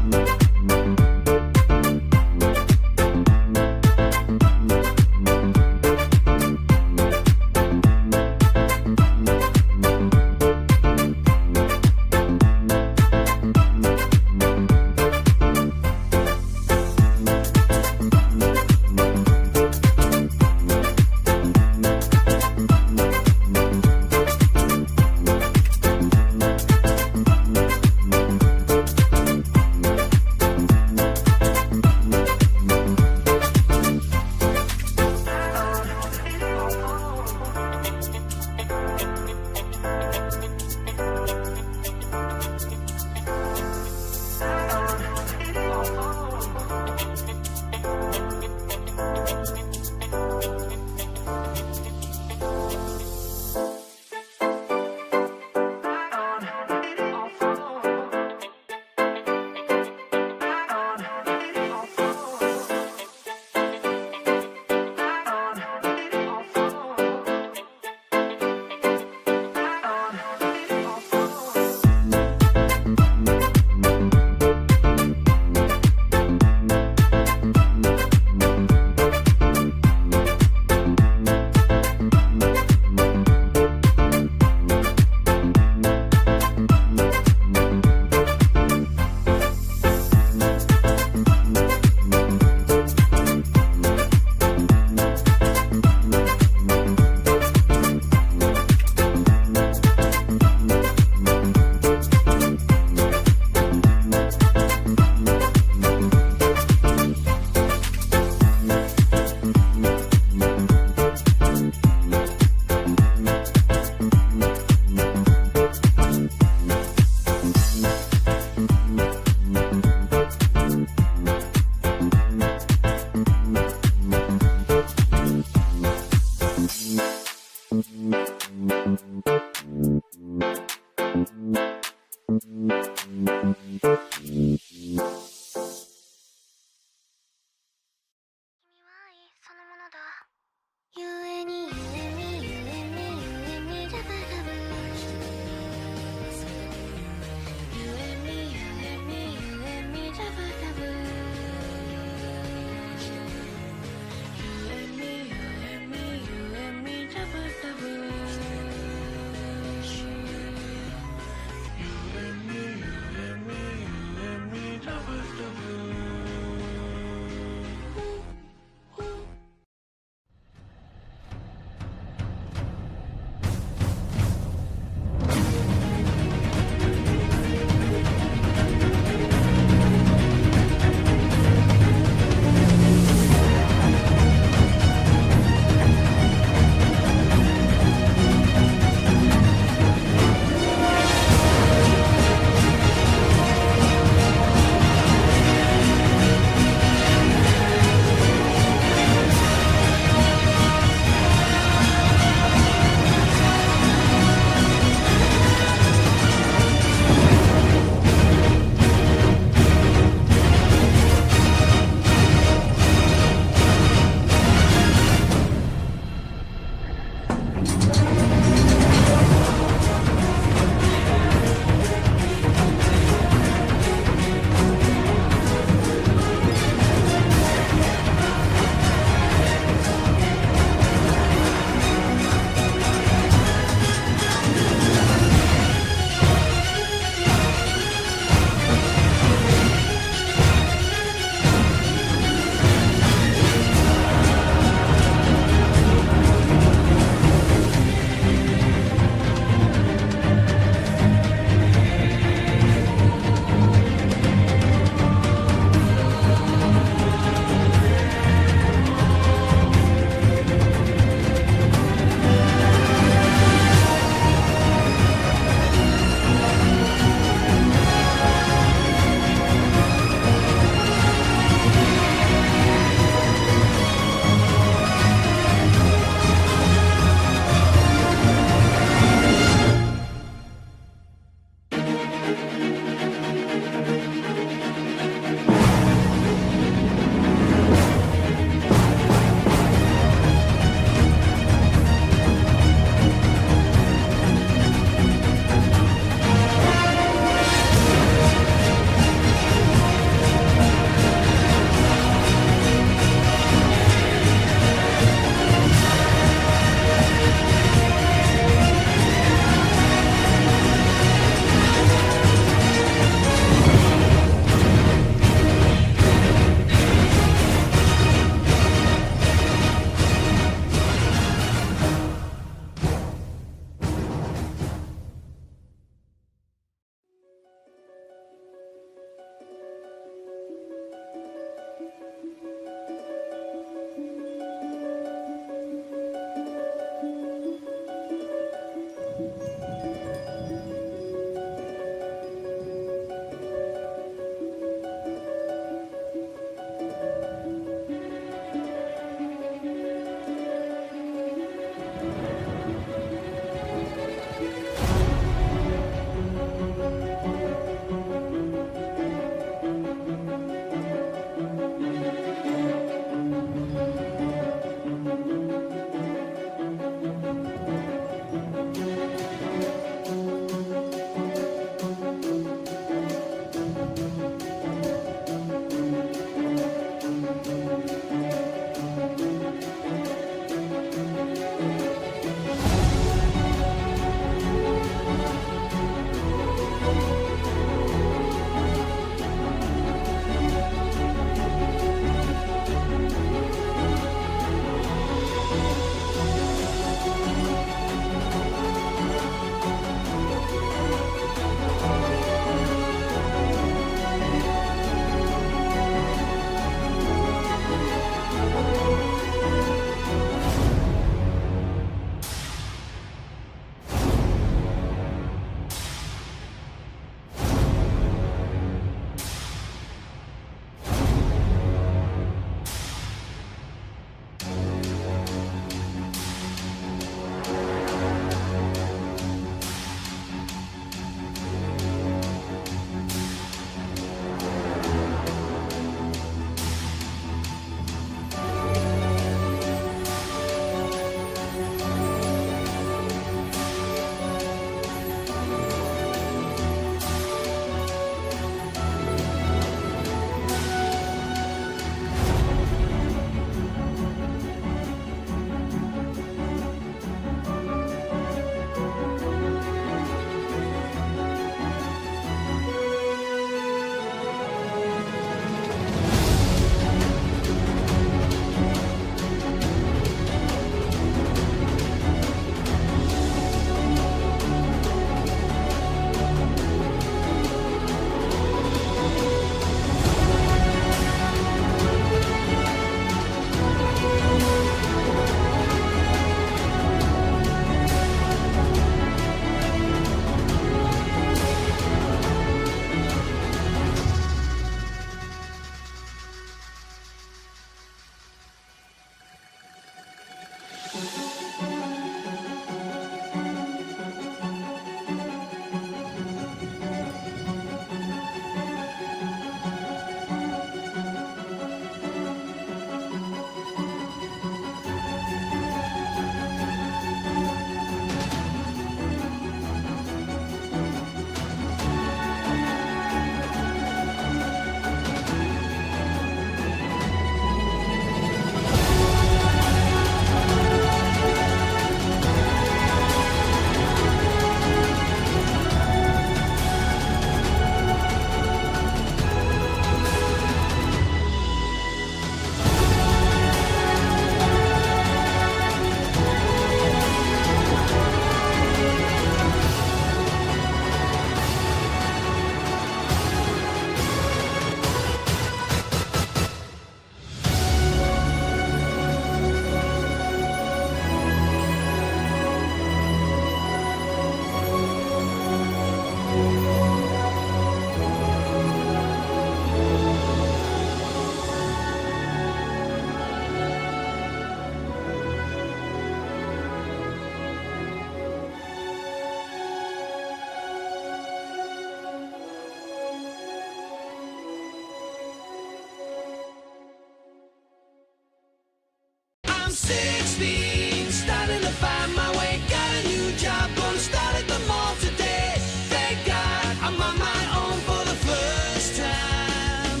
16, starting to find my way. Got a new job, gonna start at the mall today. Thank God I'm on my own for the first time.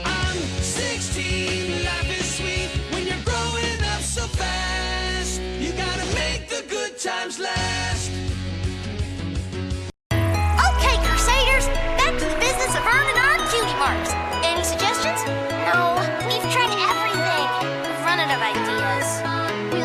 I'm 16, life is sweet when you're growing up so fast. You gotta make the good times last. Okay, Crusaders, back to the business of earning our cutie marks. Any suggestions? No, we've tried everything. We've run out of ideas. We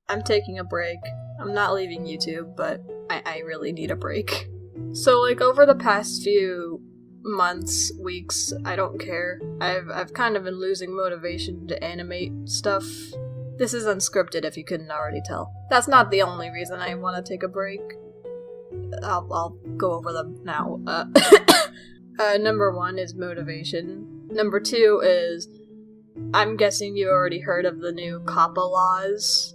I'm taking a break. I'm not leaving YouTube, but I really need a break. So, like, over the past few months, weeks, I don't care. I've kind of been losing motivation to animate stuff. This is unscripted, if you couldn't already tell. That's not the only reason I want to take a break. I'll go over them now. Number 1 is motivation. Number 2 is, I'm guessing you already heard of the new COPPA laws.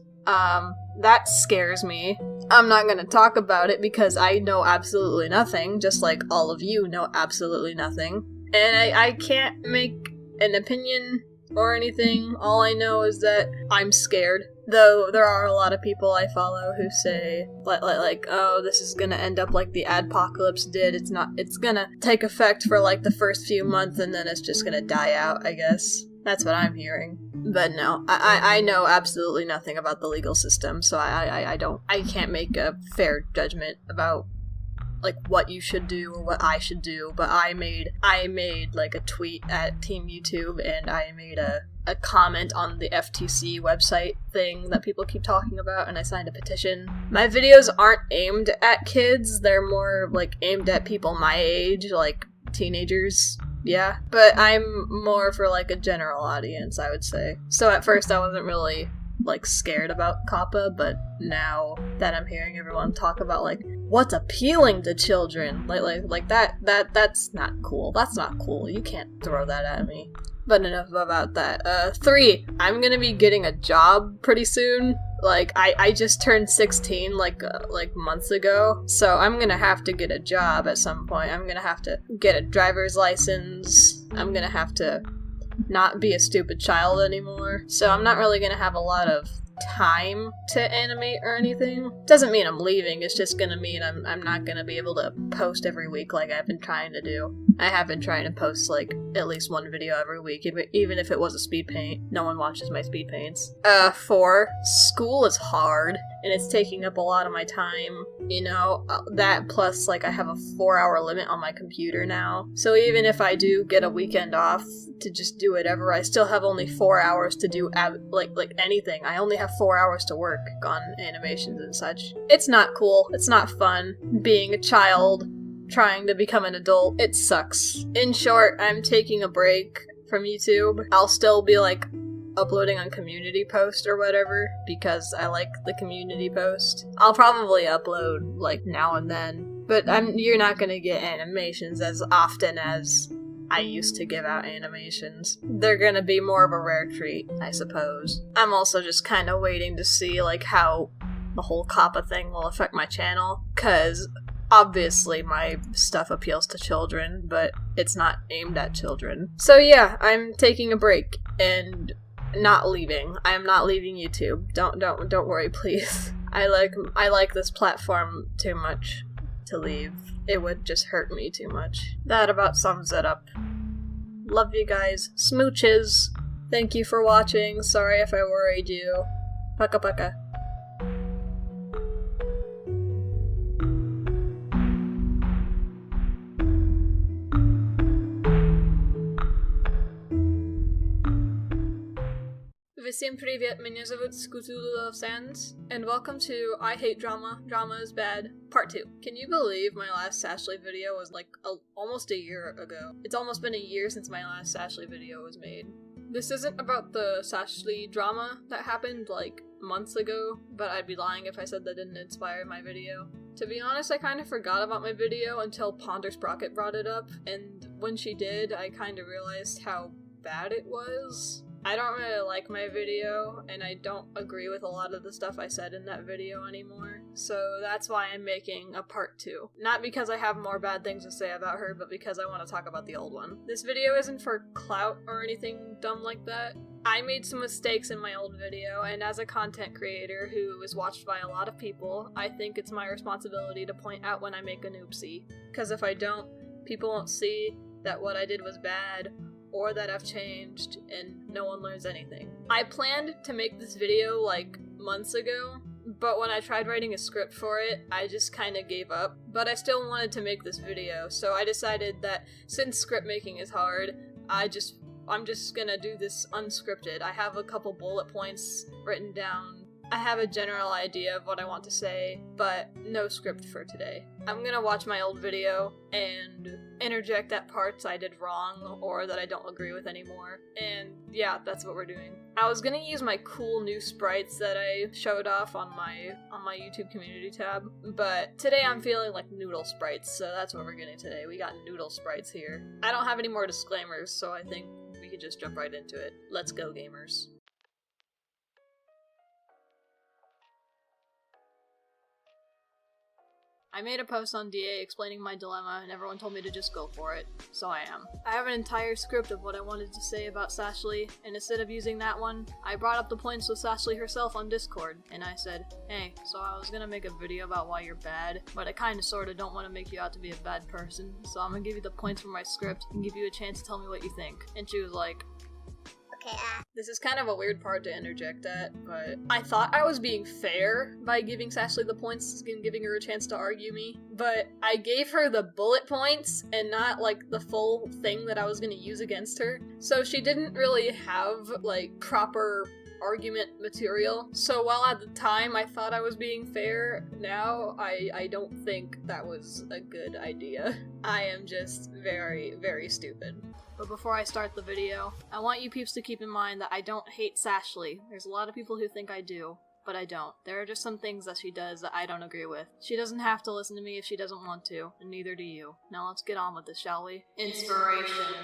That scares me. I'm not gonna talk about it because I know absolutely nothing, just like all of you know absolutely nothing. And I can't make an opinion or anything. All I know is that I'm scared. Though there are a lot of people I follow who say, like, oh, this is gonna end up like the adpocalypse did. It's gonna take effect for like the first few months and then it's just gonna die out, I guess. That's what I'm hearing. But no, I know absolutely nothing about the legal system, so I can't make a fair judgment about like what you should do or what I should do. But I made like a tweet at Team YouTube, and I made a comment on the FTC website thing that people keep talking about, and I signed a petition. My videos aren't aimed at kids, they're more like aimed at people my age, like teenagers. Yeah, but I'm more for like a general audience, I would say. So at first I wasn't really like scared about COPPA, but now that I'm hearing everyone talk about like what's appealing to children, like that's not cool. That's not cool. You can't throw that at me. But enough about that. 3, I'm gonna be getting a job pretty soon. Like, I just turned 16, like months ago, so I'm gonna have to get a job at some point. I'm gonna have to get a driver's license. I'm gonna have to not be a stupid child anymore. So I'm not really gonna have a lot of time to animate or anything. Doesn't mean I'm leaving, it's just gonna mean I'm not gonna be able to post every week like I've been trying to do. I have been trying to post like at least one video every week, even if it was a speed paint. No one watches my speed paints. 4, school is hard and it's taking up a lot of my time, you know, that plus like I have a 4-hour limit on my computer now. So even if I do get a weekend off to just do whatever, I still have only 4 hours to do like anything. I only have 4 hours to work on animations and such. It's not cool. It's not fun being a child trying to become an adult. It sucks. In short, I'm taking a break from YouTube. I'll still be like uploading on community post or whatever because I like the community post. I'll probably upload like now and then, but you're not gonna get animations as often as I used to give out animations. They're gonna be more of a rare treat, I suppose. I'm also just kind of waiting to see like how the whole COPPA thing will affect my channel, cause obviously my stuff appeals to children, but it's not aimed at children. So yeah, I'm taking a break and not leaving. I am not leaving YouTube. Don't worry, please. I like this platform too much to leave. It would just hurt me too much. That about sums it up. Love you guys. Smooches. Thank you for watching. Sorry if I worried you. Paka paka. Всем привет, меня зовут Scootaloo Loves Sans, and welcome to I Hate Drama, Drama is Bad, Part 2. Can you believe my last Ashley video was like almost a year ago? It's almost been a year since my last Ashley video was made. This isn't about the Ashley drama that happened like months ago, but I'd be lying if I said that didn't inspire my video. To be honest, I kind of forgot about my video until Ponder Sprocket brought it up, and when she did, I kind of realized how bad it was. I don't really like my video, and I don't agree with a lot of the stuff I said in that video anymore, so that's why I'm making a part 2. Not because I have more bad things to say about her, but because I want to talk about the old one. This video isn't for clout or anything dumb like that. I made some mistakes in my old video, and as a content creator who is watched by a lot of people, I think it's my responsibility to point out when I make an oopsie. Because if I don't, people won't see that what I did was bad, or that I've changed, and no one learns anything. I planned to make this video like months ago, but when I tried writing a script for it, I just kinda gave up. But I still wanted to make this video, so I decided that since script making is hard, I'm just gonna do this unscripted. I have a couple bullet points written down I have a general idea of what I want to say, but no script for today. I'm gonna watch my old video and interject at parts I did wrong or that I don't agree with anymore. And yeah, that's what we're doing. I was gonna use my cool new sprites that I showed off on my YouTube community tab, but today I'm feeling like noodle sprites, so that's what we're getting today. We got noodle sprites here. I don't have any more disclaimers, so I think we could just jump right into it. Let's go, gamers. I made a post on DA explaining my dilemma and everyone told me to just go for it, so I am. I have an entire script of what I wanted to say about Sashley, and instead of using that one, I brought up the points with Sashley herself on Discord, and I said, hey, so I was gonna make a video about why you're bad, but I kinda sorta don't want to make you out to be a bad person, so I'm gonna give you the points from my script and give you a chance to tell me what you think. And she was like, Okay, this is kind of a weird part to interject at, but I thought I was being fair by giving Sashley the points and giving her a chance to argue me, but I gave her the bullet points and not like the full thing that I was gonna use against her, so she didn't really have like proper argument material. So while at the time I thought I was being fair, now I don't think that was a good idea. I am just very, very stupid. But before I start the video, I want you peeps to keep in mind that I don't hate Sashley. There's a lot of people who think I do, but I don't. There are just some things that she does that I don't agree with. She doesn't have to listen to me if she doesn't want to, and neither do you. Now let's get on with this, shall we? Inspiration.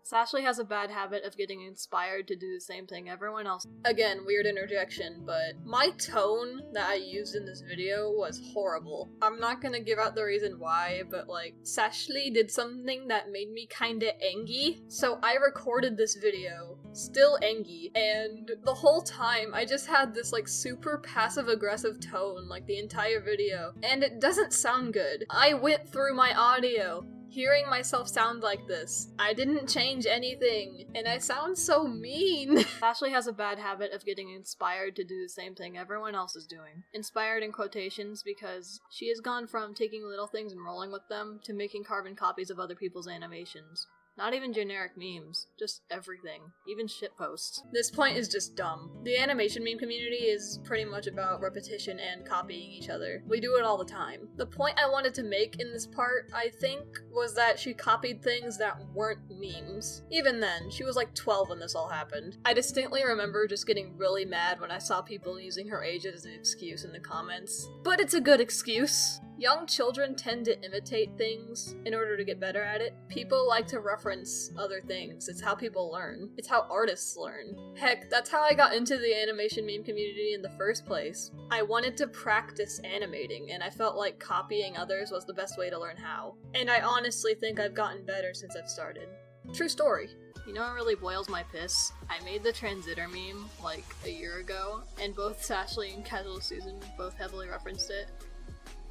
Sashley has a bad habit of getting inspired to do the same thing everyone else. Again, weird interjection, but my tone that I used in this video was horrible. I'm not gonna give out the reason why, but like, Sashley did something that made me kinda angry, so I recorded this video, still angry, and the whole time I just had this like super passive-aggressive tone like the entire video, and it doesn't sound good. I went through my audio, hearing myself sound like this. I didn't change anything, and I sound so mean. Ashley has a bad habit of getting inspired to do the same thing everyone else is doing. Inspired in quotations because she has gone from taking little things and rolling with them to making carbon copies of other people's animations. Not even generic memes, just everything, even shitposts. This point is just dumb. The animation meme community is pretty much about repetition and copying each other. We do it all the time. The point I wanted to make in this part, I think, was that she copied things that weren't memes. Even then, she was like 12 when this all happened. I distinctly remember just getting really mad when I saw people using her age as an excuse in the comments. But it's a good excuse. Young children tend to imitate things in order to get better at it. People like to reference other things. It's how people learn. It's how artists learn. Heck, that's how I got into the animation meme community in the first place. I wanted to practice animating, and I felt like copying others was the best way to learn how. And I honestly think I've gotten better since I've started. True story. You know what really boils my piss? I made the Transitor meme like a year ago, and both Sashley and Casual Susan both heavily referenced it.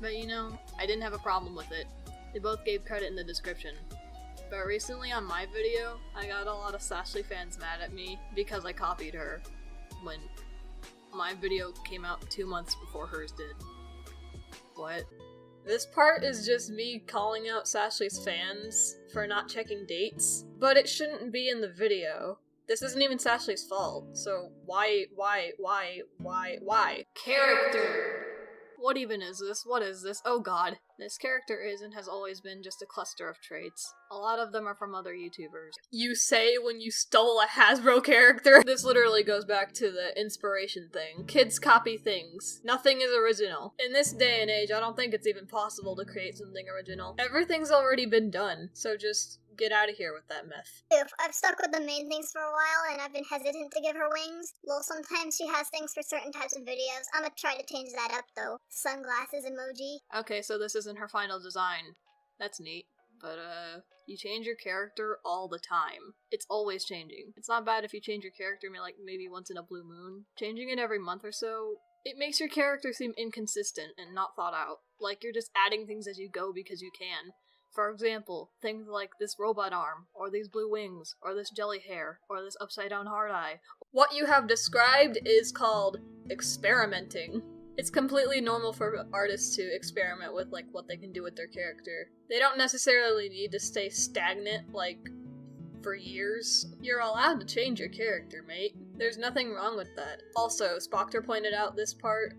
But you know, I didn't have a problem with it. They both gave credit in the description. But recently on my video, I got a lot of Sashley fans mad at me because I copied her when my video came out 2 months before hers did. What? This part is just me calling out Sashley's fans for not checking dates, but it shouldn't be in the video. This isn't even Sashley's fault, so why? Character! What even is this? What is this? Oh god. This character is and has always been just a cluster of traits. A lot of them are from other YouTubers. You say when you stole a Hasbro character? This literally goes back to the inspiration thing. Kids copy things. Nothing is original. In this day and age, I don't think it's even possible to create something original. Everything's already been done, so just get out of here with that myth. I've stuck with the main things for a while and I've been hesitant to give her wings. Well, sometimes she has things for certain types of videos. I'm gonna try to change that up though. Sunglasses emoji. Okay, so this isn't her final design. That's neat. But, you change your character all the time. It's always changing. It's not bad if you change your character maybe once in a blue moon. Changing it every month or so, it makes your character seem inconsistent and not thought out. Like you're just adding things as you go because you can. For example, things like this robot arm, or these blue wings, or this jelly hair, or this upside down hard eye. What you have described is called experimenting. It's completely normal for artists to experiment with what they can do with their character. They don't necessarily need to stay stagnant for years. You're allowed to change your character, mate. There's nothing wrong with that. Also, Spockter pointed out this part,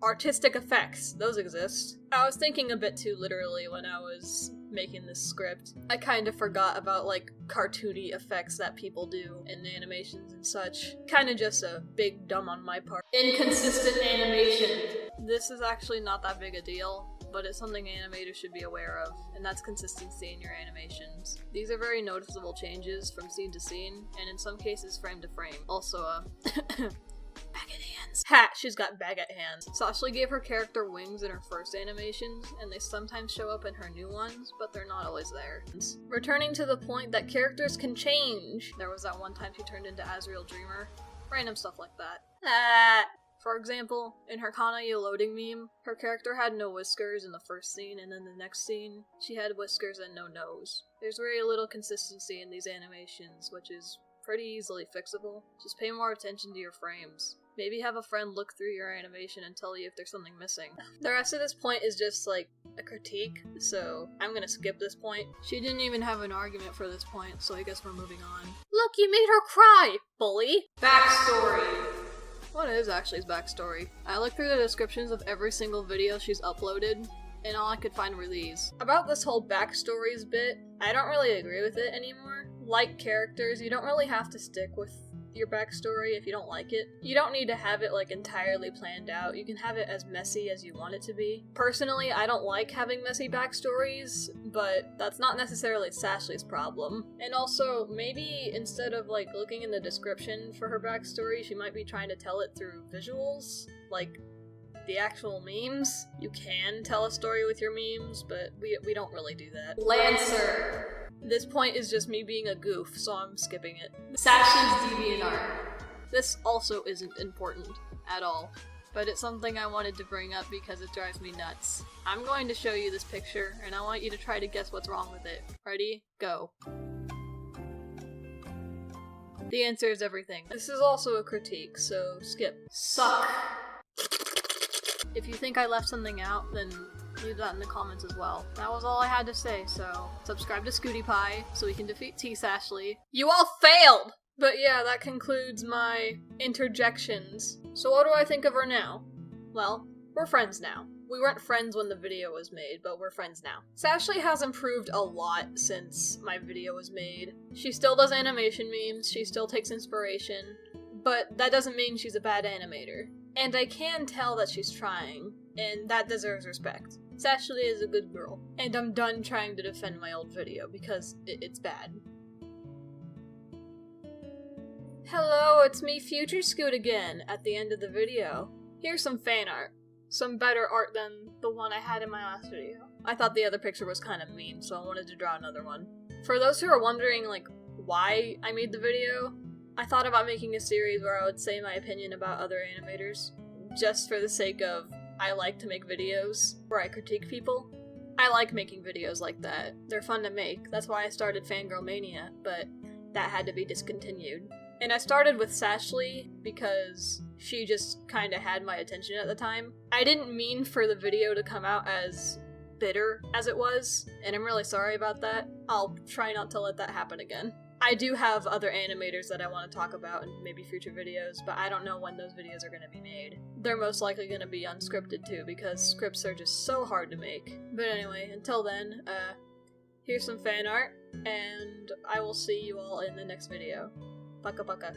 artistic effects, those exist. I was thinking a bit too literally when I was making this script. I kind of forgot about, like, cartoony effects that people do in animations and such. Kind of just a big dumb on my part. Inconsistent animation. This is actually not that big a deal, but it's something animators should be aware of, and that's consistency in your animations. These are very noticeable changes from scene to scene, and in some cases frame to frame. Also, baguette hands. Ha! She's got baguette hands. Sashli gave her character wings in her first animations, and they sometimes show up in her new ones, but they're not always there. Returning to the point that characters can change. There was that one time she turned into Azrael Dreamer. Random stuff like that. For example, in her Kanayu loading meme, her character had no whiskers in the first scene, and then the next scene, she had whiskers and no nose. There's very little consistency in these animations, which is pretty easily fixable. Just pay more attention to your frames. Maybe have a friend look through your animation and tell you if there's something missing. The rest of this point is just like a critique, so I'm gonna skip this point. She didn't even have an argument for this point, so I guess we're moving on. Look, you made her cry, bully! Backstory. What is Ashley's backstory? I looked through the descriptions of every single video she's uploaded, and all I could find were these. About this whole backstories bit, I don't really agree with it anymore. Like characters, you don't really have to stick with your backstory if you don't like it. You don't need to have it like entirely planned out. You can have it as messy as you want it to be. Personally, I don't like having messy backstories, but that's not necessarily Sashli's problem. And also, maybe instead of like looking in the description for her backstory, she might be trying to tell it through visuals, like the actual memes. You can tell a story with your memes, but we don't really do that. Lancer! This point is just me being a goof, so I'm skipping it. Sashli's DeviantArt. This also isn't important at all, but it's something I wanted to bring up because it drives me nuts. I'm going to show you this picture, and I want you to try to guess what's wrong with it. Ready? Go. The answer is everything. This is also a critique, so skip. Suck. If you think I left something out, then leave that in the comments as well. That was all I had to say, so subscribe to PewDiePie so we can defeat Sashli. You all failed! But yeah, that concludes my interjections. So what do I think of her now? Well, we're friends now. We weren't friends when the video was made, but we're friends now. Sashli has improved a lot since my video was made. She still does animation memes, she still takes inspiration, but that doesn't mean she's a bad animator. And I can tell that she's trying, and that deserves respect. Sashli is a good girl, and I'm done trying to defend my old video because it's bad. Hello, it's me, Future Scoot again, at the end of the video. Here's some fan art. Some better art than the one I had in my last video. I thought the other picture was kind of mean, so I wanted to draw another one. For those who are wondering, like, why I made the video, I thought about making a series where I would say my opinion about other animators, just for the sake of I like to make videos where I critique people. I like making videos like that. They're fun to make. That's why I started Fangirl Mania, but that had to be discontinued. And I started with Sashli because she just kinda had my attention at the time. I didn't mean for the video to come out as bitter as it was, and I'm really sorry about that. I'll try not to let that happen again. I do have other animators that I want to talk about in maybe future videos, but I don't know when those videos are going to be made. They're most likely going to be unscripted too, because scripts are just so hard to make. But anyway, until then, here's some fan art, and I will see you all in the next video. Paka paka.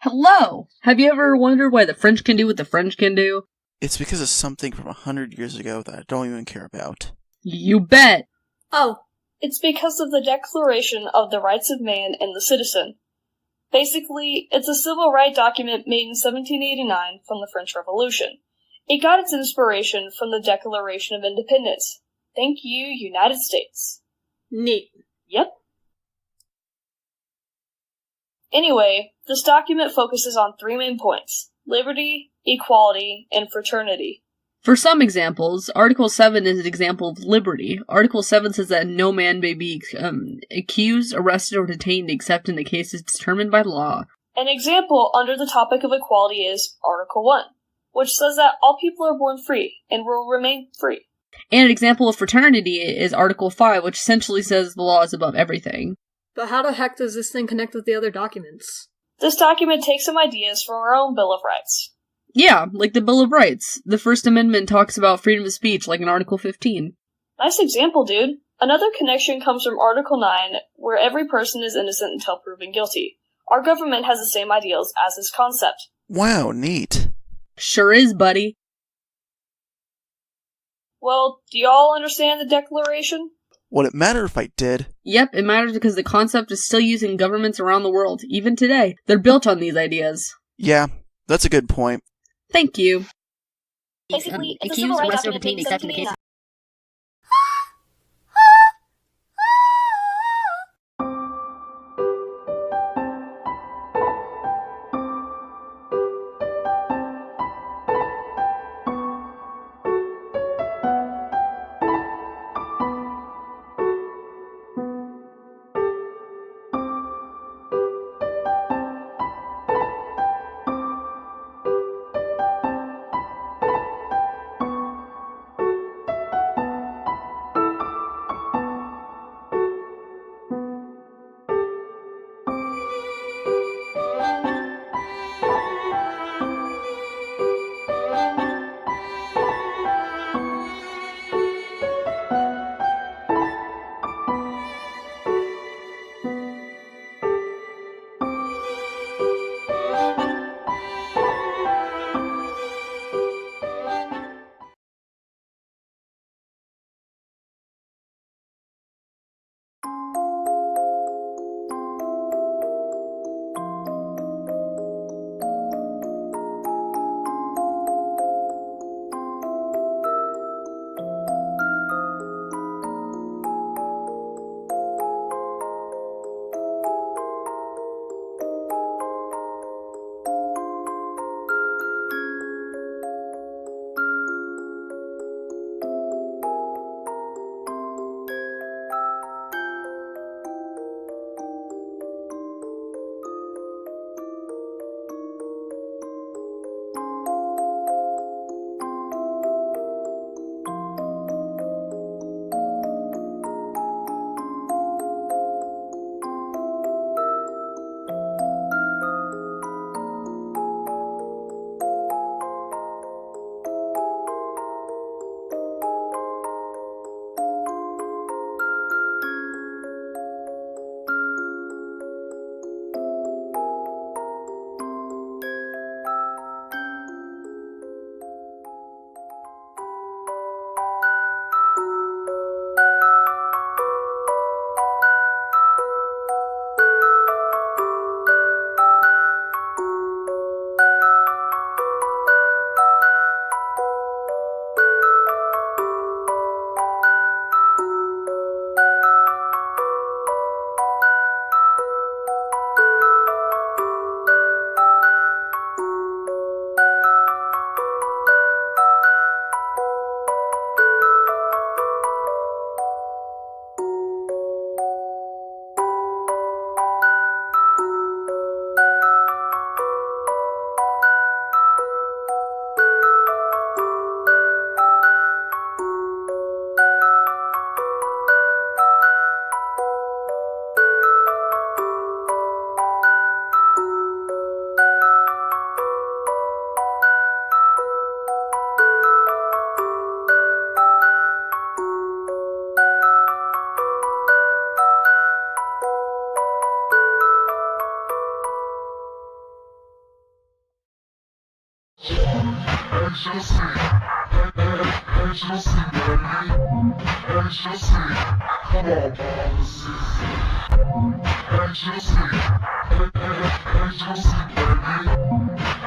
Hello! Have you ever wondered why the French can do what the French can do? It's because of something from 100 years ago that I don't even care about. You bet! Oh, it's because of the Declaration of the Rights of Man and the Citizen. Basically, it's a civil rights document made in 1789 from the French Revolution. It got its inspiration from the Declaration of Independence. Thank you, United States. Neat. Yep. Anyway, this document focuses on 3 main points: liberty, equality, and fraternity. For some examples, Article 7 is an example of liberty. Article 7 says that no man may be accused, arrested, or detained except in the cases determined by law. An example under the topic of equality is Article 1, which says that all people are born free and will remain free. And an example of fraternity is Article 5, which essentially says the law is above everything. But how the heck does this thing connect with the other documents? This document takes some ideas from our own Bill of Rights. Yeah, like the Bill of Rights. The First Amendment talks about freedom of speech, like in Article 15. Nice example, dude. Another connection comes from Article 9, where every person is innocent until proven guilty. Our government has the same ideals as this concept. Wow, neat. Sure is, buddy. Well, do y'all understand the Declaration? Would it matter if I did? Yep, it matters because the concept is still used in governments around the world, even today. They're built on these ideas. Yeah, that's a good point. Thank you. Basically, it's a civil rights document being except in the case.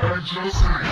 Please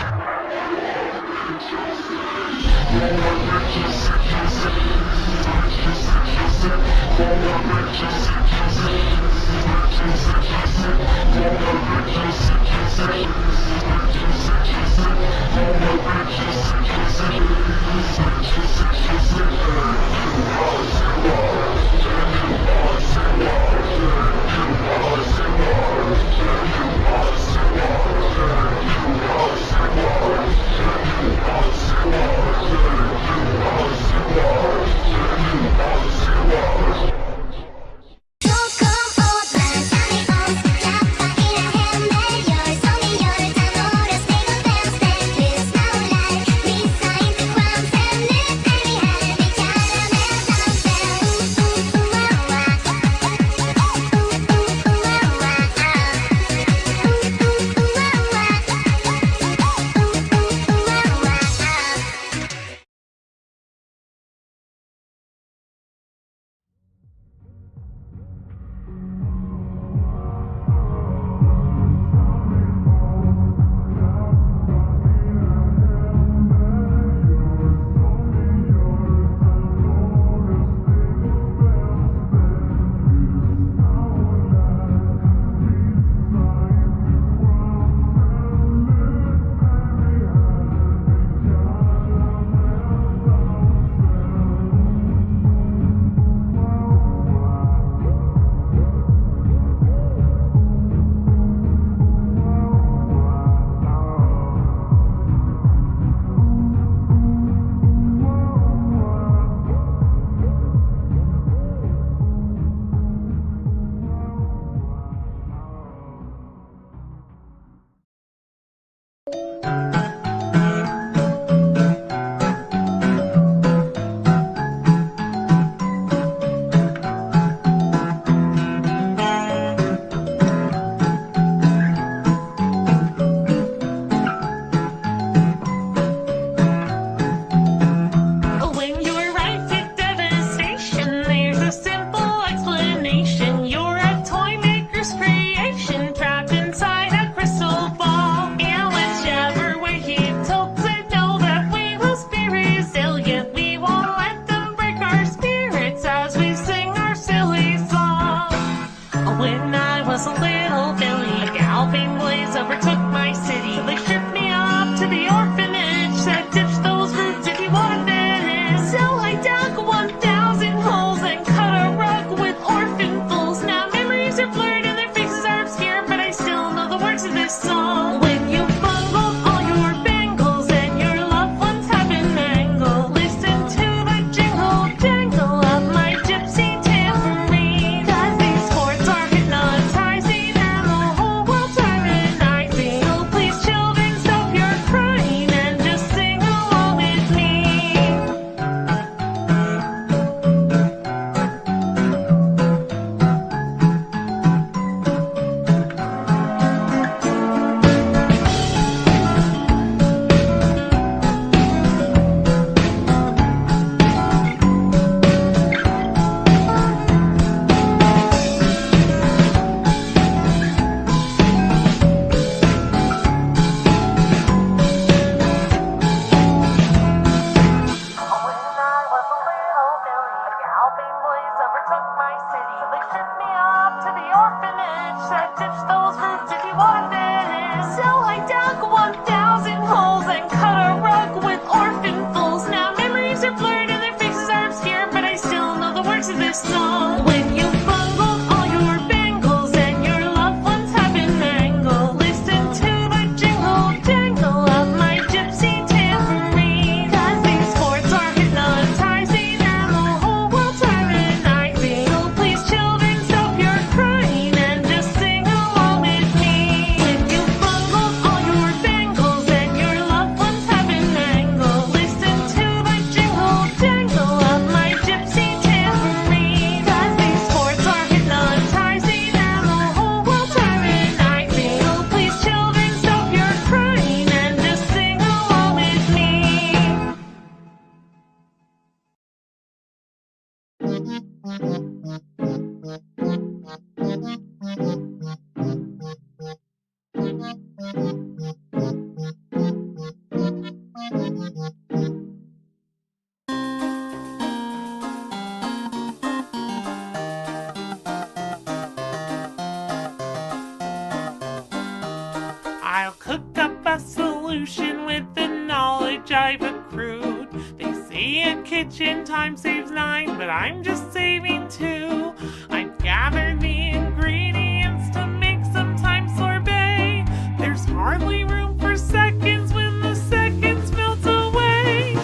I'll cook up a solution with the knowledge I've accrued. They say a kitchen time saves 9, but I'm just saving 2. I've gathered the ingredients to make some time sorbet. There's hardly room for seconds when the seconds melt away.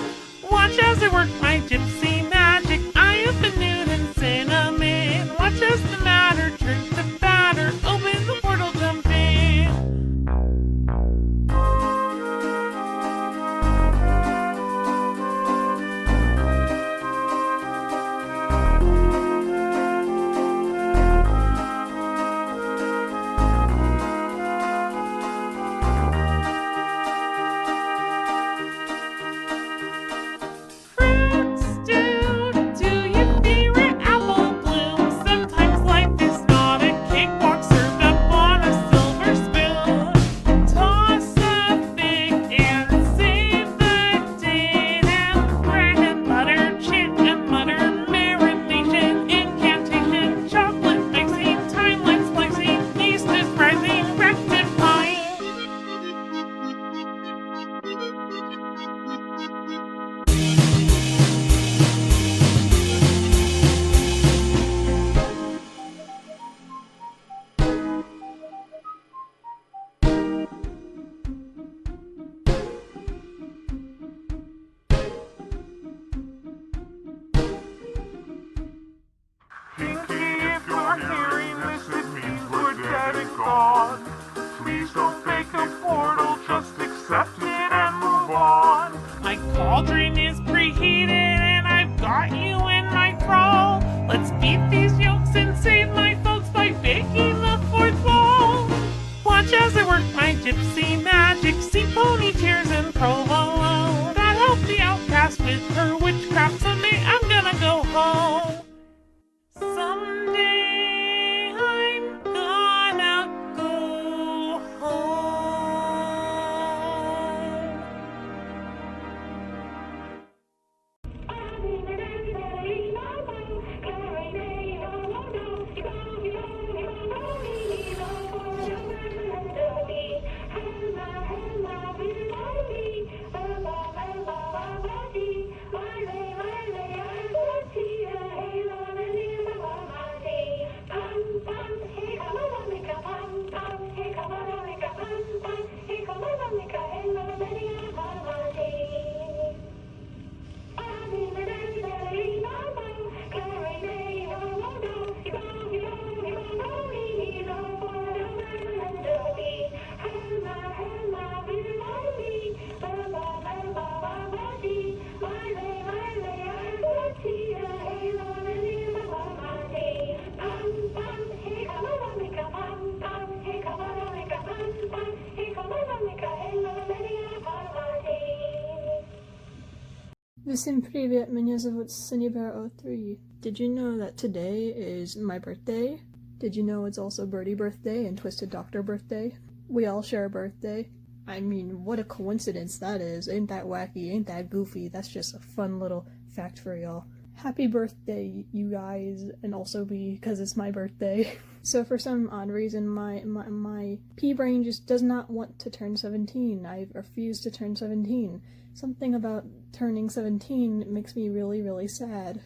Watch as I work my gypsy magic. I have been nude in cinnamon. Watch as the matter turns to batter. Open the portal, jump in. Fruit stew, do you favorite Applebloom? Sometimes life is not a cakewalk served up on a silver spoon. Toss a fig and save the day. And bread and butter, chant and mutter, marination, incantation, chocolate mixing, timelapse slicing, yeast is rising, rectifying. Pinky, if you're hearing this, it means we're dead and gone. Please don't make a portal, just accept it and move on. My cauldron is preheated and I've got you in my thrall. Let's beat these yolks and save my folks by baking the 4th wall. Watch as I work my gypsy magic, see pony tears and provolone. That helped the outcast with her witchcraft. Someday I'm gonna go home. Someday I'm gonna go home. Всем привет, меня зовут Synnibear03. Did you know that today is my birthday? Did you know it's also Birdie birthday and Twisted Doctor birthday? We all share a birthday. I mean, what a coincidence that is. Ain't that wacky, ain't that goofy. That's just a fun little fact for y'all. Happy birthday, you guys, and also because it's my birthday. So for some odd reason, my pea-brain just does not want to turn 17. I refuse to turn 17. Something about turning 17 makes me really, really sad.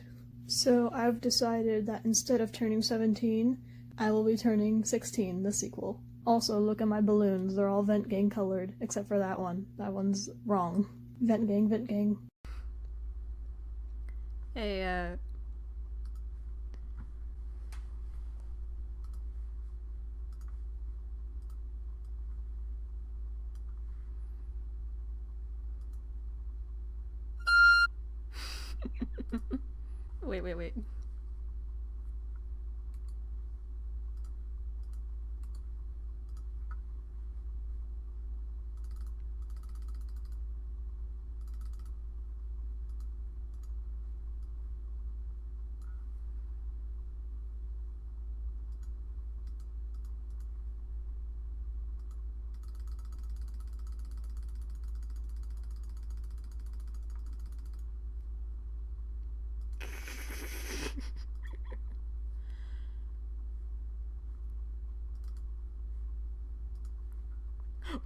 So I've decided that instead of turning 17, I will be turning 16, the sequel. Also, look at my balloons. They're all Vent Gang colored, except for that one. That one's wrong. Vent Gang, Vent Gang. Hey, Wait.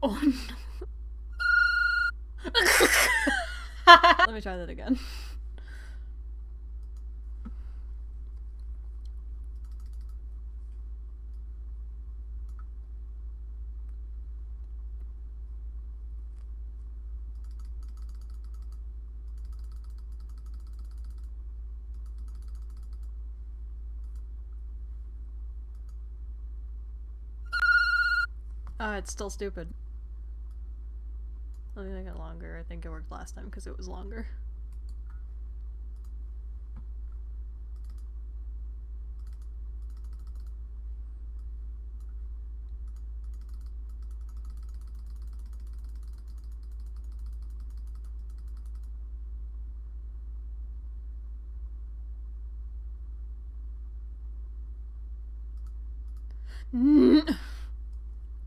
Oh no. Let me try that again. It's still stupid. Let me make it longer. I think it worked last time because it was longer.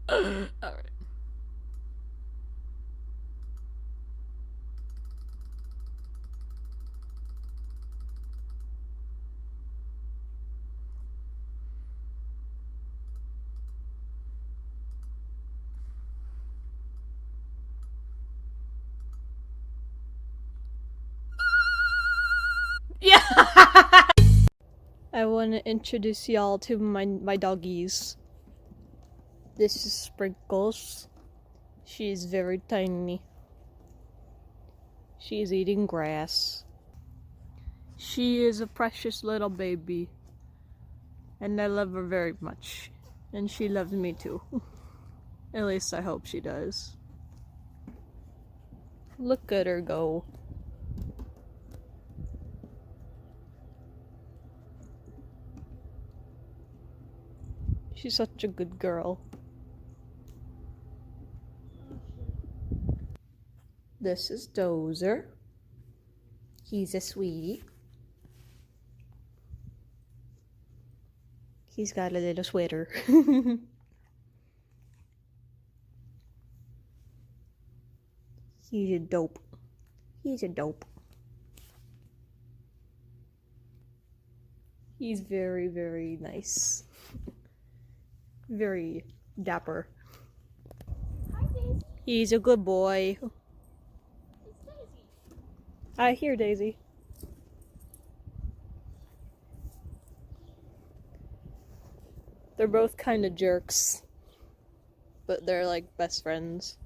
Alright. Yeah. I want to introduce y'all to my doggies. This is Sprinkles. She is very tiny. She is eating grass. She is a precious little baby. And I love her very much. And she loves me too. At least I hope she does. Look at her go. She's such a good girl. This is Dozer. He's a sweetie. He's got a little sweater. He's a dope. He's a dope. He's very, very nice. Very dapper. Hi, Daisy. He's a good boy. It's Daisy. I hear Daisy. They're both kind of jerks, but they're like best friends.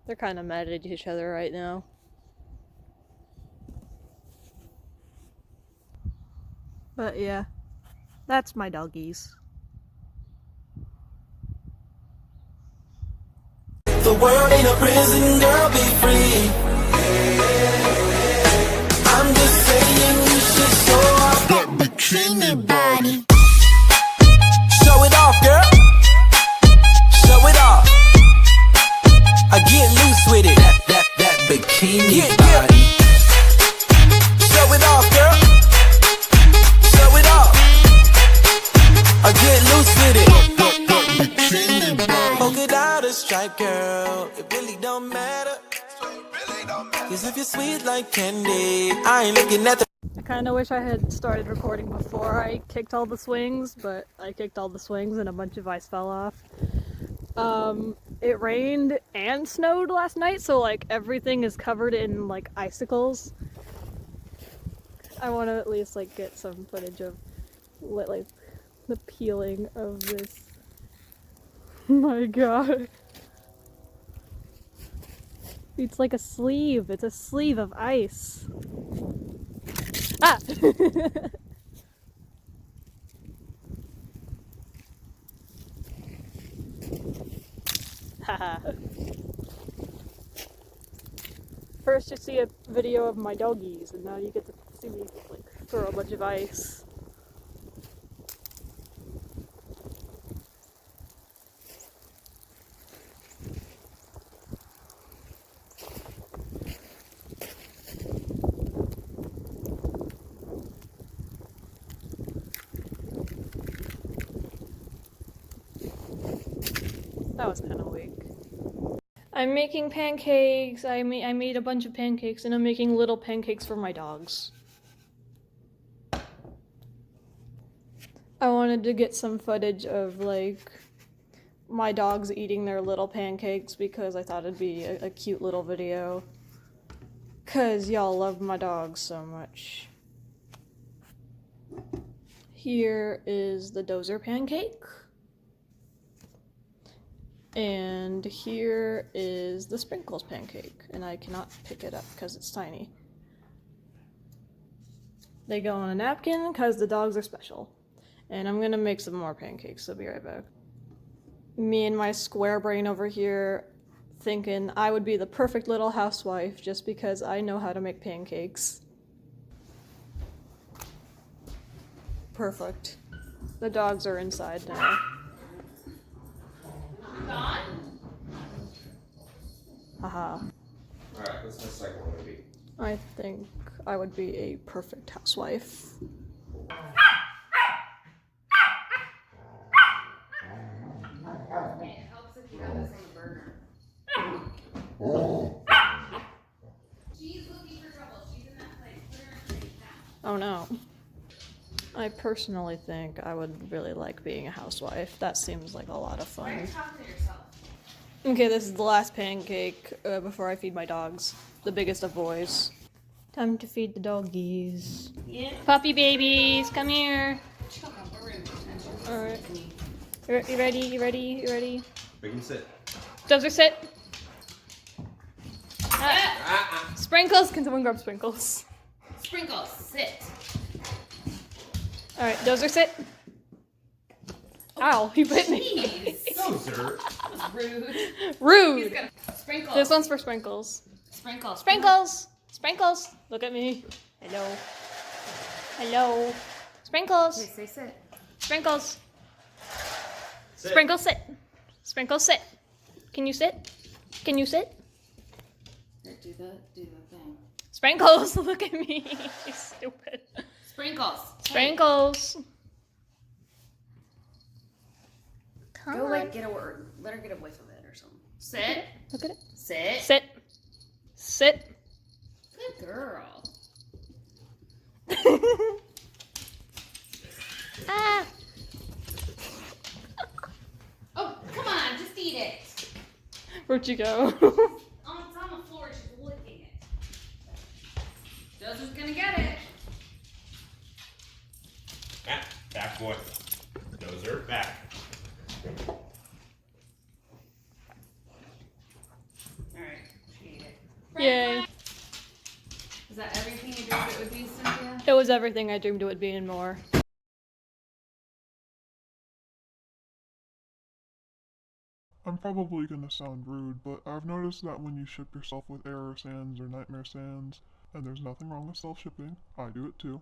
They're kind of mad at each other right now. But yeah, that's my doggies. The world ain't a prison, girl, be free. I'm just saying you should show off that bikini body. Show it off, girl. Show it off. I get loose with it. That bikini body. Show it off, girl. Show it off. I get loose with it. Bikini body. Polka dot or stripe, girl. It really don't matter. Cause if you're sweet like candy, I ain't looking at the. I kind of wish I had started recording before I kicked all the swings, but I kicked all the swings and a bunch of ice fell off. It rained and snowed last night, so like everything is covered in like icicles. I want to at least like get some footage of like the peeling of this. My god. It's like a sleeve. It's a sleeve of ice. Ah! Haha. First you see a video of my doggies, and now you get to see me like throw a bunch of ice. That was kind of weak. I'm making pancakes. I made a bunch of pancakes, and I'm making little pancakes for my dogs. I wanted to get some footage of, like, my dogs eating their little pancakes because I thought it'd be a cute little video. Because y'all love my dogs so much. Here is the Dozer pancake. And here is the Sprinkles pancake. And I cannot pick it up because it's tiny. They go on a napkin because the dogs are special. And I'm gonna make some more pancakes, so be right back. Me and my square brain over here thinking I would be the perfect little housewife just because I know how to make pancakes. Perfect. The dogs are inside now. Haha. Alright, what's the second one gonna be? I think I would be a perfect housewife. It helps if you have this on the burner. She's looking for trouble. She's in that place. Put her in place now. Oh no. I personally think I would really like being a housewife. That seems like a lot of Why are fun. you talking to yourself? Okay, this is the last pancake before I feed my dogs. The biggest of boys. Time to feed the doggies. Yeah. Puppy babies, come here. Alright. You ready? You ready? You ready? We can sit. Dozer, sit. Sprinkles, can someone grab Sprinkles? Sprinkles, sit. Alright, Dozer, sit. Ow, he bit me. Dozer. Rude. Rude. He's gonna... Sprinkles. This one's for Sprinkles. Sprinkles. Sprinkles! Sprinkles! Look at me. Hello. Hello. Sprinkles! Okay, say sit. Sprinkles! Sit. Sprinkles, sit! Sprinkles, sit! Can you sit? Can you sit? Here, do the thing. Sprinkles! Look at me. She's stupid. Sprinkles. Sprinkles! Come Go on. like get a word. Let her get a whiff of it or something. Sit. Look at it. Sit. Sit. Sit. Good girl. Ah! Oh, come on, just eat it. Where'd you go? Oh, it's on the floor. She's licking it. Dozer's gonna get it. Back boy. Dozer, back. Alright, she ate it. Yay. Is that everything you dreamed it would be, Cynthia? It was everything I dreamed it would be and more. I'm probably gonna sound rude, but I've noticed that when you ship yourself with Error Sans or Nightmare Sans, and there's nothing wrong with self-shipping, I do it too,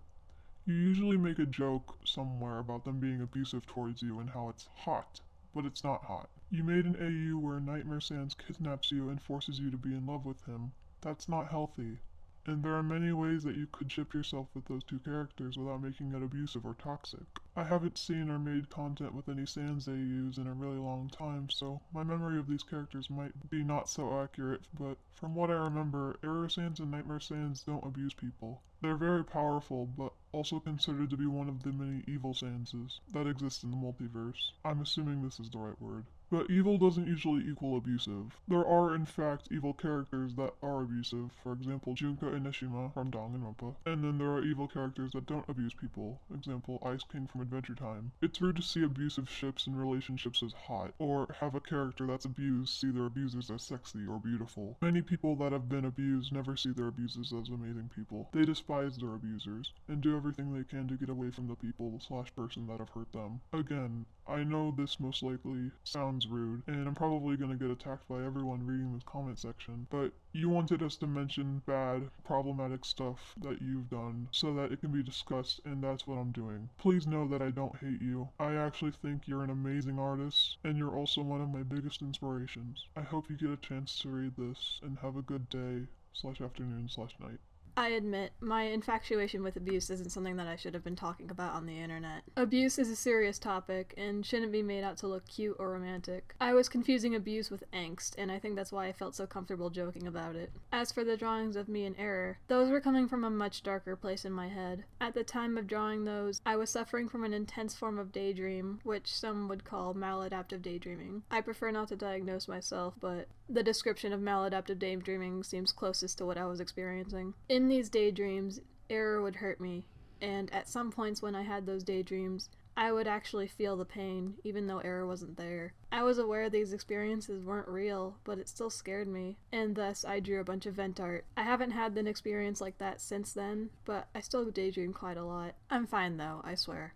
you usually make a joke somewhere about them being abusive towards you and how it's hot, but it's not hot. You made an AU where Nightmare Sans kidnaps you and forces you to be in love with him. That's not healthy. And there are many ways that you could ship yourself with those two characters without making it abusive or toxic. I haven't seen or made content with any Sans AUs in a really long time, so my memory of these characters might be not so accurate, but from what I remember, Error Sans and Nightmare Sans don't abuse people. They're very powerful, but also considered to be one of the many evil Sanses that exist in the multiverse. I'm assuming this is the right word. But evil doesn't usually equal abusive. There are in fact evil characters that are abusive, for example Junka and Neshima from Danganronpa. And then there are evil characters that don't abuse people, example Ice King from Adventure Time. It's rude to see abusive ships and relationships as hot, or have a character that's abused see their abusers as sexy or beautiful. Many people that have been abused never see their abusers as amazing people. They despise their abusers, and do everything they can to get away from the people/person that have hurt them. Again, I know this most likely sounds rude, and I'm probably gonna get attacked by everyone reading this comment section, but you wanted us to mention bad, problematic stuff that you've done so that it can be discussed, and that's what I'm doing. Please know that I don't hate you. I actually think you're an amazing artist, and you're also one of my biggest inspirations. I hope you get a chance to read this, and have a good day/afternoon/night. I admit, my infatuation with abuse isn't something that I should have been talking about on the internet. Abuse is a serious topic, and shouldn't be made out to look cute or romantic. I was confusing abuse with angst, and I think that's why I felt so comfortable joking about it. As for the drawings of me in error, those were coming from a much darker place in my head. At the time of drawing those, I was suffering from an intense form of daydream, which some would call maladaptive daydreaming. I prefer not to diagnose myself, but the description of maladaptive daydreaming seems closest to what I was experiencing. In these daydreams, error would hurt me, and at some points when I had those daydreams, I would actually feel the pain, even though error wasn't there. I was aware these experiences weren't real, but it still scared me, and thus I drew a bunch of vent art. I haven't had an experience like that since then, but I still daydream quite a lot. I'm fine though, I swear.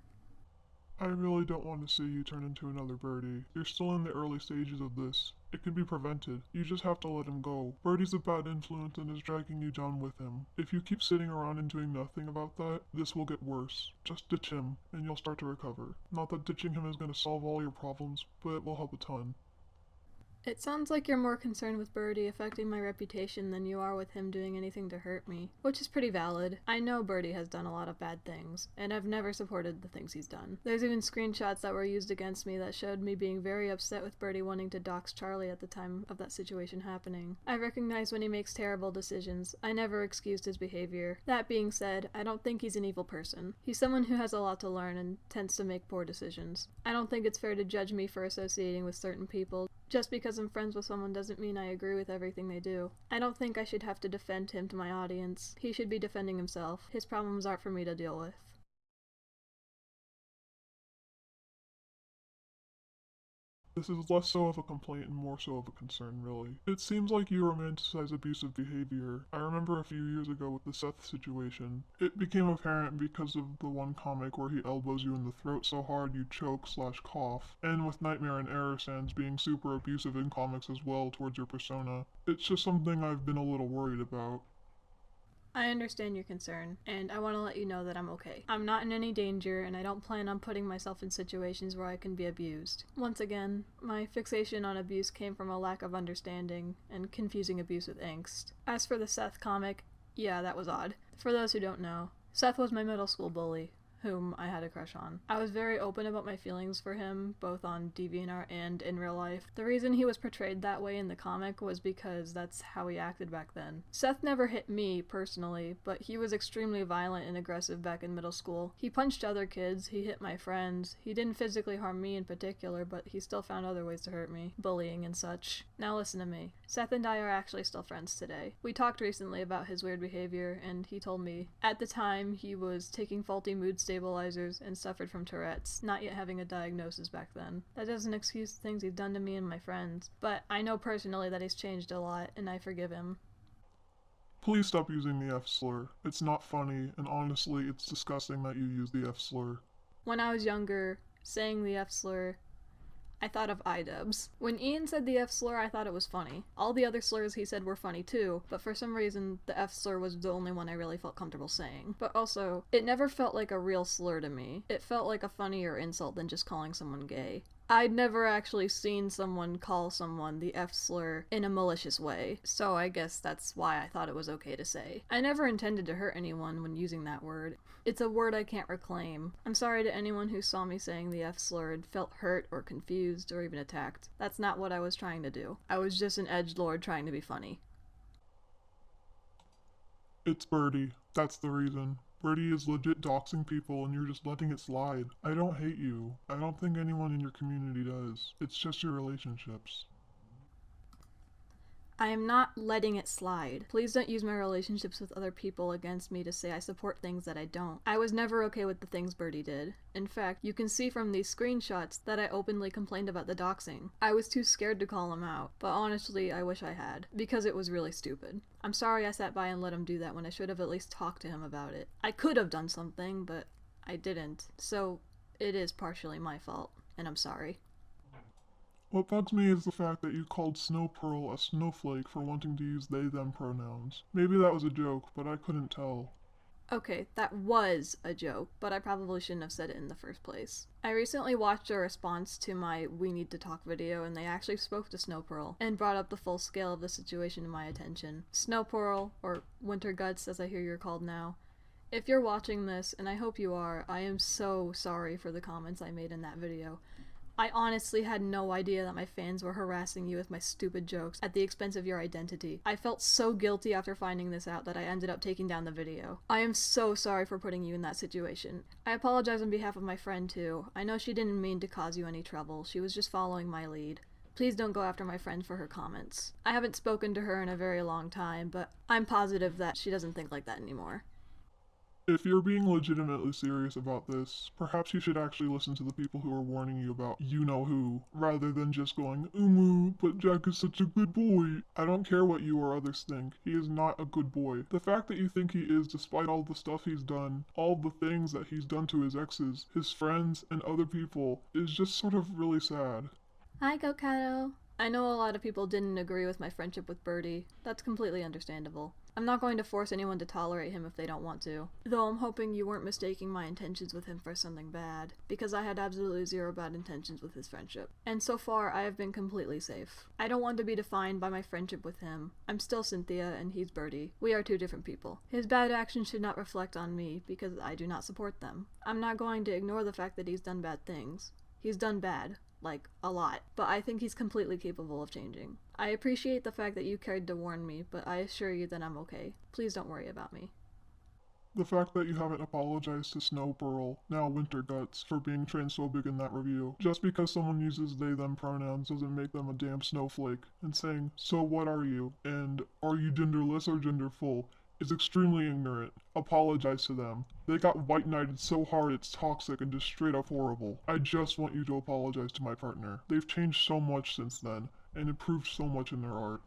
I really don't want to see you turn into another Birdie. You're still in the early stages of this. It can be prevented. You just have to let him go. Birdie's a bad influence and is dragging you down with him. If you keep sitting around and doing nothing about that, this will get worse. Just ditch him, and you'll start to recover. Not that ditching him is going to solve all your problems, but it will help a ton. It sounds like you're more concerned with Birdie affecting my reputation than you are with him doing anything to hurt me, which is pretty valid. I know Birdie has done a lot of bad things, and I've never supported the things he's done. There's even screenshots that were used against me that showed me being very upset with Birdie wanting to dox Charlie at the time of that situation happening. I recognize when he makes terrible decisions. I never excused his behavior. That being said, I don't think he's an evil person. He's someone who has a lot to learn and tends to make poor decisions. I don't think it's fair to judge me for associating with certain people. Just because I'm friends with someone doesn't mean I agree with everything they do. I don't think I should have to defend him to my audience. He should be defending himself. His problems aren't for me to deal with. This is less so of a complaint and more so of a concern, really. It seems like you romanticize abusive behavior. I remember a few years ago with the Seth situation. It became apparent because of the one comic where he elbows you in the throat so hard you choke/cough, and with Nightmare and Error Sans being super abusive in comics as well towards your persona. It's just something I've been a little worried about. I understand your concern, and I want to let you know that I'm okay. I'm not in any danger, and I don't plan on putting myself in situations where I can be abused. Once again, my fixation on abuse came from a lack of understanding, and confusing abuse with angst. As for the Seth comic, yeah, that was odd. For those who don't know, Seth was my middle school bully, whom I had a crush on. I was very open about my feelings for him, both on DeviantArt and in real life. The reason he was portrayed that way in the comic was because that's how he acted back then. Seth never hit me, personally, but he was extremely violent and aggressive back in middle school. He punched other kids, he hit my friends, he didn't physically harm me in particular, but he still found other ways to hurt me, bullying and such. Now listen to me. Seth and I are actually still friends today. We talked recently about his weird behavior, and he told me at the time he was taking faulty mood stabilizers and suffered from Tourette's, not yet having a diagnosis back then. That doesn't excuse the things he's done to me and my friends, but I know personally that he's changed a lot, and I forgive him. Please stop using the F-slur. It's not funny, and honestly, it's disgusting that you use the F-slur. When I was younger, saying the F-slur, I thought of iDubbbz. When Ian said the F-slur, I thought it was funny. All the other slurs he said were funny too, but for some reason, the F-slur was the only one I really felt comfortable saying. But also, it never felt like a real slur to me. It felt like a funnier insult than just calling someone gay. I'd never actually seen someone call someone the F-slur in a malicious way, so I guess that's why I thought it was okay to say. I never intended to hurt anyone when using that word. It's a word I can't reclaim. I'm sorry to anyone who saw me saying the F-slur and felt hurt or confused or even attacked. That's not what I was trying to do. I was just an edgelord trying to be funny. It's Birdie. That's the reason. Birdie is legit doxing people and you're just letting it slide. I don't hate you. I don't think anyone in your community does. It's just your relationships. I am not letting it slide. Please don't use my relationships with other people against me to say I support things that I don't. I was never okay with the things Birdie did. In fact, you can see from these screenshots that I openly complained about the doxing. I was too scared to call him out, but honestly, I wish I had, because it was really stupid. I'm sorry I sat by and let him do that when I should have at least talked to him about it. I could have done something, but I didn't. So, it is partially my fault, and I'm sorry. What bugs me is the fact that you called Snow Pearl a snowflake for wanting to use they-them pronouns. Maybe that was a joke, but I couldn't tell. Okay, that was a joke, but I probably shouldn't have said it in the first place. I recently watched a response to my We Need to Talk video, and they actually spoke to Snowpearl and brought up the full scale of the situation to my attention. Snowpearl, or Winter Guts as I hear you're called now, if you're watching this, and I hope you are, I am so sorry for the comments I made in that video. I honestly had no idea that my fans were harassing you with my stupid jokes at the expense of your identity. I felt so guilty after finding this out that I ended up taking down the video. I am so sorry for putting you in that situation. I apologize on behalf of my friend too. I know she didn't mean to cause you any trouble. She was just following my lead. Please don't go after my friend for her comments. I haven't spoken to her in a very long time, but I'm positive that she doesn't think like that anymore. If you're being legitimately serious about this, perhaps you should actually listen to the people who are warning you about you-know-who, rather than just going, but Jack is such a good boy. I don't care what you or others think. He is not a good boy. The fact that you think he is, despite all the stuff he's done, all the things that he's done to his exes, his friends, and other people, is just sort of really sad. Hi, Gokato. I know a lot of people didn't agree with my friendship with Birdie. That's completely understandable. I'm not going to force anyone to tolerate him if they don't want to. Though I'm hoping you weren't mistaking my intentions with him for something bad, because I had absolutely zero bad intentions with his friendship. And so far, I have been completely safe. I don't want to be defined by my friendship with him. I'm still Cynthia, and he's Birdie. We are two different people. His bad actions should not reflect on me, because I do not support them. I'm not going to ignore the fact that he's done bad things. He's done bad. Like, a lot. But I think he's completely capable of changing. I appreciate the fact that you cared to warn me, but I assure you that I'm okay. Please don't worry about me. The fact that you haven't apologized to Snowpearl, now Winter Guts, for being transphobic in that review. Just because someone uses they-them pronouns doesn't make them a damn snowflake. And saying, so what are you? And are you genderless or genderful? Is extremely ignorant. Apologize to them. They got white knighted so hard it's toxic and just straight up horrible. I just want you to apologize to my partner. They've changed so much since then, and improved so much in their art.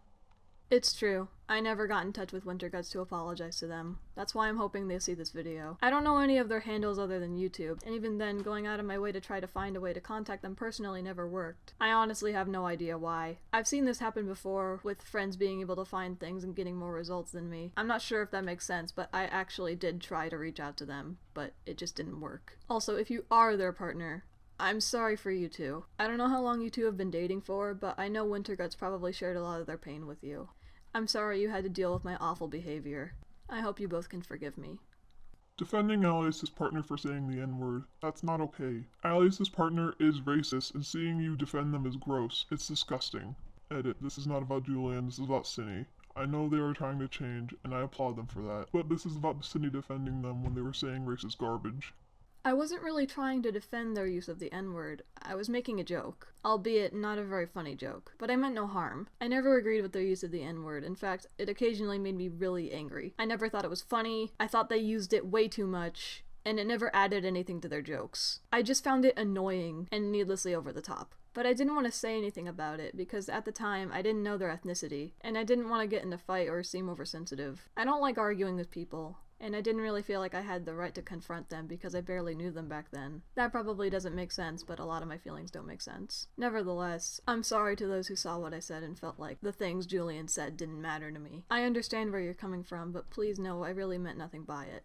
It's true. I never got in touch with Winter Guts to apologize to them. That's why I'm hoping they see this video. I don't know any of their handles other than YouTube, and even then, going out of my way to try to find a way to contact them personally never worked. I honestly have no idea why. I've seen this happen before, with friends being able to find things and getting more results than me. I'm not sure if that makes sense, but I actually did try to reach out to them, but it just didn't work. Also, if you are their partner, I'm sorry for you two. I don't know how long you two have been dating for, but I know Winter Guts probably shared a lot of their pain with you. I'm sorry you had to deal with my awful behavior. I hope you both can forgive me. Defending Alice's partner for saying the N-word, that's not okay. Alice's partner is racist, and seeing you defend them is gross. It's disgusting. Edit, this is not about Julian, this is about Cinny. I know they are trying to change, and I applaud them for that, but this is about Cinny defending them when they were saying racist garbage. I wasn't really trying to defend their use of the N-word. I was making a joke. Albeit not a very funny joke. But I meant no harm. I never agreed with their use of the N-word. In fact, it occasionally made me really angry. I never thought it was funny. I thought they used it way too much. And it never added anything to their jokes. I just found it annoying and needlessly over the top. But I didn't want to say anything about it because at the time I didn't know their ethnicity. And I didn't want to get in a fight or seem oversensitive. I don't like arguing with people. And I didn't really feel like I had the right to confront them because I barely knew them back then. That probably doesn't make sense, but a lot of my feelings don't make sense. Nevertheless, I'm sorry to those who saw what I said and felt like the things Julian said didn't matter to me. I understand where you're coming from, but please know I really meant nothing by it.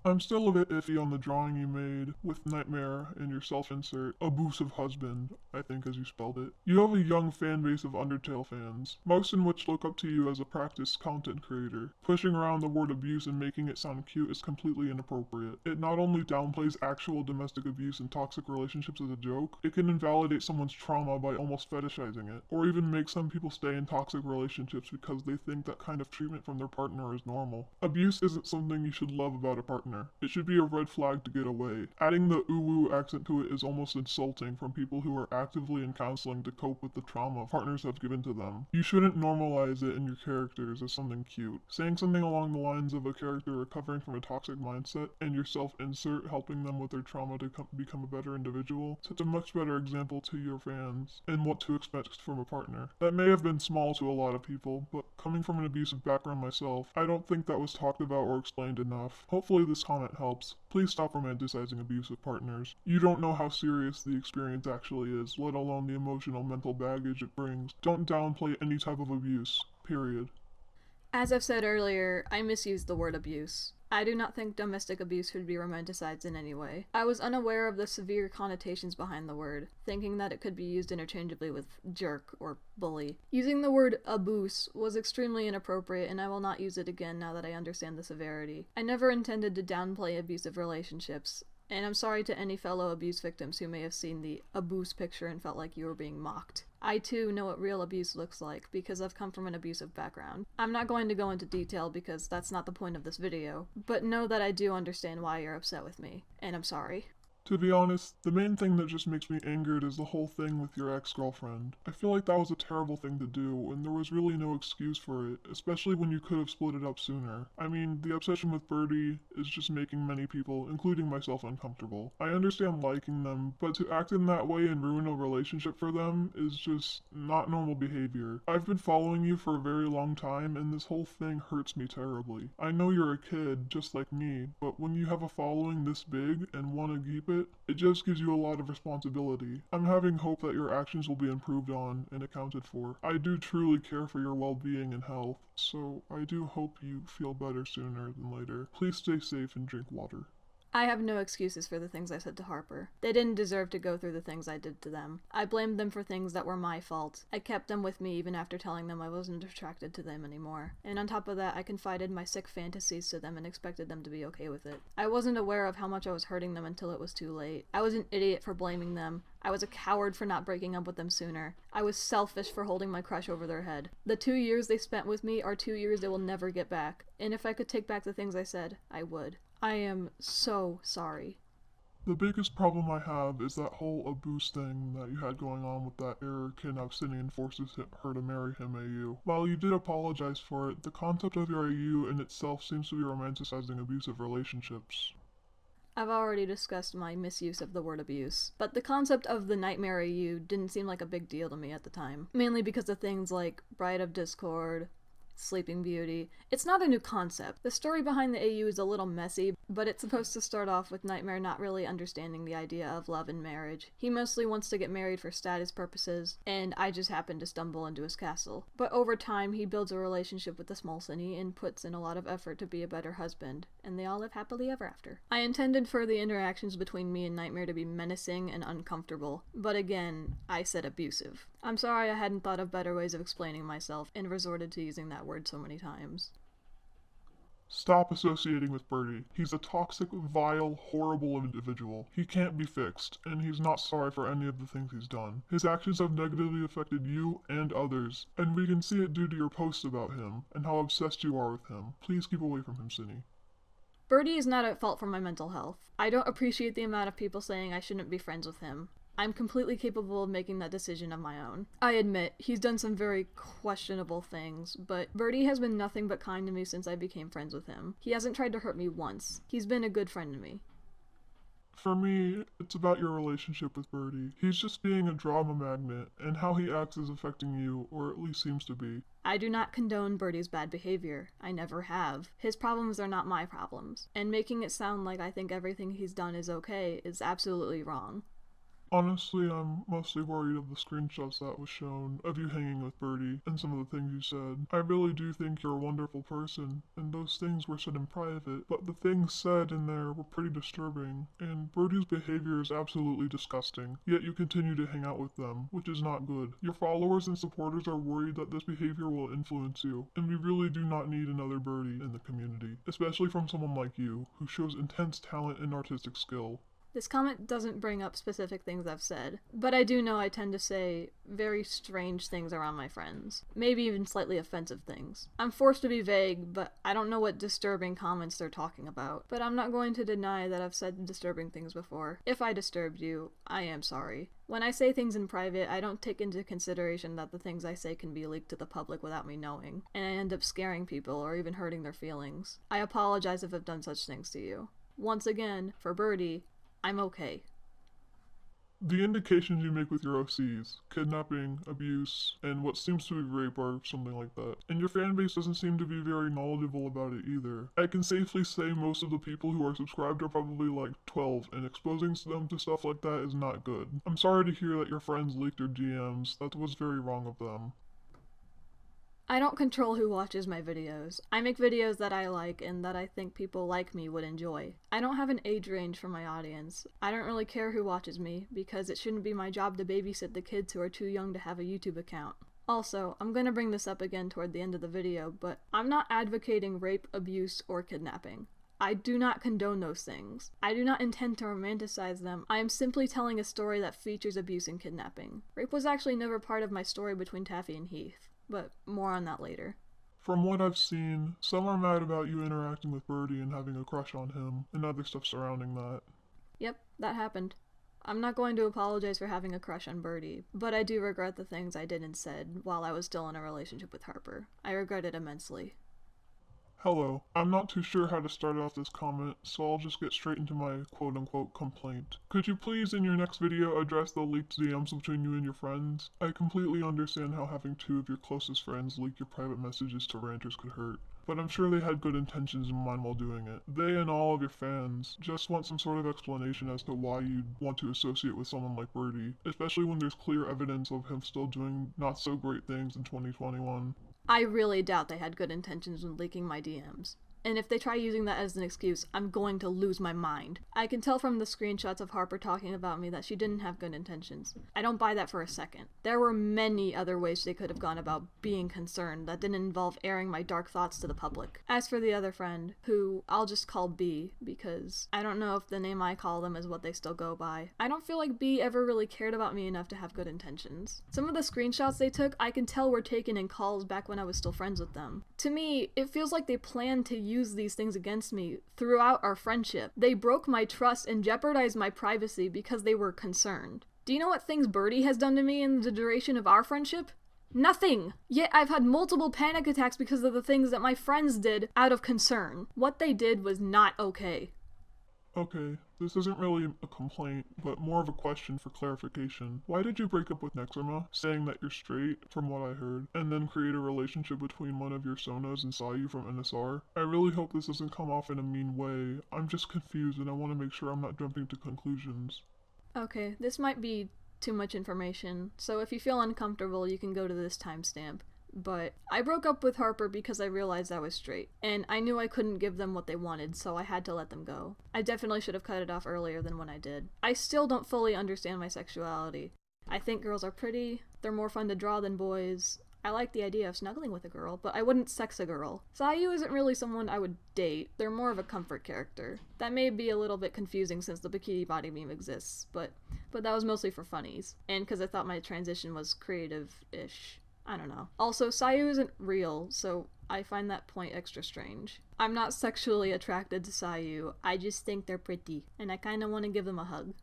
I'm still a bit iffy on the drawing you made with Nightmare and your self-insert, abusive husband, I think as you spelled it. You have a young fan base of Undertale fans, most in which look up to you as a practiced content creator. Pushing around the word abuse and making it sound cute is completely inappropriate. It not only downplays actual domestic abuse and toxic relationships as a joke, it can invalidate someone's trauma by almost fetishizing it, or even make some people stay in toxic relationships because they think that kind of treatment from their partner is normal. Abuse isn't something you should love about a partner. It should be a red flag to get away. Adding the ooh-woo accent to it is almost insulting from people who are actively in counseling to cope with the trauma partners have given to them. You shouldn't normalize it in your characters as something cute. Saying something along the lines of a character recovering from a toxic mindset and your self-insert helping them with their trauma to become a better individual sets a much better example to your fans and what to expect from a partner. That may have been small to a lot of people, but coming from an abusive background myself, I don't think that was talked about or explained enough. Hopefully this comment helps. Please stop romanticizing abusive partners. You don't know how serious the experience actually is, let alone the emotional mental baggage it brings. Don't downplay any type of abuse. Period. As I've said earlier, I misused the word abuse. I do not think domestic abuse should be romanticized in any way. I was unaware of the severe connotations behind the word, thinking that it could be used interchangeably with jerk or bully. Using the word abuse was extremely inappropriate, and I will not use it again now that I understand the severity. I never intended to downplay abusive relationships, and I'm sorry to any fellow abuse victims who may have seen the abuse picture and felt like you were being mocked. I too know what real abuse looks like because I've come from an abusive background. I'm not going to go into detail because that's not the point of this video, but know that I do understand why you're upset with me, and I'm sorry. To be honest, the main thing that just makes me angered is the whole thing with your ex-girlfriend. I feel like that was a terrible thing to do, and there was really no excuse for it, especially when you could have split it up sooner. I mean, the obsession with Birdie is just making many people, including myself, uncomfortable. I understand liking them, but to act in that way and ruin a relationship for them is just not normal behavior. I've been following you for a very long time, and this whole thing hurts me terribly. I know you're a kid, just like me, but when you have a following this big and want to keep it just gives you a lot of responsibility. I'm having hope that your actions will be improved on and accounted for. I do truly care for your well-being and health, so I do hope you feel better sooner than later. Please stay safe and drink water. I have no excuses for the things I said to Harper. They didn't deserve to go through the things I did to them. I blamed them for things that were my fault. I kept them with me even after telling them I wasn't attracted to them anymore. And on top of that, I confided my sick fantasies to them and expected them to be okay with it. I wasn't aware of how much I was hurting them until it was too late. I was an idiot for blaming them. I was a coward for not breaking up with them sooner. I was selfish for holding my crush over their head. The 2 years they spent with me are 2 years they will never get back. And if I could take back the things I said, I would. I am so sorry. The biggest problem I have is that whole abuse thing that you had going on with that error kidnaps Cindy and forces her to marry him AU. While you did apologize for it, the concept of your AU in itself seems to be romanticizing abusive relationships. I've already discussed my misuse of the word abuse, but the concept of the nightmare AU didn't seem like a big deal to me at the time, mainly because of things like Bride of Discord, Sleeping Beauty. It's not a new concept. The story behind the AU is a little messy, but it's supposed to start off with Nightmare not really understanding the idea of love and marriage. He mostly wants to get married for status purposes, and I just happened to stumble into his castle. But over time, he builds a relationship with the small Cinny and puts in a lot of effort to be a better husband, and they all live happily ever after. I intended for the interactions between me and Nightmare to be menacing and uncomfortable, but again, I said abusive. I'm sorry I hadn't thought of better ways of explaining myself and resorted to using that word so many times. Stop associating with Birdie. He's a toxic, vile, horrible individual. He can't be fixed, and he's not sorry for any of the things he's done. His actions have negatively affected you and others, and we can see it due to your posts about him, and how obsessed you are with him. Please keep away from him, Cinny. Birdie is not at fault for my mental health. I don't appreciate the amount of people saying I shouldn't be friends with him. I'm completely capable of making that decision of my own. I admit, he's done some very questionable things, but Birdie has been nothing but kind to me since I became friends with him. He hasn't tried to hurt me once. He's been a good friend to me. For me, it's about your relationship with Birdie. He's just being a drama magnet, and how he acts is affecting you, or at least seems to be. I do not condone Birdie's bad behavior. I never have. His problems are not my problems, and making it sound like I think everything he's done is okay is absolutely wrong. Honestly, I'm mostly worried of the screenshots that was shown of you hanging with Birdie and some of the things you said. I really do think you're a wonderful person, and those things were said in private, but the things said in there were pretty disturbing, and Birdie's behavior is absolutely disgusting, yet you continue to hang out with them, which is not good. Your followers and supporters are worried that this behavior will influence you, and we really do not need another Birdie in the community, especially from someone like you, who shows intense talent and artistic skill. This comment doesn't bring up specific things I've said, but I do know I tend to say very strange things around my friends. Maybe even slightly offensive things. I'm forced to be vague, but I don't know what disturbing comments they're talking about. But I'm not going to deny that I've said disturbing things before. If I disturbed you, I am sorry. When I say things in private, I don't take into consideration that the things I say can be leaked to the public without me knowing, and I end up scaring people or even hurting their feelings. I apologize if I've done such things to you. Once again, for Birdie, I'm okay. The indications you make with your OCs, kidnapping, abuse, and what seems to be rape or something like that, and your fanbase doesn't seem to be very knowledgeable about it either. I can safely say most of the people who are subscribed are probably like 12, and exposing them to stuff like that is not good. I'm sorry to hear that your friends leaked your DMs. That was very wrong of them. I don't control who watches my videos. I make videos that I like and that I think people like me would enjoy. I don't have an age range for my audience. I don't really care who watches me, because it shouldn't be my job to babysit the kids who are too young to have a YouTube account. Also, I'm gonna bring this up again toward the end of the video, but I'm not advocating rape, abuse, or kidnapping. I do not condone those things. I do not intend to romanticize them. I am simply telling a story that features abuse and kidnapping. Rape was actually never part of my story between Taffy and Heath, but more on that later. From what I've seen, some are mad about you interacting with Birdie and having a crush on him, and other stuff surrounding that. Yep, that happened. I'm not going to apologize for having a crush on Birdie, but I do regret the things I did and said while I was still in a relationship with Harper. I regret it immensely. Hello, I'm not too sure how to start off this comment, so I'll just get straight into my quote-unquote complaint. Could you please in your next video address the leaked DMs between you and your friends? I completely understand how having two of your closest friends leak your private messages to ranters could hurt, but I'm sure they had good intentions in mind while doing it. They and all of your fans just want some sort of explanation as to why you'd want to associate with someone like Birdie, especially when there's clear evidence of him still doing not so great things in 2021. I really doubt they had good intentions when leaking my DMs. And if they try using that as an excuse, I'm going to lose my mind. I can tell from the screenshots of Harper talking about me that she didn't have good intentions. I don't buy that for a second. There were many other ways they could have gone about being concerned that didn't involve airing my dark thoughts to the public. As for the other friend, who I'll just call B, because I don't know if the name I call them is what they still go by, I don't feel like B ever really cared about me enough to have good intentions. Some of the screenshots they took, I can tell were taken in calls back when I was still friends with them. To me, it feels like they planned to use these things against me throughout our friendship. They broke my trust and jeopardized my privacy because they were concerned. Do you know what things Birdie has done to me in the duration of our friendship? Nothing! Yet I've had multiple panic attacks because of the things that my friends did out of concern. What they did was not okay. Okay, this isn't really a complaint, but more of a question for clarification. Why did you break up with Nexima, saying that you're straight, from what I heard, and then create a relationship between one of your Sonos and Sayu from NSR? I really hope this doesn't come off in a mean way. I'm just confused and I want to make sure I'm not jumping to conclusions. Okay, this might be too much information, so if you feel uncomfortable, you can go to this timestamp. But I broke up with Harper because I realized I was straight, and I knew I couldn't give them what they wanted, so I had to let them go. I definitely should have cut it off earlier than when I did. I still don't fully understand my sexuality. I think girls are pretty, they're more fun to draw than boys. I like the idea of snuggling with a girl, but I wouldn't sex a girl. Sayu isn't really someone I would date, they're more of a comfort character. That may be a little bit confusing since the bikini body meme exists, but that was mostly for funnies, and because I thought my transition was creative-ish. I don't know. Also, Sayu isn't real, so I find that point extra strange. I'm not sexually attracted to Sayu, I just think they're pretty, and I kinda want to give them a hug.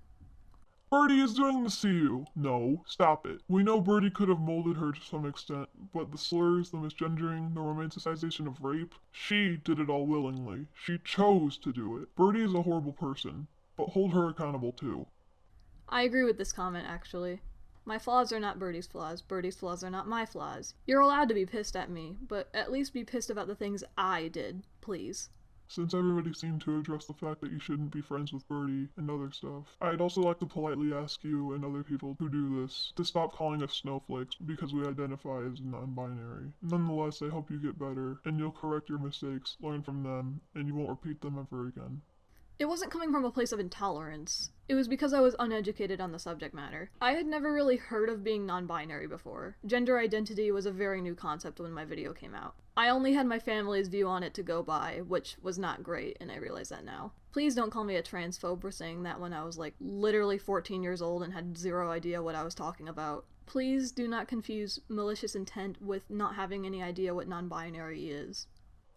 Birdie is doing this to you. No, stop it. We know Birdie could have molded her to some extent, but the slurs, the misgendering, the romanticization of rape, she did it all willingly. She chose to do it. Birdie is a horrible person, but hold her accountable too. I agree with this comment, actually. My flaws are not Birdie's flaws are not my flaws. You're allowed to be pissed at me, but at least be pissed about the things I did, please. Since everybody seemed to address the fact that you shouldn't be friends with Birdie and other stuff, I'd also like to politely ask you and other people who do this to stop calling us snowflakes because we identify as non-binary. Nonetheless, I hope you get better, and you'll correct your mistakes, learn from them, and you won't repeat them ever again. It wasn't coming from a place of intolerance. It was because I was uneducated on the subject matter. I had never really heard of being non-binary before. Gender identity was a very new concept when my video came out. I only had my family's view on it to go by, which was not great, and I realize that now. Please don't call me a transphobe for saying that when I was like literally 14 years old and had zero idea what I was talking about. Please do not confuse malicious intent with not having any idea what non-binary is.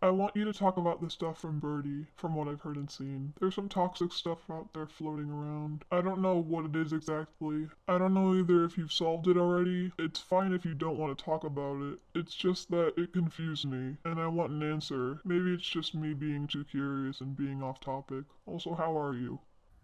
I want you to talk about the stuff from Birdie, from what I've heard and seen. There's some toxic stuff out there floating around. I don't know what it is exactly. I don't know either if you've solved it already. It's fine if you don't want to talk about it. It's just that it confused me, and I want an answer. Maybe it's just me being too curious and being off topic. Also, how are you?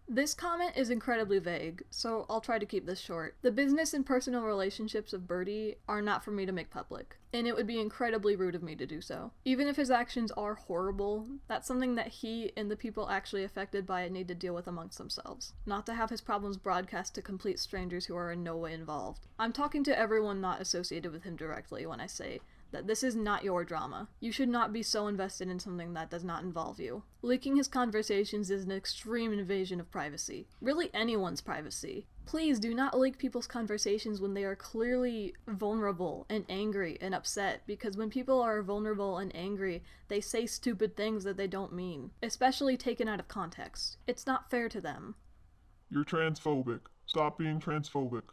This comment is incredibly vague, so I'll try to keep this short. The business and personal relationships of Birdie are not for me to make public, and it would be incredibly rude of me to do so. Even if his actions are horrible, that's something that he and the people actually affected by it need to deal with amongst themselves, not to have his problems broadcast to complete strangers who are in no way involved. I'm talking to everyone not associated with him directly when I say that this is not your drama. You should not be so invested in something that does not involve you. Leaking his conversations is an extreme invasion of privacy. Really anyone's privacy. Please do not leak people's conversations when they are clearly vulnerable and angry and upset, because when people are vulnerable and angry, they say stupid things that they don't mean, especially taken out of context. It's not fair to them. You're transphobic. Stop being transphobic.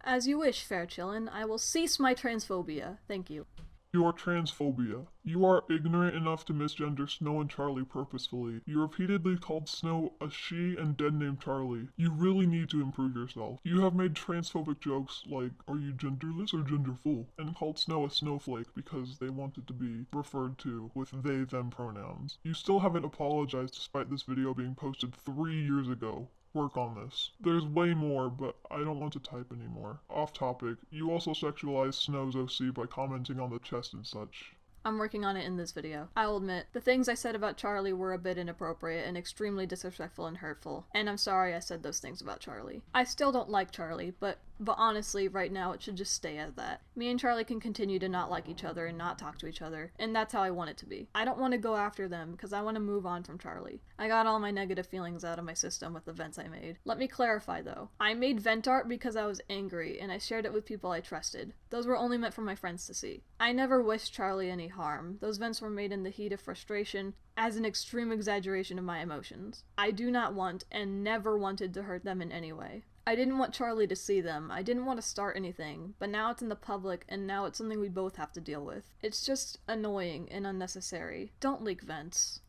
As you wish, Fair Chillin. I will cease my transphobia. Thank you. Your transphobia. You are ignorant enough to misgender Snow and Charlie purposefully. You repeatedly called Snow a she and dead named Charlie. You really need to improve yourself. You have made transphobic jokes like, are you genderless or genderful? And called Snow a snowflake because they wanted to be referred to with they, them pronouns. You still haven't apologized despite this video being posted 3 years ago. Work on this. There's way more, but I don't want to type anymore. Off topic, you also sexualized Snow's OC by commenting on the chest and such. I'm working on it in this video. I'll admit, the things I said about Charlie were a bit inappropriate and extremely disrespectful and hurtful, and I'm sorry I said those things about Charlie. I still don't like Charlie, but honestly, right now it should just stay as that. Me and Charlie can continue to not like each other and not talk to each other, and that's how I want it to be. I don't want to go after them because I want to move on from Charlie. I got all my negative feelings out of my system with the vents I made. Let me clarify though. I made vent art because I was angry, and I shared it with people I trusted. Those were only meant for my friends to see. I never wished Charlie any harm. Those vents were made in the heat of frustration as an extreme exaggeration of my emotions. I do not want and never wanted to hurt them in any way. I didn't want Charlie to see them, I didn't want to start anything, but now it's in the public and now it's something we both have to deal with. It's just annoying and unnecessary. Don't leak vents.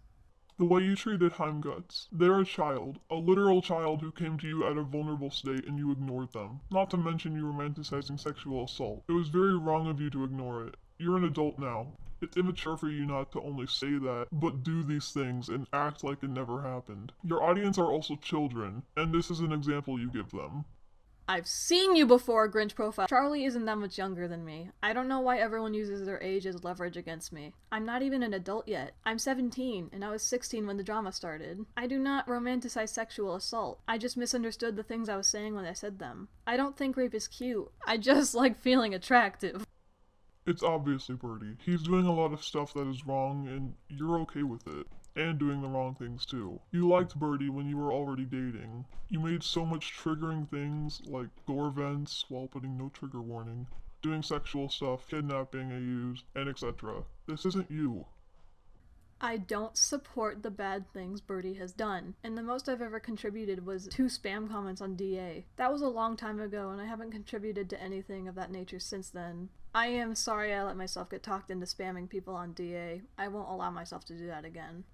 The way you treated Heimguts. They're a child, a literal child who came to you at a vulnerable state and you ignored them. Not to mention you romanticizing sexual assault. It was very wrong of you to ignore it. You're an adult now. It's immature for you not to only say that, but do these things and act like it never happened. Your audience are also children, and this is an example you give them. I've seen you before, Grinch profile. Charlie isn't that much younger than me. I don't know why everyone uses their age as leverage against me. I'm not even an adult yet. I'm 17, and I was 16 when the drama started. I do not romanticize sexual assault. I just misunderstood the things I was saying when I said them. I don't think rape is cute. I just like feeling attractive. It's obviously Birdie. He's doing a lot of stuff that is wrong, and you're okay with it. And doing the wrong things too. You liked Birdie when you were already dating. You made so much triggering things like door vents while putting no trigger warning, doing sexual stuff, kidnapping AUs, and etc. This isn't you. I don't support the bad things Birdie has done, and the most I've ever contributed was 2 spam comments on DA. That was a long time ago, and I haven't contributed to anything of that nature since then. I am sorry I let myself get talked into spamming people on DA. I won't allow myself to do that again.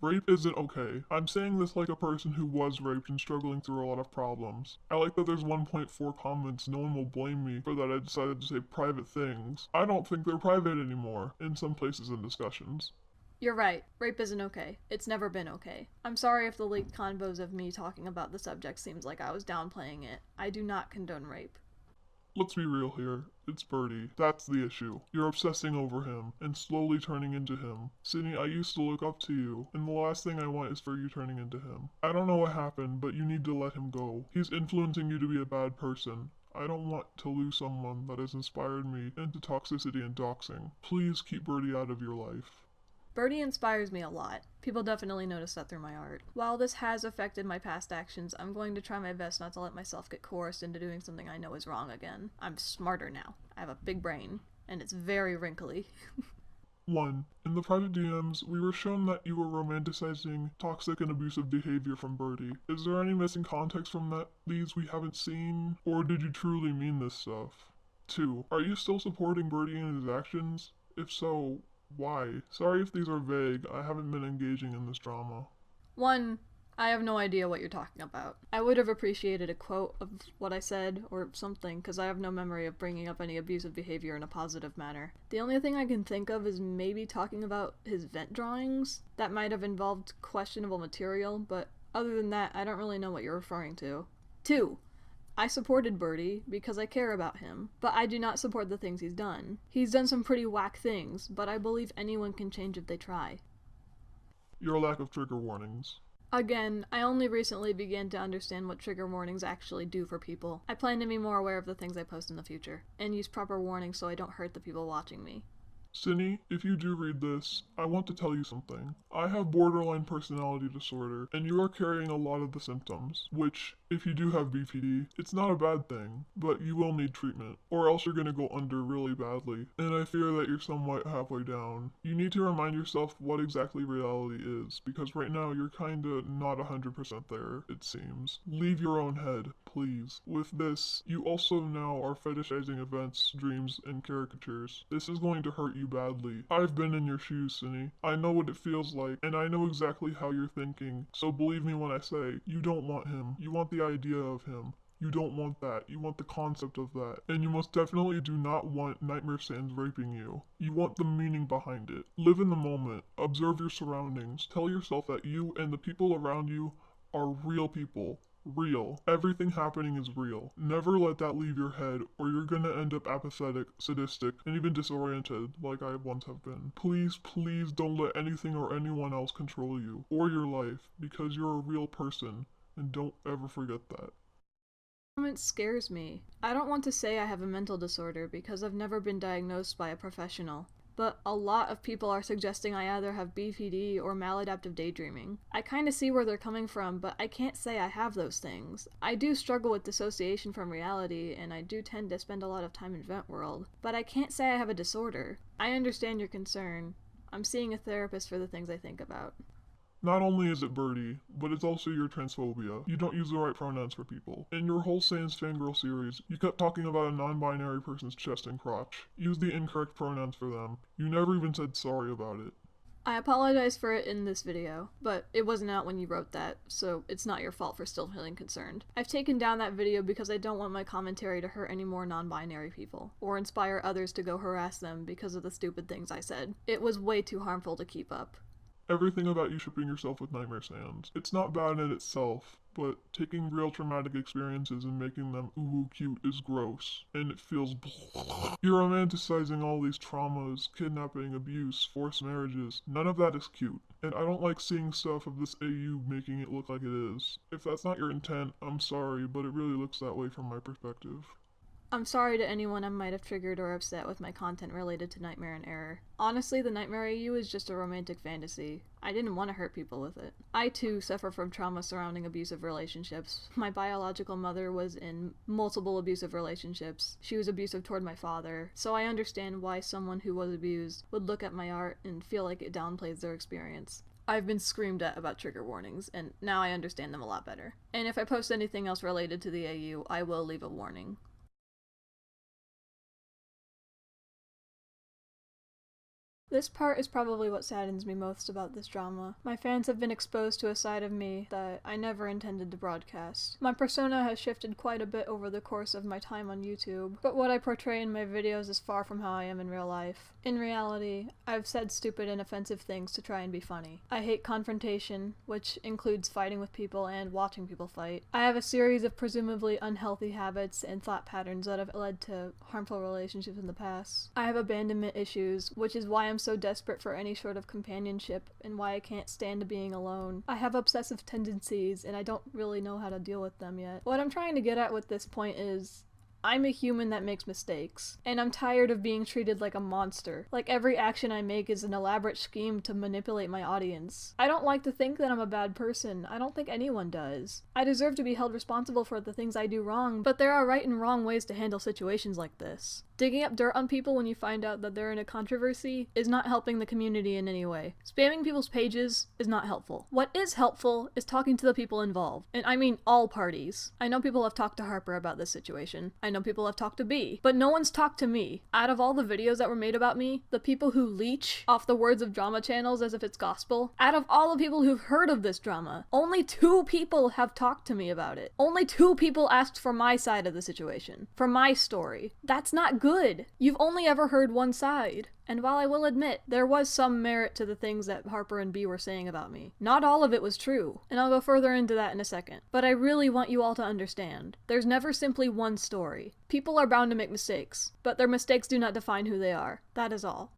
Rape isn't okay. I'm saying this like a person who was raped and struggling through a lot of problems. I like that there's 1.4 comments, no one will blame me for that I decided to say private things. I don't think they're private anymore, in some places and discussions. You're right, rape isn't okay. It's never been okay. I'm sorry if the leaked convos of me talking about the subject seems like I was downplaying it. I do not condone rape. Let's be real here. It's Birdie. That's the issue. You're obsessing over him, and slowly turning into him. Sydney, I used to look up to you, and the last thing I want is for you turning into him. I don't know what happened, but you need to let him go. He's influencing you to be a bad person. I don't want to lose someone that has inspired me into toxicity and doxing. Please keep Birdie out of your life. Birdie inspires me a lot. People definitely notice that through my art. While this has affected my past actions, I'm going to try my best not to let myself get coerced into doing something I know is wrong again. I'm smarter now. I have a big brain, and it's very wrinkly. 1. In the private DMs, we were shown that you were romanticizing toxic and abusive behavior from Birdie. Is there any missing context from these we haven't seen? Or did you truly mean this stuff? 2. Are you still supporting Birdie in his actions? If so, why? Sorry if these are vague, I haven't been engaging in this drama. 1. I have no idea what you're talking about. I would have appreciated a quote of what I said or something, because I have no memory of bringing up any abusive behavior in a positive manner. The only thing I can think of is maybe talking about his vent drawings. That might have involved questionable material, but other than that, I don't really know what you're referring to. 2. I supported Birdie because I care about him, but I do not support the things he's done. He's done some pretty whack things, but I believe anyone can change if they try. Your lack of trigger warnings. Again, I only recently began to understand what trigger warnings actually do for people. I plan to be more aware of the things I post in the future, and use proper warnings so I don't hurt the people watching me. Cinny, if you do read this, I want to tell you something. I have borderline personality disorder, and you are carrying a lot of the symptoms, which, if you do have BPD, it's not a bad thing, but you will need treatment, or else you're gonna go under really badly, and I fear that you're somewhat halfway down. You need to remind yourself what exactly reality is, because right now you're kinda not 100% there, it seems. Leave your own head, please. With this, you also now are fetishizing events, dreams, and caricatures. This is going to hurt you badly. I've been in your shoes, Cinny. I know what it feels like, and I know exactly how you're thinking, so believe me when I say, you don't want him. You want the idea of him. You don't want that. You want the concept of that. And you most definitely do not want Nightmare Sans raping you. You want the meaning behind it. Live in the moment. Observe your surroundings. Tell yourself that you and the people around you are real people. Real. Everything happening is real. Never let that leave your head, or you're gonna end up apathetic, sadistic, and even disoriented, like I once have been. Please, please don't let anything or anyone else control you, or your life, because you're a real person, and don't ever forget that. It scares me. I don't want to say I have a mental disorder because I've never been diagnosed by a professional. But a lot of people are suggesting I either have BPD or maladaptive daydreaming. I kinda see where they're coming from, but I can't say I have those things. I do struggle with dissociation from reality, and I do tend to spend a lot of time in vent world, but I can't say I have a disorder. I understand your concern. I'm seeing a therapist for the things I think about. Not only is it Birdie, but it's also your transphobia. You don't use the right pronouns for people. In your whole Sans Fangirl series, you kept talking about a non-binary person's chest and crotch. Use the incorrect pronouns for them. You never even said sorry about it. I apologize for it in this video, but it wasn't out when you wrote that, so it's not your fault for still feeling concerned. I've taken down that video because I don't want my commentary to hurt any more non-binary people, or inspire others to go harass them because of the stupid things I said. It was way too harmful to keep up. Everything about you shipping yourself with Nightmare Sans. It's not bad in itself, but taking real traumatic experiences and making them ooh cute is gross, and it feels You're romanticizing all these traumas, kidnapping, abuse, forced marriages. None of that is cute, and I don't like seeing stuff of this AU making it look like it is. If that's not your intent, I'm sorry, but it really looks that way from my perspective. I'm sorry to anyone I might have triggered or upset with my content related to Nightmare and Error. Honestly, the Nightmare AU is just a romantic fantasy. I didn't want to hurt people with it. I too suffer from trauma surrounding abusive relationships. My biological mother was in multiple abusive relationships. She was abusive toward my father, so I understand why someone who was abused would look at my art and feel like it downplays their experience. I've been screamed at about trigger warnings, and now I understand them a lot better. And if I post anything else related to the AU, I will leave a warning. This part is probably what saddens me most about this drama. My fans have been exposed to a side of me that I never intended to broadcast. My persona has shifted quite a bit over the course of my time on YouTube, but what I portray in my videos is far from how I am in real life. In reality, I've said stupid and offensive things to try and be funny. I hate confrontation, which includes fighting with people and watching people fight. I have a series of presumably unhealthy habits and thought patterns that have led to harmful relationships in the past. I have abandonment issues, which is why I'm so desperate for any sort of companionship and why I can't stand being alone. I have obsessive tendencies and I don't really know how to deal with them yet. What I'm trying to get at with this point is I'm a human that makes mistakes, and I'm tired of being treated like a monster. Like every action I make is an elaborate scheme to manipulate my audience. I don't like to think that I'm a bad person. I don't think anyone does. I deserve to be held responsible for the things I do wrong, but there are right and wrong ways to handle situations like this. Digging up dirt on people when you find out that they're in a controversy is not helping the community in any way. Spamming people's pages is not helpful. What is helpful is talking to the people involved, and I mean all parties. I know people have talked to Harper about this situation. I know people have talked to B, but no one's talked to me. Out of all the videos that were made about me, the people who leech off the words of drama channels as if it's gospel, out of all the people who've heard of this drama, only 2 people have talked to me about it. Only 2 people asked for my side of the situation, for my story. That's not good. You've only ever heard one side. And while I will admit, there was some merit to the things that Harper and B were saying about me, not all of it was true, and I'll go further into that in a second. But I really want you all to understand, there's never simply one story. People are bound to make mistakes, but their mistakes do not define who they are. That is all.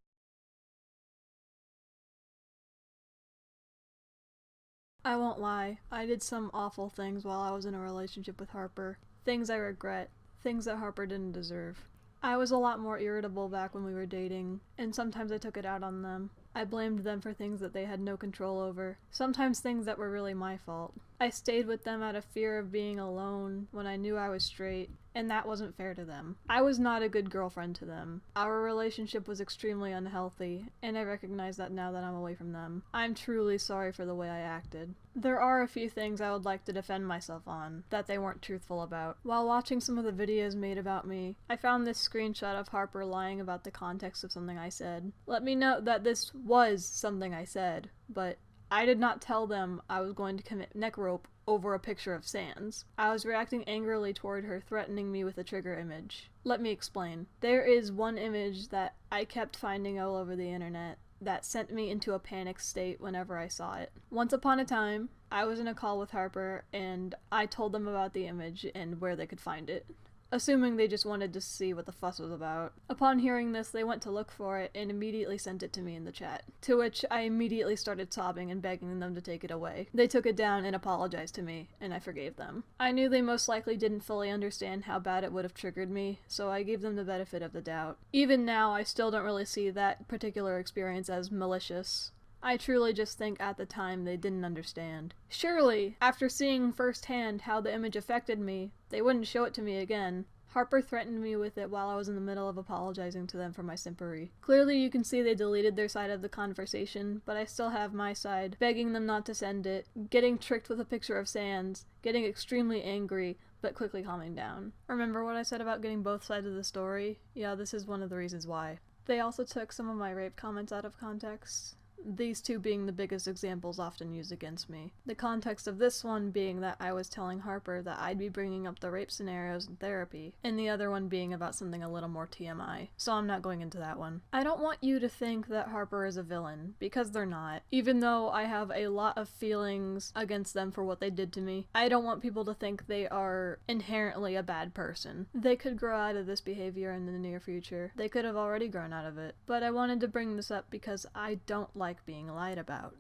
I won't lie, I did some awful things while I was in a relationship with Harper. Things I regret. Things that Harper didn't deserve. I was a lot more irritable back when we were dating, and sometimes I took it out on them. I blamed them for things that they had no control over, sometimes things that were really my fault. I stayed with them out of fear of being alone when I knew I was straight, and that wasn't fair to them. I was not a good girlfriend to them. Our relationship was extremely unhealthy, and I recognize that now that I'm away from them. I'm truly sorry for the way I acted. There are a few things I would like to defend myself on, that they weren't truthful about. While watching some of the videos made about me, I found this screenshot of Harper lying about the context of something I said. Let me note that this was something I said, but I did not tell them I was going to commit neck rope over a picture of Sans. I was reacting angrily toward her threatening me with a trigger image. Let me explain. There is one image that I kept finding all over the internet that sent me into a panic state whenever I saw it. Once upon a time, I was in a call with Harper and I told them about the image and where they could find it, assuming they just wanted to see what the fuss was about. Upon hearing this, they went to look for it and immediately sent it to me in the chat, to which I immediately started sobbing and begging them to take it away. They took it down and apologized to me, and I forgave them. I knew they most likely didn't fully understand how bad it would have triggered me, so I gave them the benefit of the doubt. Even now, I still don't really see that particular experience as malicious. I truly just think at the time they didn't understand. Surely, after seeing firsthand how the image affected me, they wouldn't show it to me again. Harper threatened me with it while I was in the middle of apologizing to them for my simpery. Clearly you can see they deleted their side of the conversation, but I still have my side, begging them not to send it, getting tricked with a picture of Sans, getting extremely angry, but quickly calming down. Remember what I said about getting both sides of the story? Yeah, this is one of the reasons why. They also took some of my rape comments out of context. These two being the biggest examples often used against me. The context of this one being that I was telling Harper that I'd be bringing up the rape scenarios in therapy, and the other one being about something a little more TMI, so I'm not going into that one. I don't want you to think that Harper is a villain, because they're not. Even though I have a lot of feelings against them for what they did to me, I don't want people to think they are inherently a bad person. They could grow out of this behavior in the near future. They could have already grown out of it. But I wanted to bring this up because I don't like being lied about.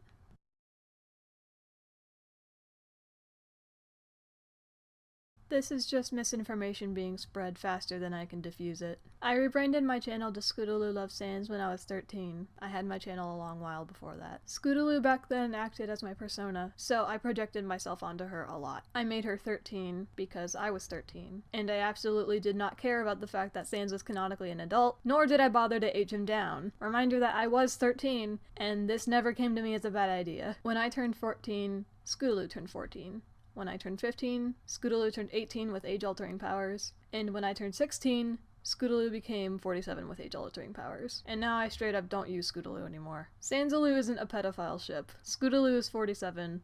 This is just misinformation being spread faster than I can diffuse it. I rebranded my channel to Scootaloo Loves Sans when I was 13. I had my channel a long while before that. Scootaloo back then acted as my persona, so I projected myself onto her a lot. I made her 13 because I was 13, and I absolutely did not care about the fact that Sans was canonically an adult, nor did I bother to age him down. Reminder that I was 13, and this never came to me as a bad idea. When I turned 14, Scootaloo turned 14. When I turned 15, Scootaloo turned 18 with age-altering powers, and when I turned 16, Scootaloo became 47 with age-altering powers. And now I straight up don't use Scootaloo anymore. Sansaloo isn't a pedophile ship. Scootaloo is 47.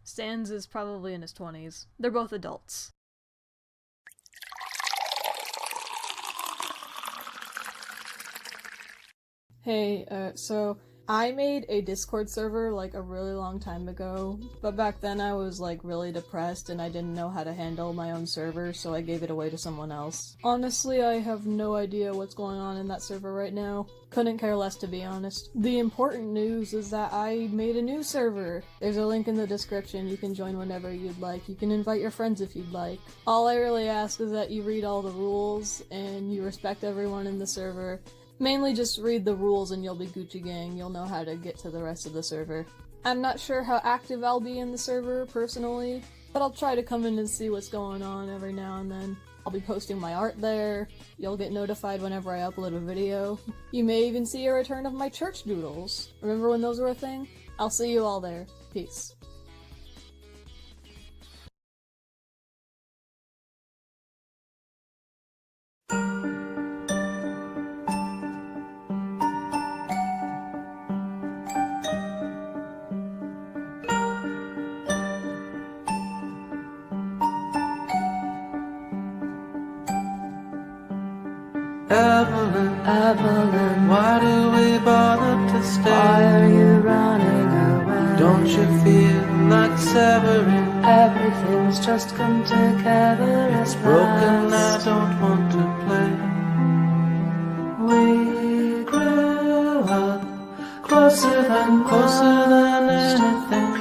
Sans is probably in his 20s. They're both adults. Hey, so I made a Discord server like a really long time ago, but back then I was like really depressed and I didn't know how to handle my own server, so I gave it away to someone else. Honestly, I have no idea what's going on in that server right now. Couldn't care less, to be honest. The important news is that I made a new server. There's a link in the description. You can join whenever you'd like. You can invite your friends if you'd like. All I really ask is that you read all the rules and you respect everyone in the server. Mainly just read the rules and you'll be Gucci gang, you'll know how to get to the rest of the server. I'm not sure how active I'll be in the server, personally, but I'll try to come in and see what's going on every now and then. I'll be posting my art there, you'll get notified whenever I upload a video. You may even see a return of my church doodles. Remember when those were a thing? I'll see you all there. Peace. Evelyn, why do we bother to stay? Why are you running away? Don't you feel like severing? Everything's just come together. It's broken, I don't want to play. We grew up closer than anything.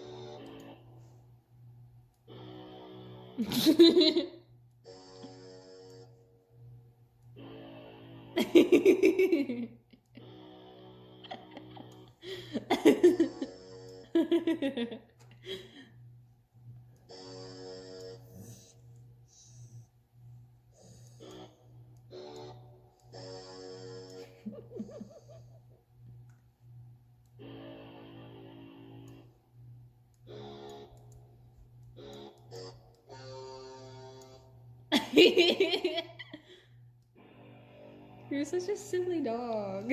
You're such a silly dog.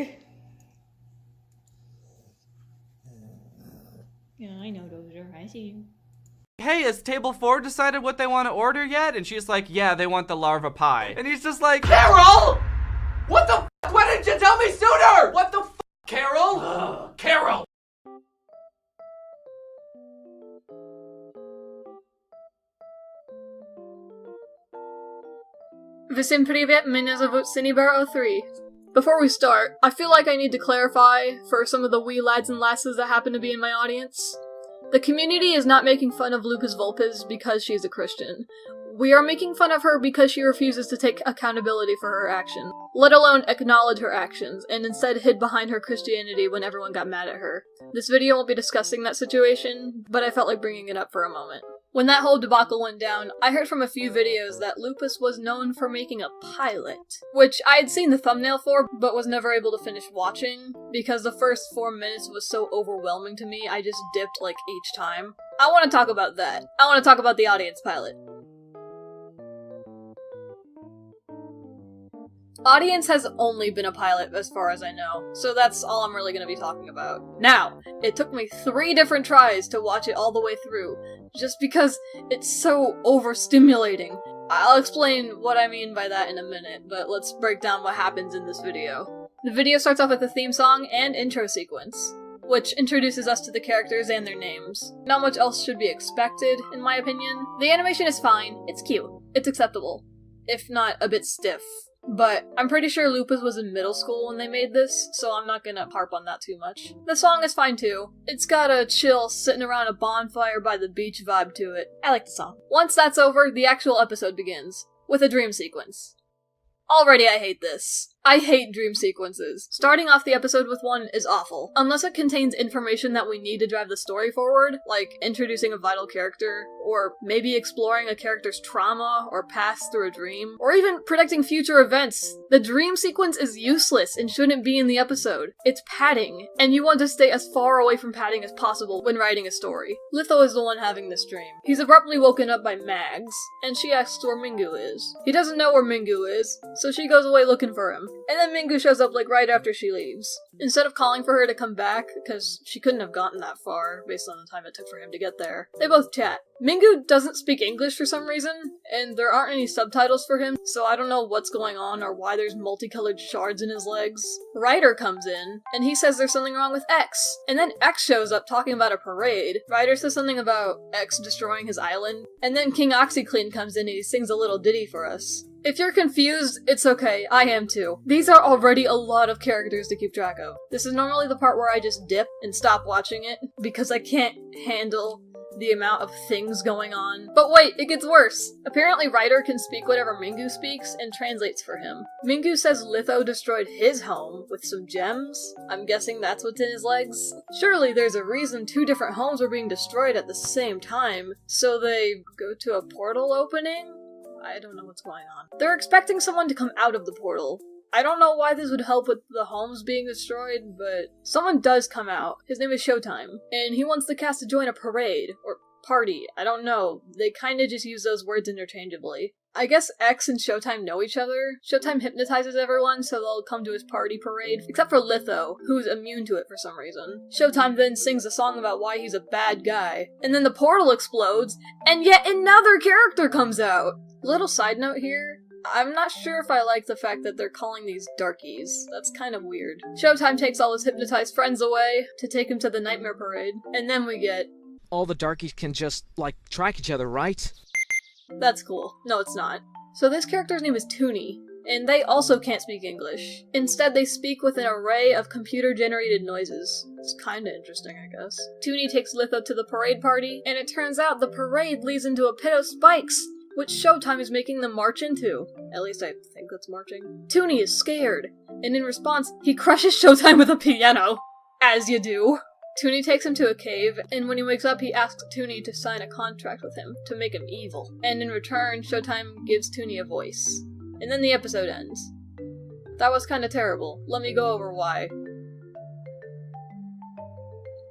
Yeah, I know, Dozer. I see you. Hey, has table 4 decided what they want to order yet? And she's like, yeah, they want the larva pie. And he's just like, Carol! What the f? Why didn't you tell me sooner? What the f, Carol? Carol! Всем привет, меня зовут Synnibear03. Before we start, I feel like I need to clarify for some of the wee lads and lasses that happen to be in my audience. The community is not making fun of Lupus Vulpes because she is a Christian. We are making fun of her because she refuses to take accountability for her action, let alone acknowledge her actions, and instead hid behind her Christianity when everyone got mad at her. This video won't be discussing that situation, but I felt like bringing it up for a moment. When that whole debacle went down, I heard from a few videos that Lupus was known for making a pilot, which I had seen the thumbnail for, but was never able to finish watching, because the first 4 minutes was so overwhelming to me, I just dipped like each time. I want to talk about that. I want to talk about the audience pilot. Audience has only been a pilot as far as I know, so that's all I'm really going to be talking about. Now, it took me 3 different tries to watch it all the way through, just because it's so overstimulating. I'll explain what I mean by that in a minute, but let's break down what happens in this video. The video starts off with a theme song and intro sequence, which introduces us to the characters and their names. Not much else should be expected, in my opinion. The animation is fine, it's cute, it's acceptable, if not a bit stiff. But I'm pretty sure Lupus was in middle school when they made this, so I'm not gonna harp on that too much. The song is fine too. It's got a chill, sitting around a bonfire by the beach vibe to it. I like the song. Once that's over, the actual episode begins, with a dream sequence. Already I hate this. I hate dream sequences. Starting off the episode with one is awful. Unless it contains information that we need to drive the story forward, like introducing a vital character, or maybe exploring a character's trauma or past through a dream, or even predicting future events. The dream sequence is useless and shouldn't be in the episode. It's padding, and you want to stay as far away from padding as possible when writing a story. Litho is the one having this dream. He's abruptly woken up by Mags, and she asks where Mingu is. He doesn't know where Mingu is, so she goes away looking for him. And then Mingu shows up like right after she leaves. Instead of calling for her to come back, because she couldn't have gotten that far based on the time it took for him to get there, they both chat. Mingu doesn't speak English for some reason, and there aren't any subtitles for him, so I don't know what's going on or why there's multicolored shards in his legs. Ryder comes in, and he says there's something wrong with X, and then X shows up talking about a parade. Ryder says something about X destroying his island, and then King OxyClean comes in and he sings a little ditty for us. If you're confused, it's okay, I am too. These are already a lot of characters to keep track of. This is normally the part where I just dip and stop watching it, because I can't handle the amount of things going on. But wait, it gets worse! Apparently Ryder can speak whatever Mingu speaks and translates for him. Mingu says Litho destroyed his home with some gems. I'm guessing that's what's in his legs. Surely there's a reason 2 different homes were being destroyed at the same time, so they go to a portal opening? I don't know what's going on. They're expecting someone to come out of the portal. I don't know why this would help with the homes being destroyed, but someone does come out. His name is Showtime, and he wants the cast to join a parade, or party, I don't know. They kinda just use those words interchangeably. I guess X and Showtime know each other. Showtime hypnotizes everyone, so they'll come to his party parade, except for Litho, who's immune to it for some reason. Showtime then sings a song about why he's a bad guy, and then the portal explodes, and yet another character comes out! Little side note here, I'm not sure if I like the fact that they're calling these darkies. That's kind of weird. Showtime takes all his hypnotized friends away to take him to the Nightmare Parade, and then we get... All the darkies can just, like, track each other, right? That's cool. No, it's not. So this character's name is Toonie, and they also can't speak English. Instead, they speak with an array of computer-generated noises. It's kinda interesting, I guess. Toonie takes Litho to the parade party, and it turns out the parade leads into a pit of spikes! which Showtime is making them march into. At least I think that's marching. Toonie is scared, and in response, he crushes Showtime with a piano. As you do. Toonie takes him to a cave, and when he wakes up, he asks Toonie to sign a contract with him to make him evil. And in return, Showtime gives Toonie a voice. And then the episode ends. That was kinda terrible. Let me go over why.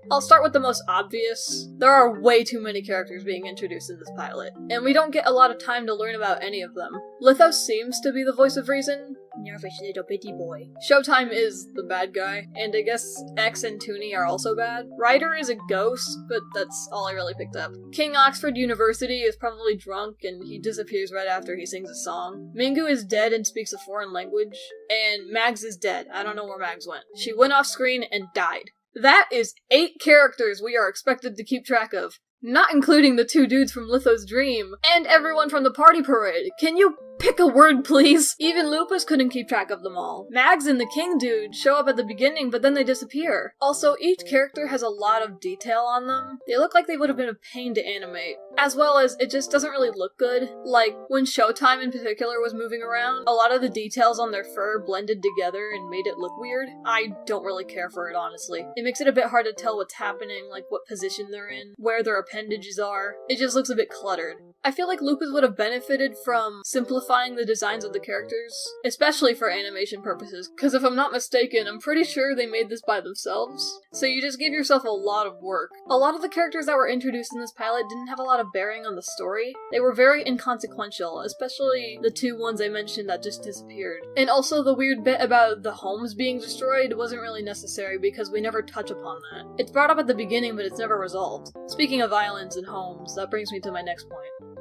I'll start with the most obvious. There are way too many characters being introduced in this pilot, and we don't get a lot of time to learn about any of them. Lithos seems to be the voice of reason. Nervous little bitty boy. Showtime is the bad guy, and I guess X and Toonie are also bad. Ryder is a ghost, but that's all I really picked up. King Oxford University is probably drunk, and he disappears right after he sings a song. Mingu is dead and speaks a foreign language, and Mags is dead. I don't know where Mags went. She went off screen and died. That is 8 characters we are expected to keep track of, not including the 2 dudes from Litho's Dream, and everyone from the party parade. Can you pick a word, please? Even Lupus couldn't keep track of them all. Mags and the King dude show up at the beginning, but then they disappear. Also, each character has a lot of detail on them. They look like they would have been a pain to animate. As well as, it just doesn't really look good. Like, when Showtime in particular was moving around, a lot of the details on their fur blended together and made it look weird. I don't really care for it, honestly. It makes it a bit hard to tell what's happening, like what position they're in, where their appendages are. It just looks a bit cluttered. I feel like Lupus would have benefited from simplifying the designs of the characters, especially for animation purposes, because if I'm not mistaken, I'm pretty sure they made this by themselves. So you just give yourself a lot of work. A lot of the characters that were introduced in this pilot didn't have a lot of bearing on the story. They were very inconsequential, especially the 2 ones I mentioned that just disappeared. And also the weird bit about the homes being destroyed wasn't really necessary because we never touch upon that. It's brought up at the beginning, but it's never resolved. Speaking of islands and homes, that brings me to my next point.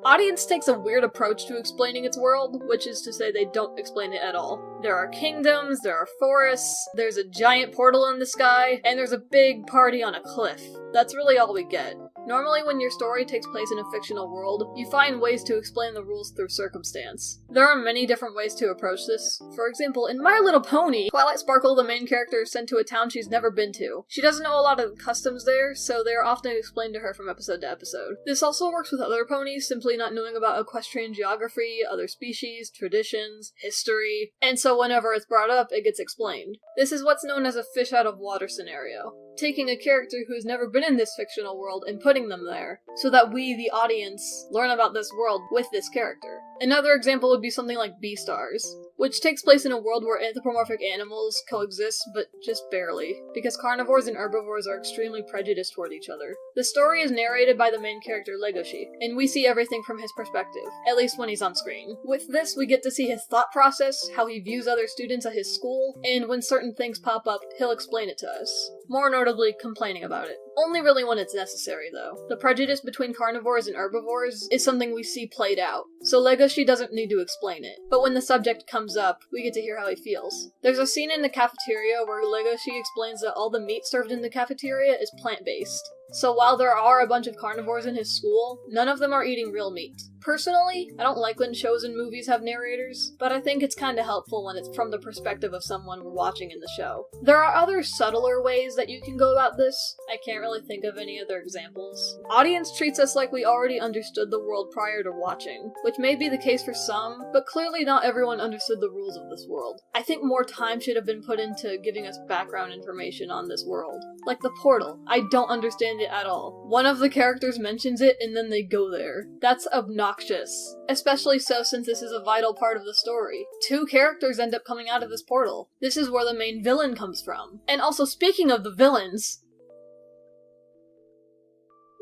Audience takes a weird approach to explaining its world, which is to say they don't explain it at all. There are kingdoms, there are forests, there's a giant portal in the sky, and there's a big party on a cliff. That's really all we get. Normally when your story takes place in a fictional world, you find ways to explain the rules through circumstance. There are many different ways to approach this. For example, in My Little Pony, Twilight Sparkle, the main character, is sent to a town she's never been to. She doesn't know a lot of the customs there, so they are often explained to her from episode to episode. This also works with other ponies, simply not knowing about equestrian geography, other species, traditions, history, and so whenever it's brought up, it gets explained. This is what's known as a fish out of water scenario. Taking a character who's never been in this fictional world and putting them there, so that we, the audience, learn about this world with this character. Another example would be something like Beastars, which takes place in a world where anthropomorphic animals coexist, but just barely, because carnivores and herbivores are extremely prejudiced toward each other. The story is narrated by the main character Legoshi, and we see everything from his perspective, at least when he's on screen. With this, we get to see his thought process, how he views other students at his school, and when certain things pop up, he'll explain it to us. More notably, complaining about it. Only really when it's necessary, though. The prejudice between carnivores and herbivores is something we see played out, so Legoshi doesn't need to explain it. But when the subject comes up, we get to hear how he feels. There's a scene in the cafeteria where Legoshi explains that all the meat served in the cafeteria is plant-based. So while there are a bunch of carnivores in his school, none of them are eating real meat. Personally, I don't like when shows and movies have narrators, but I think it's kinda helpful when it's from the perspective of someone we're watching in the show. There are other subtler ways that you can go about this. I can't really think of any other examples. Audience treats us like we already understood the world prior to watching, which may be the case for some, but clearly not everyone understood the rules of this world. I think more time should have been put into giving us background information on this world. Like the portal. I don't understand it at all. One of the characters mentions it and then they go there. That's obnoxious. Especially so since this is a vital part of the story. 2 characters end up coming out of this portal. This is where the main villain comes from. And also, speaking of the villains,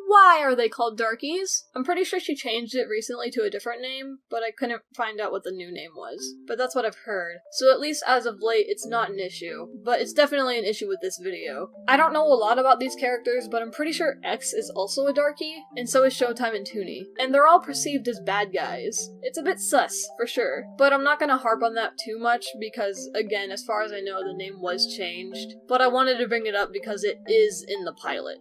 why are they called darkies? I'm pretty sure she changed it recently to a different name, but I couldn't find out what the new name was. But that's what I've heard. So at least as of late, it's not an issue. But it's definitely an issue with this video. I don't know a lot about these characters, but I'm pretty sure X is also a darkie, and so is Showtime and Toonie. And they're all perceived as bad guys. It's a bit sus, for sure. But I'm not gonna harp on that too much because, again, as far as I know, the name was changed. But I wanted to bring it up because it is in the pilot.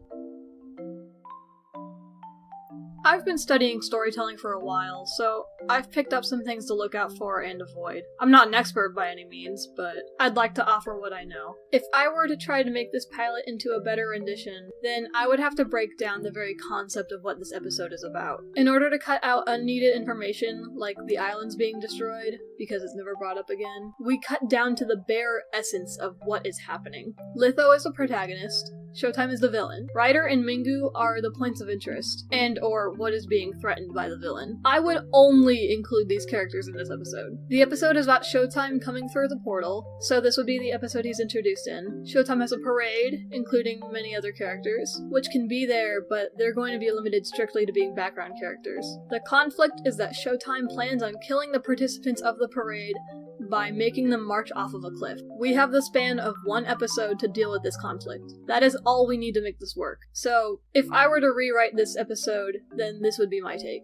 I've been studying storytelling for a while, so I've picked up some things to look out for and avoid. I'm not an expert by any means, but I'd like to offer what I know. If I were to try to make this pilot into a better rendition, then I would have to break down the very concept of what this episode is about. In order to cut out unneeded information, like the islands being destroyed, because it's never brought up again, we cut down to the bare essence of what is happening. Litho is the protagonist, Showtime is the villain. Ryder and Mingu are the points of interest, and or what is being threatened by the villain. I would only include these characters in this episode. The episode is about Showtime coming through the portal, so this would be the episode he's introduced in. Showtime has a parade, including many other characters, which can be there, but they're going to be limited strictly to being background characters. The conflict is that Showtime plans on killing the participants of the parade by making them march off of a cliff. We have the span of one episode to deal with this conflict. That is all we need to make this work. So, if I were to rewrite this episode, then this would be my take.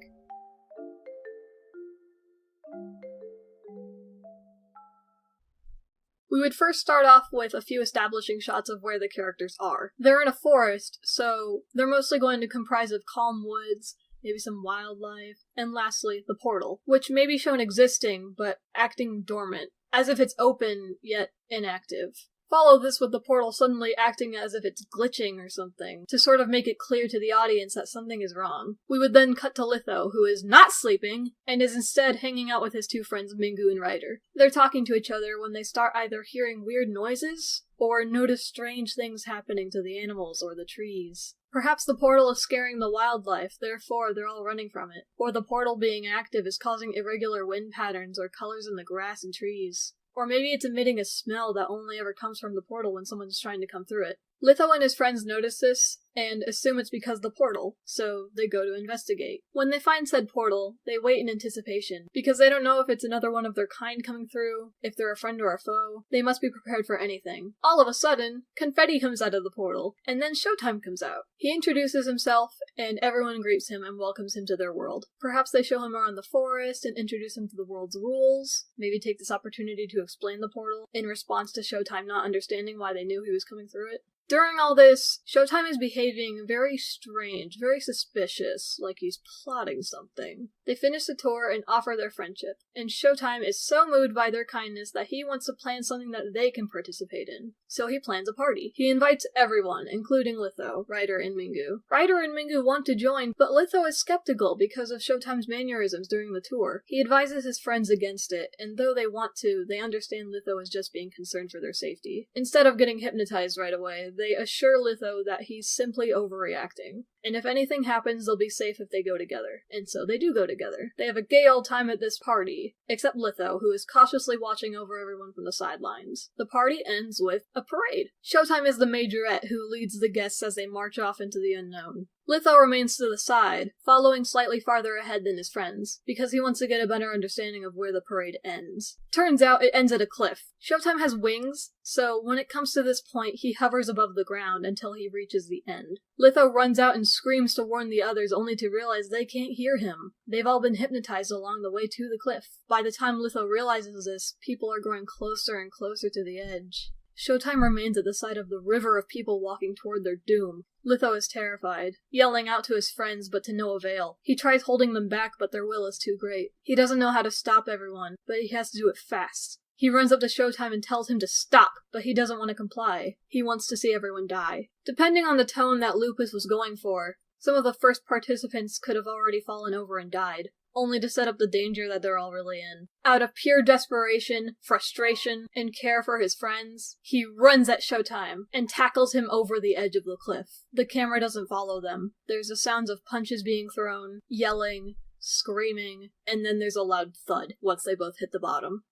We would first start off with a few establishing shots of where the characters are. They're in a forest, so they're mostly going to comprise of calm woods, maybe some wildlife, and lastly, the portal, which may be shown existing, but acting dormant, as if it's open, yet inactive. Follow this with the portal suddenly acting as if it's glitching or something, to sort of make it clear to the audience that something is wrong. We would then cut to Litho, who is not sleeping, and is instead hanging out with his two friends Mingu and Ryder. They're talking to each other when they start either hearing weird noises, or notice strange things happening to the animals or the trees. Perhaps the portal is scaring the wildlife, therefore they're all running from it. Or the portal being active is causing irregular wind patterns or colors in the grass and trees. Or maybe it's emitting a smell that only ever comes from the portal when someone's trying to come through it. Litho and his friends notice this, and assume it's because of the portal, so they go to investigate. When they find said portal, they wait in anticipation, because they don't know if it's another one of their kind coming through, if they're a friend or a foe. They must be prepared for anything. All of a sudden, confetti comes out of the portal, and then Showtime comes out. He introduces himself, and everyone greets him and welcomes him to their world. Perhaps they show him around the forest and introduce him to the world's rules, maybe take this opportunity to explain the portal, in response to Showtime not understanding why they knew he was coming through it. During all this, Showtime is behaving very strange, very suspicious, like he's plotting something. They finish the tour and offer their friendship, and Showtime is so moved by their kindness that he wants to plan something that they can participate in. So he plans a party. He invites everyone, including Litho, Ryder, and Mingu. Ryder and Mingu want to join, but Litho is skeptical because of Showtime's mannerisms during the tour. He advises his friends against it, and though they want to, they understand Litho is just being concerned for their safety. Instead of getting hypnotized right away, they assure Litho that he's simply overreacting. And if anything happens, they'll be safe if they go together. And so they do go together. They have a gay old time at this party, except Litho, who is cautiously watching over everyone from the sidelines. The party ends with a parade. Showtime is the majorette who leads the guests as they march off into the unknown. Litho remains to the side, following slightly farther ahead than his friends, because he wants to get a better understanding of where the parade ends. Turns out it ends at a cliff. Showtime has wings, so when it comes to this point, he hovers above the ground until he reaches the end. Litho runs out and screams to warn the others, only to realize they can't hear him. They've all been hypnotized along the way to the cliff. By the time Litho realizes this, people are growing closer and closer to the edge. Showtime remains at the side of the river of people walking toward their doom. Litho is terrified, yelling out to his friends, but to no avail. He tries holding them back, but their will is too great. He doesn't know how to stop everyone, but he has to do it fast. He runs up to Showtime and tells him to stop, but he doesn't want to comply. He wants to see everyone die. Depending on the tone that Lupus was going for, some of the first participants could have already fallen over and died, only to set up the danger that they're all really in. Out of pure desperation, frustration, and care for his friends, he runs at Showtime and tackles him over the edge of the cliff. The camera doesn't follow them. There's the sounds of punches being thrown, yelling, screaming, and then there's a loud thud once they both hit the bottom.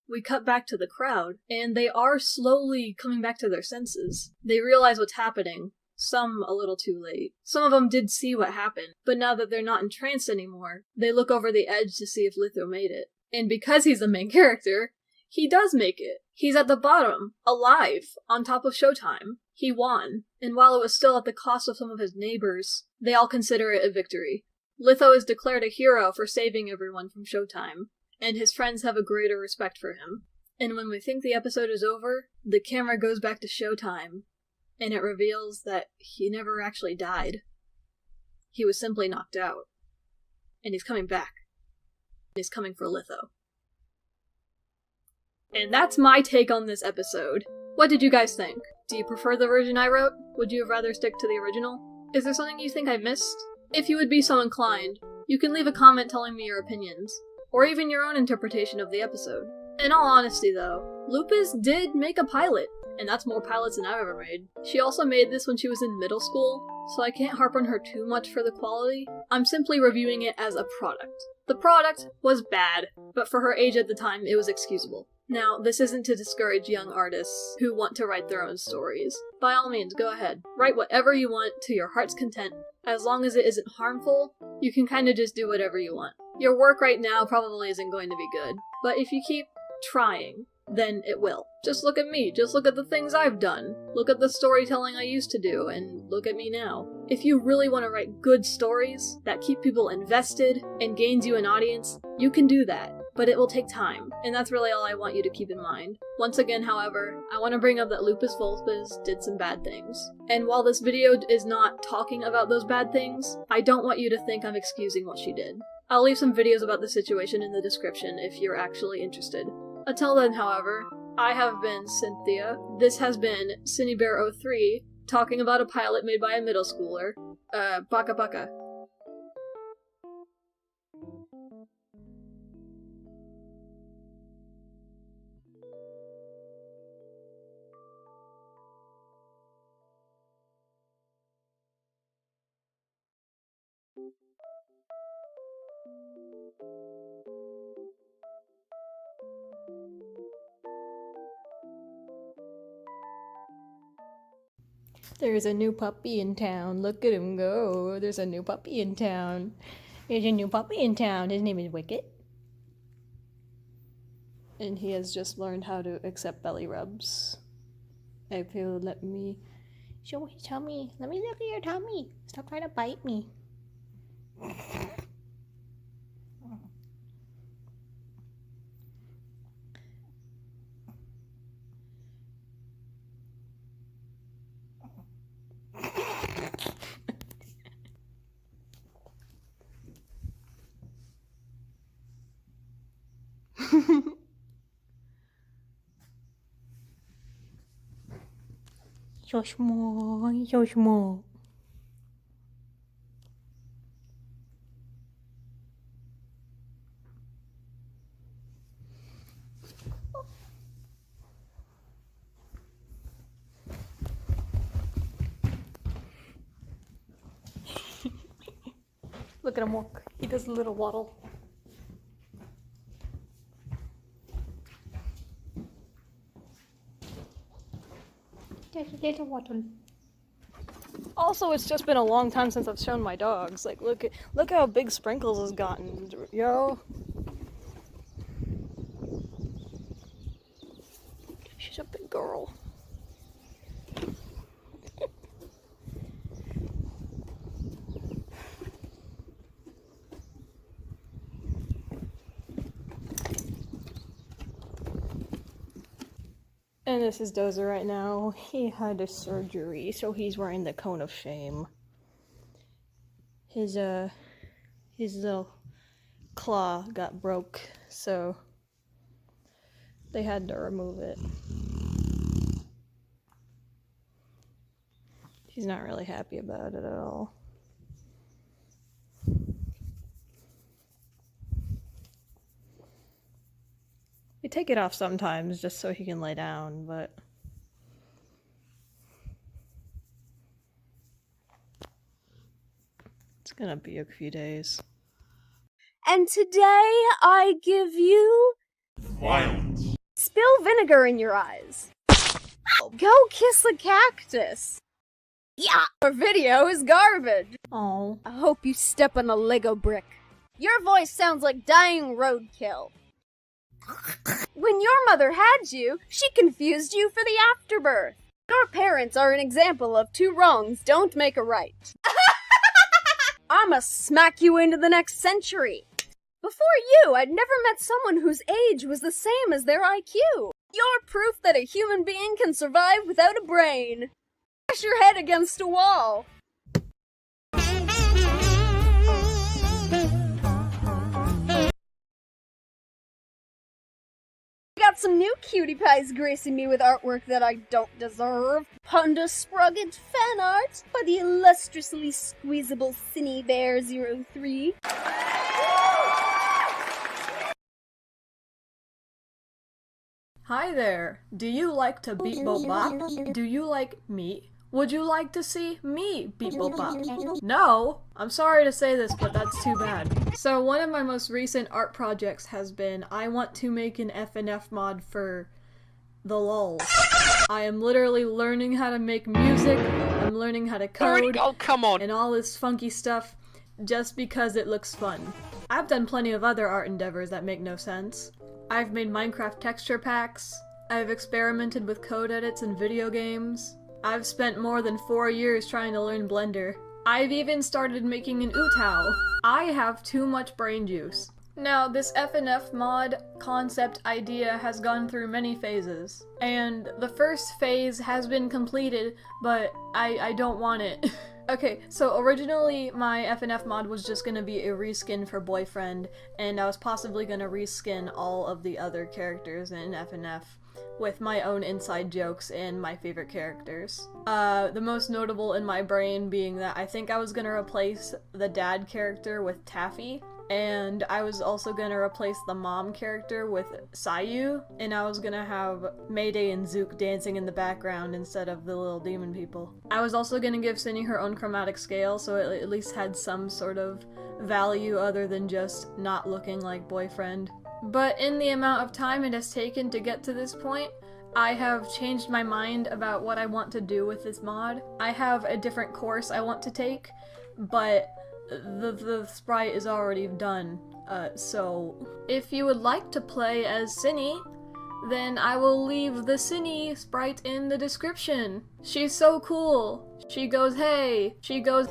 We cut back to the crowd, and they are slowly coming back to their senses. They realize what's happening. Some a little too late. Some of them did see what happened, but now that they're not entranced anymore, they look over the edge to see if Litho made it. And because he's the main character, he does make it. He's at the bottom, alive, on top of Showtime. He won, and while it was still at the cost of some of his neighbors, they all consider it a victory. Litho is declared a hero for saving everyone from Showtime, and his friends have a greater respect for him. And when we think the episode is over, the camera goes back to Showtime, and it reveals that he never actually died. He was simply knocked out. and he's coming back. He's coming for Litho. And that's my take on this episode. What did you guys think? Do you prefer the version I wrote? Would you have rather stick to the original? Is there something you think I missed? If you would be so inclined, you can leave a comment telling me your opinions, or even your own interpretation of the episode. In all honesty though, Lupus did make a pilot, and that's more pilots than I've ever made. She also made this when she was in middle school, so I can't harp on her too much for the quality. I'm simply reviewing it as a product. The product was bad, but for her age at the time, it was excusable. Now, this isn't to discourage young artists who want to write their own stories. By all means, go ahead. Write whatever you want to your heart's content. As long as it isn't harmful, you can kinda just do whatever you want. Your work right now probably isn't going to be good, but if you keep trying, then it will. Just look at me, just look at the things I've done. Look at the storytelling I used to do, and look at me now. If you really want to write good stories that keep people invested and gains you an audience, you can do that. But it will take time, and that's really all I want you to keep in mind. Once again, however, I want to bring up that Lupus Vulpes did some bad things. And while this video is not talking about those bad things, I don't want you to think I'm excusing what she did. I'll leave some videos about the situation in the description if you're actually interested. Until then, however, I have been Cynthia. This has been Synnibear03, talking about a pilot made by a middle schooler. Baka baka. There's a new puppy in town. Look at him go. There's a new puppy in town. There's a new puppy in town. His name is Wicket. And he has just learned how to accept belly rubs. If he'll let me show his tummy. Let me look at your tummy. Stop trying to bite me. So small, so small. look at him walk. He does a little waddle. There's a little waddle. Also, it's just been a long time since I've shown my dogs. Like, look how big Sprinkles has gotten, yo. She's a big girl. And this is Dozer right now. He had a surgery, so he's wearing the cone of shame. His little claw got broke, so they had to remove it. He's not really happy about it at all. We take it off sometimes just so he can lay down, but it's gonna be a few days. And today I give you violence. Spill vinegar in your eyes. Go kiss a cactus. Yeah, our video is garbage. Oh. I hope you step on a Lego brick. Your voice sounds like dying roadkill. When your mother had you, she confused you for the afterbirth. Your parents are an example of two wrongs don't make a right. I'ma smack you into the next century. Before you, I'd never met someone whose age was the same as their IQ. You're proof that a human being can survive without a brain. Bash your head against a wall. got some new cutie pies gracing me with artwork that I don't deserve. Panda Sprugged fan art by the illustriously squeezable Synnibear03. Hi there. Do you like to beat bop? Do you like me? Would you like to see me beat bop? No? I'm sorry to say this, but that's too bad. So one of my most recent art projects has been I want to make an FNF mod for the lulz. I am literally learning how to make music, I'm learning how to code, Oh, come on! and all this funky stuff just because it looks fun. I've done plenty of other art endeavors that make no sense. I've made Minecraft texture packs, I've experimented with code edits in video games, I've spent more than 4 years trying to learn Blender. I've even started making an Outertale. I have too much brain juice. Now, this FNF mod concept idea has gone through many phases, and the first phase has been completed, but I don't want it. Okay, so originally my FNF mod was just gonna be a reskin for Boyfriend, and I was possibly gonna reskin all of the other characters in FNF with my own inside jokes and my favorite characters. The most notable in my brain being that I think I was gonna replace the dad character with Taffy, and I was also gonna replace the mom character with Sayu, and I was gonna have Mayday and Zook dancing in the background instead of the little demon people. I was also gonna give Cindy her own chromatic scale so it at least had some sort of value other than just not looking like Boyfriend. But in the amount of time it has taken to get to this point, I have changed my mind about what I want to do with this mod. I have a different course I want to take, but the sprite is already done, so if you would like to play as Cinny, then I will leave the Cinny sprite in the description. She's so cool. She goes hey, she goes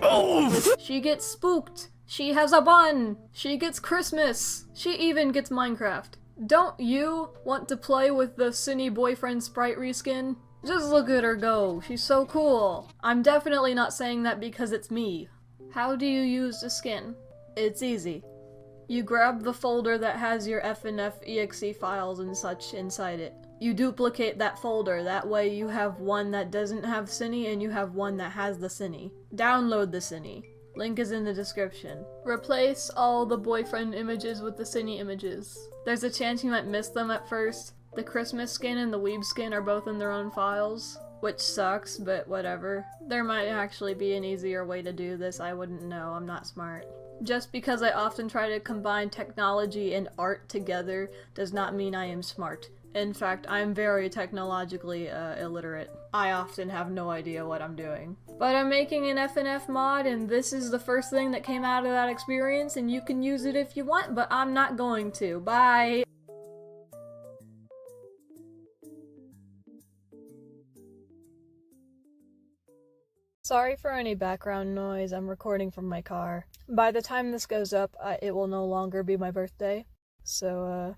she gets spooked, she has a bun, she gets Christmas, she even gets Minecraft. Don't you want to play with the Cinny Boyfriend sprite reskin? Just look at her go, she's so cool. I'm definitely not saying that because it's me. How do you use the skin? It's easy. You grab the folder that has your FNF exe files and such inside it. You duplicate that folder, that way you have one that doesn't have Cinny and you have one that has the Cinny. Download the Cinny. Link is in the description. Replace all the Boyfriend images with the Cinny images. There's a chance you might miss them at first. The Christmas skin and the Weeb skin are both in their own files, which sucks, but whatever. There might actually be an easier way to do this, I wouldn't know, I'm not smart. Just because I often try to combine technology and art together does not mean I am smart. In fact, I'm very technologically illiterate. I often have no idea what I'm doing. But I'm making an FNF mod, and this is the first thing that came out of that experience, and you can use it if you want, but I'm not going to. Bye! Sorry for any background noise, I'm recording from my car. By the time this goes up, it will no longer be my birthday. So,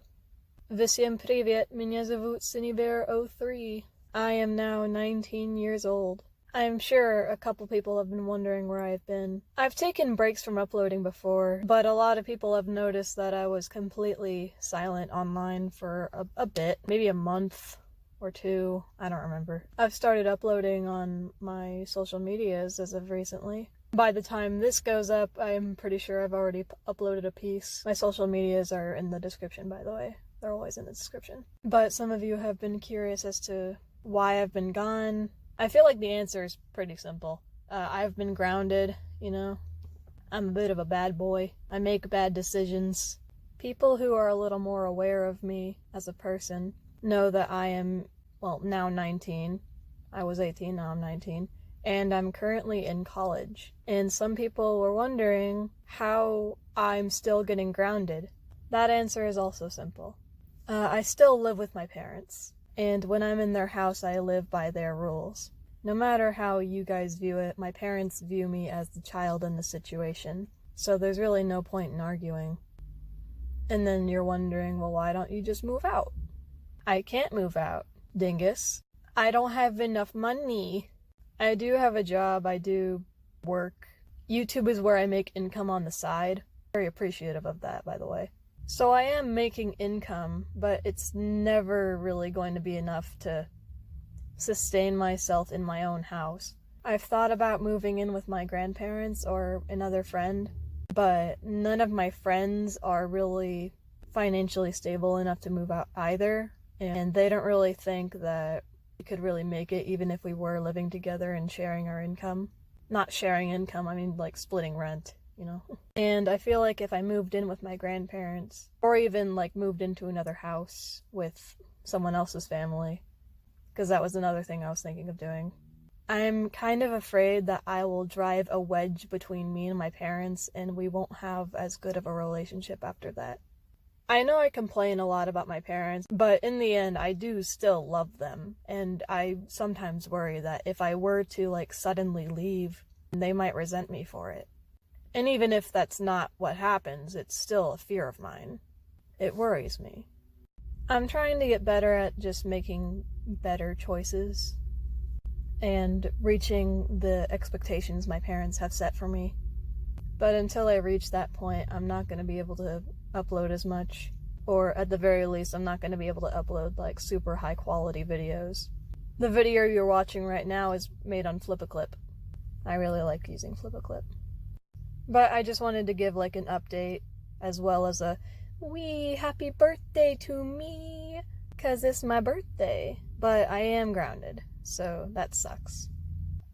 Всем привет, меня зовут Synnibear03. I am now 19 years old. I'm sure a couple people have been wondering where I've been. I've taken breaks from uploading before, but a lot of people have noticed that I was completely silent online for a bit, maybe a month or 2, I don't remember. I've started uploading on my social medias as of recently. By the time this goes up, I'm pretty sure I've already uploaded a piece. My social medias are in the description, by the way. They're always in the description. But some of you have been curious as to why I've been gone. I feel like the answer is pretty simple. I've been grounded, you know. I'm a bit of a bad boy. I make bad decisions. People who are a little more aware of me as a person know that I am, well, now 19. I was 18, now I'm 19. And I'm currently in college. And some people were wondering how I'm still getting grounded. That answer is also simple. I still live with my parents. And when I'm in their house, I live by their rules. No matter how you guys view it, my parents view me as the child in the situation. So there's really no point in arguing. And then you're wondering, well, why don't you just move out? I can't move out, dingus. I don't have enough money. I do have a job, I do work. YouTube is where I make income on the side. Very appreciative of that, by the way. So I am making income, but it's never really going to be enough to sustain myself in my own house. I've thought about moving in with my grandparents or another friend, but none of my friends are really financially stable enough to move out either, and they don't really think that we could really make it even if we were living together and sharing our income. Not sharing income, I mean like splitting rent, you know? And I feel like if I moved in with my grandparents, or even like moved into another house with someone else's family, because that was another thing I was thinking of doing, I'm kind of afraid that I will drive a wedge between me and my parents and we won't have as good of a relationship after that. I know I complain a lot about my parents, but in the end I do still love them, and I sometimes worry that if I were to like suddenly leave, they might resent me for it. And even if that's not what happens, it's still a fear of mine. It worries me. I'm trying to get better at just making better choices and reaching the expectations my parents have set for me. But until I reach that point, I'm not going to be able to upload as much, or at the very least, I'm not going to be able to upload like super high quality videos. The video you're watching right now is made on Flip-A-Clip. I really like using Flip-A-Clip. But I just wanted to give like an update, as well as a wee happy birthday to me, 'cause it's my birthday. But I am grounded, so that sucks.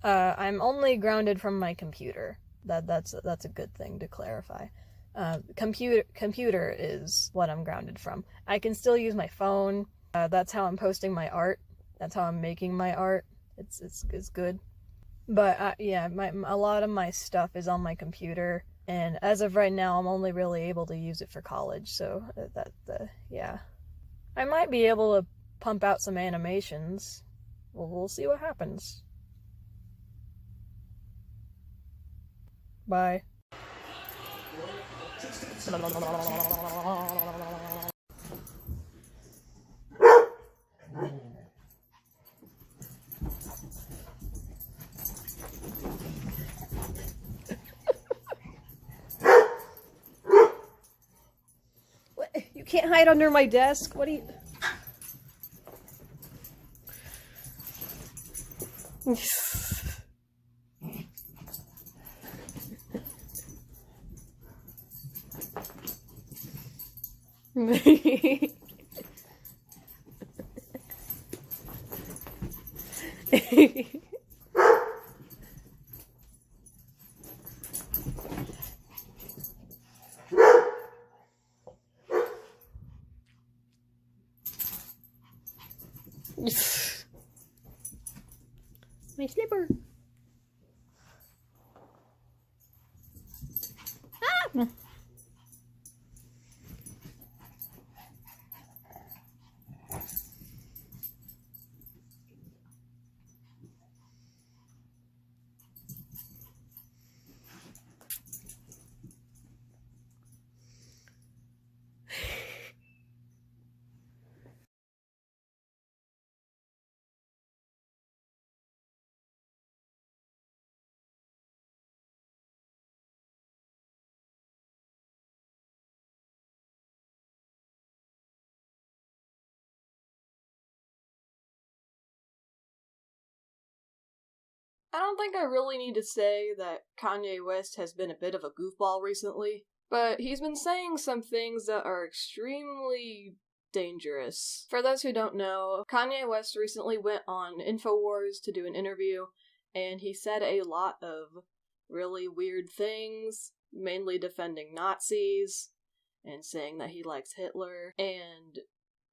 I'm only grounded from my computer. That's a good thing to clarify. Computer is what I'm grounded from. I can still use my phone. That's how I'm posting my art. That's how I'm making my art. It's good. But yeah, a lot of my stuff is on my computer, and as of right now, I'm only really able to use it for college. So yeah, I might be able to pump out some animations. We'll see what happens. Bye. What? You can't hide under my desk? What do you... My slipper. Ah! I don't think I really need to say that Kanye West has been a bit of a goofball recently, but he's been saying some things that are extremely dangerous. For those who don't know, Kanye West recently went on InfoWars to do an interview, and he said a lot of really weird things, mainly defending Nazis, and saying that he likes Hitler, and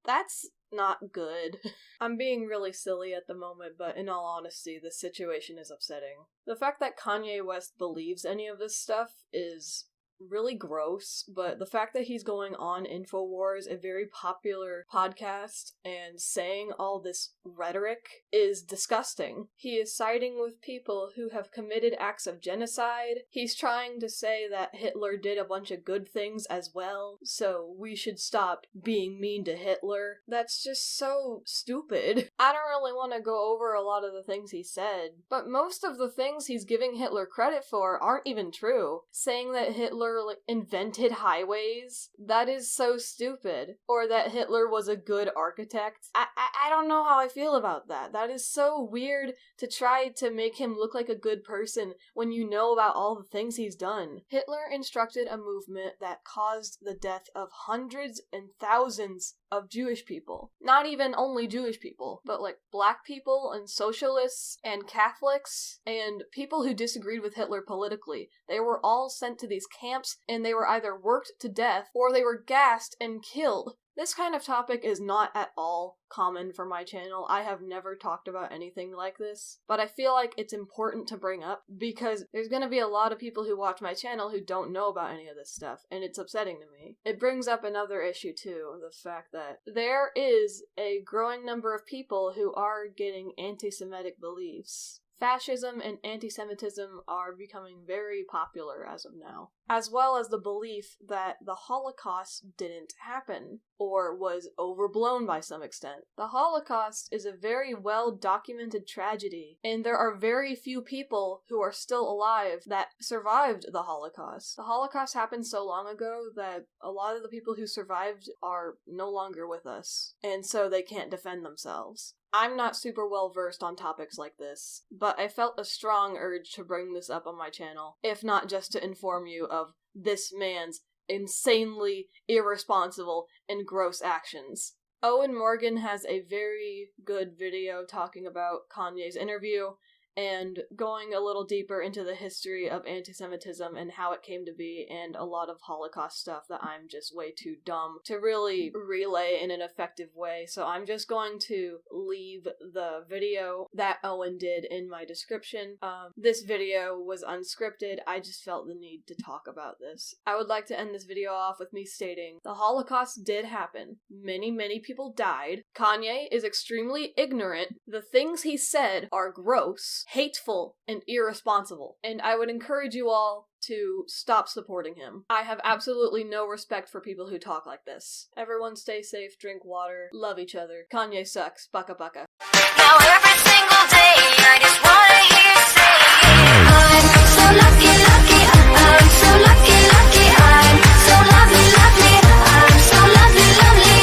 that's not good. I'm being really silly at the moment, but in all honesty, this situation is upsetting. The fact that Kanye West believes any of this stuff is really gross, but the fact that he's going on InfoWars, a very popular podcast, and saying all this rhetoric is disgusting. He is siding with people who have committed acts of genocide. He's trying to say that Hitler did a bunch of good things as well, so we should stop being mean to Hitler. That's just so stupid. I don't really want to go over a lot of the things he said, but most of the things he's giving Hitler credit for aren't even true. Saying that Hitler Hitler invented highways. That is so stupid. Or that Hitler was a good architect. I don't know how I feel about that. That is so weird to try to make him look like a good person when you know about all the things he's done. Hitler instructed a movement that caused the death of hundreds and thousands of Jewish people. Not even only Jewish people, but like black people and socialists and Catholics and people who disagreed with Hitler politically. They were all sent to these camps and they were either worked to death or they were gassed and killed. This kind of topic is not at all common for my channel. I have never talked about anything like this, but I feel like it's important to bring up because there's gonna be a lot of people who watch my channel who don't know about any of this stuff, and it's upsetting to me. It brings up another issue too, the fact that there is a growing number of people who are getting anti-Semitic beliefs. Fascism and anti-Semitism are becoming very popular as of now, as well as the belief that the Holocaust didn't happen, or was overblown by some extent. The Holocaust is a very well-documented tragedy, and there are very few people who are still alive that survived the Holocaust. The Holocaust happened so long ago that a lot of the people who survived are no longer with us, and so they can't defend themselves. I'm not super well versed on topics like this, but I felt a strong urge to bring this up on my channel, if not just to inform you of this man's insanely irresponsible and gross actions. Owen Morgan has a very good video talking about Kanye's interview, and going a little deeper into the history of anti-Semitism and how it came to be, and a lot of Holocaust stuff that I'm just way too dumb to really relay in an effective way, so I'm just going to leave the video that Owen did in my description. This video was unscripted, I just felt the need to talk about this. I would like to end this video off with me stating, the Holocaust did happen. Many people died. Kanye is extremely ignorant. The things he said are gross, hateful, and irresponsible, and I would encourage you all to stop supporting him. I have absolutely no respect for people who talk like this. Everyone stay safe, drink water, love each other. Kanye sucks. Baka baka. Now every single day I just wanna hear you say I'm so lucky, I'm so lucky, I'm so lovely, I'm so lovely,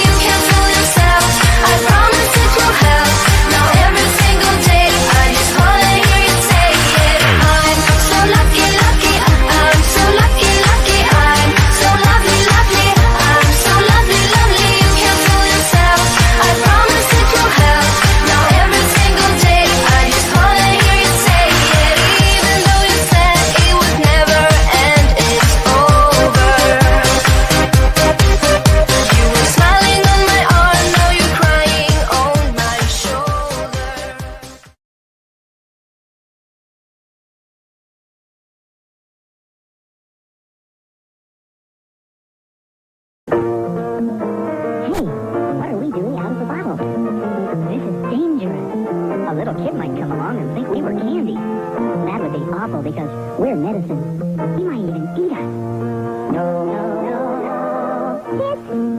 you can't fool yourself, I promise it will help. Now every single day I just wanna hear you say it I'm so lucky, I'm so lucky, I'm so lovely, I'm so lovely, you can't fool yourself, I promise it will help. Now every single day I just wanna hear you say it, even though you said it would never end, it's over. You were smiling on my arm, now you're crying on my shoulder. Hey, what are we doing out of the bottle? This is dangerous. A little kid might come along and think we were candy. That would be awful because we're medicine. He might even eat us. No. This is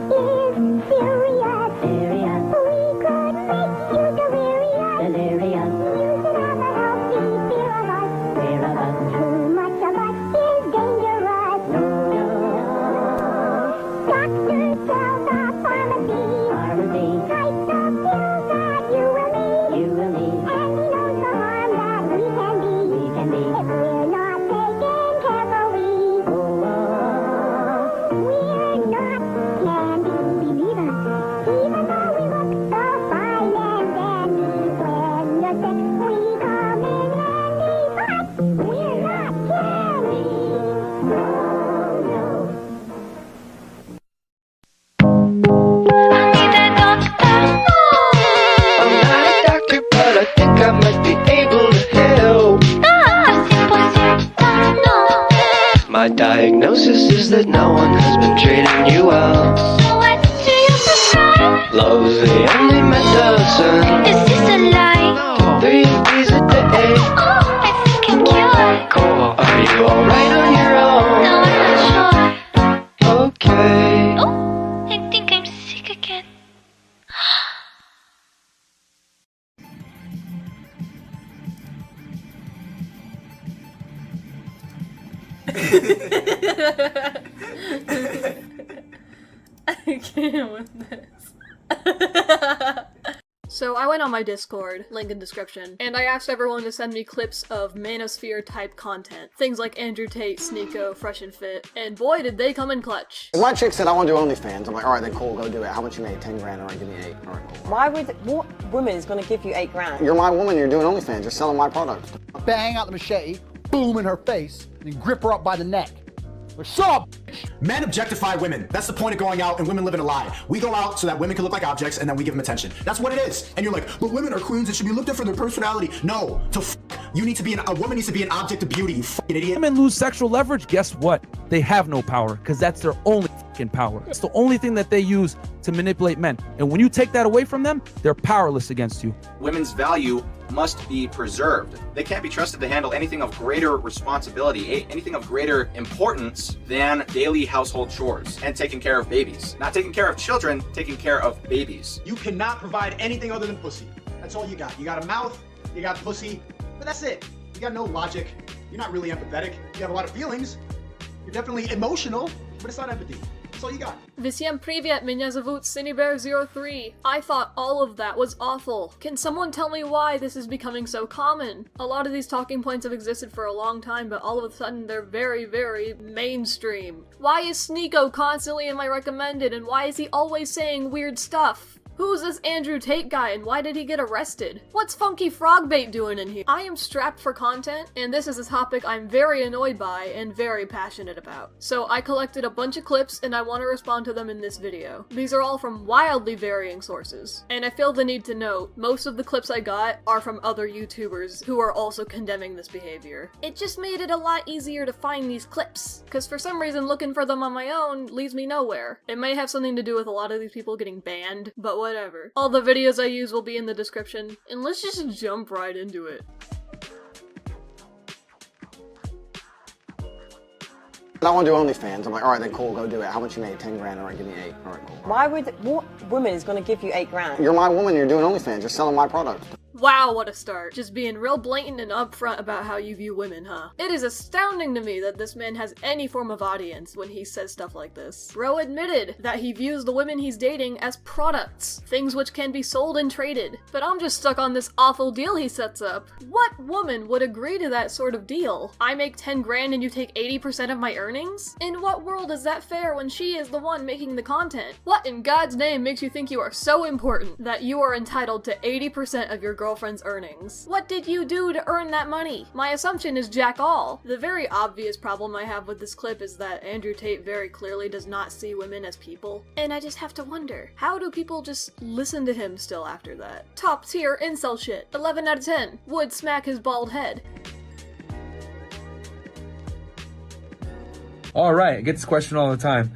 serious. Serious. We could make you delirious. Delirious. You should have a healthy fear of us. Fear of us. Too much of us is dangerous. No. Doctors tell the pharmacy. Types of pills that you will need. And he knows the harm that we can be. If we're not taken carefully. We're not candy, believe us. Even though we look so fine and dandy. When you're sick, we come in handy. But we're not candy. No. I'm not a doctor, but I think I might be able to help. My diagnosis is that no one has been treating you well. So what do you prescribe? Love's the only medicine. Is this a lie? No. 3 days a day. Oh, I think I'm cured. Cool. Are you alright on your own? No, I'm not sure. Okay. Oh, I think I'm sick again. I can't with this. So I went on my Discord, link in description, and I asked everyone to send me clips of Manosphere type content. Things like Andrew Tate, Sneeko, Fresh and Fit, and boy did they come in clutch. If my chick said I want to do OnlyFans, I'm like, alright then cool, go do it. How much you made? 10 grand, alright, give me 8. Alright, cool. Why would, what woman is going to give you 8 grand? You're my woman, you're doing OnlyFans, you're selling my product. Bang out the machete, boom in her face, and then grip her up by the neck. Like, shut up! Men objectify women. That's the point of going out, and women live in a lie. We go out so that women can look like objects, and then we give them attention. That's what it is. And you're like, but women are queens, it should be looked at for their personality. No, you need to be a woman needs to be an object of beauty, you fucking idiot. Women lose sexual leverage, guess what? They have no power, because that's their only fucking power. It's the only thing that they use to manipulate men. And when you take that away from them, they're powerless against you. Women's value must be preserved. They can't be trusted to handle anything of greater responsibility, anything of greater importance than daily household chores and taking care of babies. Not taking care of children, taking care of babies. You cannot provide anything other than pussy. That's all you got. You got a mouth, you got pussy, but that's it. You got no logic. You're not really empathetic. You have a lot of feelings. You're definitely emotional, but it's not empathy. That's all you got. Всем привет, меня зовут Synnibear03. I thought all of that was awful. Can someone tell me why this is becoming so common? A lot of these talking points have existed for a long time, but all of a sudden they're very, very mainstream. Why is Sneeko constantly in my recommended, and why is he always saying weird stuff? Who's this Andrew Tate guy and why did he get arrested? What's Funky Frogbait doing in here? I am strapped for content, and this is a topic I'm very annoyed by and very passionate about. So I collected a bunch of clips and I want to respond to them in this video. These are all from wildly varying sources, and I feel the need to note, most of the clips I got are from other YouTubers who are also condemning this behavior. It just made it a lot easier to find these clips, because for some reason looking for them on my own leads me nowhere. It may have something to do with a lot of these people getting banned, but whatever. All the videos I use will be in the description, and let's just jump right into it. I want to do OnlyFans. I'm like, alright then cool, go do it. How much you made? 10 grand, alright, give me 8. Alright, cool. Why would, what woman is going to give you 8 grand? You're my woman, you're doing OnlyFans, you're selling my product. Wow, what a start. Just being real blatant and upfront about how you view women, huh? It is astounding to me that this man has any form of audience when he says stuff like this. Bro admitted that he views the women he's dating as products, things which can be sold and traded. But I'm just stuck on this awful deal he sets up. What woman would agree to that sort of deal? I make 10 grand and you take 80% of my earnings? In what world is that fair when she is the one making the content? What in God's name makes you think you are so important that you are entitled to 80% of your girlfriend's earnings? What did you do to earn that money? My assumption is jack all. The very obvious problem I have with this clip is that Andrew Tate very clearly does not see women as people. And I just have to wonder, how do people just listen to him still after that? Top tier incel shit. 11 out of 10. Would smack his bald head. Alright, I get this question all the time.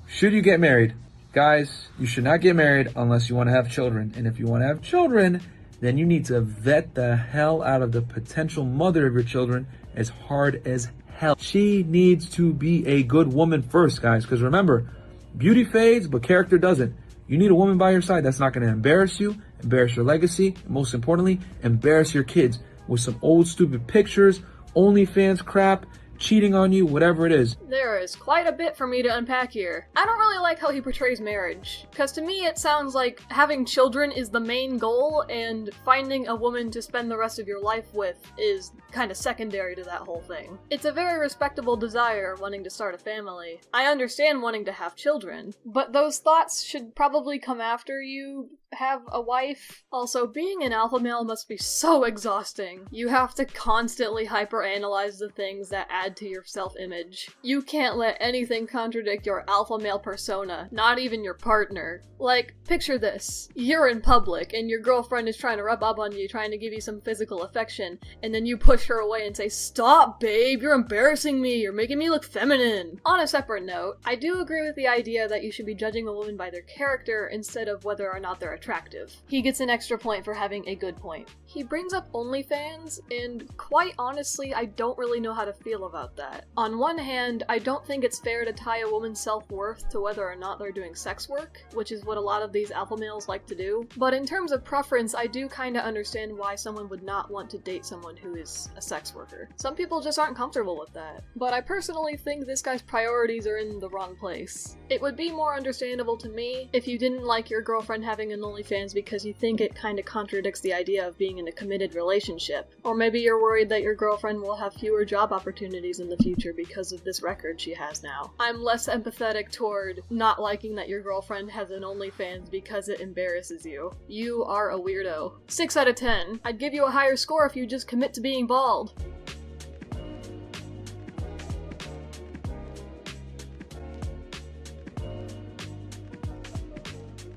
Should you get married? Guys, you should not get married unless you want to have children. And if you want to have children, then you need to vet the hell out of the potential mother of your children as hard as hell. She needs to be a good woman first, guys, because remember, beauty fades, but character doesn't. You need a woman by your side that's not going to embarrass you, embarrass your legacy, and most importantly, embarrass your kids with some old stupid pictures, OnlyFans crap, cheating on you, whatever it is. There is quite a bit for me to unpack here. I don't really like how he portrays marriage, because to me it sounds like having children is the main goal and finding a woman to spend the rest of your life with is kind of secondary to that whole thing. It's a very respectable desire wanting to start a family. I understand wanting to have children, but those thoughts should probably come after you have a wife. Also, being an alpha male must be so exhausting. You have to constantly hyperanalyze the things that add to your self-image. You can't let anything contradict your alpha male persona, not even your partner. Like, picture this. You're in public, and your girlfriend is trying to rub up on you, trying to give you some physical affection, and then you push her away and say, "Stop, babe, you're embarrassing me, you're making me look feminine." On a separate note, I do agree with the idea that you should be judging a woman by their character instead of whether or not they're attractive. He gets an extra point for having a good point. He brings up OnlyFans, and quite honestly, I don't really know how to feel about that. On one hand, I don't think it's fair to tie a woman's self-worth to whether or not they're doing sex work, which is what a lot of these alpha males like to do. But in terms of preference, I do kinda understand why someone would not want to date someone who is a sex worker. Some people just aren't comfortable with that. But I personally think this guy's priorities are in the wrong place. It would be more understandable to me if you didn't like your girlfriend having an OnlyFans because you think it kinda contradicts the idea of being in a committed relationship. Or maybe you're worried that your girlfriend will have fewer job opportunities in the future because of this record she has now. I'm less empathetic toward not liking that your girlfriend has an OnlyFans because it embarrasses you. You are a weirdo. 6 out of 10. I'd give you a higher score if you just commit to being bald.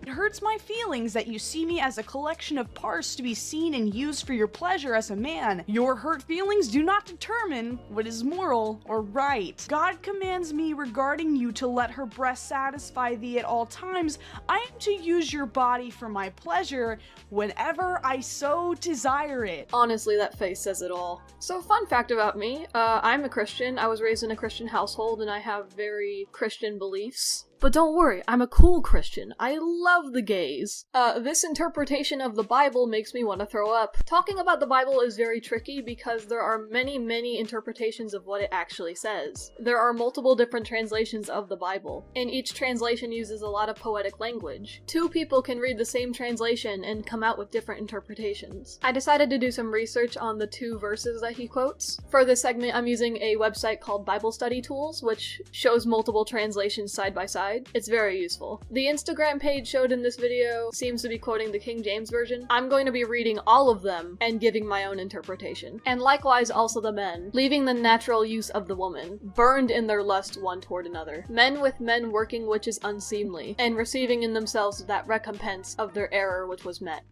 It hurts my feelings that you see me as a collection of parts to be seen and used for your pleasure as a man. Your hurt feelings do not determine what is moral or right. God commands me regarding you to let her breast satisfy thee at all times. I am to use your body for my pleasure whenever I so desire it. Honestly, that face says it all. So, fun fact about me, I'm a Christian. I was raised in a Christian household and I have very Christian beliefs. But don't worry, I'm a cool Christian. I love the gays. This interpretation of the Bible makes me want to throw up. Talking about the Bible is very tricky because there are many interpretations of what it actually says. There are multiple different translations of the Bible, and each translation uses a lot of poetic language. Two people can read the same translation and come out with different interpretations. I decided to do some research on the 2 verses that he quotes. For this segment, I'm using a website called Bible Study Tools, which shows multiple translations side by side. It's very useful. The Instagram page showed in this video seems to be quoting the King James Version. I'm going to be reading all of them and giving my own interpretation. And likewise also the men, leaving the natural use of the woman, burned in their lust one toward another. Men with men working which is unseemly, and receiving in themselves that recompense of their error which was met.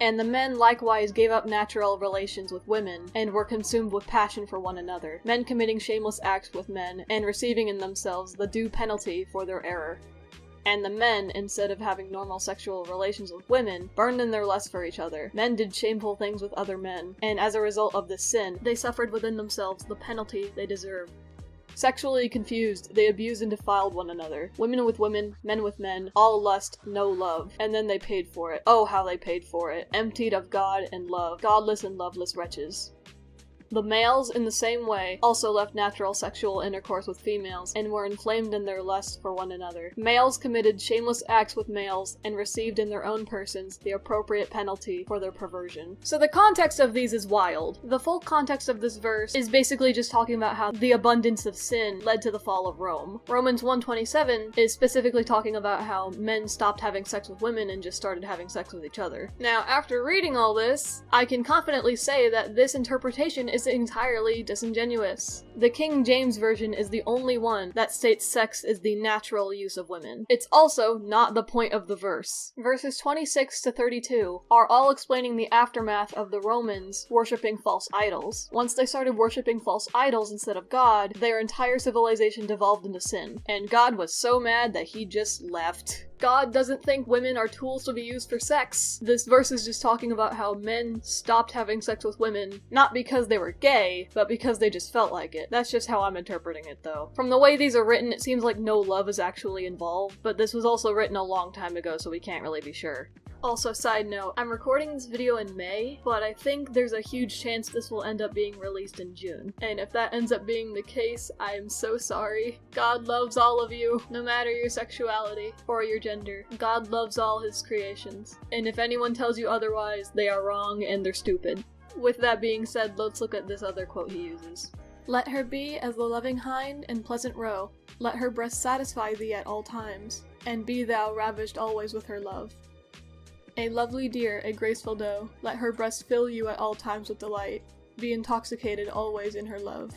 And the men likewise gave up natural relations with women, and were consumed with passion for one another, men committing shameless acts with men, and receiving in themselves the due penalty for their error. And the men, instead of having normal sexual relations with women, burned in their lust for each other. Men did shameful things with other men, and as a result of this sin, they suffered within themselves the penalty they deserved. Sexually confused, they abused and defiled one another. Women with women, men with men, all lust, no love. And then they paid for it. Oh, how they paid for it. Emptied of God and love, godless and loveless wretches. The males, in the same way, also left natural sexual intercourse with females, and were inflamed in their lust for one another. Males committed shameless acts with males, and received in their own persons the appropriate penalty for their perversion. So the context of these is wild. The full context of this verse is basically just talking about how the abundance of sin led to the fall of Rome. Romans 1:27 is specifically talking about how men stopped having sex with women and just started having sex with each other. Now, after reading all this, I can confidently say that this interpretation is entirely disingenuous. The King James Version is the only one that states sex is the natural use of women. It's also not the point of the verse. Verses 26 to 32 are all explaining the aftermath of the Romans worshipping false idols. Once they started worshipping false idols instead of God, their entire civilization devolved into sin, and God was so mad that he just left. God doesn't think women are tools to be used for sex. This verse is just talking about how men stopped having sex with women, not because they were gay, but because they just felt like it. That's just how I'm interpreting it, though. From the way these are written, it seems like no love is actually involved, but this was also written a long time ago, so we can't really be sure. Also, side note, I'm recording this video in May, but I think there's a huge chance this will end up being released in June. And if that ends up being the case, I am so sorry. God loves all of you, no matter your sexuality or your gender. God loves all his creations. And if anyone tells you otherwise, they are wrong and they're stupid. With that being said, let's look at this other quote he uses. Let her be as the loving hind and pleasant roe. Let her breast satisfy thee at all times, and be thou ravished always with her love. A lovely deer, a graceful doe, let her breast fill you at all times with delight, be intoxicated always in her love.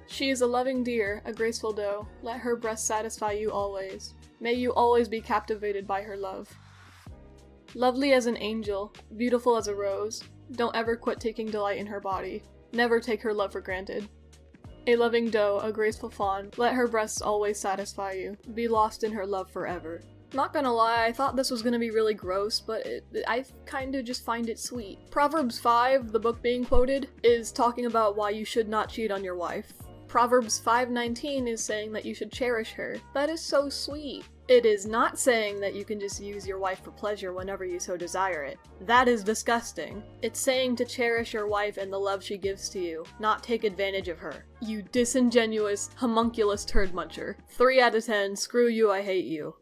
She is a loving deer, a graceful doe, let her breast satisfy you always, may you always be captivated by her love. Lovely as an angel, beautiful as a rose, don't ever quit taking delight in her body, never take her love for granted. A loving doe, a graceful fawn, let her breasts always satisfy you, be lost in her love forever. Not gonna lie, I thought this was gonna be really gross, but I kinda just find it sweet. Proverbs 5, the book being quoted, is talking about why you should not cheat on your wife. Proverbs 5:19 is saying that you should cherish her. That is so sweet. It is not saying that you can just use your wife for pleasure whenever you so desire it. That is disgusting. It's saying to cherish your wife and the love she gives to you, not take advantage of her. You disingenuous, homunculus turd muncher. 3 out of 10, screw you, I hate you.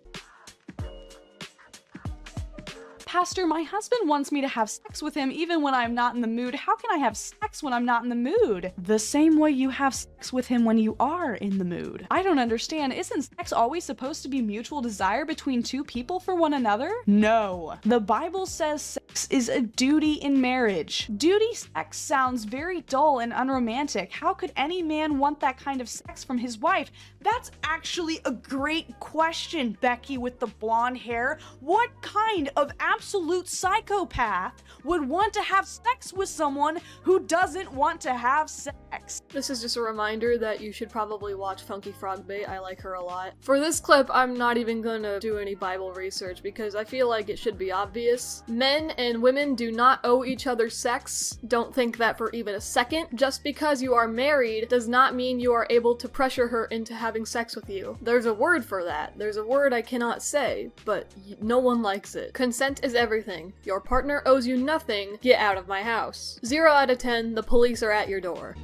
Pastor, my husband wants me to have sex with him even when I'm not in the mood. How can I have sex when I'm not in the mood? The same way you have sex with him when you are in the mood. I don't understand. Isn't sex always supposed to be mutual desire between two people for one another? No. The Bible says sex is a duty in marriage. Duty sex sounds very dull and unromantic. How could any man want that kind of sex from his wife? That's actually a great question, Becky with the blonde hair. What kind of absolute psychopath would want to have sex with someone who doesn't want to have sex? This is just a reminder that you should probably watch Funky Frogbait. I like her a lot. For this clip, I'm not even gonna do any Bible research because I feel like it should be obvious. Men and women do not owe each other sex. Don't think that for even a second. Just because you are married does not mean you are able to pressure her into having sex with you. There's a word for that. There's a word I cannot say, but no one likes it. Consent is everything. Your partner owes you nothing. Get out of my house. 0 out of 10, the police are at your door.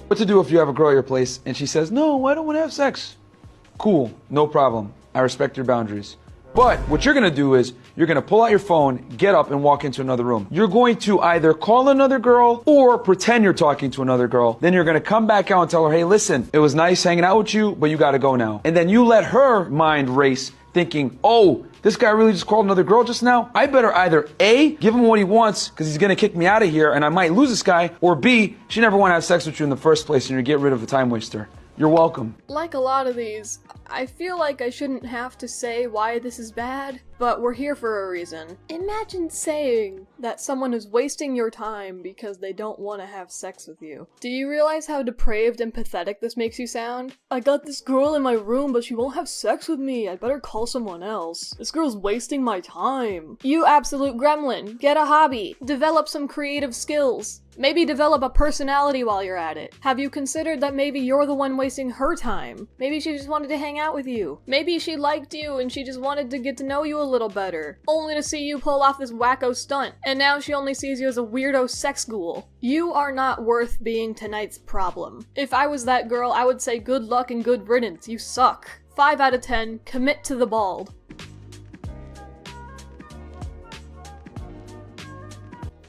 What to do if you have a girl at your place and she says, no, I don't want to have sex? Cool, no problem. I respect your boundaries. But what you're gonna do is, you're gonna pull out your phone, get up and walk into another room. You're going to either call another girl or pretend you're talking to another girl. Then you're gonna come back out and tell her, hey, listen, it was nice hanging out with you, but you gotta go now. And then you let her mind race thinking, oh, this guy really just called another girl just now? I better either A, give him what he wants because he's gonna kick me out of here and I might lose this guy, or B, she never wanted to have sex with you in the first place and you get rid of a time waster. You're welcome. Like a lot of these, I feel like I shouldn't have to say why this is bad, but we're here for a reason. Imagine saying that someone is wasting your time because they don't want to have sex with you. Do you realize how depraved and pathetic this makes you sound? I got this girl in my room, but she won't have sex with me. I better call someone else. This girl's wasting my time. You absolute gremlin. Get a hobby. Develop some creative skills. Maybe develop a personality while you're at it. Have you considered that maybe you're the one wasting her time? Maybe she just wanted to hang out with you. Maybe she liked you and she just wanted to get to know you a little better, only to see you pull off this wacko stunt, and now she only sees you as a weirdo sex ghoul. You are not worth being tonight's problem. If I was that girl, I would say good luck and good riddance. You suck. 5 out of 10, commit to the bald.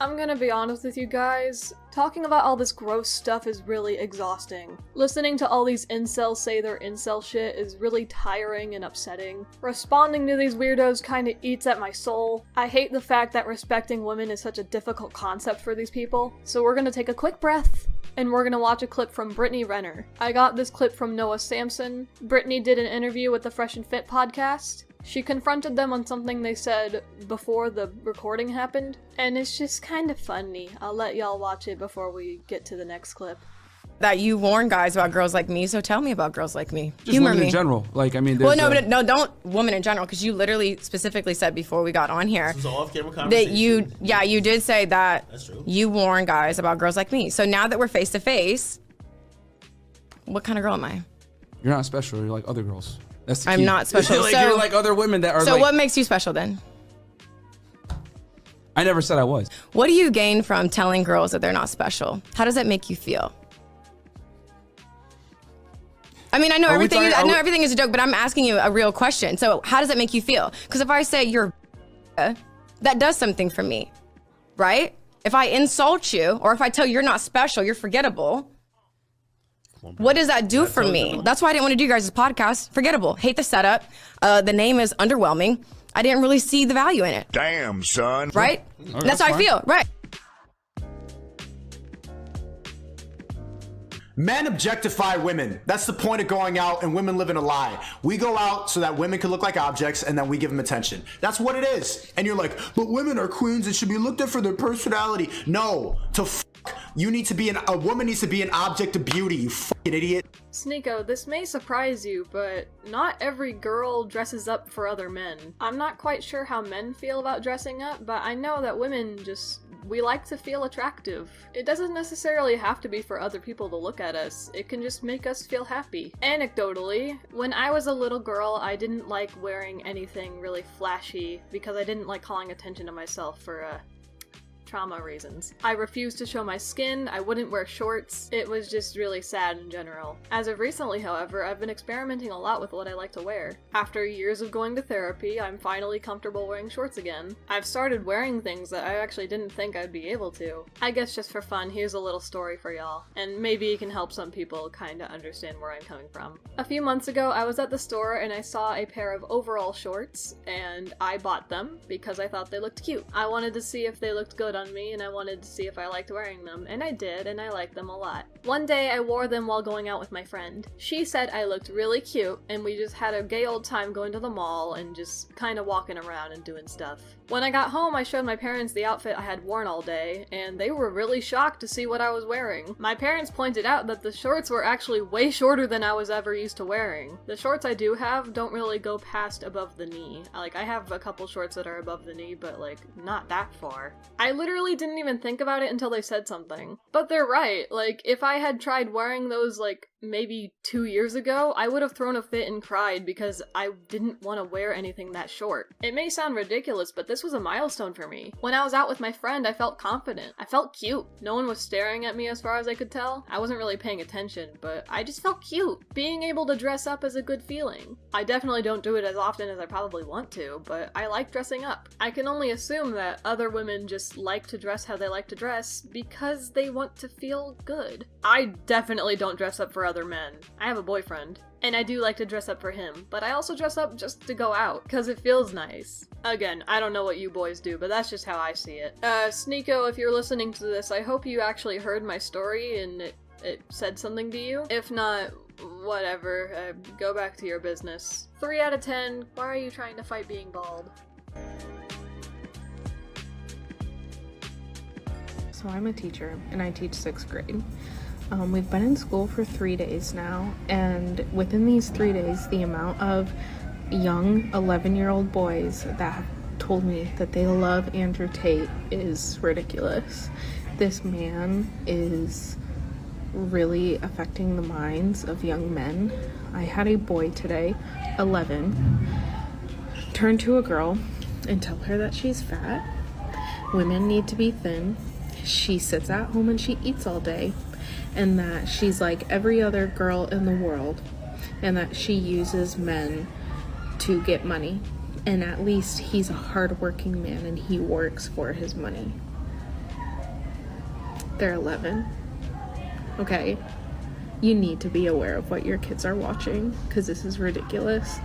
I'm gonna be honest with you guys, talking about all this gross stuff is really exhausting. Listening to all these incels say their incel shit is really tiring and upsetting. Responding to these weirdos kinda eats at my soul. I hate the fact that respecting women is such a difficult concept for these people. So we're gonna take a quick breath, and we're gonna watch a clip from Brittany Renner. I got this clip from Noah Samson. Brittany did an interview with the Fresh and Fit podcast. She confronted them on something they said before the recording happened, and it's just kind of funny. I'll let y'all watch it before we get to the next clip. That you warn guys about girls like me, so tell me about girls like me. Just Humor women me. in general. Like, I mean, Well, no, but no, don't women in general, because you literally specifically said before we got on here This is all off-camera that conversation. you did say that That's true. you warn guys about girls like me. So now that we're face to face, what kind of girl am I? You're not special. You're like other girls. That's the key. I'm not special. Like, so, you're like other women that are So like, what makes you special then? I never said I was. What do you gain from telling girls that they're not special? How does that make you feel? I mean, I know everything is a joke, but I'm asking you a real question. So how does that make you feel? Because if I say you're that does something for me, right? If I insult you, or if I tell you you're not special, you're forgettable, what does that do for me? That's why I didn't want to do you guys' podcast. Forgettable. Hate the setup. The name is underwhelming. I didn't really see the value in it. Damn, son. Right? Okay, that's how I feel. Right. Men objectify women. That's the point of going out and women live in a lie. We go out so that women can look like objects and then we give them attention. That's what it is. And you're like, but women are queens and should be looked at for their personality. No, to You need to be a woman needs to be an object of beauty, you fucking idiot. Sneeko, this may surprise you, but not every girl dresses up for other men. I'm not quite sure how men feel about dressing up, but I know that women we like to feel attractive. It doesn't necessarily have to be for other people to look at us. It can just make us feel happy. Anecdotally, when I was a little girl, I didn't like wearing anything really flashy because I didn't like calling attention to myself for, trauma reasons. I refused to show my skin, I wouldn't wear shorts, it was just really sad in general. As of recently, however, I've been experimenting a lot with what I like to wear. After years of going to therapy, I'm finally comfortable wearing shorts again. I've started wearing things that I actually didn't think I'd be able to. I guess just for fun, here's a little story for y'all, and maybe it can help some people kinda understand where I'm coming from. A few months ago, I was at the store and I saw a pair of overall shorts, and I bought them because I thought they looked cute. I wanted to see if they looked good on me, and I wanted to see if I liked wearing them, and I did, and I liked them a lot. One day I wore them while going out with my friend. She said I looked really cute, and we just had a gay old time going to the mall and just kinda walking around and doing stuff. When I got home, I showed my parents the outfit I had worn all day, and they were really shocked to see what I was wearing. My parents pointed out that the shorts were actually way shorter than I was ever used to wearing. The shorts I do have don't really go past above the knee. Like, I have a couple shorts that are above the knee, but like, not that far. I literally didn't even think about it until they said something. But they're right, like, if I had tried wearing those, like, maybe 2 years ago, I would have thrown a fit and cried because I didn't want to wear anything that short. It may sound ridiculous, but this was a milestone for me. When I was out with my friend, I felt confident. I felt cute. No one was staring at me as far as I could tell. I wasn't really paying attention, but I just felt cute. Being able to dress up is a good feeling. I definitely don't do it as often as I probably want to, but I like dressing up. I can only assume that other women just like to dress how they like to dress because they want to feel good. I definitely don't dress up for other men. I have a boyfriend, and I do like to dress up for him, but I also dress up just to go out, because it feels nice. Again, I don't know what you boys do, but that's just how I see it. Sneeko, if you're listening to this, I hope you actually heard my story and it said something to you. If not, whatever, go back to your business. 3 out of 10, why are you trying to fight being bald? So I'm a teacher, and I teach 6th grade. We've been in school for 3 days now, and within these 3 days, the amount of young 11-year-old boys that have told me that they love Andrew Tate is ridiculous. This man is really affecting the minds of young men. I had a boy today, 11, turn to a girl and tell her that she's fat. Women need to be thin. She sits at home and she eats all day. And that she's like every other girl in the world, and that she uses men to get money, and at least he's a hard-working man and he works for his money. They're 11. Okay, you need to be aware of what your kids are watching, because this is ridiculous,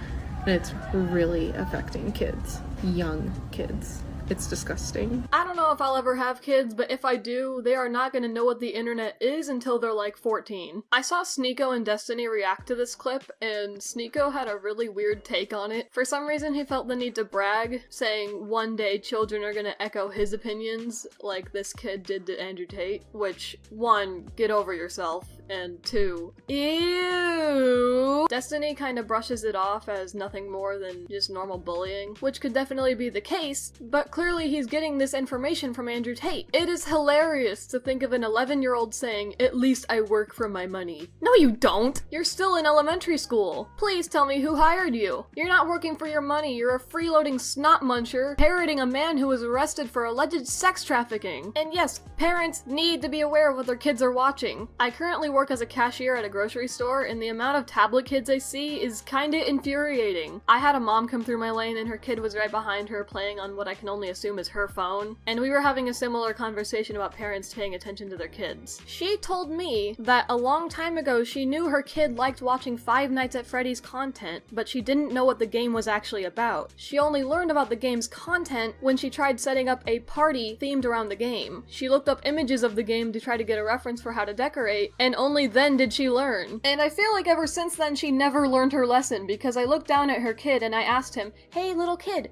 and it's really affecting kids, young kids. It's disgusting. I don't know if I'll ever have kids, but if I do, they are not gonna know what the internet is until they're like 14. I saw Sneeko and Destiny react to this clip, and Sneeko had a really weird take on it. For some reason, he felt the need to brag, saying one day children are gonna echo his opinions like this kid did to Andrew Tate, which, 1, get over yourself, and 2, ew. Destiny kind of brushes it off as nothing more than just normal bullying, which could definitely be the case, but clearly he's getting this information from Andrew Tate. It is hilarious to think of an 11-year-old saying, "At least I work for my money." No, you don't! You're still in elementary school. Please tell me who hired you. You're not working for your money, you're a freeloading snot muncher parroting a man who was arrested for alleged sex trafficking. And yes, parents need to be aware of what their kids are watching. I currently work as a cashier at a grocery store, and the amount of tablet kids I see is kinda infuriating. I had a mom come through my lane and her kid was right behind her playing on what I can only assume is her phone, and we were having a similar conversation about parents paying attention to their kids. She told me that a long time ago she knew her kid liked watching Five Nights at Freddy's content, but she didn't know what the game was actually about. She only learned about the game's content when she tried setting up a party themed around the game. She looked up images of the game to try to get a reference for how to decorate, and only then did she learn. And I feel like ever since then she never learned her lesson, because I looked down at her kid and I asked him, "Hey little kid,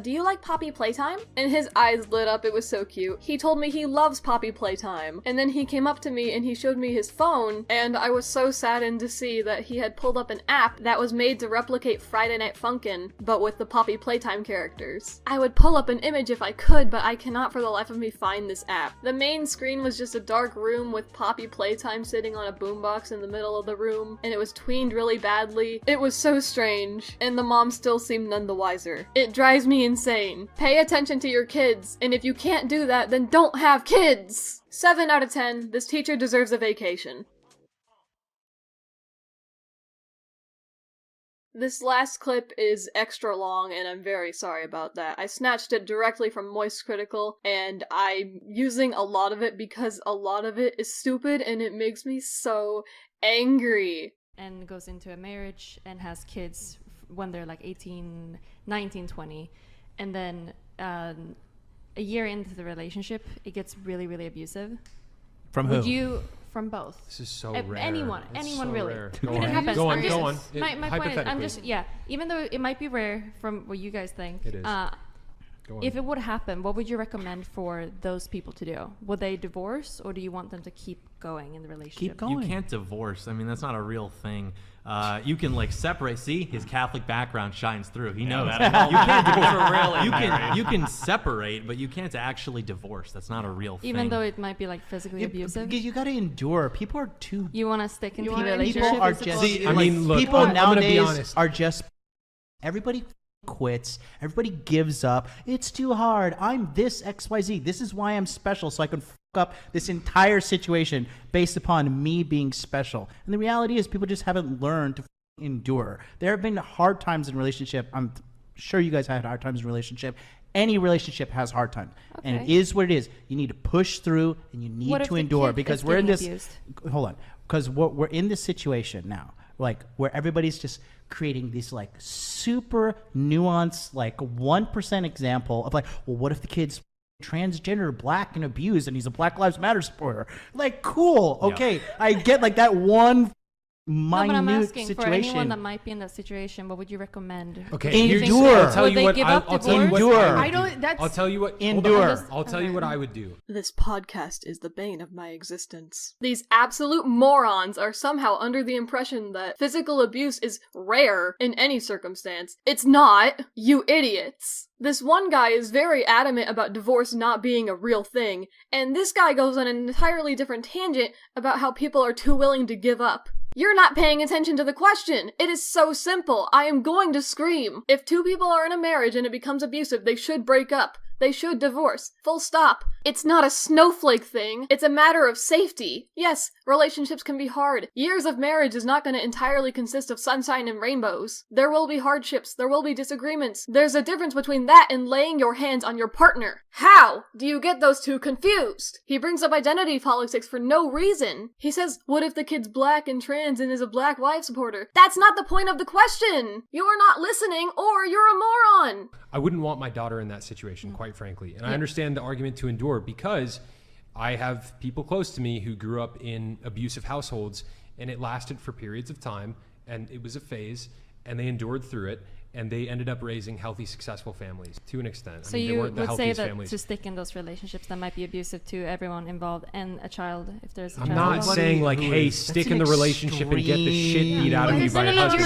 do you like Poppy Playtime? And his eyes lit up, it was so cute. He told me he loves Poppy Playtime. And then he came up to me and he showed me his phone, and I was so saddened to see that he had pulled up an app that was made to replicate Friday Night Funkin', but with the Poppy Playtime characters. I would pull up an image if I could, but I cannot for the life of me find this app. The main screen was just a dark room with Poppy Playtime sitting on a boombox in the middle of the room, and it was tweened really badly. It was so strange, and the mom still seemed none the wiser. It drives me insane. Pay attention to your kids, and if you can't do that, then don't have kids! 7 out of 10, this teacher deserves a vacation. This last clip is extra long, and I'm very sorry about that. I snatched it directly from Moist Critical, and I'm using a lot of it because a lot of it is stupid, and it makes me so angry. And goes into a marriage and has kids when they're like 18, 19, 20. And then a year into the relationship, it gets really, really abusive. From who? Would you... From both. This is so rare. Anyone So really. rare. I mean, it happens. Go on. My point is, I'm just, even though it might be rare from what you guys think, it is. If it would happen, what would you recommend for those people to do? Would they divorce, or do you want them to keep going in the relationship? Keep going. You can't divorce. I mean, that's not a real thing. You can like separate. See, his Catholic background shines through. He knows. You can't divorce. You can separate, but you can't actually divorce. That's not a real thing. Even though it might be like physically abusive. You got to endure. People are too. You want to stick into the People relationship. are just. See, I mean, look. People I'm gonna be nowadays honest. are just. Everybody quits. Everybody gives up. It's too hard. I'm this XYZ. This is why I'm special, so I can up this entire situation based upon me being special. And the reality is people just haven't learned to endure. There have been hard times in relationship. I'm sure you guys had hard times in relationship. Any relationship has hard times. Okay. And it is what it is. You need to push through and you need to endure because we're in this abused? hold on. Because we're in this situation now, like where everybody's just creating this like super nuanced, like 1% example of like, well, what if the kid's transgender, black, and abused, and he's a Black Lives Matter supporter? Like, cool, okay, I get like that one minute but I'm asking situation. for anyone that might be in that situation, what would you recommend? Okay, endure. I'll tell you what. I'll tell you what endure. I'll tell you what. Endure. I'll tell you what I would do. This podcast is the bane of my existence. These absolute morons are somehow under the impression that physical abuse is rare in any circumstance. It's not, you idiots. This one guy is very adamant about divorce not being a real thing, and this guy goes on an entirely different tangent about how people are too willing to give up. You're not paying attention to the question. It is so simple. I am going to scream. If two people are in a marriage and it becomes abusive, they should break up. They should divorce. Full stop. It's not a snowflake thing. It's a matter of safety. Yes, relationships can be hard. Years of marriage is not going to entirely consist of sunshine and rainbows. There will be hardships. There will be disagreements. There's a difference between that and laying your hands on your partner. How do you get those two confused? He brings up identity politics for no reason. He says, what if the kid's black and trans and is a Black Lives supporter? That's not the point of the question. You're not listening, or you're a moron. I wouldn't want my daughter in that situation, quite frankly. And I understand the argument to endure because I have people close to me who grew up in abusive households, and it lasted for periods of time, and it was a phase, and they endured through it, and they ended up raising healthy, successful families to an extent. So you would say that to stick in those relationships that might be abusive to everyone involved and a child, if there's a child. I'm not saying like, hey, stick in the relationship and get the shit beat out of you by a husband.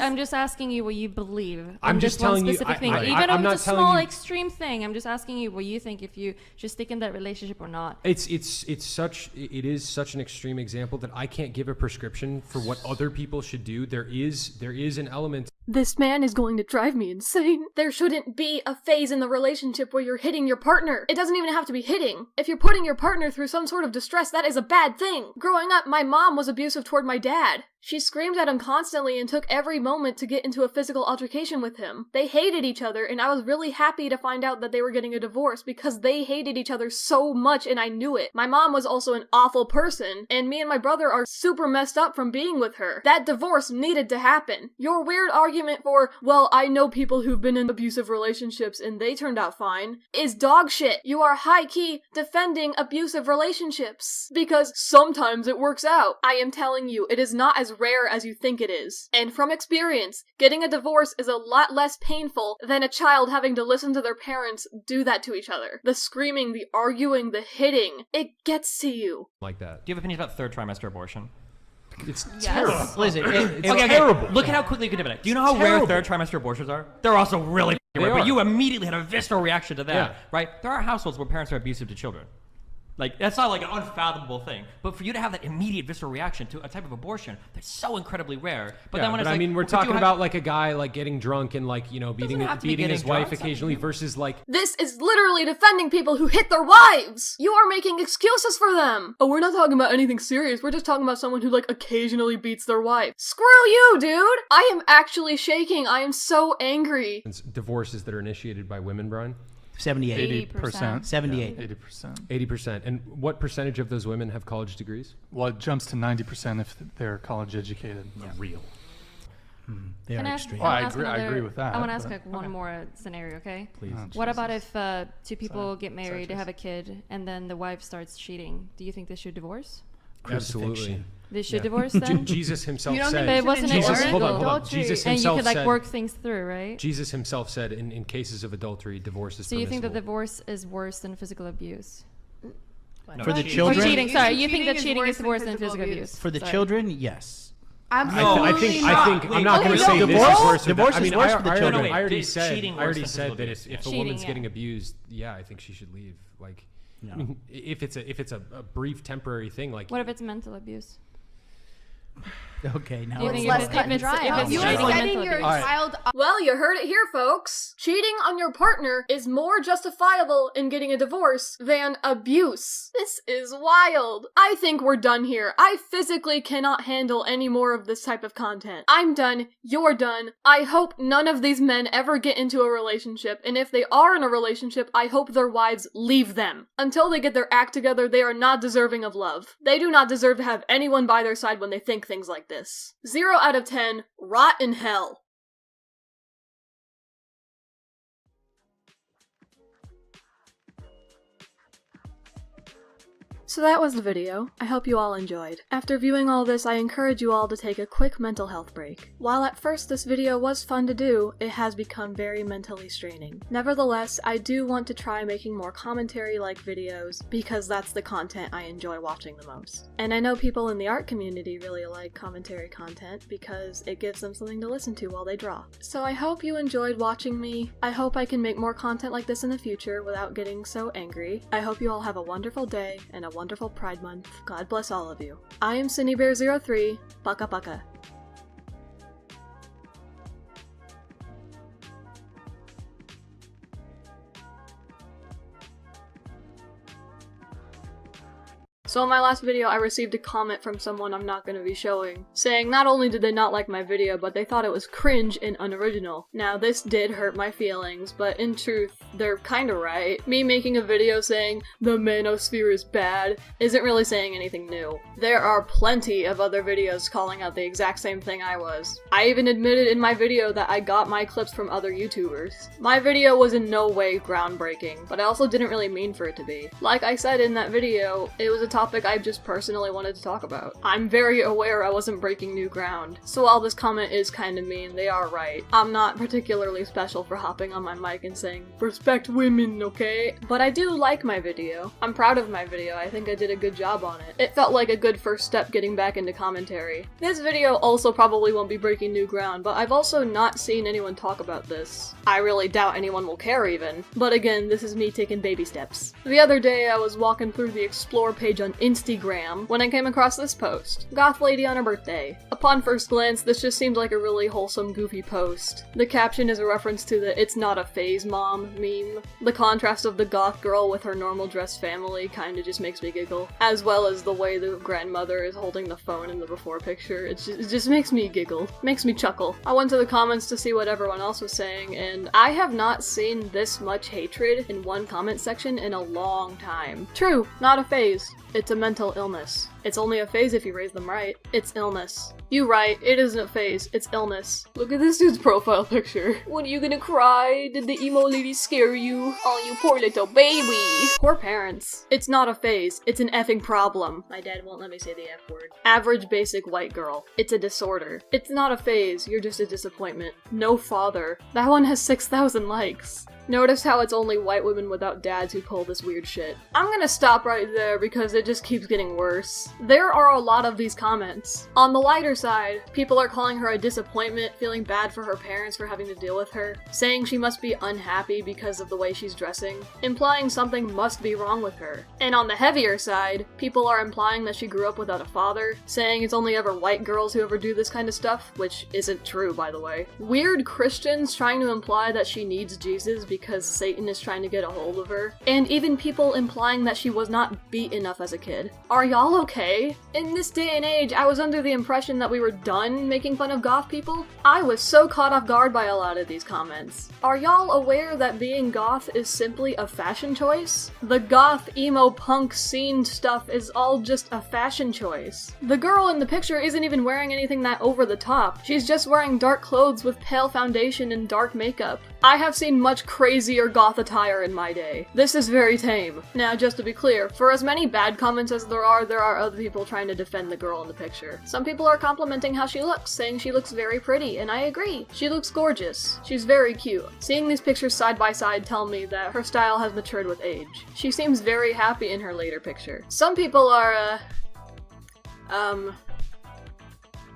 I'm just asking you what you believe. I'm just telling you. Even though it's a small extreme thing, I'm just asking you what you think if you should stick in that relationship or not. It is such an extreme example that I can't give a prescription for what other people should do. There is an element. This man is going to drive me insane. There shouldn't be a phase in the relationship where you're hitting your partner. It doesn't even have to be hitting. If you're putting your partner through some sort of distress, that is a bad thing. Growing up, my mom was abusive toward my dad. She screamed at him constantly and took every moment to get into a physical altercation with him. They hated each other, and I was really happy to find out that they were getting a divorce because they hated each other so much and I knew it. My mom was also an awful person, and me and my brother are super messed up from being with her. That divorce needed to happen. Your weird argument for, well, I know people who've been in abusive relationships and they turned out fine, is dog shit. You are high-key defending abusive relationships because sometimes it works out. I am telling you, it is not as rare as you think it is. And from experience, getting a divorce is a lot less painful than a child having to listen to their parents do that to each other. The screaming, the arguing, the hitting, it gets to you. Like that. Do you have opinions about third trimester abortion? It's terrible. Listen, it's okay, terrible. Look at how quickly you can debate it. Do you know how rare Terrible. third trimester abortions are? They're also really rare, are. but you immediately had a visceral reaction to that, Yeah. right? There are households where parents are abusive to children. Like, that's not like an unfathomable thing. But for you to have that immediate visceral reaction to a type of abortion that's so incredibly rare. But then when it's I like, mean, we're but you talking have- about like a guy like getting drunk and like, you know, beating have to be his getting wife drunk. occasionally versus like This is literally defending people who hit their wives! You are making excuses for them! Oh, we're not talking about anything serious, we're just talking about someone who like occasionally beats their wife. Screw you, dude! I am actually shaking, I am so angry. divorces that are initiated by women, Brian. 78. 80%. 78. 80%. 80%. And what percentage of those women have college degrees? Well, it jumps to 90% if they're college educated. Real. They Can are I ask- extreme. Well, I ask agree another- with that. I want to ask but- like one more scenario, okay? Please. Oh, What about Jesus. if two people Sorry. get married, they Sorry, have a kid, and then the wife starts cheating? Do you think they should divorce? Absolutely. They should divorce then? Jesus himself You don't said. think it wasn't Jesus, illegal? hold on. Jesus And you himself could like said. work things through, right? Jesus himself said in cases of adultery, divorce is So you think that permissible. divorce is worse than physical abuse? For the Or children? cheating, sorry. You think that cheating is worse than physical abuse? For the Sorry. children, yes. I think I'm not going to say this divorce- is worse. than divorce that. I is mean, worse I for the already- children. I already Is said. cheating I worse already than said that physical if a abuse? woman's Cheating, getting yeah. abused, yeah, I think she should leave. Like, if it's a brief temporary thing, like What if it's mental abuse? Okay, now Do you think let's if cut it's and dry. if it's You are cheating and setting mental your abuse? child up. Well, you heard it here, folks. Cheating on your partner is more justifiable in getting a divorce than abuse. This is wild. I think we're done here. I physically cannot handle any more of this type of content. I'm done. You're done. I hope none of these men ever get into a relationship, and if they are in a relationship, I hope their wives leave them. Until they get their act together, they are not deserving of love. They do not deserve to have anyone by their side when they think things like this. 0 out of 10, rot in hell. So that was the video. I hope you all enjoyed. After viewing all this, I encourage you all to take a quick mental health break. While at first this video was fun to do, it has become very mentally straining. Nevertheless, I do want to try making more commentary-like videos because that's the content I enjoy watching the most. And I know people in the art community really like commentary content because it gives them something to listen to while they draw. So I hope you enjoyed watching me. I hope I can make more content like this in the future without getting so angry. I hope you all have a wonderful day and a wonderful Pride Month. God bless all of you. I am Synnibear03. Paka paka. So in my last video, I received a comment from someone I'm not going to be showing, saying not only did they not like my video, but they thought it was cringe and unoriginal. Now this did hurt my feelings, but in truth, they're kinda right. Me making a video saying, the manosphere is bad, isn't really saying anything new. There are plenty of other videos calling out the exact same thing I was. I even admitted in my video that I got my clips from other YouTubers. My video was in no way groundbreaking, but I also didn't really mean for it to be. Like I said in that video, it was a topic I just personally wanted to talk about. I'm very aware I wasn't breaking new ground, so while this comment is kinda mean, they are right. I'm not particularly special for hopping on my mic and saying, respect women, okay? But I do like my video. I'm proud of my video, I think I did a good job on it. It felt like a good first step getting back into commentary. This video also probably won't be breaking new ground, but I've also not seen anyone talk about this. I really doubt anyone will care even. But again, this is me taking baby steps. The other day I was walking through the Explore page on Instagram when I came across this post. Goth lady on her birthday. Upon first glance, this just seemed like a really wholesome, goofy post. The caption is a reference to the "it's not a phase mom" meme. The contrast of the goth girl with her normal dress family kinda just makes me giggle, as well as the way the grandmother is holding the phone in the before picture. It just makes me giggle. Makes me chuckle. I went to the comments to see what everyone else was saying, and I have not seen this much hatred in one comment section in a long time. True, not a phase. It's a mental illness. It's only a phase if you raise them right. It's illness. You right, it isn't a phase, it's illness. Look at this dude's profile picture. When are you gonna cry? Did the emo lady scare you? Oh, you poor little baby. Poor parents. It's not a phase, it's an effing problem. My dad won't let me say the F word. Average basic white girl. It's a disorder. It's not a phase, you're just a disappointment. No father. That one has 6,000 likes. Notice how it's only white women without dads who pull this weird shit. I'm gonna stop right there because it just keeps getting worse. There are a lot of these comments. On the lighter side, people are calling her a disappointment, feeling bad for her parents for having to deal with her, saying she must be unhappy because of the way she's dressing, implying something must be wrong with her. And on the heavier side, people are implying that she grew up without a father, saying it's only ever white girls who ever do this kind of stuff, which isn't true, by the way. Weird Christians trying to imply that she needs Jesus because Satan is trying to get a hold of her, and even people implying that she was not beat enough as a kid. Are y'all okay? In this day and age, I was under the impression that we were done making fun of goth people. I was so caught off guard by a lot of these comments. Are y'all aware that being goth is simply a fashion choice? The goth, emo, punk scene stuff is all just a fashion choice. The girl in the picture isn't even wearing anything that over the top. She's just wearing dark clothes with pale foundation and dark makeup. I have seen much crazier goth attire in my day. This is very tame. Now, just to be clear, for as many bad comments as there are other people trying to defend the girl in the picture. Some people are complimenting how she looks, saying she looks very pretty, and I agree. She looks gorgeous. She's very cute. Seeing these pictures side by side tell me that her style has matured with age. She seems very happy in her later picture. Some people are,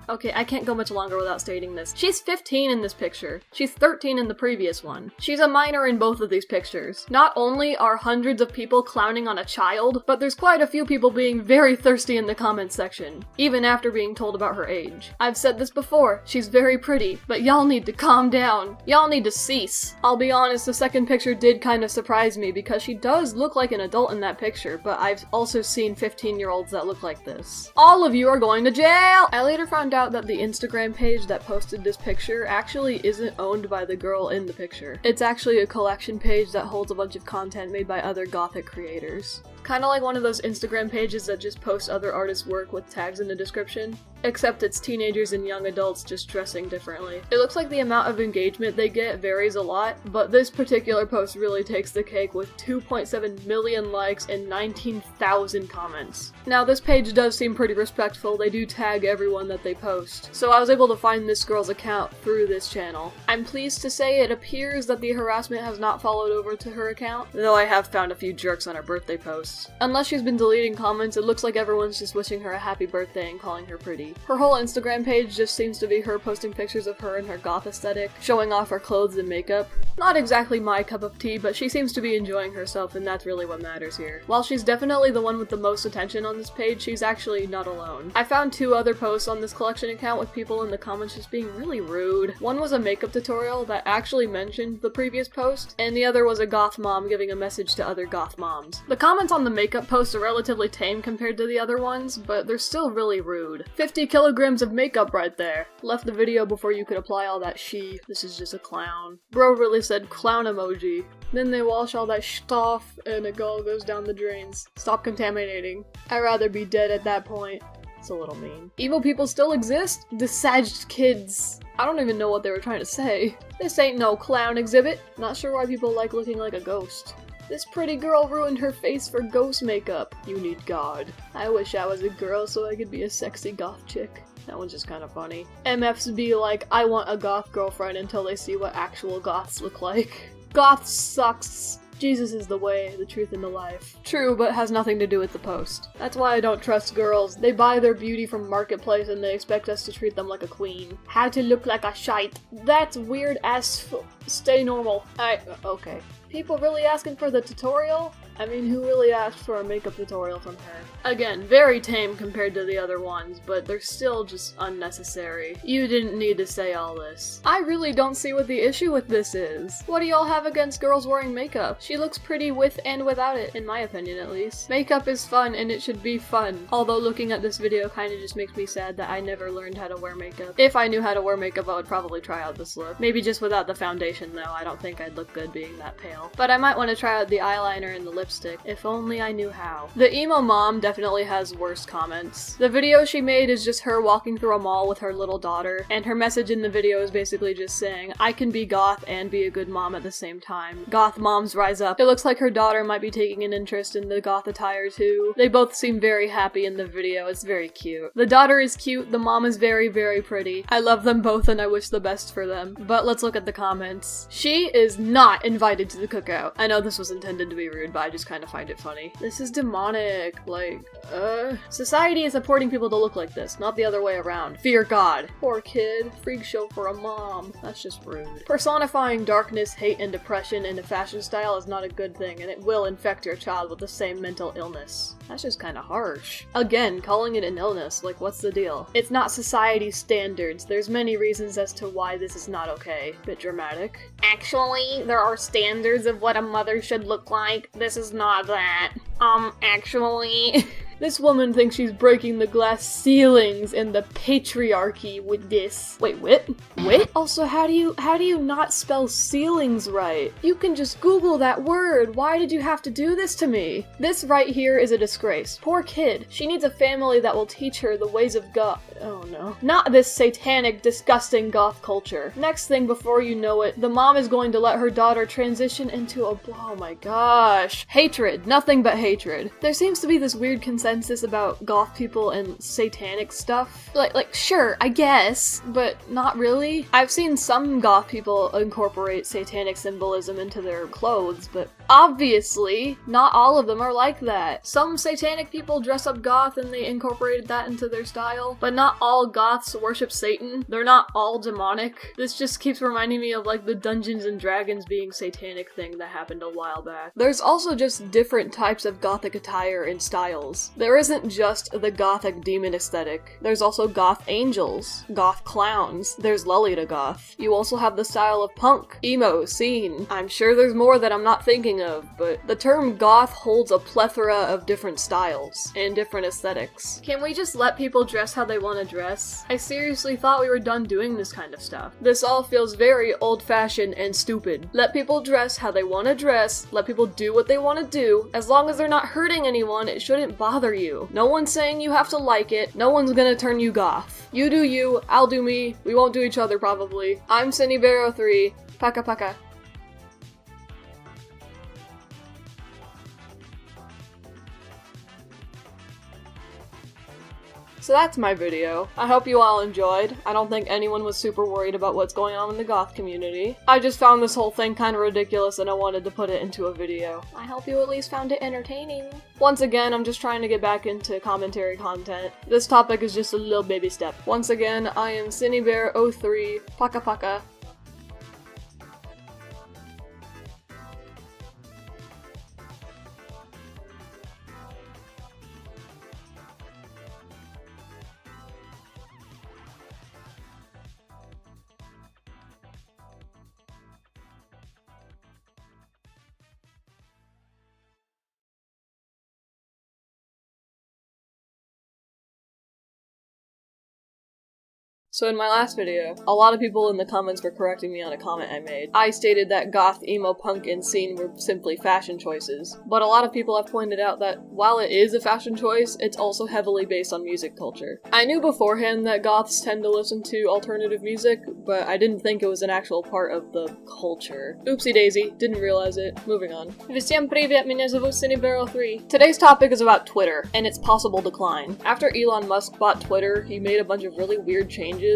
okay, I can't go much longer without stating this. She's 15 in this picture. She's 13 in the previous one. She's a minor in both of these pictures. Not only are hundreds of people clowning on a child, but there's quite a few people being very thirsty in the comments section, even after being told about her age. I've said this before, she's very pretty, but y'all need to calm down. Y'all need to cease. I'll be honest, the second picture did kind of surprise me because she does look like an adult in that picture, but I've also seen 15-year-olds that look like this. All of you are going to jail! I later found out that the Instagram page that posted this picture actually isn't owned by the girl in the picture. It's actually a collection page that holds a bunch of content made by other gothic creators. Kinda like one of those Instagram pages that just post other artists' work with tags in the description. Except it's teenagers and young adults just dressing differently. It looks like the amount of engagement they get varies a lot, but this particular post really takes the cake with 2.7 million likes and 19,000 comments. Now this page does seem pretty respectful, they do tag everyone that they post, so I was able to find this girl's account through this channel. I'm pleased to say it appears that the harassment has not followed over to her account, though I have found a few jerks on her birthday posts. Unless she's been deleting comments, it looks like everyone's just wishing her a happy birthday and calling her pretty. Her whole Instagram page just seems to be her posting pictures of her in her goth aesthetic, showing off her clothes and makeup. Not exactly my cup of tea, but she seems to be enjoying herself, and that's really what matters here. While she's definitely the one with the most attention on this page, she's actually not alone. I found 2 other posts on this collection account with people in the comments just being really rude. One was a makeup tutorial that actually mentioned the previous post, and the other was a goth mom giving a message to other goth moms. The comments on the makeup posts are relatively tame compared to the other ones, but they're still really rude. 50 kilograms of makeup right there. Left the video before you could apply all that she. This is just a clown. Bro really said clown emoji. Then they wash all that stuff and it all goes down the drains. Stop contaminating. I'd rather be dead at that point. It's a little mean. Evil people still exist? Desaged kids. I don't even know what they were trying to say. This ain't no clown exhibit. Not sure why people like looking like a ghost. This pretty girl ruined her face for ghost makeup. You need God. I wish I was a girl so I could be a sexy goth chick. That one's just kind of funny. MFs be like, I want a goth girlfriend until they see what actual goths look like. Goth sucks. Jesus is the way, the truth, and the life. True, but has nothing to do with the post. That's why I don't trust girls. They buy their beauty from Marketplace and they expect us to treat them like a queen. How to look like a shite. That's weird as stay normal. Okay. People really asking for the tutorial? I mean, who really asked for a makeup tutorial from her? Again, very tame compared to the other ones, but they're still just unnecessary. You didn't need to say all this. I really don't see what the issue with this is. What do y'all have against girls wearing makeup? She looks pretty with and without it, in my opinion at least. Makeup is fun and it should be fun. Although looking at this video kinda just makes me sad that I never learned how to wear makeup. If I knew how to wear makeup, I would probably try out this look. Maybe just without the foundation though, I don't think I'd look good being that pale. But I might want to try out the eyeliner and the lip lipstick. If only I knew how. The emo mom definitely has worse comments. The video she made is just her walking through a mall with her little daughter, and her message in the video is basically just saying, I can be goth and be a good mom at the same time. Goth moms rise up. It looks like her daughter might be taking an interest in the goth attire too. They both seem very happy in the video. It's very cute. The daughter is cute, the mom is very, very pretty. I love them both and I wish the best for them. But let's look at the comments. She is not invited to the cookout. I know this was intended to be rude, but I just kind of find it funny. This is demonic. Like, society is supporting people to look like this, not the other way around. Fear God. Poor kid. Freak show for a mom. That's just rude. Personifying darkness, hate, and depression in a fashion style is not a good thing, and it will infect your child with the same mental illness. That's just kind of harsh. Again, calling it an illness, like what's the deal? It's not society's standards. There's many reasons as to why this is not okay. Bit dramatic. Actually, there are standards of what a mother should look like. This is not that. Actually... This woman thinks she's breaking the glass ceilings in the patriarchy with this. Wait, what? What? Also, how do you not spell ceilings right? You can just Google that word. Why did you have to do this to me? This right here is a disgrace. Poor kid. She needs a family that will teach her the ways of goth. Oh no. Not this satanic, disgusting goth culture. Next thing before you know it, the mom is going to let her daughter transition into a- oh my gosh. Hatred. Nothing but hatred. There seems to be this weird consensus about goth people and satanic stuff. Like, sure, I guess, but not really. I've seen some goth people incorporate satanic symbolism into their clothes, but obviously, not all of them are like that. Some satanic people dress up goth and they incorporated that into their style, but not all goths worship Satan. They're not all demonic. This just keeps reminding me of like the Dungeons and Dragons being satanic thing that happened a while back. There's also just different types of gothic attire and styles. There isn't just the gothic demon aesthetic. There's also goth angels, goth clowns, there's Lolita goth. You also have the style of punk, emo, scene. I'm sure there's more that I'm not thinking of, but the term goth holds a plethora of different styles and different aesthetics. Can we just let people dress how they want to dress? I seriously thought we were done doing this kind of stuff. This all feels very old-fashioned and stupid. Let people dress how they want to dress, let people do what they want to do. As long as they're not hurting anyone, it shouldn't bother you. No one's saying you have to like it. No one's gonna turn you goth. You do you, I'll do me. We won't do each other probably. I'm Synnibear03. Paka paka. So that's my video. I hope you all enjoyed. I don't think anyone was super worried about what's going on in the goth community. I just found this whole thing kind of ridiculous and I wanted to put it into a video. I hope you at least found it entertaining. Once again, I'm just trying to get back into commentary content. This topic is just a little baby step. Once again, I am Synnibear03. Paka paka. So in my last video, a lot of people in the comments were correcting me on a comment I made. I stated that goth, emo, punk, and scene were simply fashion choices, but a lot of people have pointed out that while it is a fashion choice, it's also heavily based on music culture. I knew beforehand that goths tend to listen to alternative music, but I didn't think it was an actual part of the culture. Oopsie daisy, didn't realize it. Moving on. Всем привет, меня зовут Synnibear03. Today's topic is about Twitter, and its possible decline. After Elon Musk bought Twitter, he made a bunch of really weird changes,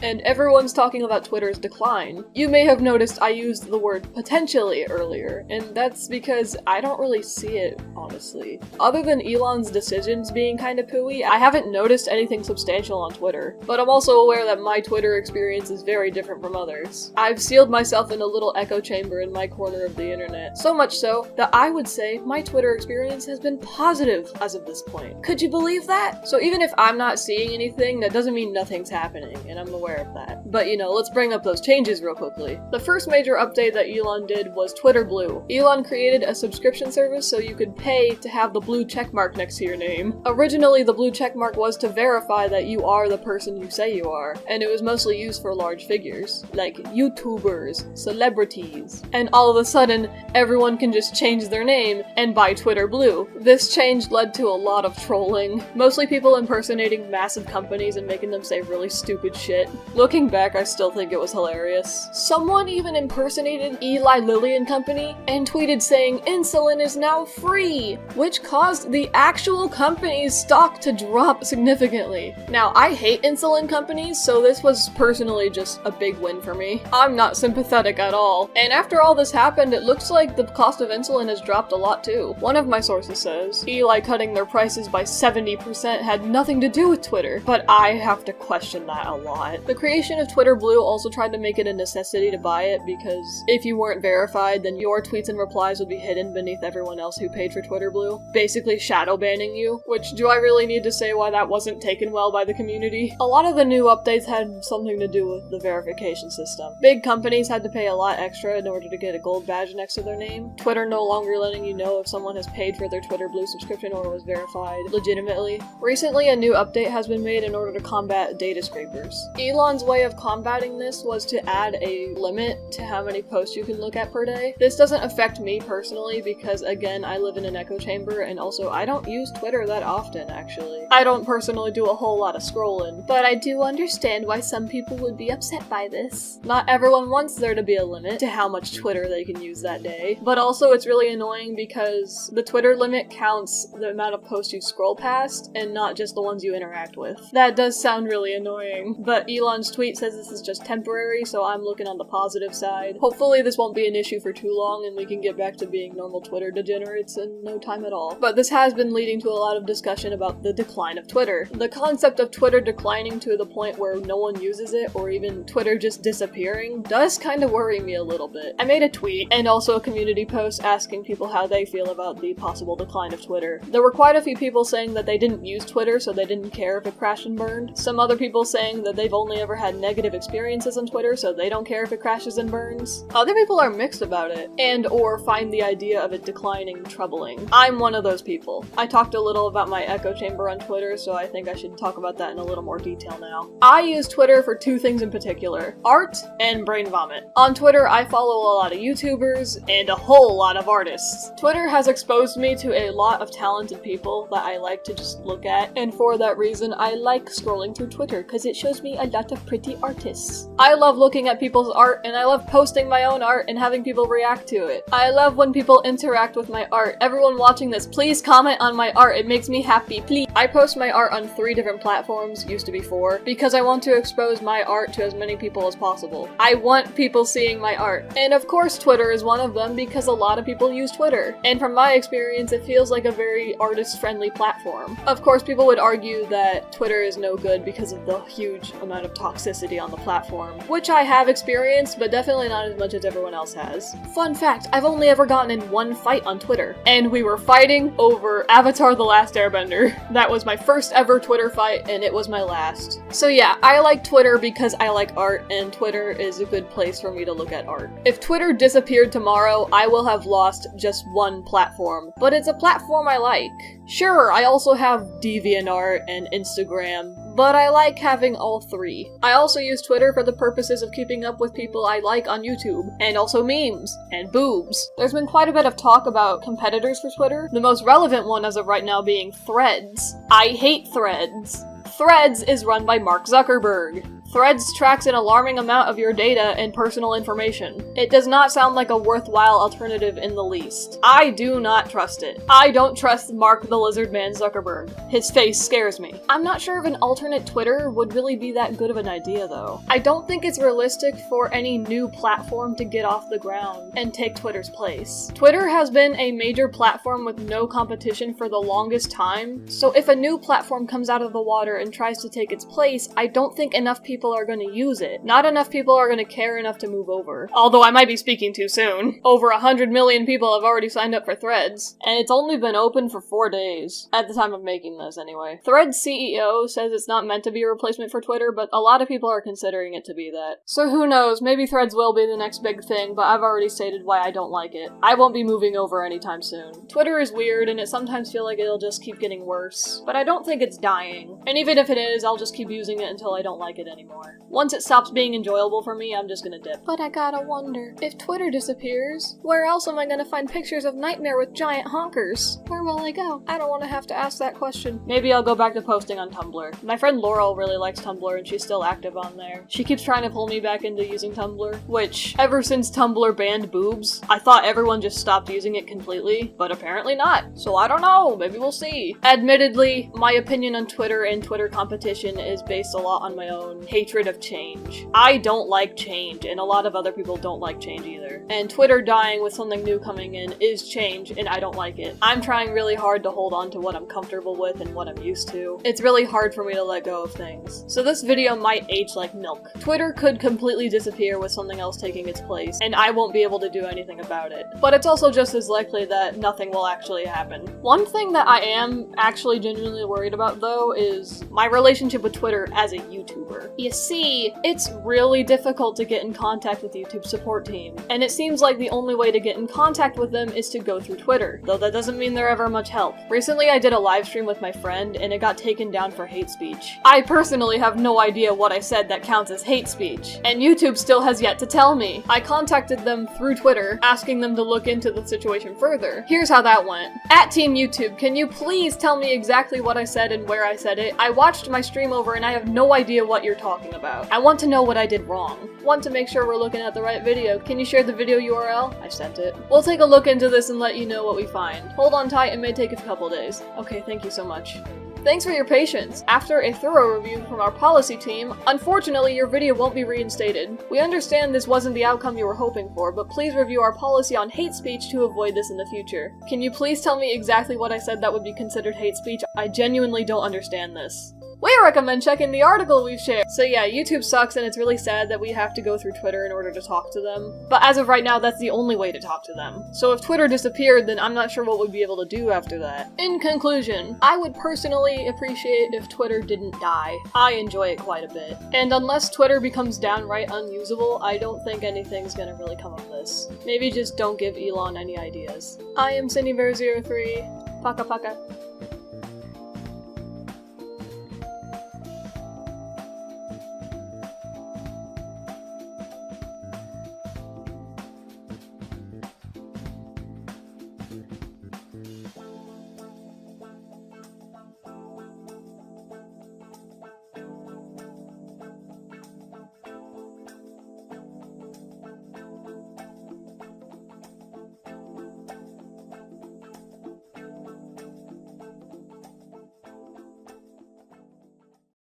and everyone's talking about Twitter's decline. You may have noticed I used the word potentially earlier, and that's because I don't really see it, honestly. Other than Elon's decisions being kinda pooey, I haven't noticed anything substantial on Twitter, but I'm also aware that my Twitter experience is very different from others. I've sealed myself in a little echo chamber in my corner of the internet, so much so that I would say my Twitter experience has been positive as of this point. Could you believe that? So even if I'm not seeing anything, that doesn't mean nothing's happening. trolling, and I'm aware of that. But let's bring up those changes real quickly. The first major update that Elon did was Twitter Blue. Elon created a subscription service so you could pay to have the blue checkmark next to your name. Originally, the blue checkmark was to verify that you are the person you say you are, and it was mostly used for large figures, like YouTubers, celebrities. And all of a sudden, everyone can just change their name and buy Twitter Blue. This change led to a lot of trolling, mostly people impersonating massive companies and making them say really stupid shit. Looking back, I still think it was hilarious. Someone even impersonated Eli Lilly and Company and tweeted saying insulin is now free, which caused the actual company's stock to drop significantly. Now, I hate insulin companies, so this was personally just a big win for me. I'm not sympathetic at all. And after all this happened, it looks like the cost of insulin has dropped a lot too. One of my sources says Eli cutting their prices by 70% had nothing to do with Twitter, but I have to question that a lot. The creation of Twitter Blue also tried to make it a necessity to buy it because if you weren't verified, then your tweets and replies would be hidden beneath everyone else who paid for Twitter Blue, basically shadow banning you, which do I really need to say why that wasn't taken well by the community? A lot of the new updates had something to do with the verification system. Big companies had to pay a lot extra in order to get a gold badge next to their name. Twitter no longer letting you know if someone has paid for their Twitter Blue subscription or was verified legitimately. Recently, a new update has been made in order to combat data scrapers. Elon's way of combating this was to add a limit to how many posts you can look at per day. This doesn't affect me personally because, again, I live in an echo chamber and also I don't use Twitter that often, actually. I don't personally do a whole lot of scrolling, but I do understand why some people would be upset by this. Not everyone wants there to be a limit to how much Twitter they can use that day, but also it's really annoying because the Twitter limit counts the amount of posts you scroll past and not just the ones you interact with. That does sound really annoying, but Elon's tweet says this is just temporary, so I'm looking on the positive side. Hopefully this won't be an issue for too long and we can get back to being normal Twitter degenerates in no time at all. But this has been leading to a lot of discussion about the decline of Twitter. The concept of Twitter declining to the point where no one uses it, or even Twitter just disappearing, does kind of worry me a little bit. I made a tweet and also a community post asking people how they feel about the possible decline of Twitter. There were quite a few people saying that they didn't use Twitter, so they didn't care if it crashed and burned. Some other people saying that they've only ever had negative experiences on Twitter, so they don't care if it crashes and burns. Other people are mixed about it, and or find the idea of it declining troubling. I'm one of those people. I talked a little about my echo chamber on Twitter, so I think I should talk about that in a little more detail now. I use Twitter for two things in particular: art and brain vomit. On Twitter, I follow a lot of YouTubers and a whole lot of artists. Twitter has exposed me to a lot of talented people that I like to just look at, and for that reason, I like scrolling through Twitter because it shows me a lot of pretty artists. I love looking at people's art, and I love posting my own art and having people react to it. I love when people interact with my art. Everyone watching this, please comment on my art. It makes me happy, please. I post my art on 3 different platforms, used to be 4, because I want to expose my art to as many people as possible. I want people seeing my art. And of course Twitter is one of them because a lot of people use Twitter. And from my experience, it feels like a very artist-friendly platform. Of course, people would argue that Twitter is no good because of the huge amount of toxicity on the platform, which I have experienced, but definitely not as much as everyone else has. Fun fact, I've only ever gotten in one fight on Twitter, and we were fighting over Avatar: The Last Airbender. That was my first ever Twitter fight, and it was my last. So yeah, I like Twitter because I like art, and Twitter is a good place for me to look at art. If Twitter disappeared tomorrow, I will have lost just one platform, but it's a platform I like. Sure, I also have DeviantArt and Instagram, but I like having all 3. I also use Twitter for the purposes of keeping up with people I like on YouTube, and also memes, and boobs. There's been quite a bit of talk about competitors for Twitter, the most relevant one as of right now being Threads. I hate Threads. Threads is run by Mark Zuckerberg. Threads tracks an alarming amount of your data and personal information. It does not sound like a worthwhile alternative in the least. I do not trust it. I don't trust Mark the Lizard Man Zuckerberg. His face scares me. I'm not sure if an alternate Twitter would really be that good of an idea though. I don't think it's realistic for any new platform to get off the ground and take Twitter's place. Twitter has been a major platform with no competition for the longest time, so if a new platform comes out of the water and tries to take its place, I don't think enough people people are gonna use it. Not enough people are gonna care enough to move over. Although I might be speaking too soon. Over 100 million people have already signed up for Threads, and it's only been open for 4 days. At the time of making this, anyway. Threads CEO says it's not meant to be a replacement for Twitter, but a lot of people are considering it to be that. So who knows, maybe Threads will be the next big thing, but I've already stated why I don't like it. I won't be moving over anytime soon. Twitter is weird, and it sometimes feels like it'll just keep getting worse, but I don't think it's dying. And even if it is, I'll just keep using it until I don't like it anymore. Once it stops being enjoyable for me, I'm just gonna dip. But I gotta wonder, if Twitter disappears, where else am I gonna find pictures of Nightmare with giant honkers? Where will I go? I don't want to have to ask that question. Maybe I'll go back to posting on Tumblr. My friend Laurel really likes Tumblr and she's still active on there. She keeps trying to pull me back into using Tumblr, which, ever since Tumblr banned boobs, I thought everyone just stopped using it completely, but apparently not. So I don't know, maybe we'll see. Admittedly, my opinion on Twitter and Twitter competition is based a lot on my own hatred of change. I don't like change, and a lot of other people don't like change either. And Twitter dying with something new coming in is change, and I don't like it. I'm trying really hard to hold on to what I'm comfortable with and what I'm used to. It's really hard for me to let go of things. So this video might age like milk. Twitter could completely disappear with something else taking its place, and I won't be able to do anything about it. But it's also just as likely that nothing will actually happen. One thing that I am actually genuinely worried about, though, is my relationship with Twitter as a YouTuber. You see, it's really difficult to get in contact with YouTube's support team, and it seems like the only way to get in contact with them is to go through Twitter, though that doesn't mean they're ever much help. Recently I did a live stream with my friend, and it got taken down for hate speech. I personally have no idea what I said that counts as hate speech, and YouTube still has yet to tell me. I contacted them through Twitter, asking them to look into the situation further. Here's how that went. At Team YouTube, can you please tell me exactly what I said and where I said it? I watched my stream over and I have no idea what you're talking about. I want to know what I did wrong. Want to make sure we're looking at the right video. Can you share the video URL? I sent it. We'll take a look into this and let you know what we find. Hold on tight, it may take a couple days. Okay, thank you so much. Thanks for your patience. After a thorough review from our policy team, unfortunately your video won't be reinstated. We understand this wasn't the outcome you were hoping for, but please review our policy on hate speech to avoid this in the future. Can you please tell me exactly what I said that would be considered hate speech? I genuinely don't understand this. We recommend checking the article we've shared. So yeah, YouTube sucks and it's really sad that we have to go through Twitter in order to talk to them. But as of right now, that's the only way to talk to them. So if Twitter disappeared, then I'm not sure what we'd be able to do after that. In conclusion, I would personally appreciate if Twitter didn't die. I enjoy it quite a bit. And unless Twitter becomes downright unusable, I don't think anything's gonna really come of this. Maybe just don't give Elon any ideas. I am Synnibear03. Paka paka.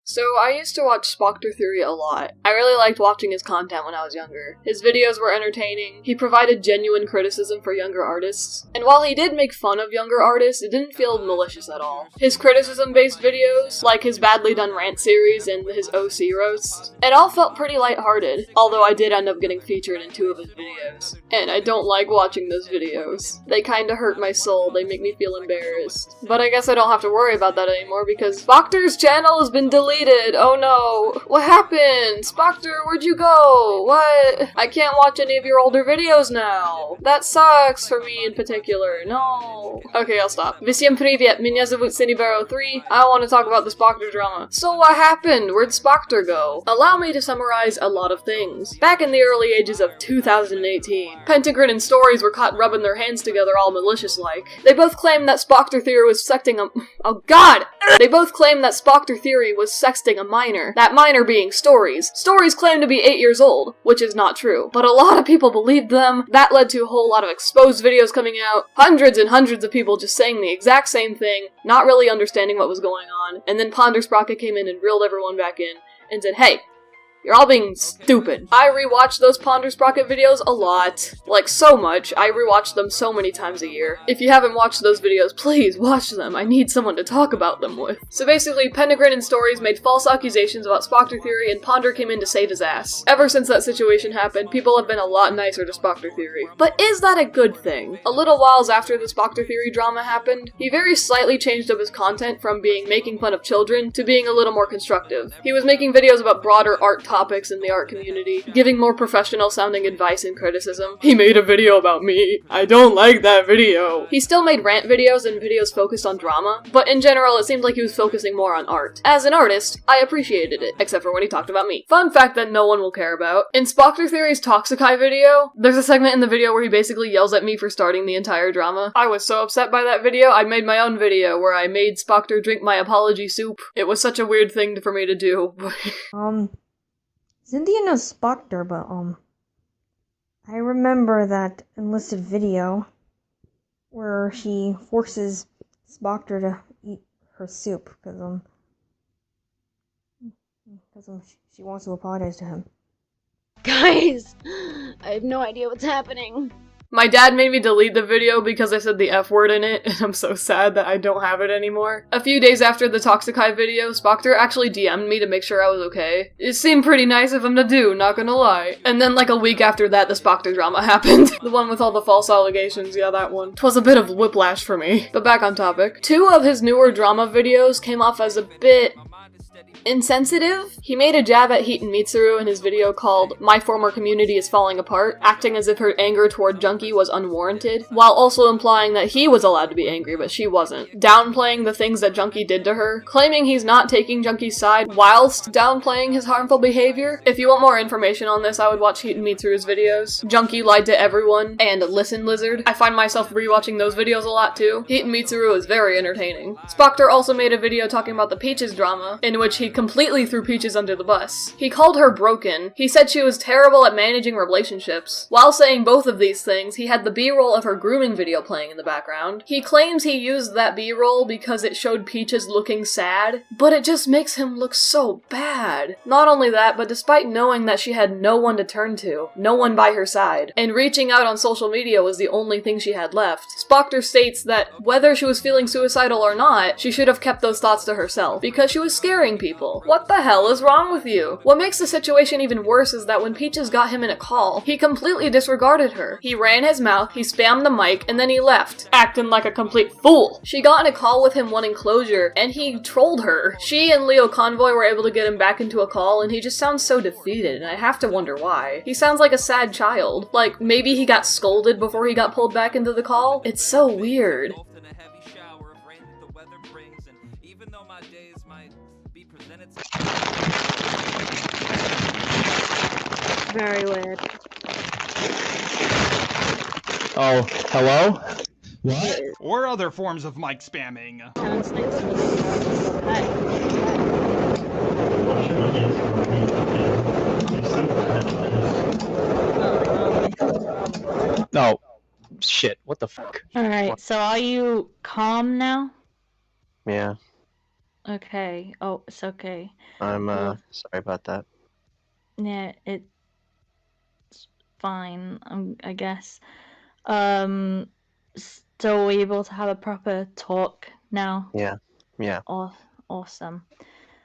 So I used to watch Spookter a lot. I really liked watching his content when I was younger. His videos were entertaining, he provided genuine criticism for younger artists, and while he did make fun of younger artists, it didn't feel malicious at all. His criticism-based videos, like his Badly Done Rant series and his OC roast, it all felt pretty lighthearted, although I did end up getting featured in 2 of his videos. And I don't like watching those videos. They kinda hurt my soul, they make me feel embarrassed. But I guess I don't have to worry about that anymore because Spookter's channel has been deleted! Oh no! What happened? Spookter, where'd you go? What? I can't watch any of your older videos now. That sucks for me in particular. No. Okay, I'll stop. Всем привет, меня зовут Synnibear03. I want to talk about the Spookter drama. So what happened? Where'd Spookter go? Allow me to summarize a lot of things. Back in the early ages of 2018, Pentagrin and Stories were caught rubbing their hands together all malicious-like. They both claimed that Spookter Theory was sexting a- Oh god! They both claimed that Spookter Theory was sexting a minor, that minor being Stories. Stories claimed to be 8 years old, which is not true, but a lot of people believed them. That led to a whole lot of exposed videos coming out, hundreds and hundreds of people just saying the exact same thing, not really understanding what was going on, and then Pondersprocket came in and reeled everyone back in, and said, hey, You're all being stupid. I rewatch those Ponder Sprocket videos a lot. Like, so much. I rewatch them so many times a year. If you haven't watched those videos, please watch them. I need someone to talk about them with. So basically, Pendergrin and Stories made false accusations about Spoctor Theory, and Ponder came in to save his ass. Ever since that situation happened, people have been a lot nicer to Spoctor Theory. But is that a good thing? A little whiles after the Spoctor Theory drama happened, he very slightly changed up his content from being making fun of children to being a little more constructive. He was making videos about broader art topics in the art community, giving more professional sounding advice and criticism. He made a video about me. I don't like that video. He still made rant videos and videos focused on drama, but in general it seemed like he was focusing more on art. As an artist, I appreciated it, except for when he talked about me. Fun fact that no one will care about. In Spoctor Theory's Toxikai video, there's a segment in the video where he basically yells at me for starting the entire drama. I was so upset by that video, I made my own video where I made Spoctor drink my apology soup. It was such a weird thing for me to do. Cynthia knows Spoctor, but, I remember that enlisted video where she forces Spoctor to eat her soup, because she wants to apologize to him. Guys, I have no idea what's happening. My dad made me delete the video because I said the F word in it, and I'm so sad that I don't have it anymore. A few days after the Toxikai video, Spoctor actually DM'd me to make sure I was okay. It seemed pretty nice of him to do, not gonna lie. And then like a week after that, the Spoctor drama happened. The one with all the false allegations, yeah, that one. 'Twas a bit of whiplash for me. But back on topic. 2 of his newer drama videos came off as a bit insensitive. He made a jab at Heat and Mitsuru in his video called My Former Community is Falling Apart, acting as if her anger toward Junkie was unwarranted, while also implying that he was allowed to be angry but she wasn't, downplaying the things that Junkie did to her, claiming he's not taking Junkie's side whilst downplaying his harmful behavior. If you want more information on this, I would watch Heat and Mitsuru's videos. Junkie Lied to Everyone and Listen Lizard. I find myself rewatching those videos a lot too. Heat and Mitsuru is very entertaining. Spoctor also made a video talking about the Peaches drama, in which he completely threw Peaches under the bus. He called her broken. He said she was terrible at managing relationships. While saying both of these things, he had the B-roll of her grooming video playing in the background. He claims he used that B-roll because it showed Peaches looking sad, but it just makes him look so bad. Not only that, but despite knowing that she had no one to turn to, no one by her side, and reaching out on social media was the only thing she had left, Spoctor states that whether she was feeling suicidal or not, she should have kept those thoughts to herself, because she was scaring people. What the hell is wrong with you? What makes the situation even worse is that when Peaches got him in a call, he completely disregarded her. He ran his mouth, he spammed the mic, and then he left, acting like a complete fool. She got in a call with him wanting closure, and he trolled her. She and Leo Convoy were able to get him back into a call, and he just sounds so defeated, and I have to wonder why. He sounds like a sad child. Like, maybe he got scolded before he got pulled back into the call? It's so weird. Very weird. Oh, hello? What? Or other forms of mic spamming. No. Shit, what the fuck? Alright, so are you calm now? Yeah, Okay. Oh, it's okay. I'm sorry about that. Yeah, it's fine, I guess. So we're able to have a proper talk now? Yeah. Awesome.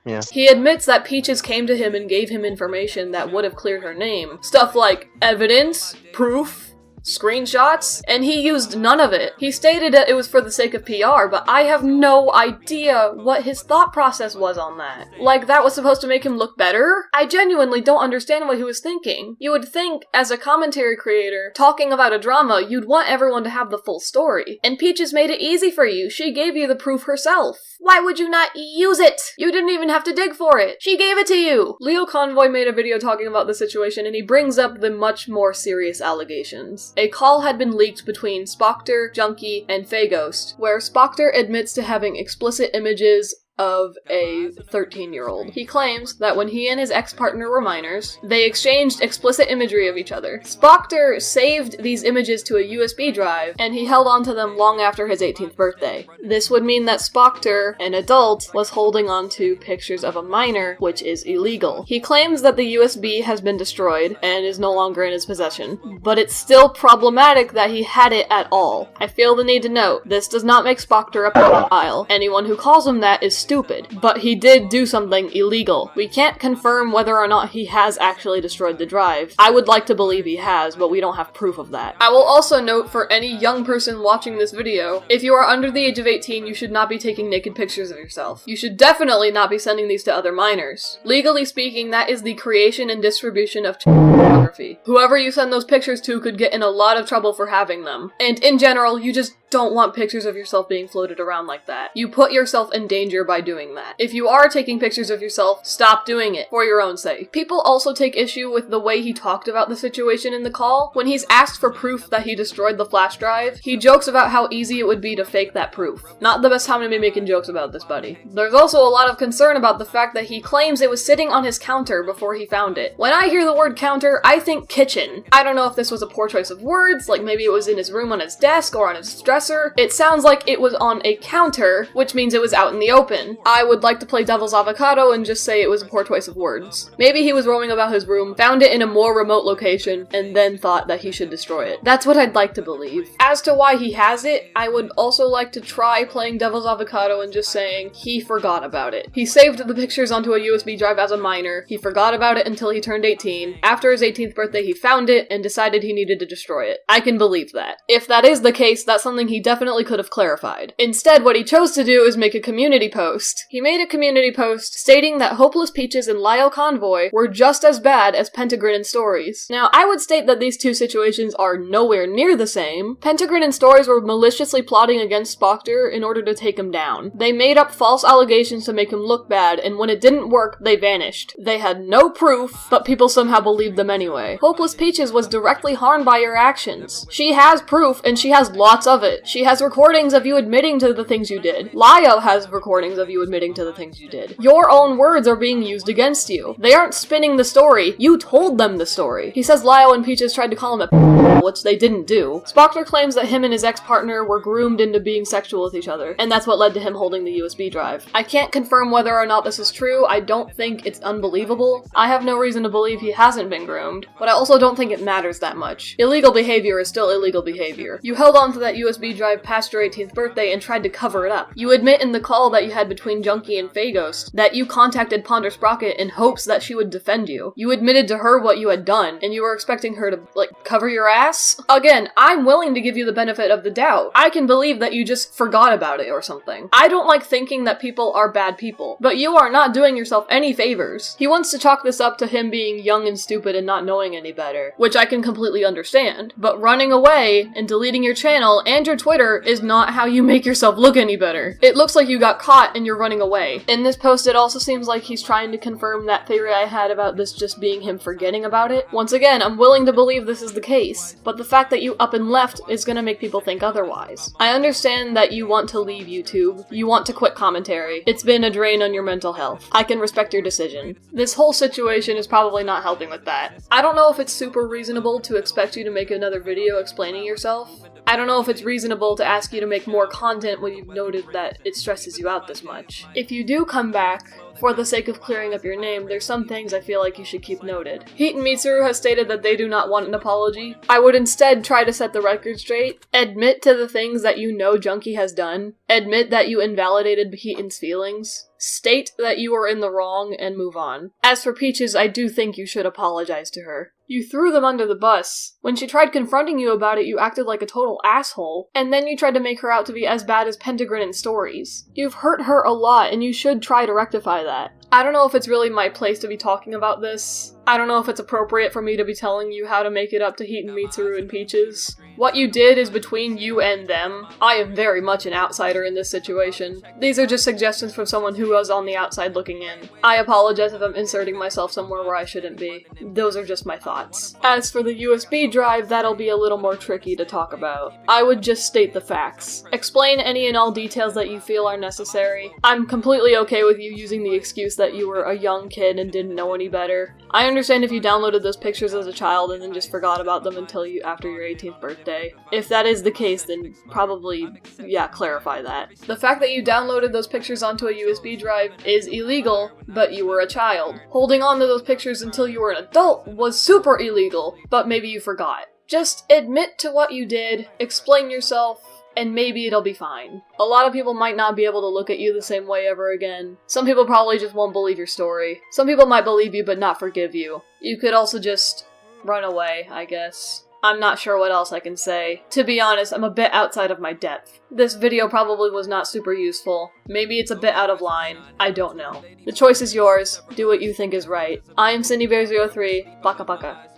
Yeah. He admits that Peaches came to him and gave him information that would have cleared her name. Stuff like evidence, proof, screenshots, and he used none of it. He stated that it was for the sake of PR, but I have no idea what his thought process was on that. Like, that was supposed to make him look better? I genuinely don't understand what he was thinking. You would think, as a commentary creator, talking about a drama, you'd want everyone to have the full story. And Peaches made it easy for you. She gave you the proof herself. Why would you not use it? You didn't even have to dig for it. She gave it to you. Leo Convoy made a video talking about the situation, and he brings up the much more serious allegations. A call had been leaked between Spoctor, Junkie, and Faye Ghost, where Spoctor admits to having explicit images of a 13-year-old. He claims that when he and his ex-partner were minors, they exchanged explicit imagery of each other. Spockter saved these images to a USB drive, and he held on to them long after his 18th birthday. This would mean that Spockter, an adult, was holding on to pictures of a minor, which is illegal. He claims that the USB has been destroyed and is no longer in his possession, but it's still problematic that he had it at all. I feel the need to note, this does not make Spockter a pedophile. Anyone who calls him that is stupid, but he did do something illegal. We can't confirm whether or not he has actually destroyed the drive. I would like to believe he has, but we don't have proof of that. I will also note for any young person watching this video, if you are under the age of 18, you should not be taking naked pictures of yourself. You should definitely not be sending these to other minors. Legally speaking, that is the creation and distribution of pornography. Whoever you send those pictures to could get in a lot of trouble for having them. And in general, you just don't want pictures of yourself being floated around like that. You put yourself in danger by doing that. If you are taking pictures of yourself, stop doing it for your own sake. People also take issue with the way he talked about the situation in the call. When he's asked for proof that he destroyed the flash drive, he jokes about how easy it would be to fake that proof. Not the best time to be making jokes about this, buddy. There's also a lot of concern about the fact that he claims it was sitting on his counter before he found it. When I hear the word counter, I think kitchen. I don't know if this was a poor choice of words, like maybe it was in his room on his desk or on his dresser. It sounds like it was on a counter, which means it was out in the open. I would like to play devil's avocado and just say it was a poor choice of words. Maybe he was roaming about his room, found it in a more remote location, and then thought that he should destroy it. That's what I'd like to believe. As to why he has it, I would also like to try playing devil's avocado and just saying he forgot about it. He saved the pictures onto a USB drive as a minor, he forgot about it until he turned 18. After his 18th birthday, he found it and decided he needed to destroy it. I can believe that. If that is the case, that's something he definitely could have clarified. Instead, what he chose to do is make a community post. He made a community post stating that Hopeless Peaches and Lyle Convoy were just as bad as Pentagrin and Stories. Now, I would state that these two situations are nowhere near the same. Pentagrin and Stories were maliciously plotting against Spockter in order to take him down. They made up false allegations to make him look bad, and when it didn't work, they vanished. They had no proof, but people somehow believed them anyway. Hopeless Peaches was directly harmed by your actions. She has proof, and she has lots of it. She has recordings of you admitting to the things you did. Lyle has recordings of you admitting to the things you did. Your own words are being used against you. They aren't spinning the story. You told them the story. He says Lyle and Peaches tried to call him a which they didn't do. Spockter claims that him and his ex-partner were groomed into being sexual with each other, and that's what led to him holding the USB drive. I can't confirm whether or not this is true. I don't think it's unbelievable. I have no reason to believe he hasn't been groomed, but I also don't think it matters that much. Illegal behavior is still illegal behavior. You held on to that USB drive past your 18th birthday and tried to cover it up. You admit in the call that you had between Junkie and Phagos that you contacted Ponder Sprocket in hopes that she would defend you. You admitted to her what you had done, and you were expecting her to, cover your ass? Again, I'm willing to give you the benefit of the doubt. I can believe that you just forgot about it or something. I don't like thinking that people are bad people, but you are not doing yourself any favors. He wants to chalk this up to him being young and stupid and not knowing any better, which I can completely understand. But running away and deleting your channel and your Twitter is not how you make yourself look any better. It looks like you got caught and you're running away. In this post, it also seems like he's trying to confirm that theory I had about this just being him forgetting about it. Once again, I'm willing to believe this is the case, but the fact that you up and left is gonna make people think otherwise. I understand that you want to leave YouTube. You want to quit commentary. It's been a drain on your mental health. I can respect your decision. This whole situation is probably not helping with that. I don't know if it's super reasonable to expect you to make another video explaining yourself. I don't know if it's reasonable to ask you to make more content when you've noted that it stresses you out this much. If you do come back, for the sake of clearing up your name, there's some things I feel like you should keep noted. Heat and Mitsuru has stated that they do not want an apology. I would instead try to set the record straight, admit to the things that you know Junkie has done, admit that you invalidated Heaton's feelings, state that you were in the wrong, and move on. As for Peaches, I do think you should apologize to her. You threw them under the bus. When she tried confronting you about it, you acted like a total asshole, and then you tried to make her out to be as bad as Pentagrin in Stories. You've hurt her a lot, and you should try to rectify that. I don't know if it's really my place to be talking about this. I don't know if it's appropriate for me to be telling you how to make it up to Heat and Mitsuru and Peaches. What you did is between you and them. I am very much an outsider in this situation. These are just suggestions from someone who was on the outside looking in. I apologize if I'm inserting myself somewhere where I shouldn't be. Those are just my thoughts. As for the USB drive, that'll be a little more tricky to talk about. I would just state the facts. Explain any and all details that you feel are necessary. I'm completely okay with you using the excuse that you were a young kid and didn't know any better. I understand if you downloaded those pictures as a child and then just forgot about them until after your 18th birthday. If that is the case, then probably, yeah, clarify that. The fact that you downloaded those pictures onto a USB drive is illegal, but you were a child. Holding on to those pictures until you were an adult was super illegal, but maybe you forgot. Just admit to what you did, explain yourself, and maybe it'll be fine. A lot of people might not be able to look at you the same way ever again. Some people probably just won't believe your story. Some people might believe you but not forgive you. You could also just run away, I guess. I'm not sure what else I can say. To be honest, I'm a bit outside of my depth. This video probably was not super useful. Maybe it's a bit out of line. I don't know. The choice is yours. Do what you think is right. I am Synnibear03. Baka baka.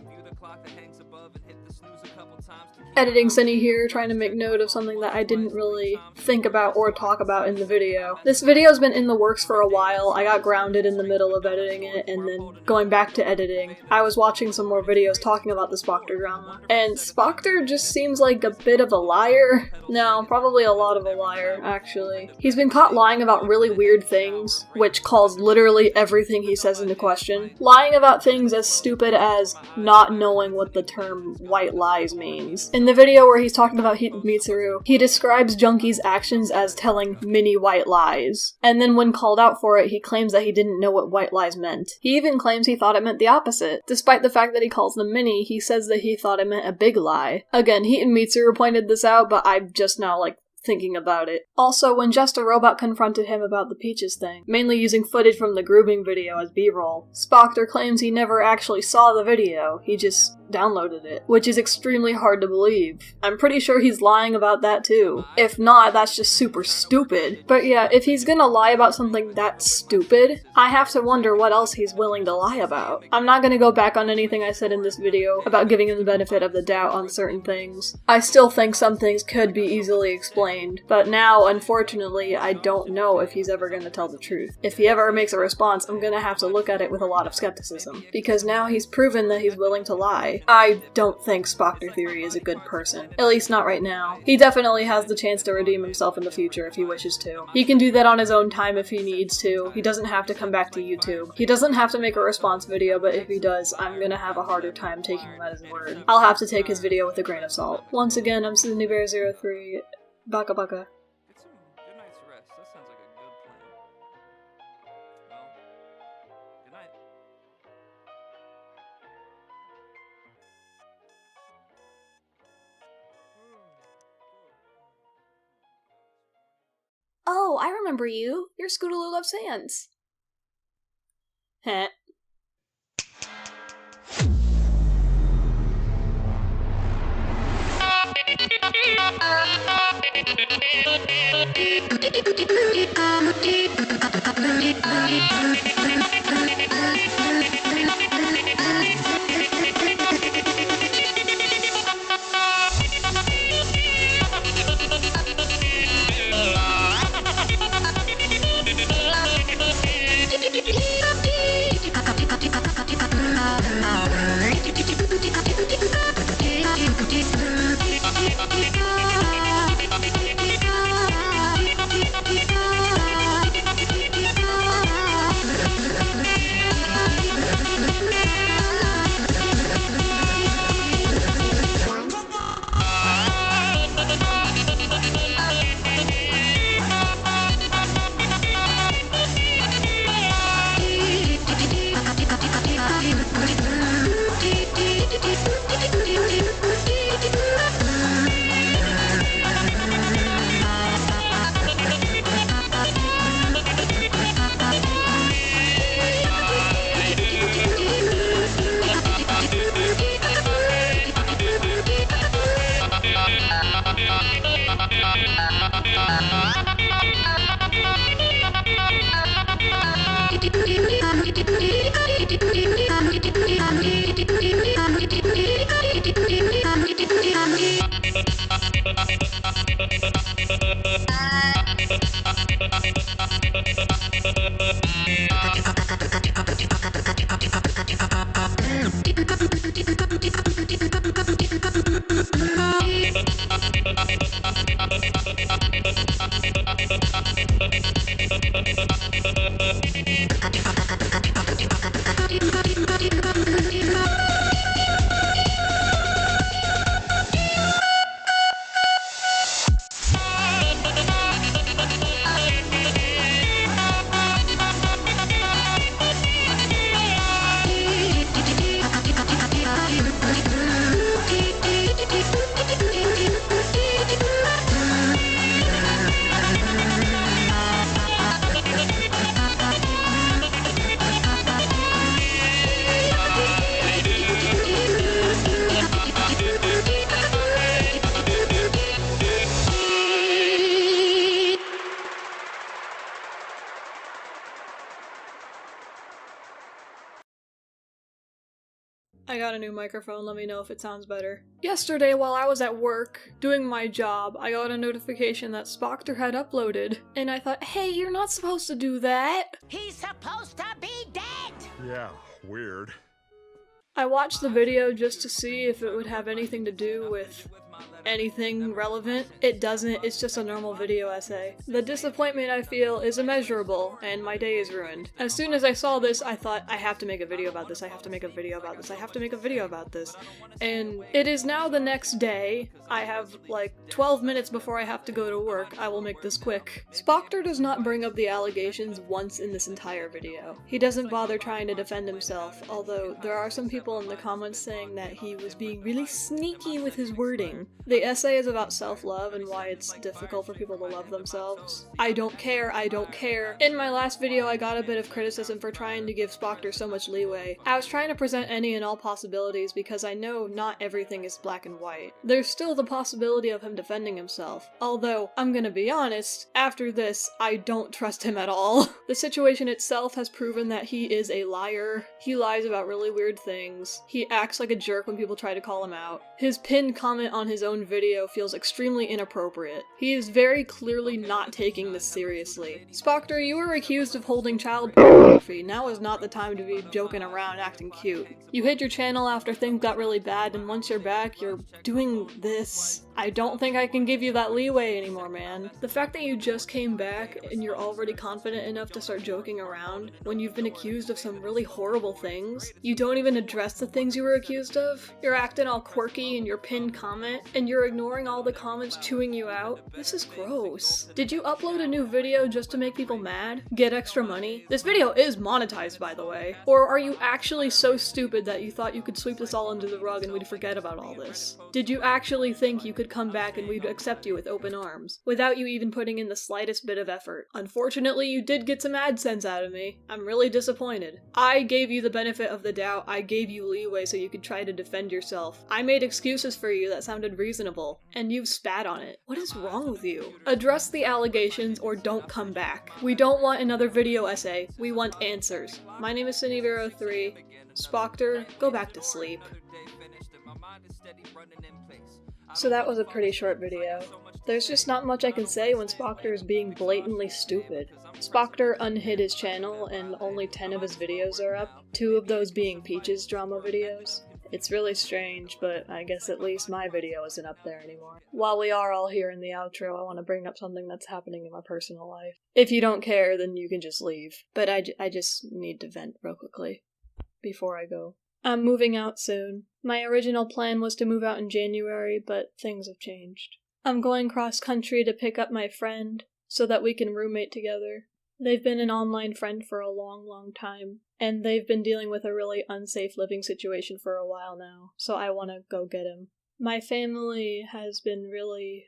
Editing Cinny here, trying to make note of something that I didn't really think about or talk about in the video. This video's been in the works for a while. I got grounded in the middle of editing it and then going back to editing. I was watching some more videos talking about the Spoctor drama. And Spoctor just seems like a bit of a liar. No, probably a lot of a liar, actually. He's been caught lying about really weird things, which calls literally everything he says into question. Lying about things as stupid as not knowing what the term white lies means. In the video where he's talking about Heat and Mitsuru, he describes Junkie's actions as telling many white lies. And then when called out for it, he claims that he didn't know what white lies meant. He even claims he thought it meant the opposite. Despite the fact that he calls them many, he says that he thought it meant a big lie. Again, Heat and Mitsuru pointed this out, but I'm just now, thinking about it. Also, when Just a Robot confronted him about the Peaches thing, mainly using footage from the grooming video as B-roll, Spoctor claims he never actually saw the video, he just downloaded it, which is extremely hard to believe. I'm pretty sure he's lying about that too. If not, that's just super stupid. But yeah, if he's gonna lie about something that stupid, I have to wonder what else he's willing to lie about. I'm not gonna go back on anything I said in this video about giving him the benefit of the doubt on certain things. I still think some things could be easily explained, but now, unfortunately, I don't know if he's ever gonna tell the truth. If he ever makes a response, I'm gonna have to look at it with a lot of skepticism, because now he's proven that he's willing to lie. I don't think Spoctor Theory is a good person. At least not right now. He definitely has the chance to redeem himself in the future if he wishes to. He can do that on his own time if he needs to. He doesn't have to come back to YouTube. He doesn't have to make a response video, but if he does, I'm gonna have a harder time taking him at his word. I'll have to take his video with a grain of salt. Once again, I'm Synnibear03. Baka baka. Oh, I remember you. You're Scootaloo Loves Sans. Heh. I got a new microphone, let me know if it sounds better. Yesterday, while I was at work, doing my job, I got a notification that Spockter had uploaded. And I thought, hey, you're not supposed to do that! He's supposed to be dead! Yeah, weird. I watched the video just to see if it would have anything to do with anything relevant. It doesn't, it's just a normal video essay. The disappointment I feel is immeasurable, and my day is ruined. As soon as I saw this, I thought, I have to make a video about this, I have to make a video about this, I have to make a video about this. And it is now the next day. I have like 12 minutes before I have to go to work. I will make this quick. Spockter does not bring up the allegations once in this entire video. He doesn't bother trying to defend himself, although there are some people in the comments saying that he was being really sneaky with his wording. The essay is about self-love and why it's difficult for people to love themselves. I don't care, I don't care. In my last video, I got a bit of criticism for trying to give Spockter so much leeway. I was trying to present any and all possibilities because I know not everything is black and white. There's still the possibility of him defending himself. Although, I'm gonna be honest, after this, I don't trust him at all. The situation itself has proven that he is a liar. He lies about really weird things. He acts like a jerk when people try to call him out. His pinned comment on his own video feels extremely inappropriate. He is very clearly not taking this seriously. Spockter, you were accused of holding child pornography. Now is not the time to be joking around acting cute. You hid your channel after things got really bad, and once you're back, you're doing this. I don't think I can give you that leeway anymore, man. The fact that you just came back and you're already confident enough to start joking around when you've been accused of some really horrible things, you don't even address the things you were accused of, you're acting all quirky in your pinned comment, and you're ignoring all the comments chewing you out. This is gross. Did you upload a new video just to make people mad? Get extra money? This video is monetized, by the way. Or are you actually so stupid that you thought you could sweep this all under the rug and we'd forget about all this? Did you actually think you could come back and we'd accept you with open arms, without you even putting in the slightest bit of effort? Unfortunately, you did get some AdSense out of me. I'm really disappointed. I gave you the benefit of the doubt, I gave you leeway so you could try to defend yourself. I made excuses for you that sounded reasonable, and you've spat on it. What is wrong with you? Address the allegations or don't come back. We don't want another video essay, we want answers. My name is Synnibear03. Spockter, go back to sleep. So that was a pretty short video. There's just not much I can say when Spockter is being blatantly stupid. Spockter unhid his channel and only 10 of his videos are up, 2 of those being Peach's drama videos. It's really strange, but I guess at least my video isn't up there anymore. While we are all here in the outro, I want to bring up something that's happening in my personal life. If you don't care, then you can just leave. But I just need to vent real quickly before I go. I'm moving out soon. My original plan was to move out in January, but things have changed. I'm going cross-country to pick up my friend, so that we can roommate together. They've been an online friend for a long time, and they've been dealing with a really unsafe living situation for a while now, so I want to go get him. My family has been really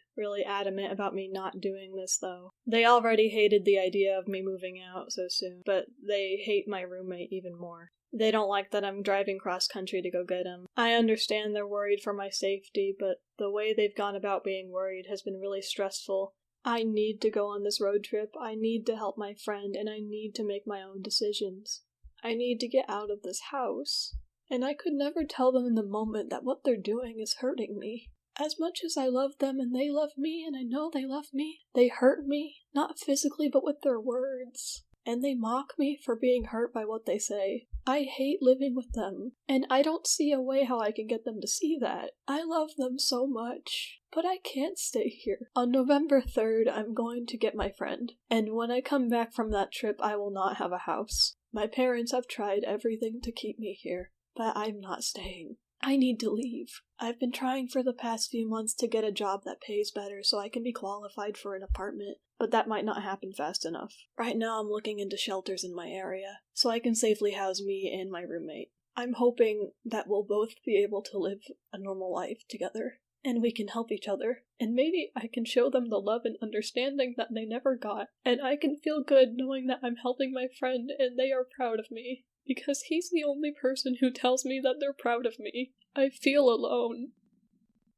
adamant about me not doing this, though. They already hated the idea of me moving out so soon, but they hate my roommate even more. They don't like that I'm driving cross-country to go get him. I understand they're worried for my safety, but the way they've gone about being worried has been really stressful. I need to go on this road trip, I need to help my friend, and I need to make my own decisions. I need to get out of this house. And I could never tell them in the moment that what they're doing is hurting me. As much as I love them and they love me and I know they love me, they hurt me, not physically but with their words. And they mock me for being hurt by what they say. I hate living with them, and I don't see a way how I can get them to see that. I love them so much, but I can't stay here. On November 3rd, I'm going to get my friend, and when I come back from that trip, I will not have a house. My parents have tried everything to keep me here, but I'm not staying. I need to leave. I've been trying for the past few months to get a job that pays better so I can be qualified for an apartment, but that might not happen fast enough. Right now I'm looking into shelters in my area, so I can safely house me and my roommate. I'm hoping that we'll both be able to live a normal life together, and we can help each other, and maybe I can show them the love and understanding that they never got, and I can feel good knowing that I'm helping my friend and they are proud of me. Because he's the only person who tells me that they're proud of me. I feel alone.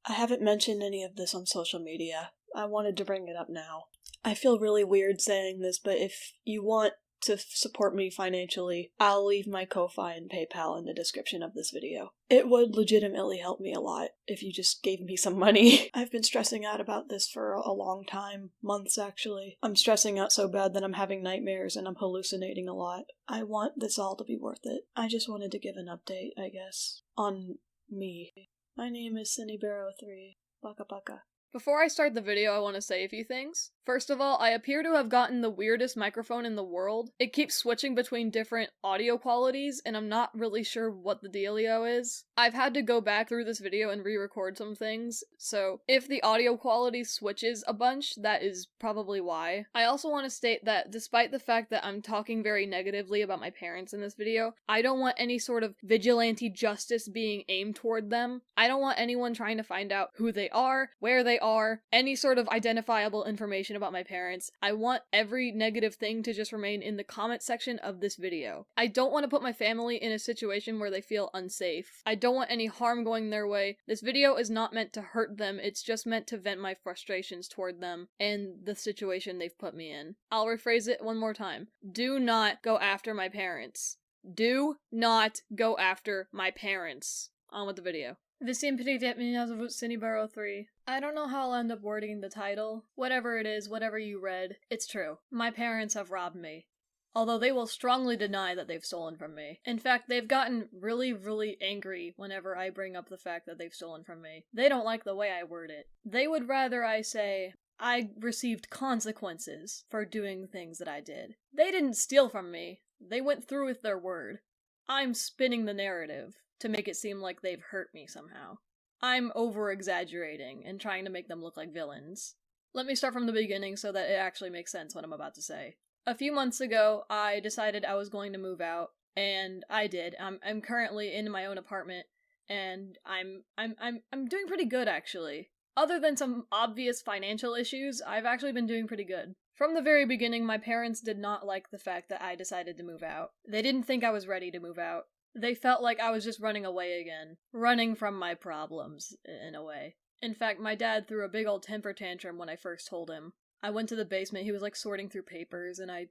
I haven't mentioned any of this on social media. I wanted to bring it up now. I feel really weird saying this, but if you want to support me financially, I'll leave my Ko-Fi and PayPal in the description of this video. It would legitimately help me a lot if you just gave me some money. I've been stressing out about this for a long time, months actually. I'm stressing out so bad that I'm having nightmares and I'm hallucinating a lot. I want this all to be worth it. I just wanted to give an update, I guess, on me. My name is Synnibear03. Baka baka. Before I start the video, I want to say a few things. First of all, I appear to have gotten the weirdest microphone in the world. It keeps switching between different audio qualities, and I'm not really sure what the dealio is. I've had to go back through this video and re-record some things, so if the audio quality switches a bunch, that is probably why. I also want to state that despite the fact that I'm talking very negatively about my parents in this video, I don't want any sort of vigilante justice being aimed toward them. I don't want anyone trying to find out who they are, where they are, any sort of identifiable information about my parents. I want every negative thing to just remain in the comment section of this video. I don't want to put my family in a situation where they feel unsafe. I don't want any harm going their way. This video is not meant to hurt them, it's just meant to vent my frustrations toward them and the situation they've put me in. I'll rephrase it one more time. Do not go after my parents. Do not go after my parents. On with the video. Synnibear03. I don't know how I'll end up wording the title. Whatever it is, whatever you read, it's true. My parents have robbed me. Although they will strongly deny that they've stolen from me. In fact, they've gotten really, really angry whenever I bring up the fact that they've stolen from me. They don't like the way I word it. They would rather I say, I received consequences for doing things that I did. They didn't steal from me. They went through with their word. I'm spinning the narrative to make it seem like they've hurt me somehow. I'm over-exaggerating and trying to make them look like villains. Let me start from the beginning so that it actually makes sense what I'm about to say. A few months ago, I decided I was going to move out, and I did. I'm currently in my own apartment, and I'm doing pretty good actually. Other than some obvious financial issues, I've actually been doing pretty good. From the very beginning, my parents did not like the fact that I decided to move out. They didn't think I was ready to move out. They felt like I was just running away again. Running from my problems, in a way. In fact, my dad threw a big old temper tantrum when I first told him. I went to the basement, he was like sorting through papers, and I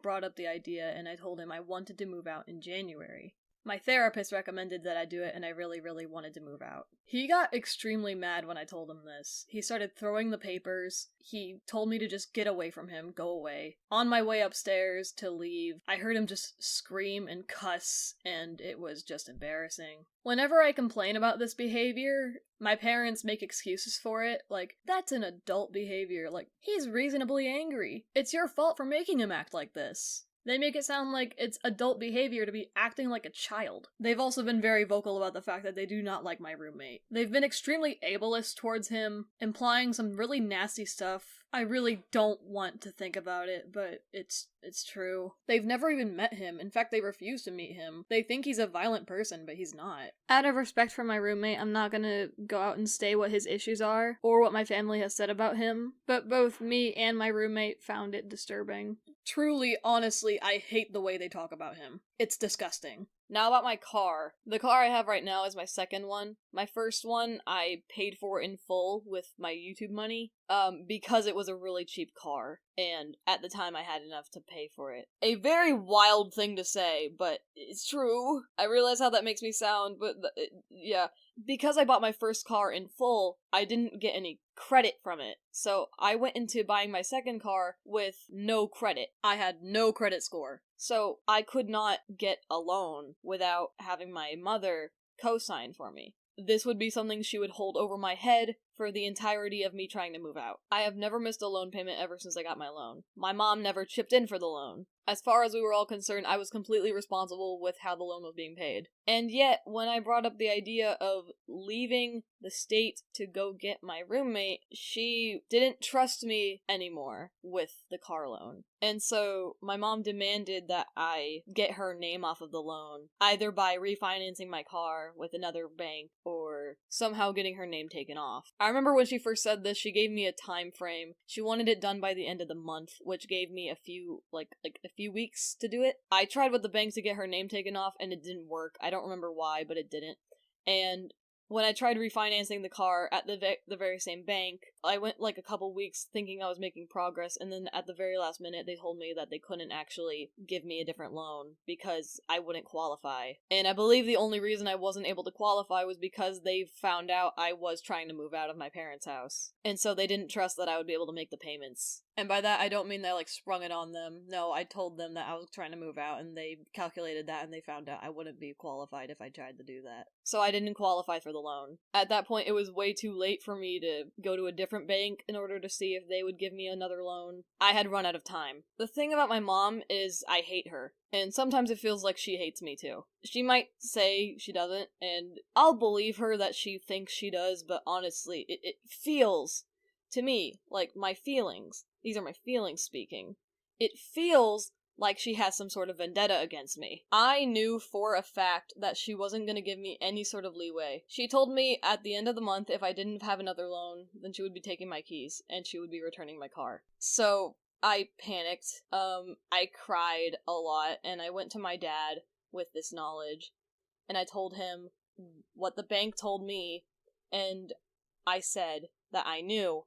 brought up the idea and I told him I wanted to move out in January. My therapist recommended that I do it, and I really, really wanted to move out. He got extremely mad when I told him this. He started throwing the papers. He told me to just get away from him, go away. On my way upstairs to leave, I heard him just scream and cuss, and it was just embarrassing. Whenever I complain about this behavior, my parents make excuses for it, like, that's an adult behavior, like, he's reasonably angry. It's your fault for making him act like this. They make it sound like it's adult behavior to be acting like a child. They've also been very vocal about the fact that they do not like my roommate. They've been extremely ableist towards him, implying some really nasty stuff. I really don't want to think about it, but it's true. They've never even met him. In fact, they refuse to meet him. They think he's a violent person, but he's not. Out of respect for my roommate, I'm not gonna go out and say what his issues are, or what my family has said about him, but both me and my roommate found it disturbing. Truly, honestly, I hate the way they talk about him. It's disgusting. Now about my car. The car I have right now is my second one. My first one I paid for in full with my YouTube money, because it was a really cheap car, and at the time I had enough to pay for it. A very wild thing to say, but it's true. I realize how that makes me sound, but yeah. Because I bought my first car in full, I didn't get any credit from it. So I went into buying my second car with no credit. I had no credit score. So I could not get a loan without having my mother co-sign for me. This would be something she would hold over my head for the entirety of me trying to move out. I have never missed a loan payment ever since I got my loan. My mom never chipped in for the loan. As far as we were all concerned, I was completely responsible with how the loan was being paid. And yet, when I brought up the idea of leaving the state to go get my roommate, she didn't trust me anymore with the car loan. And so, my mom demanded that I get her name off of the loan, either by refinancing my car with another bank, or somehow getting her name taken off. I remember when she first said this, she gave me a time frame. She wanted it done by the end of the month, which gave me a few weeks to do it. I tried with the bank to get her name taken off, and it didn't work. I don't remember why, but it didn't. And When I tried refinancing the car at the very same bank, I went like a couple weeks thinking I was making progress, and then at the very last minute they told me that they couldn't actually give me a different loan because I wouldn't qualify. And I believe the only reason I wasn't able to qualify was because they found out I was trying to move out of my parents' house. And so they didn't trust that I would be able to make the payments. And by that, I don't mean that I, like, sprung it on them. No, I told them that I was trying to move out, and they calculated that, and they found out I wouldn't be qualified if I tried to do that. So I didn't qualify for the loan. At that point, it was way too late for me to go to a different bank in order to see if they would give me another loan. I had run out of time. The thing about my mom is I hate her. And sometimes it feels like she hates me too. She might say she doesn't, and I'll believe her that she thinks she does, but honestly, it feels to me like my feelings. These are my feelings speaking. It feels like she has some sort of vendetta against me. I knew for a fact that she wasn't going to give me any sort of leeway. She told me at the end of the month if I didn't have another loan, then she would be taking my keys, and she would be returning my car. So I panicked. I cried a lot, and I went to my dad with this knowledge, and I told him what the bank told me, and I said that I knew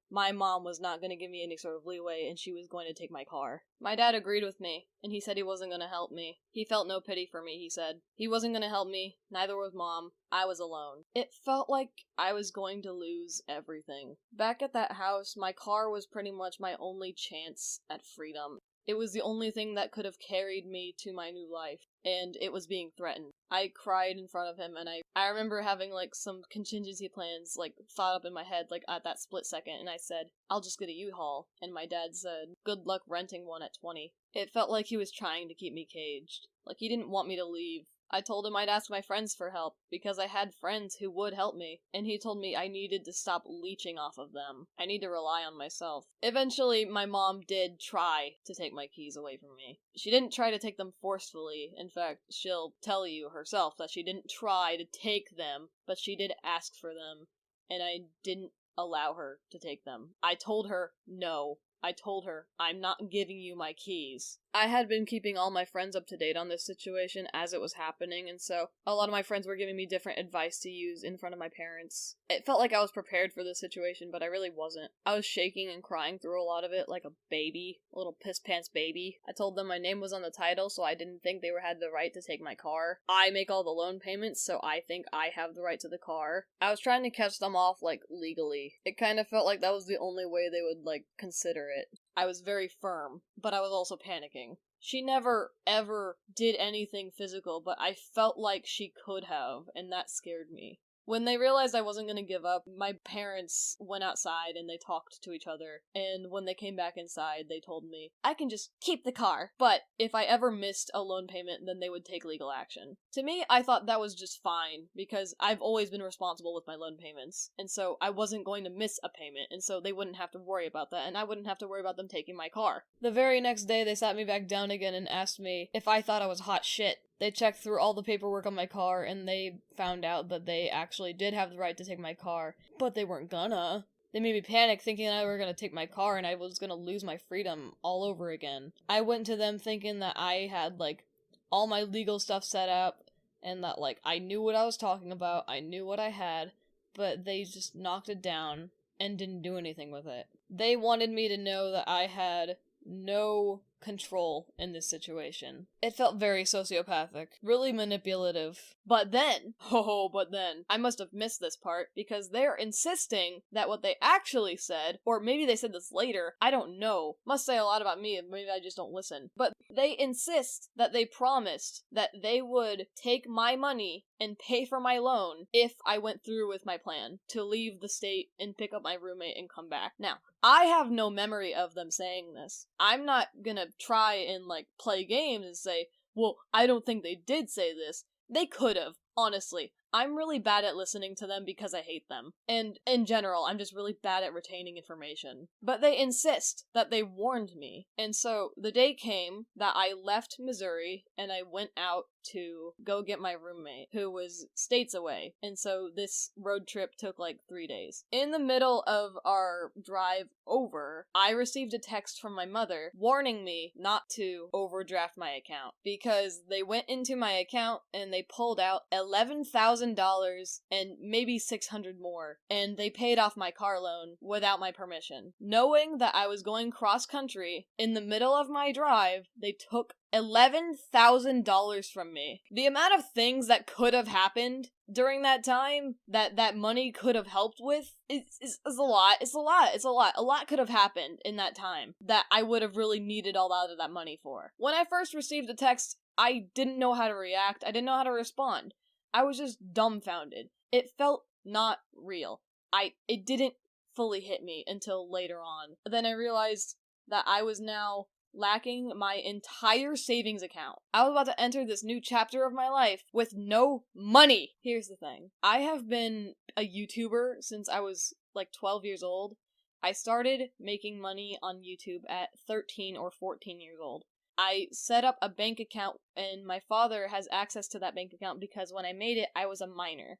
my mom was not going to give me any sort of leeway, and she was going to take my car. My dad agreed with me, and he said he wasn't going to help me. He felt no pity for me, he said. He wasn't going to help me, neither was Mom. I was alone. It felt like I was going to lose everything. Back at that house, my car was pretty much my only chance at freedom. It was the only thing that could have carried me to my new life, and it was being threatened. I cried in front of him, and I remember having, like, some contingency plans, like, thought up in my head, like, at that split second, and I said, I'll just get a U-Haul, and my dad said, good luck renting one at 20. It felt like he was trying to keep me caged. Like, he didn't want me to leave. I told him I'd ask my friends for help, because I had friends who would help me, and he told me I needed to stop leeching off of them. I need to rely on myself. Eventually, my mom did try to take my keys away from me. She didn't try to take them forcefully. In fact, she'll tell you herself that she didn't try to take them, but she did ask for them, and I didn't allow her to take them. I told her no. I told her, I'm not giving you my keys. I had been keeping all my friends up to date on this situation as it was happening, and so a lot of my friends were giving me different advice to use in front of my parents. It felt like I was prepared for this situation, but I really wasn't. I was shaking and crying through a lot of it like a baby, a little piss-pants baby. I told them my name was on the title, so I didn't think they had the right to take my car. I make all the loan payments, so I think I have the right to the car. I was trying to catch them off, like, legally. It kind of felt like that was the only way they would, like, consider it. I was very firm, but I was also panicking. She never, ever did anything physical, but I felt like she could have, and that scared me. When they realized I wasn't going to give up, my parents went outside and they talked to each other, and when they came back inside, they told me, I can just keep the car, but if I ever missed a loan payment, then they would take legal action. To me, I thought that was just fine, because I've always been responsible with my loan payments, and so I wasn't going to miss a payment, and so they wouldn't have to worry about that, and I wouldn't have to worry about them taking my car. The very next day, they sat me back down again and asked me if I thought I was hot shit. They checked through all the paperwork on my car, and they found out that they actually did have the right to take my car, but they weren't gonna. They made me panic thinking that they were gonna take my car and I was gonna lose my freedom all over again. I went to them thinking that I had, like, all my legal stuff set up, and that, like, I knew what I was talking about, I knew what I had, but they just knocked it down and didn't do anything with it. They wanted me to know that I had no control in this situation. It felt very sociopathic, really manipulative. But then, I must have missed this part, because they're insisting that what they actually said, or maybe they said this later, I don't know, must say a lot about me, maybe I just don't listen, but they insist that they promised that they would take my money and pay for my loan if I went through with my plan to leave the state and pick up my roommate and come back. Now, I have no memory of them saying this. I'm not gonna try and, like, play games and say, well, I don't think they did say this. They could have, honestly. I'm really bad at listening to them because I hate them. And in general, I'm just really bad at retaining information. But they insist that they warned me. And so the day came that I left Missouri and I went out to go get my roommate, who was states away. And so this road trip took like 3 days. In the middle of our drive over, I received a text from my mother warning me not to overdraft my account, because they went into my account and they pulled out a $11,000 and maybe 600 more, and they paid off my car loan without my permission. Knowing that I was going cross-country, in the middle of my drive, they took $11,000 from me. The amount of things that could have happened during that time that money could have helped with is a lot. It's a lot. A lot could have happened in that time that I would have really needed all out of that money for. When I first received the text, I didn't know how to react. I didn't know how to respond. I was just dumbfounded. It felt not real. It didn't fully hit me until later on. Then I realized that I was now lacking my entire savings account. I was about to enter this new chapter of my life with no money. Here's the thing. I have been a YouTuber since I was like 12 years old. I started making money on YouTube at 13 or 14 years old. I set up a bank account, and my father has access to that bank account because when I made it, I was a minor.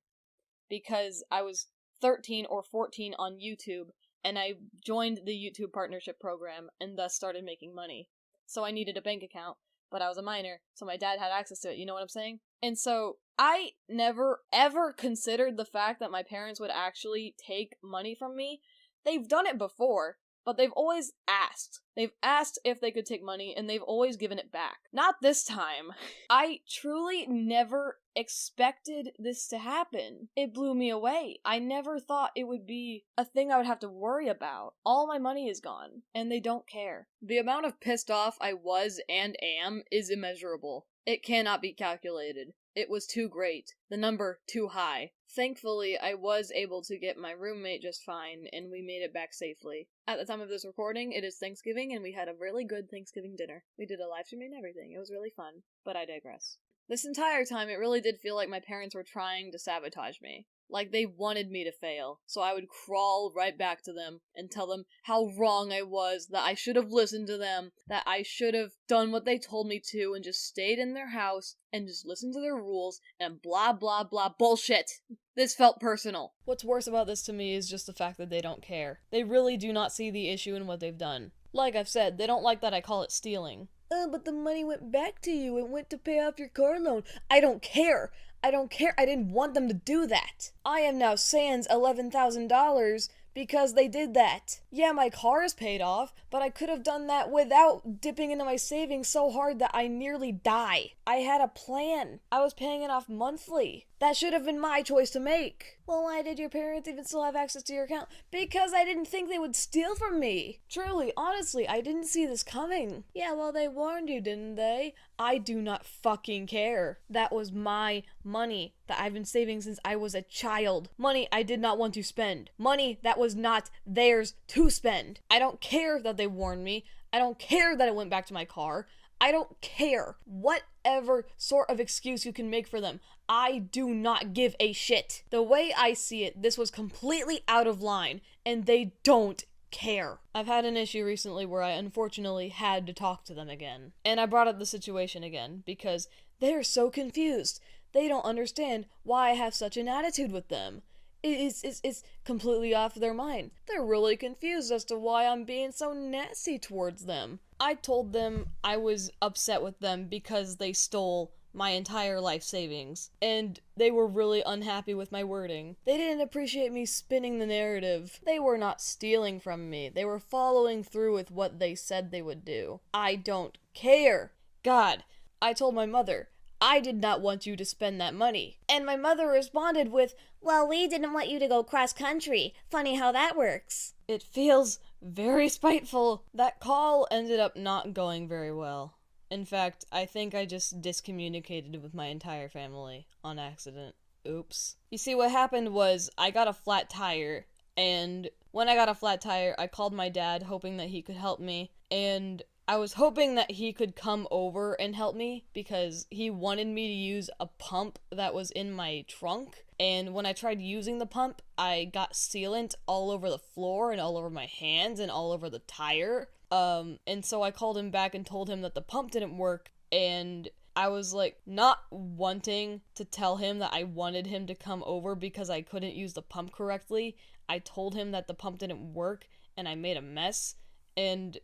Because I was 13 or 14 on YouTube, and I joined the YouTube partnership program and thus started making money. So I needed a bank account, but I was a minor, so my dad had access to it, you know what I'm saying? And so I never ever considered the fact that my parents would actually take money from me. They've done it before, but they've always asked. They've asked if they could take money, and they've always given it back. Not this time. I truly never expected this to happen. It blew me away. I never thought it would be a thing I would have to worry about. All my money is gone, and they don't care. The amount of pissed off I was and am is immeasurable. It cannot be calculated. It was too great. The number too high. Thankfully, I was able to get my roommate just fine, and we made it back safely. At the time of this recording, it is Thanksgiving, and we had a really good Thanksgiving dinner. We did a live stream and everything. It was really fun. But I digress. This entire time, it really did feel like my parents were trying to sabotage me. Like they wanted me to fail, so I would crawl right back to them and tell them how wrong I was, that I should have listened to them, that I should have done what they told me to and just stayed in their house and just listened to their rules and blah blah blah bullshit. This felt personal. What's worse about this to me is just the fact that they don't care. They really do not see the issue in what they've done. Like I've said, they don't like that I call it stealing. But the money went back to you. It went to pay off your car loan. I don't care. I don't care. I didn't want them to do that. I am now sans $11,000 because they did that. Yeah, my car is paid off, but I could have done that without dipping into my savings so hard that I nearly die. I had a plan. I was paying it off monthly. That should have been my choice to make. Well, why did your parents even still have access to your account? Because I didn't think they would steal from me. Truly, honestly, I didn't see this coming. Yeah, well, they warned you, didn't they? I do not fucking care. That was my money that I've been saving since I was a child. Money I did not want to spend. Money that was not theirs to spend. I don't care that they warned me. I don't care that it went back to my car. I don't care. Whatever sort of excuse you can make for them, I do not give a shit. The way I see it, this was completely out of line, and they don't care. I've had an issue recently where I unfortunately had to talk to them again. And I brought up the situation again, because they're so confused. They don't understand why I have such an attitude with them. It's completely off their mind. They're really confused as to why I'm being so nasty towards them. I told them I was upset with them because they stole my entire life savings, and they were really unhappy with my wording. They didn't appreciate me spinning the narrative. They were not stealing from me. They were following through with what they said they would do. I don't care. God, I told my mother, I did not want you to spend that money. And my mother responded with, well, we didn't want you to go cross-country. Funny how that works. It feels very spiteful. That call ended up not going very well. In fact, I think I just discommunicated with my entire family on accident. Oops. You see, what happened was I got a flat tire, and when I got a flat tire, I called my dad hoping that he could help me, and I was hoping that he could come over and help me because he wanted me to use a pump that was in my trunk. And when I tried using the pump, I got sealant all over the floor and all over my hands and all over the tire. And so I called him back and told him that the pump didn't work, and I was like not wanting to tell him that I wanted him to come over because I couldn't use the pump correctly. I told him that the pump didn't work and I made a mess, and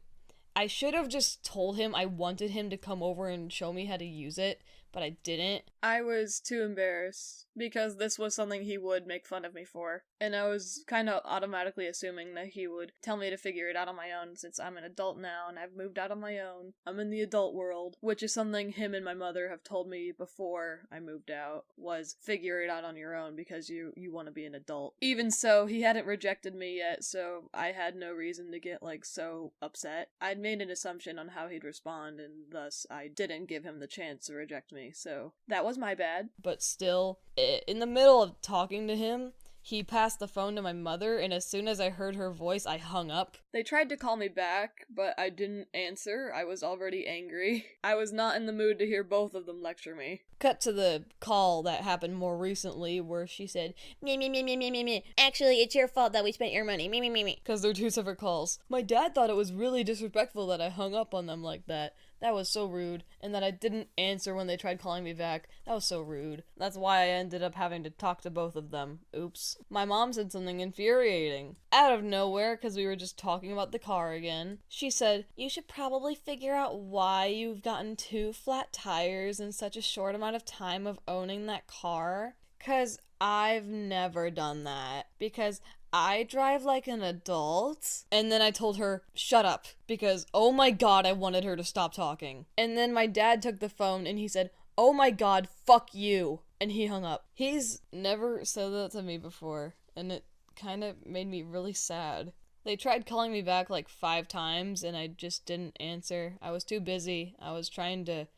I should have just told him I wanted him to come over and show me how to use it, but I didn't. I was too embarrassed because this was something he would make fun of me for. And I was kind of automatically assuming that he would tell me to figure it out on my own since I'm an adult now and I've moved out on my own. I'm in the adult world, which is something him and my mother have told me before I moved out, was figure it out on your own because you want to be an adult. Even so, he hadn't rejected me yet, so I had no reason to get like so upset. I'd made an assumption on how he'd respond and thus I didn't give him the chance to reject me, so that was my bad. But still, in the middle of talking to him, he passed the phone to my mother, and as soon as I heard her voice, I hung up. They tried to call me back, but I didn't answer. I was already angry. I was not in the mood to hear both of them lecture me. Cut to the call that happened more recently, where she said, me. Actually, it's your fault that we spent your money. Me. Because they're two separate calls. My dad thought it was really disrespectful that I hung up on them like that. That was so rude. And that I didn't answer when they tried calling me back. That was so rude. That's why I ended up having to talk to both of them. Oops. My mom said something infuriating. Out of nowhere, because we were just talking about the car again. She said, you should probably figure out why you've gotten 2 flat tires in such a short amount of time of owning that car. 'Cause I've never done that. Because I drive like an adult. And then I told her, shut up. Because, oh my god, I wanted her to stop talking. And then my dad took the phone and he said, oh my god, fuck you. And he hung up. He's never said that to me before. And it kind of made me really sad. They tried calling me back like 5 times and I just didn't answer. I was too busy. I was trying to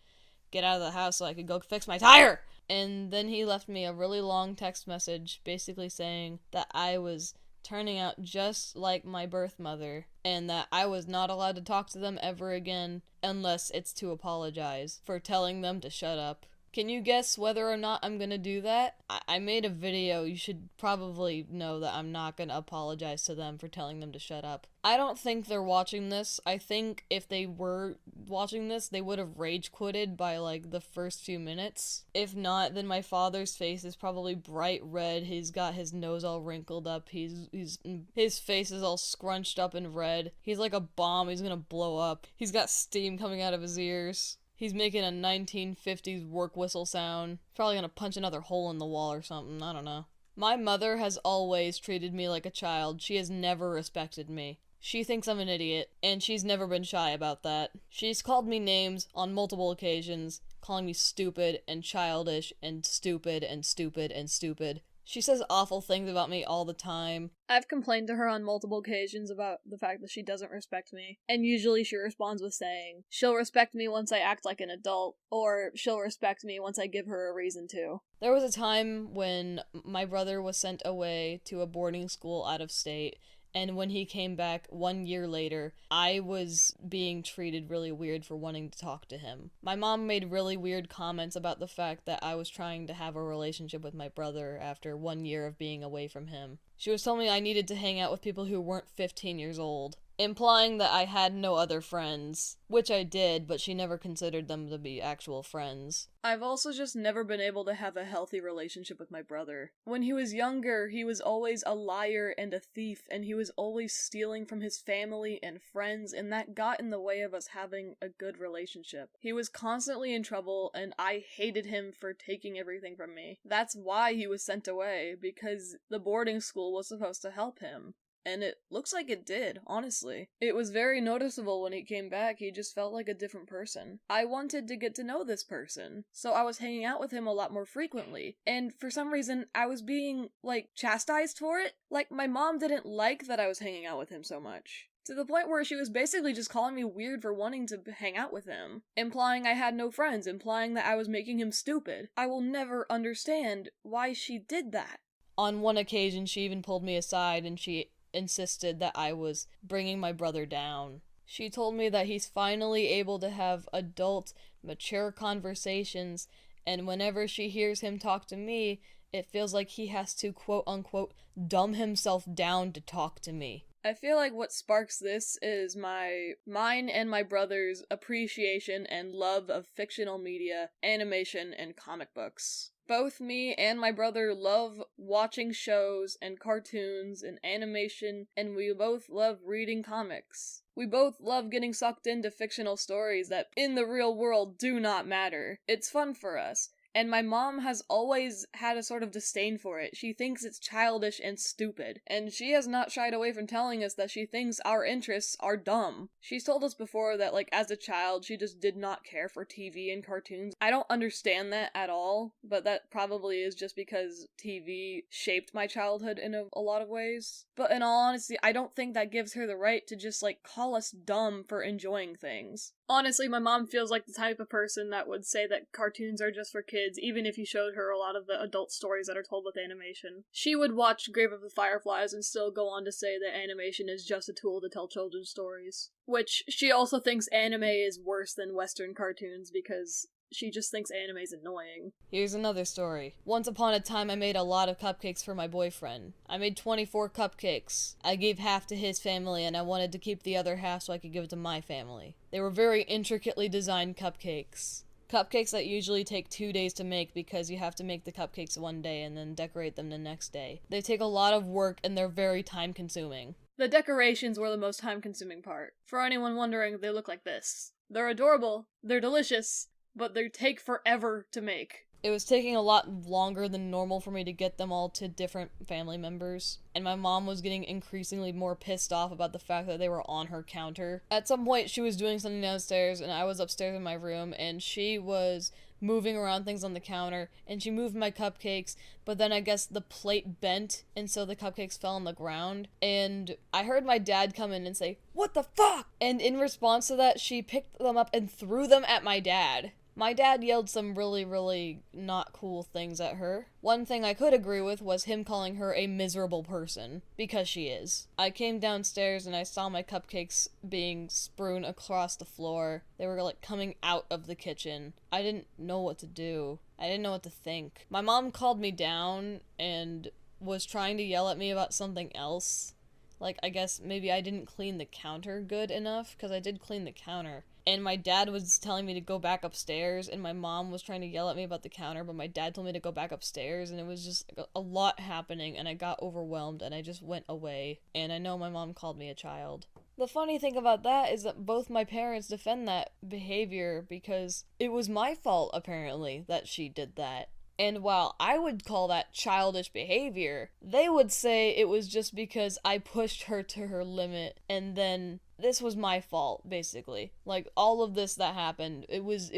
get out of the house so I could go fix my tire. And then he left me a really long text message basically saying that I was turning out just like my birth mother and that I was not allowed to talk to them ever again unless it's to apologize for telling them to shut up. Can you guess whether or not I'm gonna do that? I made a video. You should probably know that I'm not gonna apologize to them for telling them to shut up. I don't think they're watching this. I think if they were watching this, they would have rage quitted by like the first few minutes. If not, then my father's face is probably bright red. He's got his nose all wrinkled up. His face is all scrunched up and red. He's like a bomb. He's gonna blow up. He's got steam coming out of his ears. He's making a 1950s work whistle sound. Probably gonna punch another hole in the wall or something, I don't know. My mother has always treated me like a child. She has never respected me. She thinks I'm an idiot, and she's never been shy about that. She's called me names on multiple occasions, calling me stupid and childish and stupid and stupid and stupid. She says awful things about me all the time. I've complained to her on multiple occasions about the fact that she doesn't respect me, and usually she responds with saying, she'll respect me once I act like an adult, or she'll respect me once I give her a reason to. There was a time when my brother was sent away to a boarding school out of state, and when he came back 1 year later, I was being treated really weird for wanting to talk to him. My mom made really weird comments about the fact that I was trying to have a relationship with my brother after 1 year of being away from him. She was telling me I needed to hang out with people who weren't 15 years old, implying that I had no other friends, which I did, but she never considered them to be actual friends. I've also just never been able to have a healthy relationship with my brother. When he was younger, he was always a liar and a thief, and he was always stealing from his family and friends, and that got in the way of us having a good relationship. He was constantly in trouble, and I hated him for taking everything from me. That's why he was sent away, because the boarding school was supposed to help him. And it looks like it did, honestly. It was very noticeable when he came back. He just felt like a different person. I wanted to get to know this person, so I was hanging out with him a lot more frequently. And for some reason, I was being, like, chastised for it. Like, my mom didn't like that I was hanging out with him so much. To the point where she was basically just calling me weird for wanting to hang out with him. Implying I had no friends, implying that I was making him stupid. I will never understand why she did that. On one occasion, she even pulled me aside and she insisted that I was bringing my brother down. She told me that he's finally able to have adult, mature conversations, and whenever she hears him talk to me, it feels like he has to quote-unquote dumb himself down to talk to me. I feel like what sparks this is mine and my brother's appreciation and love of fictional media, animation, and comic books. Both me and my brother love watching shows and cartoons and animation, and we both love reading comics. We both love getting sucked into fictional stories that in the real world do not matter. It's fun for us. And my mom has always had a sort of disdain for it. She thinks it's childish and stupid. And she has not shied away from telling us that she thinks our interests are dumb. She's told us before that, like, as a child, she just did not care for TV and cartoons. I don't understand that at all, but that probably is just because TV shaped my childhood in a lot of ways. But in all honesty, I don't think that gives her the right to just, like, call us dumb for enjoying things. Honestly, my mom feels like the type of person that would say that cartoons are just for kids, even if you showed her a lot of the adult stories that are told with animation. She would watch Grave of the Fireflies and still go on to say that animation is just a tool to tell children's stories. Which, she also thinks anime is worse than Western cartoons because she just thinks anime's annoying. Here's another story. Once upon a time I made a lot of cupcakes for my boyfriend. I made 24 cupcakes. I gave half to his family and I wanted to keep the other half so I could give it to my family. They were very intricately designed cupcakes. Cupcakes that usually take 2 days to make because you have to make the cupcakes one day and then decorate them the next day. They take a lot of work and they're very time consuming. The decorations were the most time consuming part. For anyone wondering, they look like this. They're adorable, they're delicious, but they take forever to make. It was taking a lot longer than normal for me to get them all to different family members, and my mom was getting increasingly more pissed off about the fact that they were on her counter. At some point, she was doing something downstairs, and I was upstairs in my room, and she was moving around things on the counter, and she moved my cupcakes, but then I guess the plate bent, and so the cupcakes fell on the ground, and I heard my dad come in and say, "What the fuck?" And in response to that, she picked them up and threw them at my dad. My dad yelled some really not cool things at her. One thing I could agree with was him calling her a miserable person, because she is. I came downstairs and I saw my cupcakes being strewn across the floor. They were like coming out of the kitchen. I didn't know what to do. I didn't know what to think. My mom called me down and was trying to yell at me about something else. Like, I guess maybe I didn't clean the counter good enough, because I did clean the counter. And my dad was telling me to go back upstairs, and my mom was trying to yell at me about the counter, but my dad told me to go back upstairs, and it was just a lot happening, and I got overwhelmed, and I just went away. And I know my mom called me a child. The funny thing about that is that both my parents defend that behavior because it was my fault, apparently, that she did that. And while I would call that childish behavior, they would say it was just because I pushed her to her limit, and then this was my fault, basically. Like, all of this that happened, it was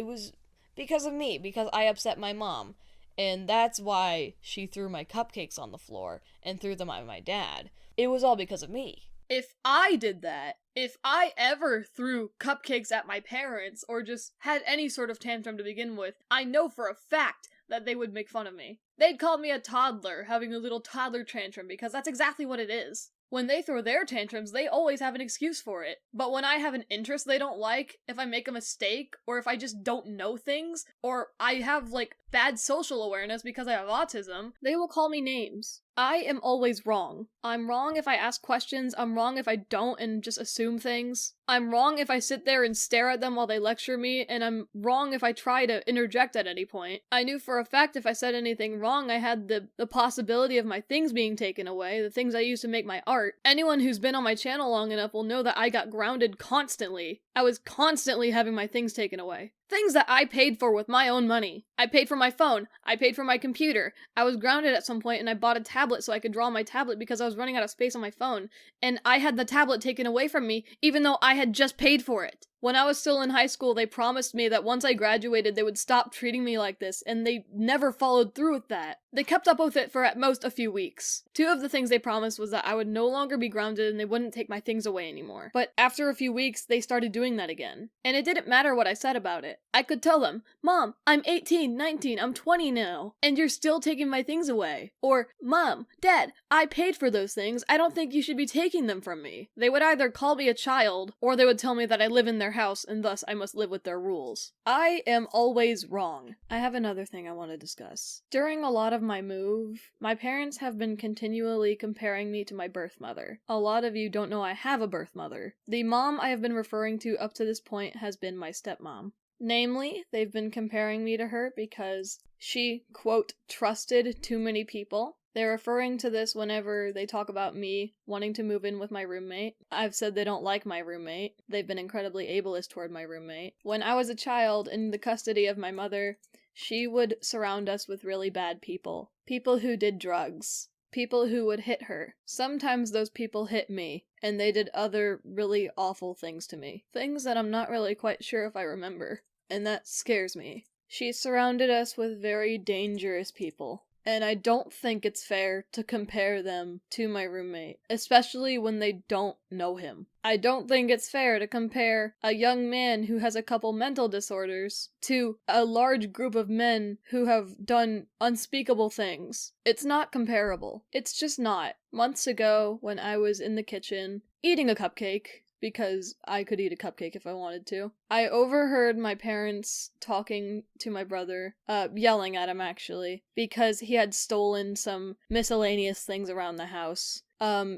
because of me, because I upset my mom. And that's why she threw my cupcakes on the floor and threw them at my dad. It was all because of me. If I did that, if I ever threw cupcakes at my parents, or just had any sort of tantrum to begin with, I know for a fact that they would make fun of me. They'd call me a toddler, having a little toddler tantrum, because that's exactly what it is. When they throw their tantrums, they always have an excuse for it. But when I have an interest they don't like, if I make a mistake, or if I just don't know things, or I have, like, bad social awareness because I have autism, they will call me names. I am always wrong. I'm wrong if I ask questions, I'm wrong if I don't and just assume things. I'm wrong if I sit there and stare at them while they lecture me, and I'm wrong if I try to interject at any point. I knew for a fact if I said anything wrong, I had the possibility of my things being taken away, the things I used to make my art. Anyone who's been on my channel long enough will know that I got grounded constantly. I was constantly having my things taken away. Things that I paid for with my own money. I paid for my phone. I paid for my computer. I was grounded at some point and I bought a tablet so I could draw on my tablet because I was running out of space on my phone. And I had the tablet taken away from me even though I had just paid for it. When I was still in high school, they promised me that once I graduated, they would stop treating me like this, and they never followed through with that. They kept up with it for at most a few weeks. 2 of the things they promised was that I would no longer be grounded and they wouldn't take my things away anymore. But after a few weeks, they started doing that again. And it didn't matter what I said about it. I could tell them, "Mom, I'm 18, 19, I'm 20 now, and you're still taking my things away." Or, "Mom, Dad, I paid for those things, I don't think you should be taking them from me." They would either call me a child, or they would tell me that I live in their house and thus I must live with their rules. I am always wrong. I have another thing I want to discuss. During a lot of my move, my parents have been continually comparing me to my birth mother. A lot of you don't know I have a birth mother. The mom I have been referring to up to this point has been my stepmom. Namely, they've been comparing me to her because she, quote, trusted too many people. They're referring to this whenever they talk about me wanting to move in with my roommate. I've said they don't like my roommate. They've been incredibly ableist toward my roommate. When I was a child in the custody of my mother, she would surround us with really bad people. People who did drugs. People who would hit her. Sometimes those people hit me, and they did other really awful things to me. Things that I'm not really quite sure if I remember. And that scares me. She surrounded us with very dangerous people. And I don't think it's fair to compare them to my roommate, especially when they don't know him. I don't think it's fair to compare a young man who has a couple mental disorders to a large group of men who have done unspeakable things. It's not comparable. It's just not. Months ago, when I was in the kitchen eating a cupcake, because I could eat a cupcake if I wanted to, I overheard my parents talking to my brother, yelling at him actually, because he had stolen some miscellaneous things around the house.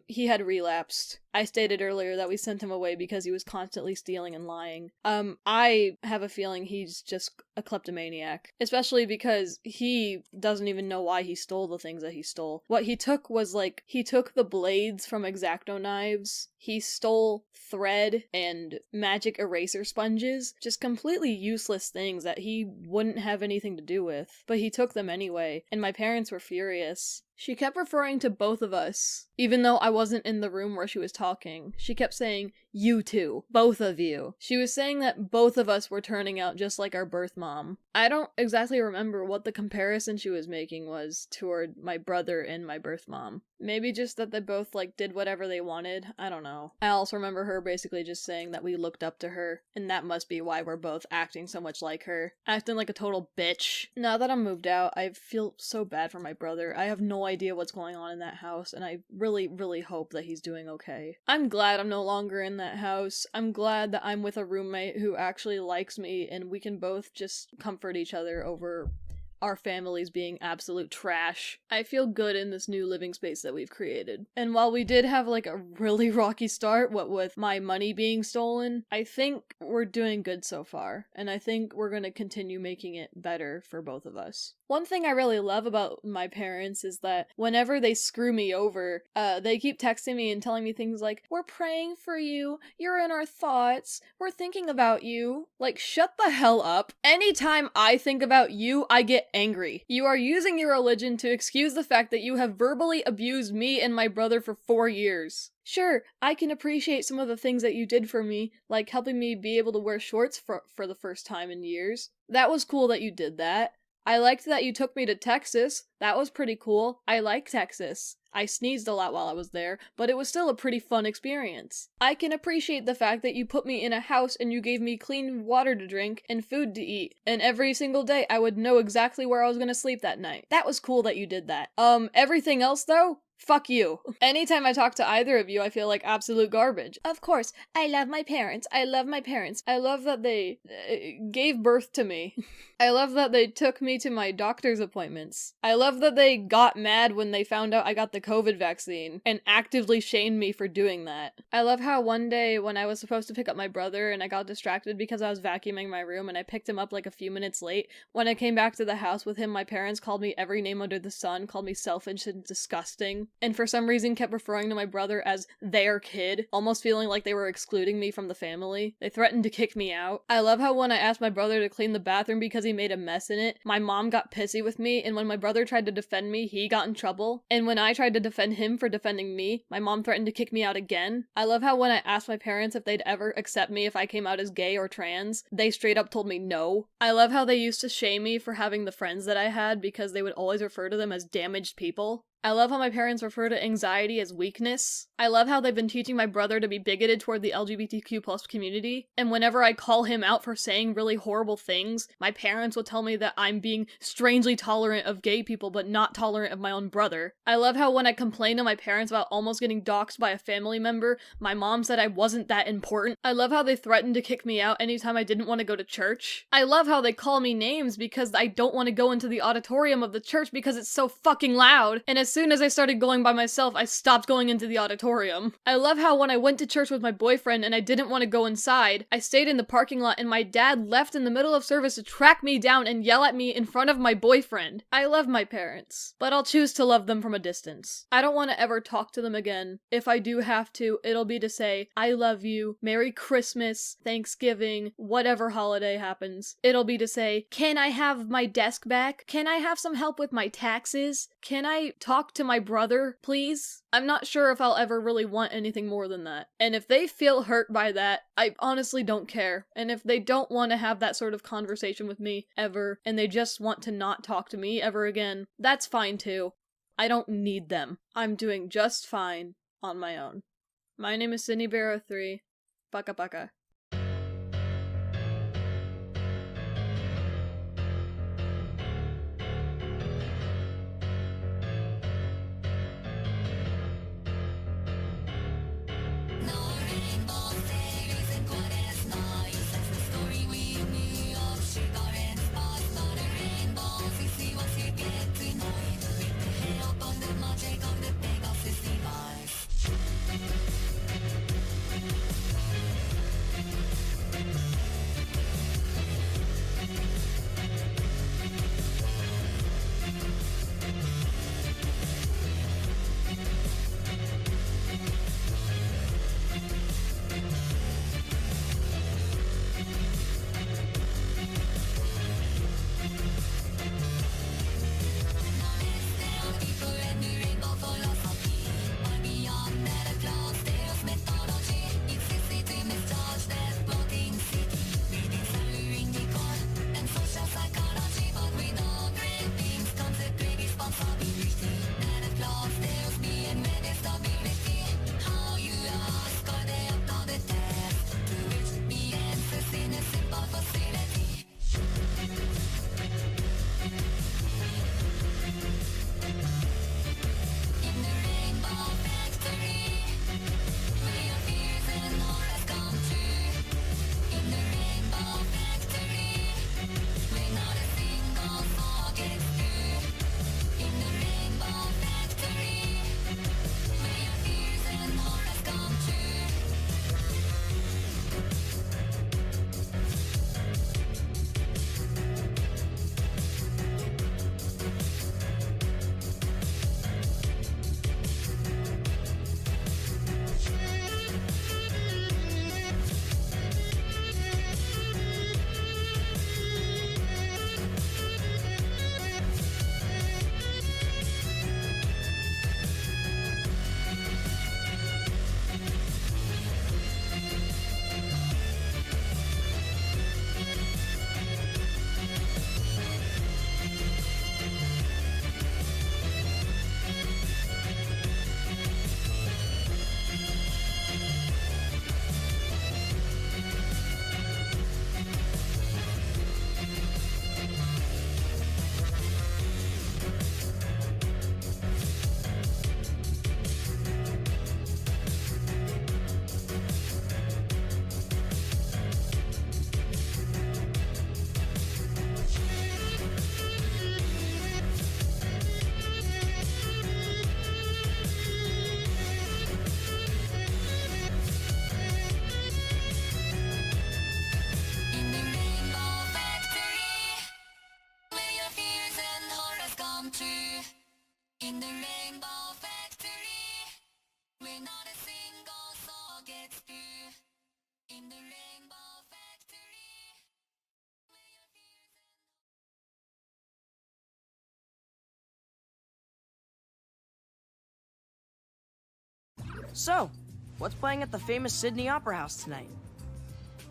He had relapsed. I stated earlier that we sent him away because he was constantly stealing and lying. I have a feeling he's just a kleptomaniac. Especially because he doesn't even know why he stole the things that he stole. What he took was, like, he took the blades from X-Acto knives, he stole thread and magic eraser sponges, just completely useless things that he wouldn't have anything to do with. But he took them anyway, and my parents were furious. She kept referring to both of us, even though I wasn't in the room where she was talking. She kept saying, "You two, both of you." She was saying that both of us were turning out just like our birth mom. I don't exactly remember what the comparison she was making was toward my brother and my birth mom. Maybe just that they both, like, did whatever they wanted. I don't know. I also remember her basically just saying that we looked up to her, and that must be why we're both acting so much like her. Acting like a total bitch. Now that I'm moved out, I feel so bad for my brother. I have no idea what's going on in that house, and I really, really hope that he's doing okay. I'm glad I'm no longer in that house. I'm glad that I'm with a roommate who actually likes me, and we can both just comfort each other over our families being absolute trash. I feel good in this new living space that we've created. And while we did have, like, a really rocky start, what with my money being stolen, I think we're doing good so far, and I think we're gonna continue making it better for both of us. One thing I really love about my parents is that whenever they screw me over, they keep texting me and telling me things like, "We're praying for you, you're in our thoughts, we're thinking about you." Like, shut the hell up. Anytime I think about you, I get angry. You are using your religion to excuse the fact that you have verbally abused me and my brother for 4 years. Sure, I can appreciate some of the things that you did for me, like helping me be able to wear shorts for the first time in years. That was cool that you did that. I liked that you took me to Texas. That was pretty cool. I like Texas. I sneezed a lot while I was there, but it was still a pretty fun experience. I can appreciate the fact that you put me in a house and you gave me clean water to drink and food to eat, and every single day I would know exactly where I was gonna sleep that night. That was cool that you ddid that. Everything else though? Fuck you. Anytime I talk to either of you, I feel like absolute garbage. Of course, I love my parents. I love my parents. I love that they gave birth to me. I love that they took me to my doctor's appointments. I love that they got mad when they found out I got the COVID vaccine and actively shamed me for doing that. I love how one day when I was supposed to pick up my brother and I got distracted because I was vacuuming my room and I picked him up like a few minutes late, when I came back to the house with him, my parents called me every name under the sun, called me selfish and disgusting, and for some reason kept referring to my brother as their kid, almost feeling like they were excluding me from the family. They threatened to kick me out. I love how when I asked my brother to clean the bathroom because he made a mess in it, my mom got pissy with me, and when my brother tried to defend me, he got in trouble. And when I tried to defend him for defending me, my mom threatened to kick me out again. I love how when I asked my parents if they'd ever accept me if I came out as gay or trans, they straight up told me no. I love how they used to shame me for having the friends that I had because they would always refer to them as damaged people. I love how my parents refer to anxiety as weakness. I love how they've been teaching my brother to be bigoted toward the LGBTQ+ community, and whenever I call him out for saying really horrible things, my parents will tell me that I'm being strangely tolerant of gay people but not tolerant of my own brother. I love how when I complained to my parents about almost getting doxxed by a family member, my mom said I wasn't that important. I love how they threatened to kick me out anytime I didn't want to go to church. I love how they call me names because I don't want to go into the auditorium of the church because it's so fucking loud, and as As soon as I started going by myself, I stopped going into the auditorium. I love how when I went to church with my boyfriend and I didn't want to go inside, I stayed in the parking lot and my dad left in the middle of service to track me down and yell at me in front of my boyfriend. I love my parents, but I'll choose to love them from a distance. I don't want to ever talk to them again. If I do have to, it'll be to say, I love you, Merry Christmas, Thanksgiving, whatever holiday happens. It'll be to say, can I have my desk back? Can I have some help with my taxes? Can I talk to my brother, please? I'm not sure if I'll ever really want anything more than that. And if they feel hurt by that, I honestly don't care. And if they don't want to have that sort of conversation with me ever, and they just want to not talk to me ever again, that's fine too. I don't need them. I'm doing just fine on my own. My name is Synnibear03. Baka baka. So, what's playing at the famous Sydney Opera House tonight?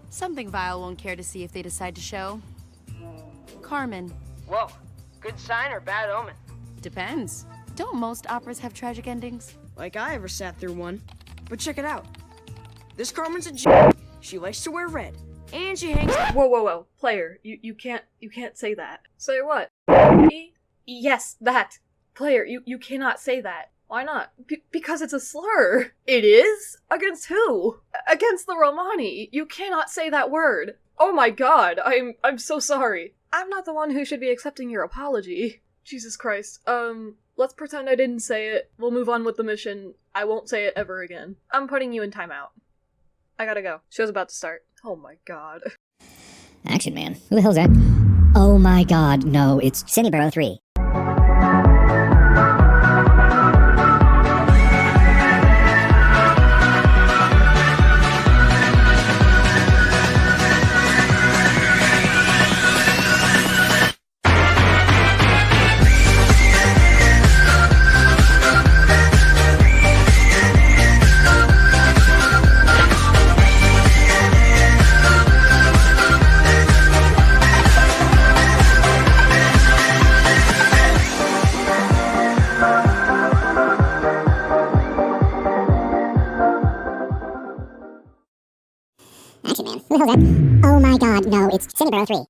Something Vile won't care to see if they decide to show. Carmen. Whoa, good sign or bad omen? Depends. Don't most operas have tragic endings? Like I ever sat through one. But check it out. This Carmen's a She likes to wear red. And she hangs— Whoa. Player, you can't say that. Say what? Yes, that. Player, you cannot say that. Why not? Because it's a slur. It is? Against who? Against the Romani. You cannot say that word. Oh my god, I'm so sorry. I'm not the one who should be accepting your apology. Jesus Christ. Let's pretend I didn't say it. We'll move on with the mission. I won't say it ever again. I'm putting you in timeout. I gotta go. Show's about to start. Oh my god. Action Man. Who the hell's that? Oh my god, no, it's Synnibear03. Action Man. Who the hell's that? Oh my god, no, it's Synnibear03.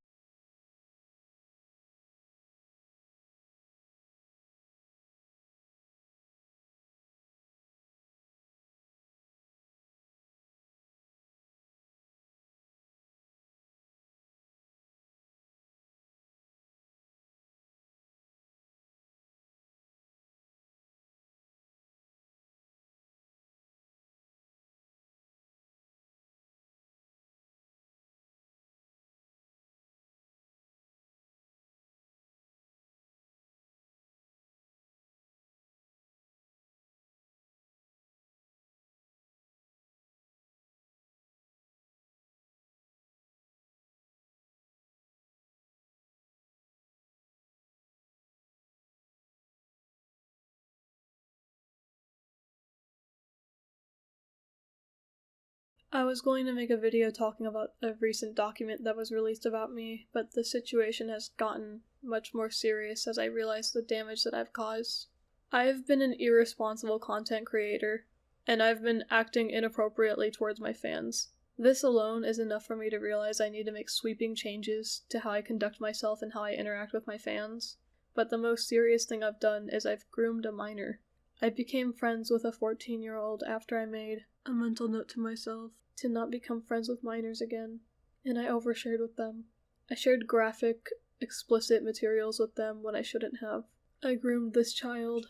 I was going to make a video talking about a recent document that was released about me, but the situation has gotten much more serious as I realize the damage that I've caused. I have been an irresponsible content creator, and I've been acting inappropriately towards my fans. This alone is enough for me to realize I need to make sweeping changes to how I conduct myself and how I interact with my fans. But the most serious thing I've done is I've groomed a minor. I became friends with a 14-year-old after I made a mental note to myself to not become friends with minors again, and I overshared with them. I shared graphic, explicit materials with them when I shouldn't have. I groomed this child,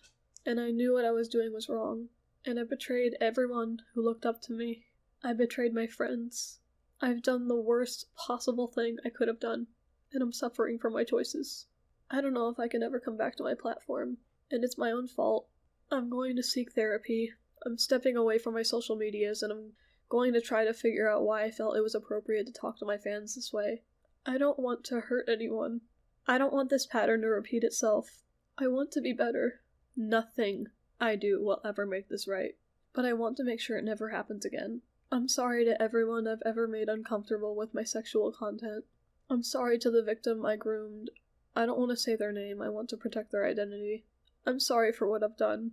and I knew what I was doing was wrong, and I betrayed everyone who looked up to me. I betrayed my friends. I've done the worst possible thing I could have done, and I'm suffering for my choices. I don't know if I can ever come back to my platform, and it's my own fault. I'm going to seek therapy. I'm stepping away from my social medias, and I'm going to try to figure out why I felt it was appropriate to talk to my fans this way. I don't want to hurt anyone. I don't want this pattern to repeat itself. I want to be better. Nothing I do will ever make this right, but I want to make sure it never happens again. I'm sorry to everyone I've ever made uncomfortable with my sexual content. I'm sorry to the victim I groomed. I don't want to say their name, I want to protect their identity. I'm sorry for what I've done.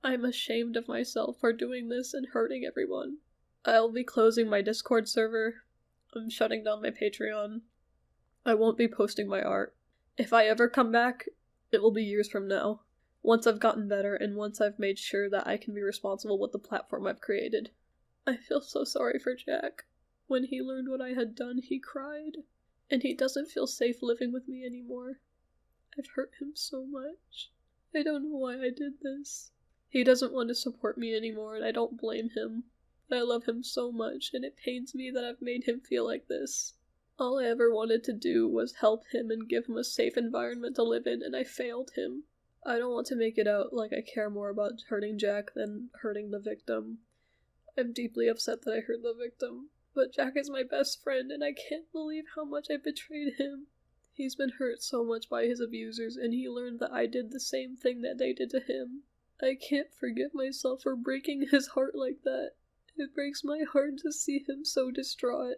I'm ashamed of myself for doing this and hurting everyone. I'll be closing my Discord server. I'm shutting down my Patreon. I won't be posting my art. If I ever come back, it will be years from now. Once I've gotten better and once I've made sure that I can be responsible with the platform I've created. I feel so sorry for Jack. When he learned what I had done, he cried. And he doesn't feel safe living with me anymore. I've hurt him so much. I don't know why I did this. He doesn't want to support me anymore, and I don't blame him. But I love him so much, and it pains me that I've made him feel like this. All I ever wanted to do was help him and give him a safe environment to live in, and I failed him. I don't want to make it out like I care more about hurting Jack than hurting the victim. I'm deeply upset that I hurt the victim, but Jack is my best friend, and I can't believe how much I betrayed him. He's been hurt so much by his abusers, and he learned that I did the same thing that they did to him. I can't forgive myself for breaking his heart like that. It breaks my heart to see him so distraught.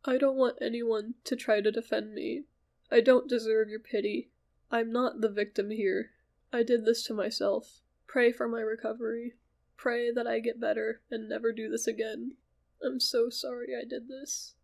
I don't want anyone to try to defend me. I don't deserve your pity. I'm not the victim here. I did this to myself. Pray for my recovery. Pray that I get better and never do this again. I'm so sorry I did this.